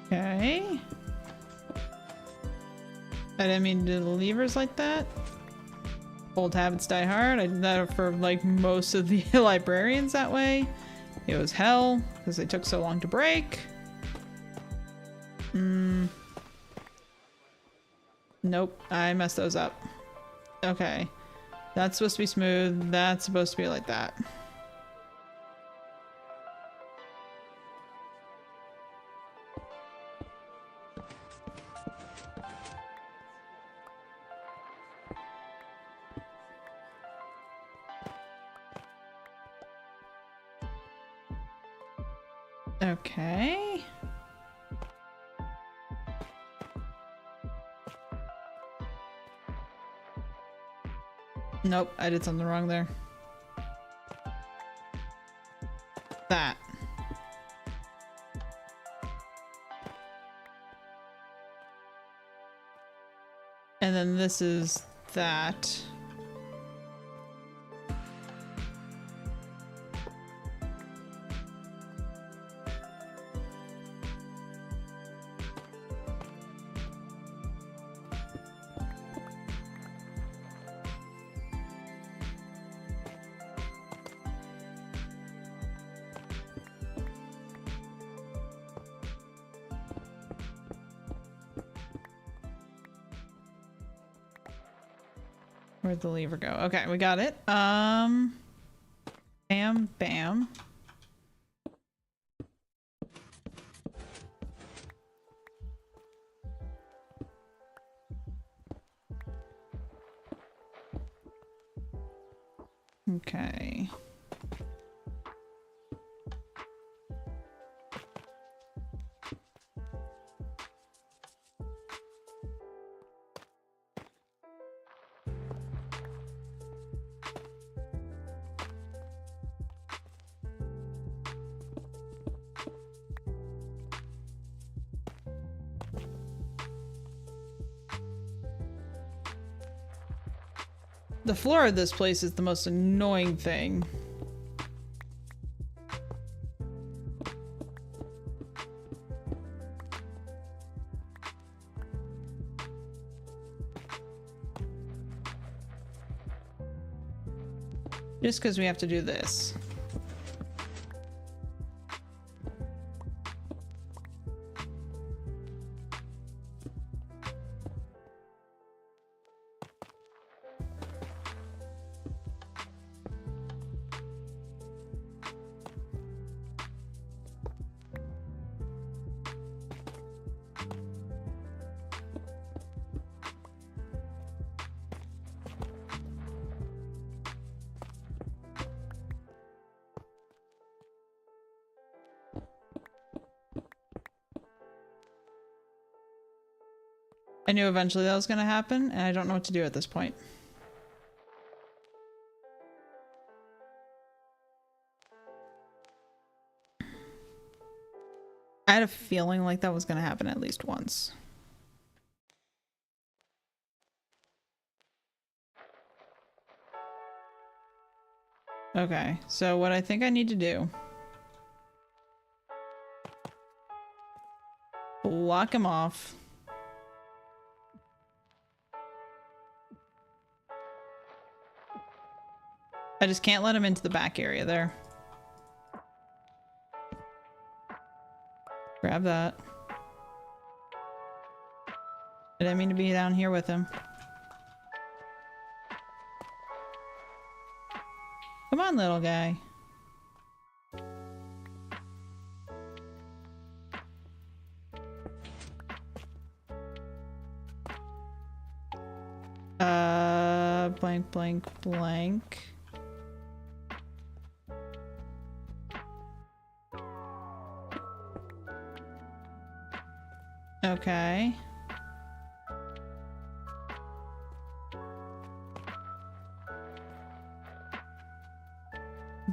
Okay. I didn't mean to do the levers like that. Old habits die hard. I did that for like most of the librarians that way. It was hell because they took so long to break. Nope, I messed those up. Okay. That's supposed to be smooth. That's supposed to be like that. Okay. Nope, I did something wrong there. That. And then this is that. Where'd the lever go? Okay, we got it. Bam, bam. Okay. The floor of this place is the most annoying thing. Just because we have to do this. I knew eventually that was going to happen, and I don't know what to do at this point. I had a feeling like that was going to happen at least once. Okay, so what I think I need to do... block him off. I just can't let him into the back area there. Grab that. I didn't mean to be down here with him. Come on, little guy. Blank, blank, blank. Okay.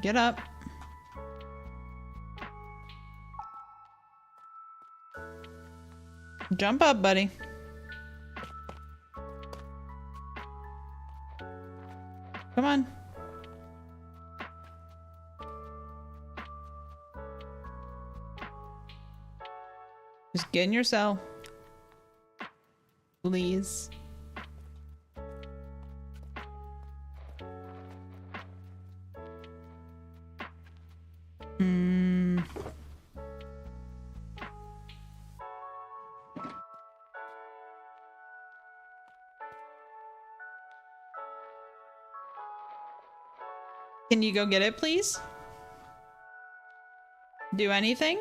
Get up. Jump up, buddy. Come on. Just get in your cell. Please. Can you go get it, please? Do anything?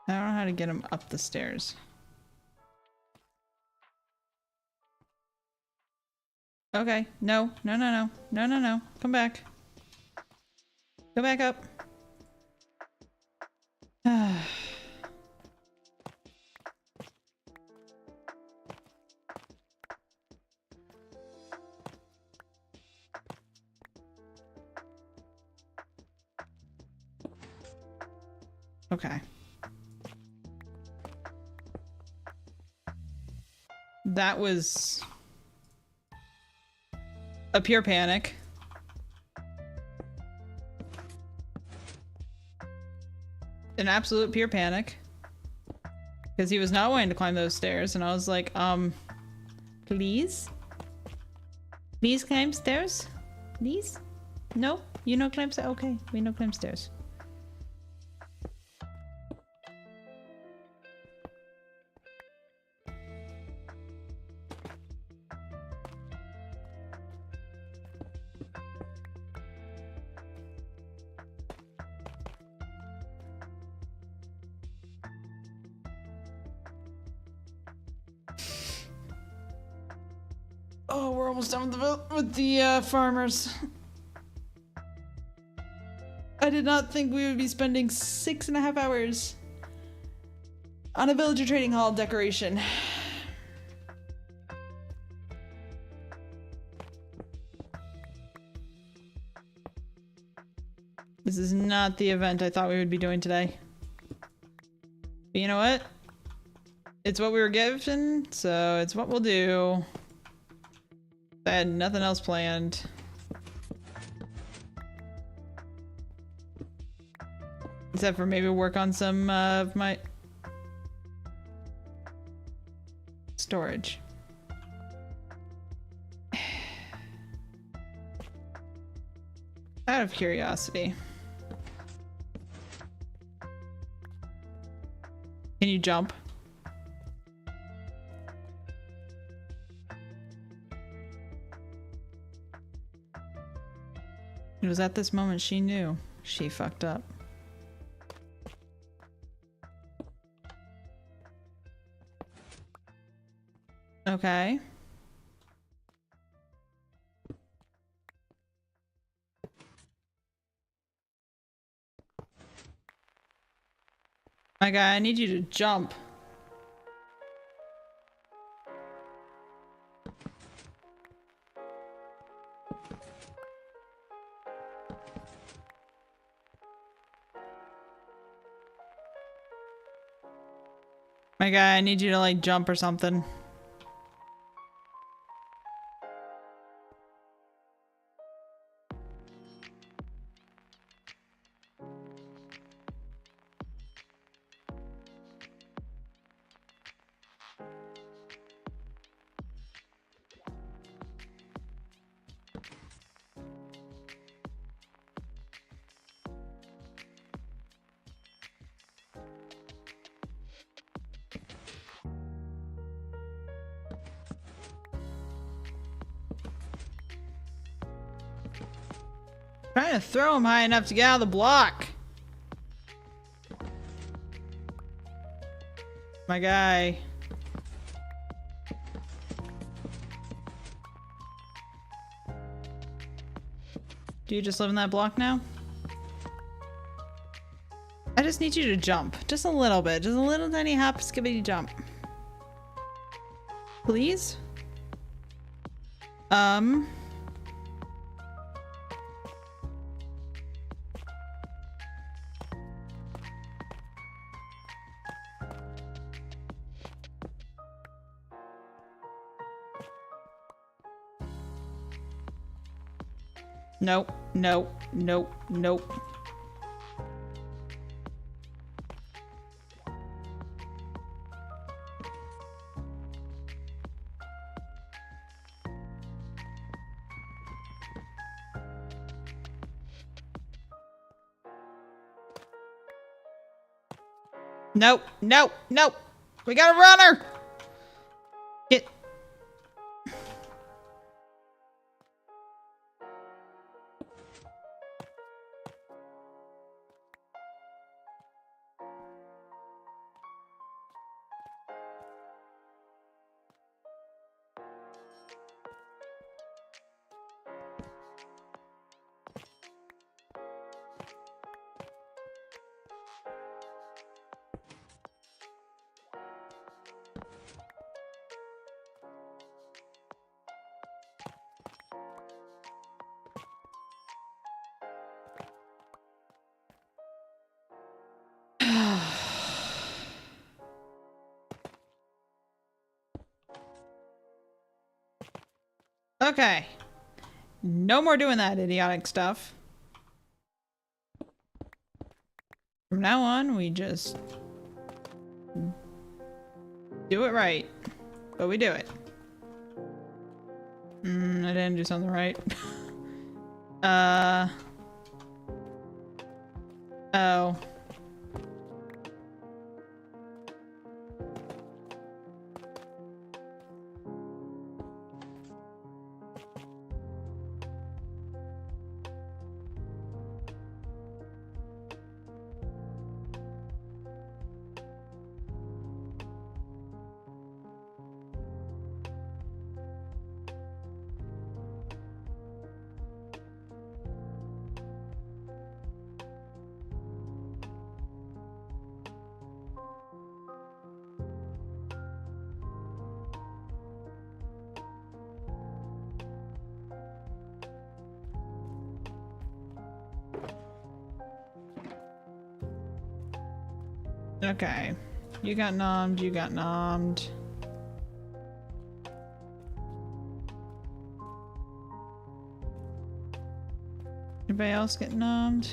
I don't know how to get him up the stairs. Okay, no, no, no, no, no, no, no. Come back. Go back up. Okay. That was a pure panic. An absolute pure panic. Because he was not wanting to climb those stairs, and I was like, please? Please climb stairs? Please? No? You no climb stairs? Okay, we no climb stairs. Oh, we're almost done with the farmers. I did not think we would be spending 6.5 hours on a villager trading hall decoration. This is not the event I thought we would be doing today. But you know what? It's what we were given, so it's what we'll do. I had nothing else planned. Except for maybe work on some of my storage. Out of curiosity. Can you jump? It was at this moment she knew she fucked up. Okay. My guy, I need you to jump. My guy, I need you to like jump or something. Trying to throw him high enough to get out of the block. My guy. Do you just live in that block now? I just need you to jump. Just a little bit. Just a little tiny hop, skibbity jump. Please? Nope, nope, nope, nope. Nope, nope, nope. We got a runner. Get. Okay. No more doing that idiotic stuff. From now on, we just do it right. But we do it. I didn't do something right. Oh. Okay. You got nommed, you got nommed. Anybody else get nommed?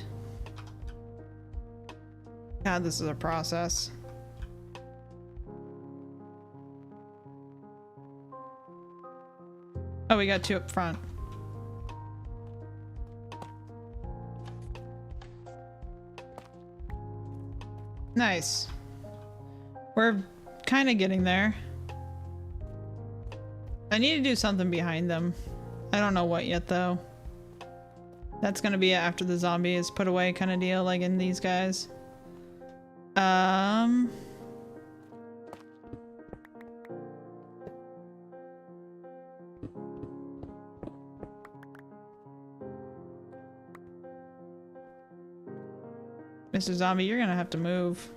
God, this is a process. Oh, we got two up front. Nice. We're kind of getting there. I need to do something behind them. I don't know what yet, though. That's gonna be after the zombie is put away kind of deal, like in these guys. Mr. Zombie, you're gonna have to move.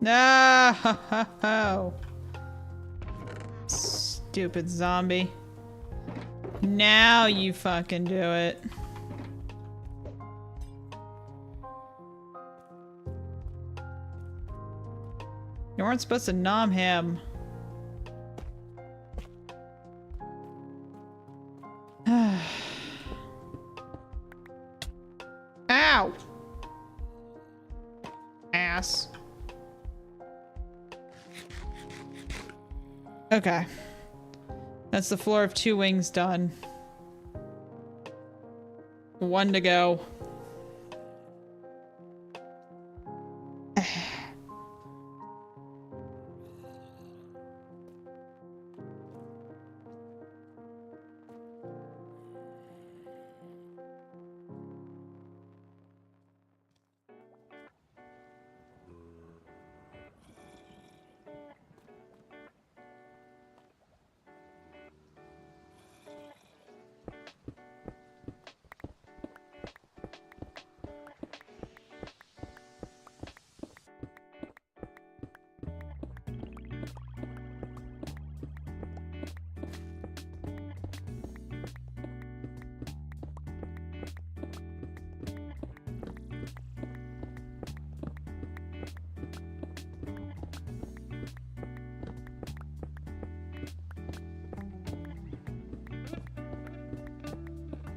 No! Stupid zombie. Now you fucking do it. You weren't supposed to nom him. Ow! Ass. Okay. That's the floor of 2 wings done. 1 to go.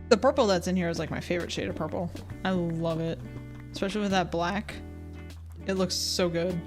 The purple that's in here is like my favorite shade of purple. I love it. Especially with that black. It looks so good.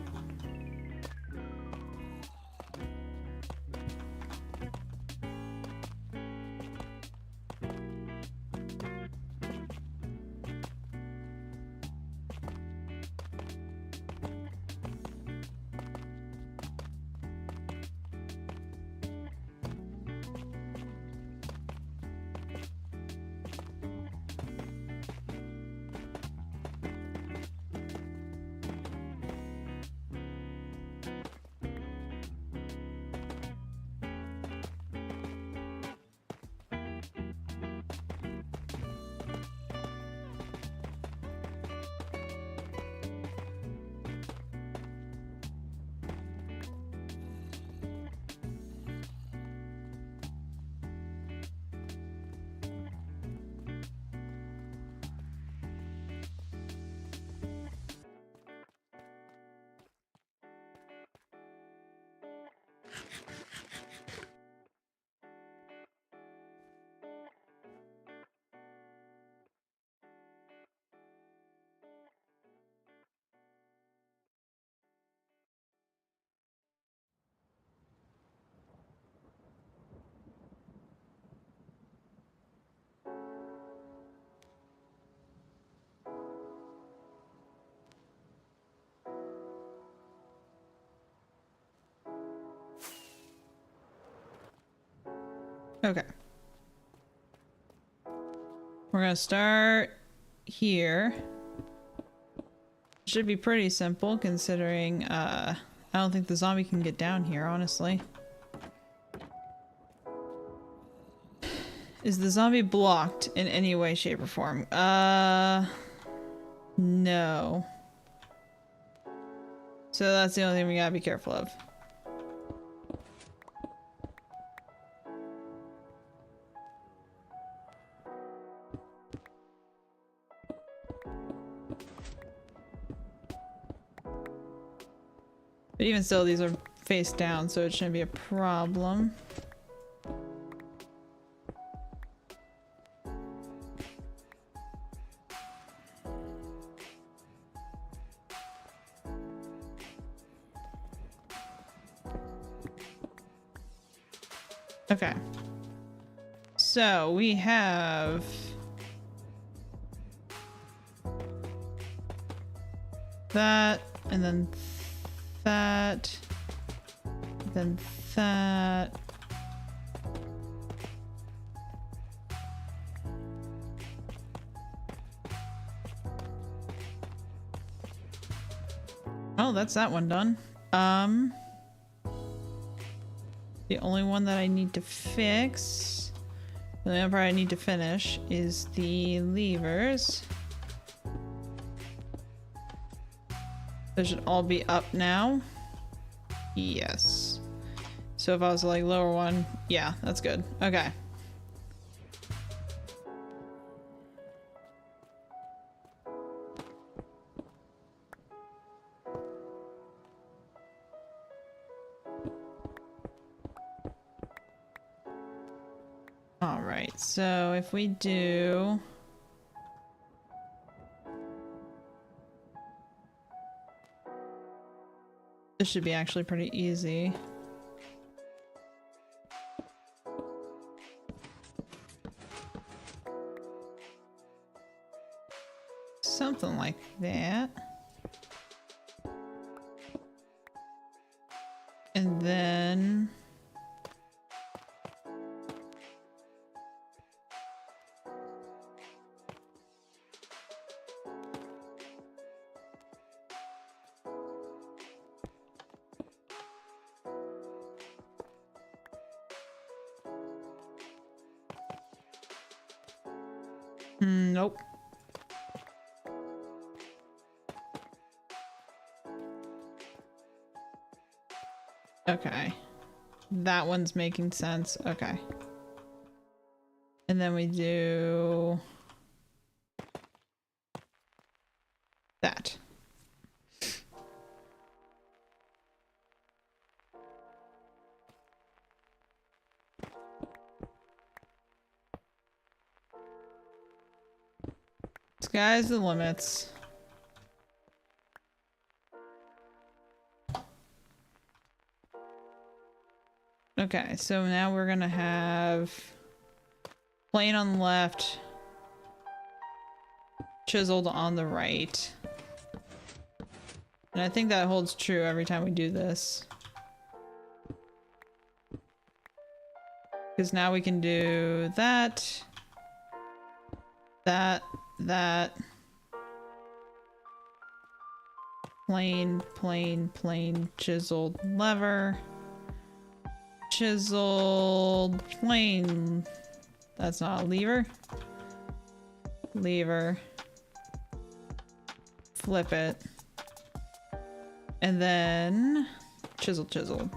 Okay. We're gonna start here. Should be pretty simple considering I don't think the zombie can get down here, honestly. Is the zombie blocked in any way, shape, or form? No. So that's the only thing we gotta be careful of. But even still, these are face down, so it shouldn't be a problem. Okay. So we have that, and then that, then that. Oh, that's that one done. The only one that I need to fix, the only part I need to finish is the levers. They should all be up now. Yes. So if I was to like lower one, yeah, that's good. Okay. All right, so if we do... This should be actually pretty easy. Something like that. And then... Nope. Okay. That one's making sense. Okay. And then we do that. Sky's the limits. Okay, so now we're gonna have plane on the left, chiseled on the right. And I think that holds true every time we do this. Because now we can do that, that, plane, plane, plane, chiseled lever, chiseled plane. That's not a lever. Lever. Flip it. And then chisel, chisel.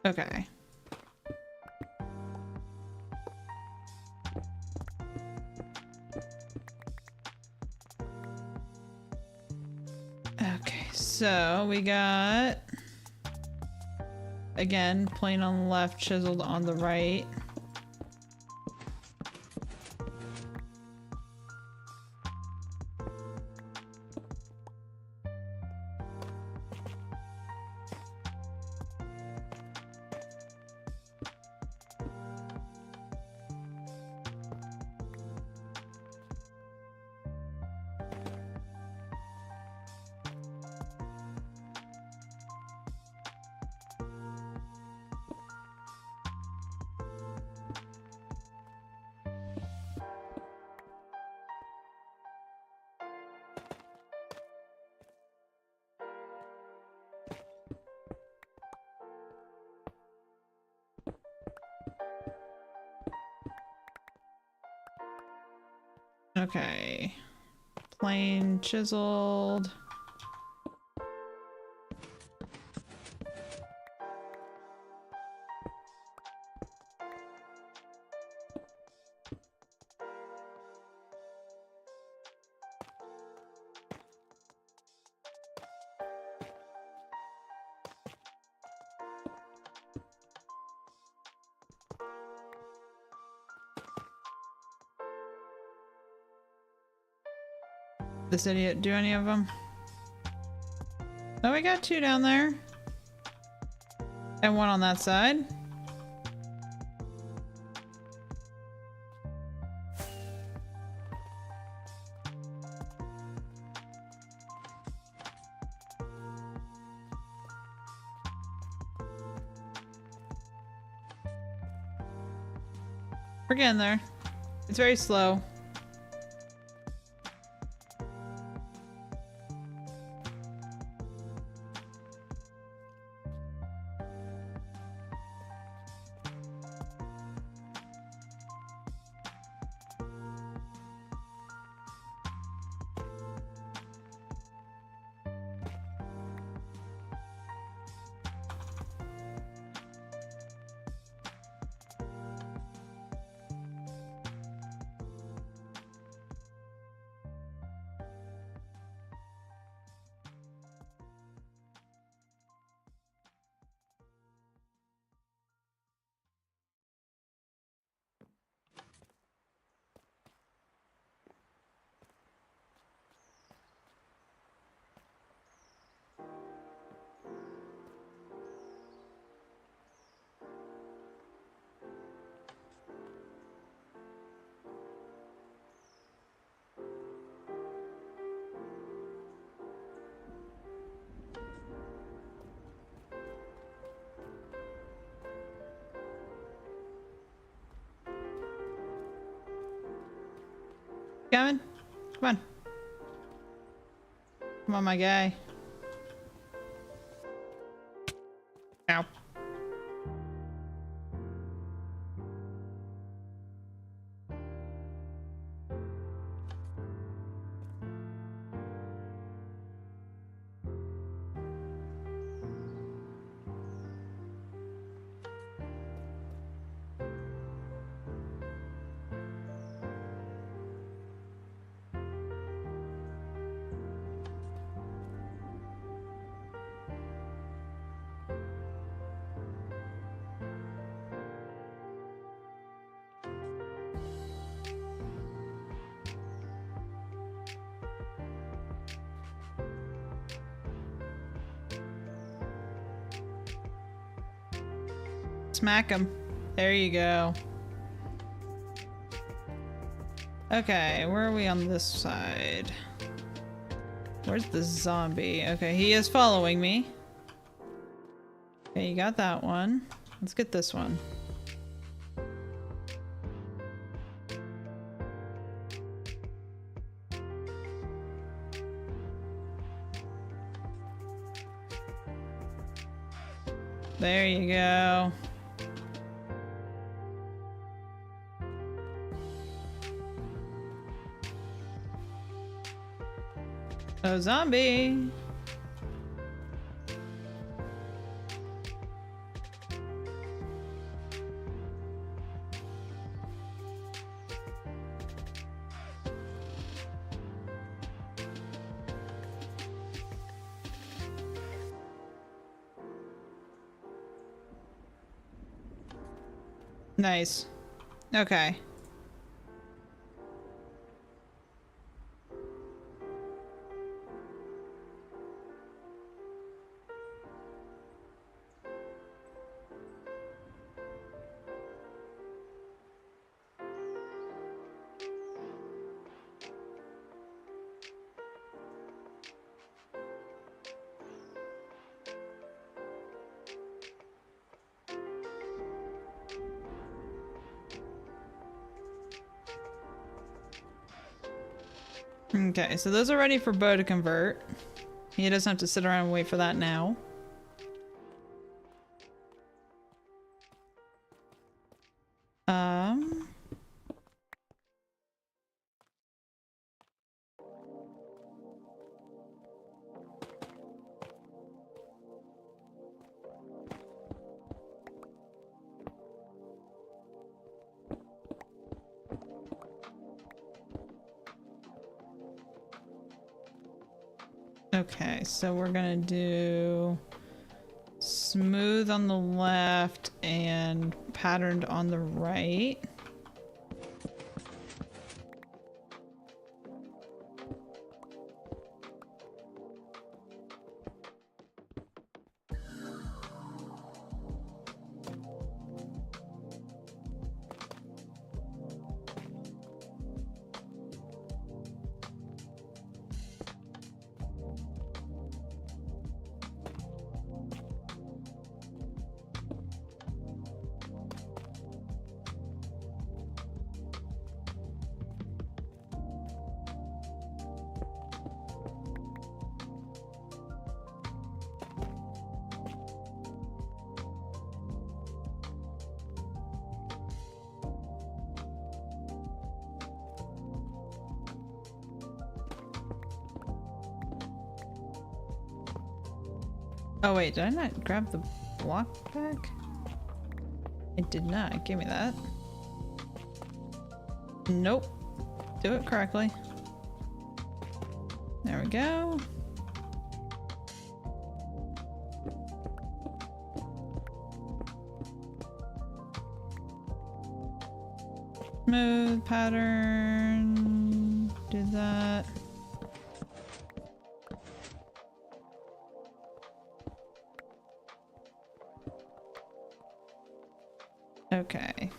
Okay. Okay, so we got, again, plane on the left, chiseled on the right. Okay. Plane chiseled. This idiot do any of them? Oh, we got two down there. And one on that side. We're getting there. It's very slow. Coming? Come on. Come on, my guy. Ow. Smack him. There you go. Okay, where are we on this side? Where's the zombie? Okay, he is following me. Okay, you got that one. Let's get this one. There you go. Oh, zombie. Nice. Okay. Okay, so those are ready for Bo to convert. He doesn't have to sit around and wait for that now. Okay, so we're gonna do smooth on the left and patterned on the right. Oh wait, did I not grab the block back? I did not. Give me that. Nope. Do it correctly. There we go. Smooth pattern. Do that. Okay.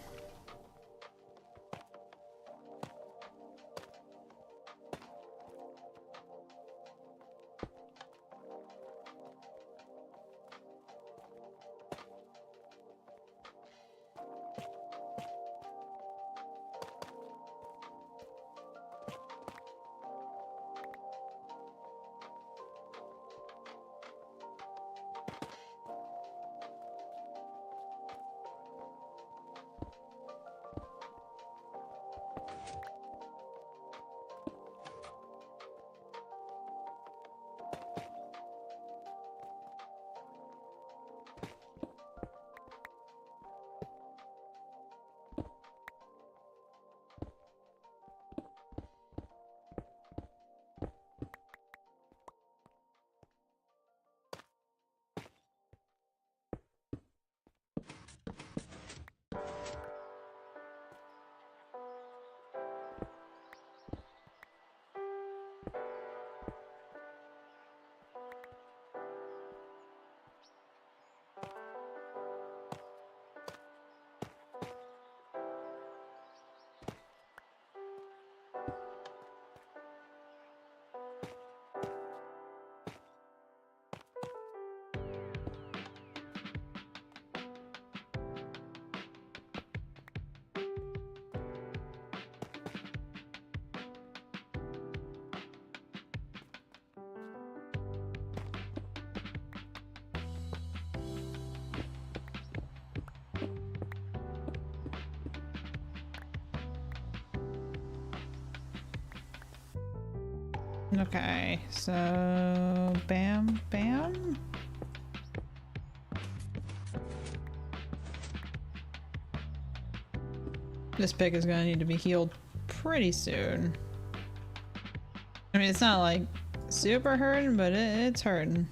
Okay, so bam, bam. This pig is gonna need to be healed pretty soon. I mean, it's not like super hurting, but it's hurting.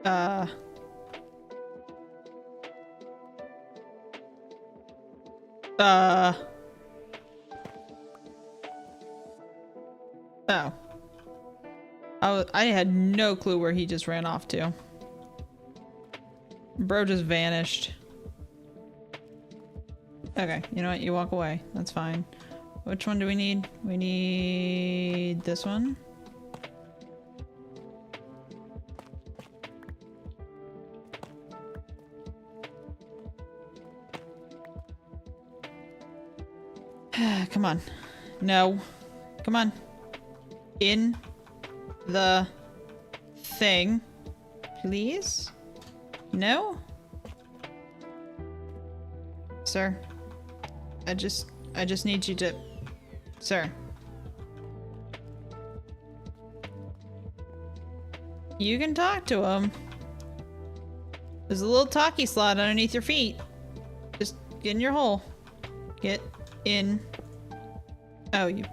Oh. Uh. Oh. I had no clue where he just ran off to. Bro just vanished. Okay, you know what? You walk away. That's fine. Which one do we need? We need this one. Come on. No. Come on. In the thing. Please? No? Sir. I just need you to... Sir. You can talk to him. There's a little talkie slot underneath your feet. Just get in your hole. Get in. Oh, you...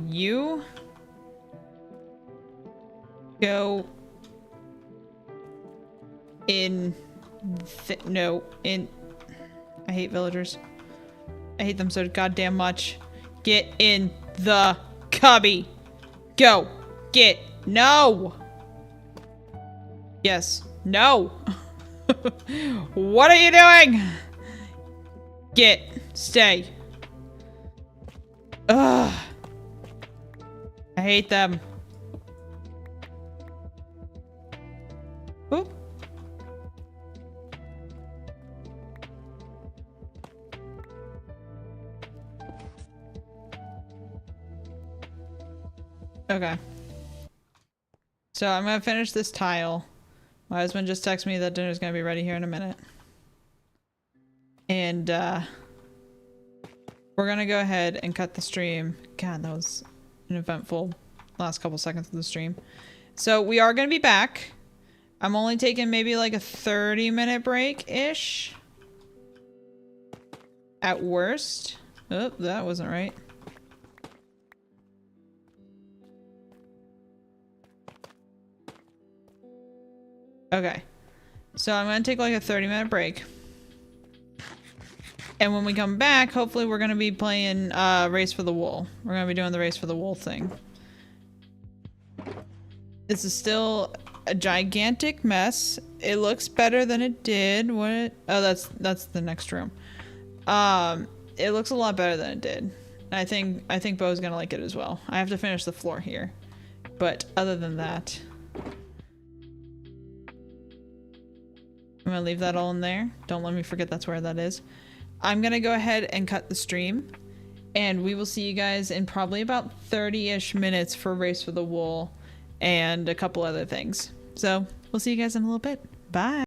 You... Go... in no, in I hate villagers. I hate them so goddamn much. Get in the cubby. Go. Get. No. Yes. No. What are you doing? Get. Stay. Ugh. I hate them. Oop. Okay. So I'm gonna finish this tile. My husband just texted me that dinner's gonna be ready here in a minute. And we're gonna go ahead and cut the stream. God, that was an eventful last couple seconds of the stream. So we are gonna be back. I'm only taking maybe like a 30-minute break-ish. At worst. Oh, that wasn't right. Okay. So I'm gonna take like a 30-minute break. And when we come back, hopefully we're gonna be playing Race for the Wool. We're gonna be doing the Race for the Wool thing. This is still a gigantic mess. It looks better than it did. What? Oh, that's the next room. It looks a lot better than it did. I think Bo's gonna like it as well. I have to finish the floor here, but other than that, I'm gonna leave that all in there. Don't let me forget that's where that is. I'm gonna go ahead and cut the stream, and we will see you guys in probably about 30-ish minutes for Race for the Wool and a couple other things. So we'll see you guys in a little bit. Bye.